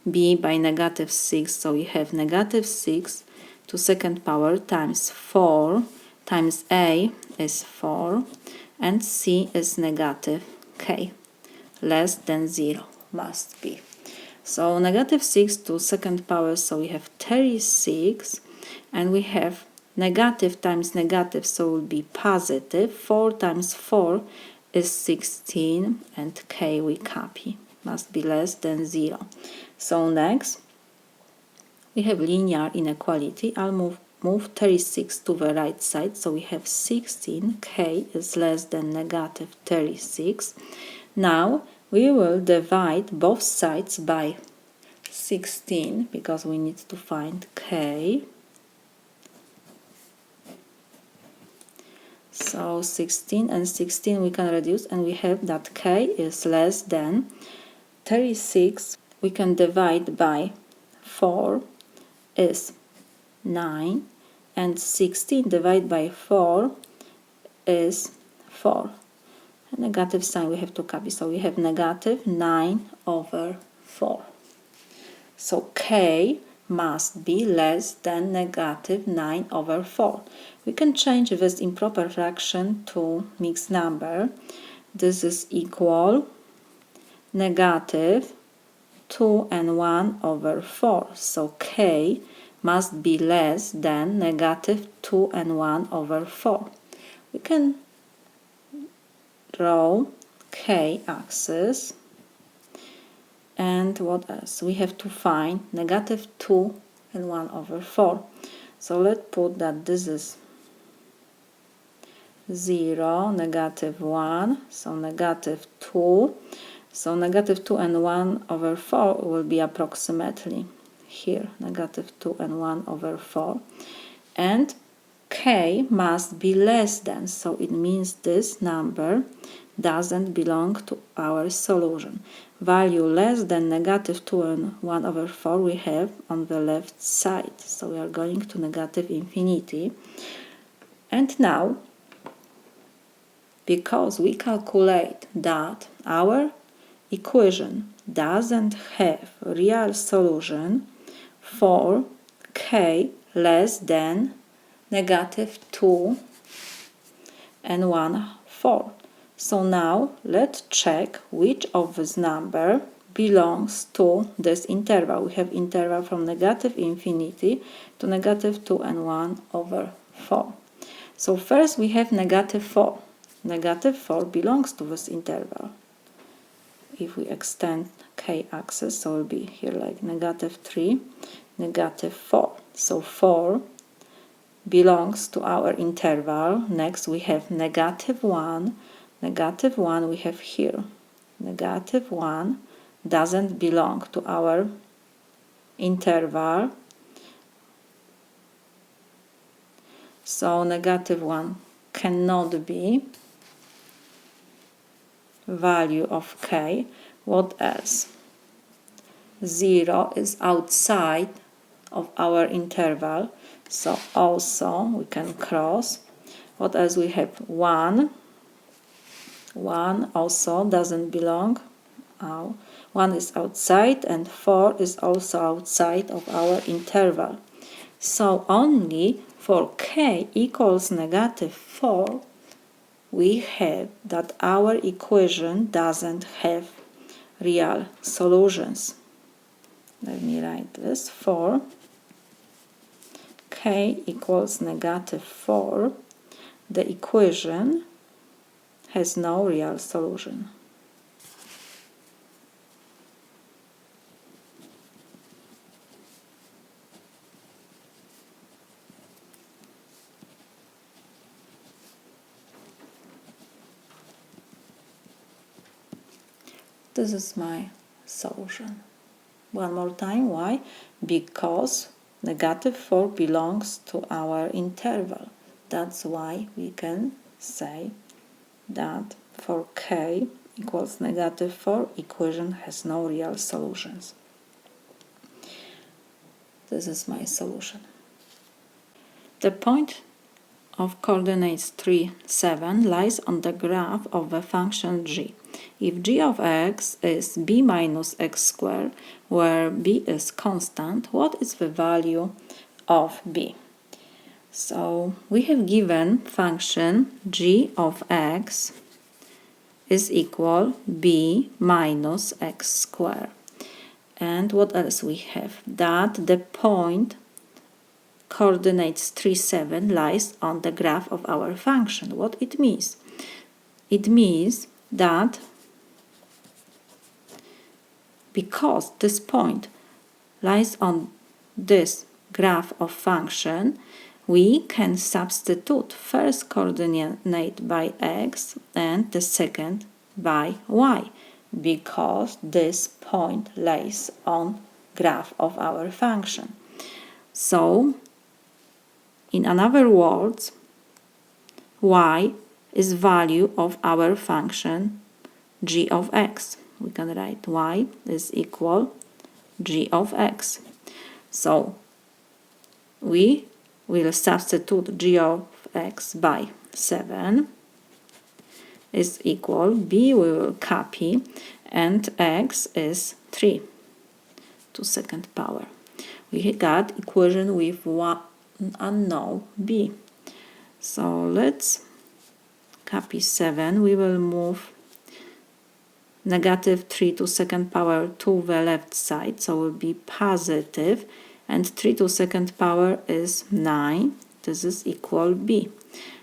b by negative 6, so we have negative 6 to second power times 4 times a is 4 and c is negative k, less than 0 must be. So negative 6 to second power, so we have 36, and we have negative times negative, so will be positive. 4 times 4 is 16, and k we copy, must be less than 0. So next we have linear inequality. I'll move 36 to the right side, so we have 16, k is less than negative 36. Now we will divide both sides by 16 because we need to find k. So 16 and 16 we can reduce, and we have that k is less than 36. We can divide by 4 is 9, and 16 divided by 4 is 4. A negative sign we have to copy, so we have negative 9 over 4. So k must be less than negative 9 over 4. We can change this improper fraction to mixed number. This is equal negative 2 and 1 over 4. So k must be less than negative 2 and 1 over 4. We can draw k-axis, and what else? We have to find negative 2 and 1 over 4. So let's put that this is 0, negative 1, so negative 2. So negative 2 and 1 over 4 will be approximately here, negative 2 and 1 over 4. And k must be less than, so it means this number doesn't belong to our solution. Value less than negative 2 and 1 over 4 we have on the left side, so we are going to negative infinity. And now, because we calculate that our equation doesn't have real solution for k less than negative 2 and 1, 4. So now let's check which of this number belongs to this interval. We have interval from negative infinity to negative 2 and 1 over 4. So first we have negative 4. Negative 4 belongs to this interval. if we extend k-axis, so it will be here like -3, -4. So 4 belongs to our interval. Next we have -1. -1 we have here. -1 doesn't belong to our interval. So -1 cannot be value of k. What else? 0 is outside of our interval, so also we can cross. What else we have? 1 also doesn't belong. 1 is outside, and 4 is also outside of our interval. So only for k equals -4 we have that our equation doesn't have real solutions. Let me write this. For k equals -4, the equation has no real solution. This is my solution. One more time. Why? Because -4 belongs to our interval. That's why we can say that for k equals -4, equation has no real solutions. This is my solution. The point of coordinates 3, 7 lies on the graph of the function g. If g of x is b minus x squared, where b is constant, what is the value of b? So we have given function g of x is equal b minus x squared. And what else we have? That the point coordinates 3, 7 lies on the graph of our function. What it means? It means that because this point lies on this graph of function, we can substitute first coordinate by x and the second by y, because this point lies on graph of our function. So, in other words, y is value of our function g of x. We can write y is equal g of x. So we will substitute g of x by 7 is equal b, we will copy, and x is 3 to second power. We got equation with one unknown b. So let's copy 7. We will move -3 to second power to the left side, so it will be positive, and 3 to second power is 9. This is equal b.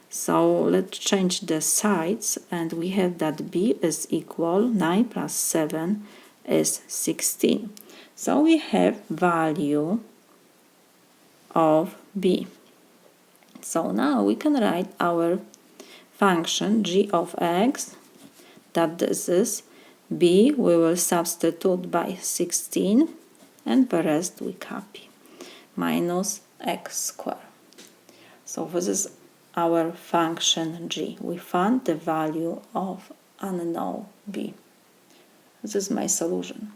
So let's change the sides, and we have that b is equal 9 plus 7 is 16. So we have value of b. So now we can write our function g of x, that this is b, we will substitute by 16, and the rest we copy, minus x squared. So this is our function g. We found the value of unknown b. This is my solution.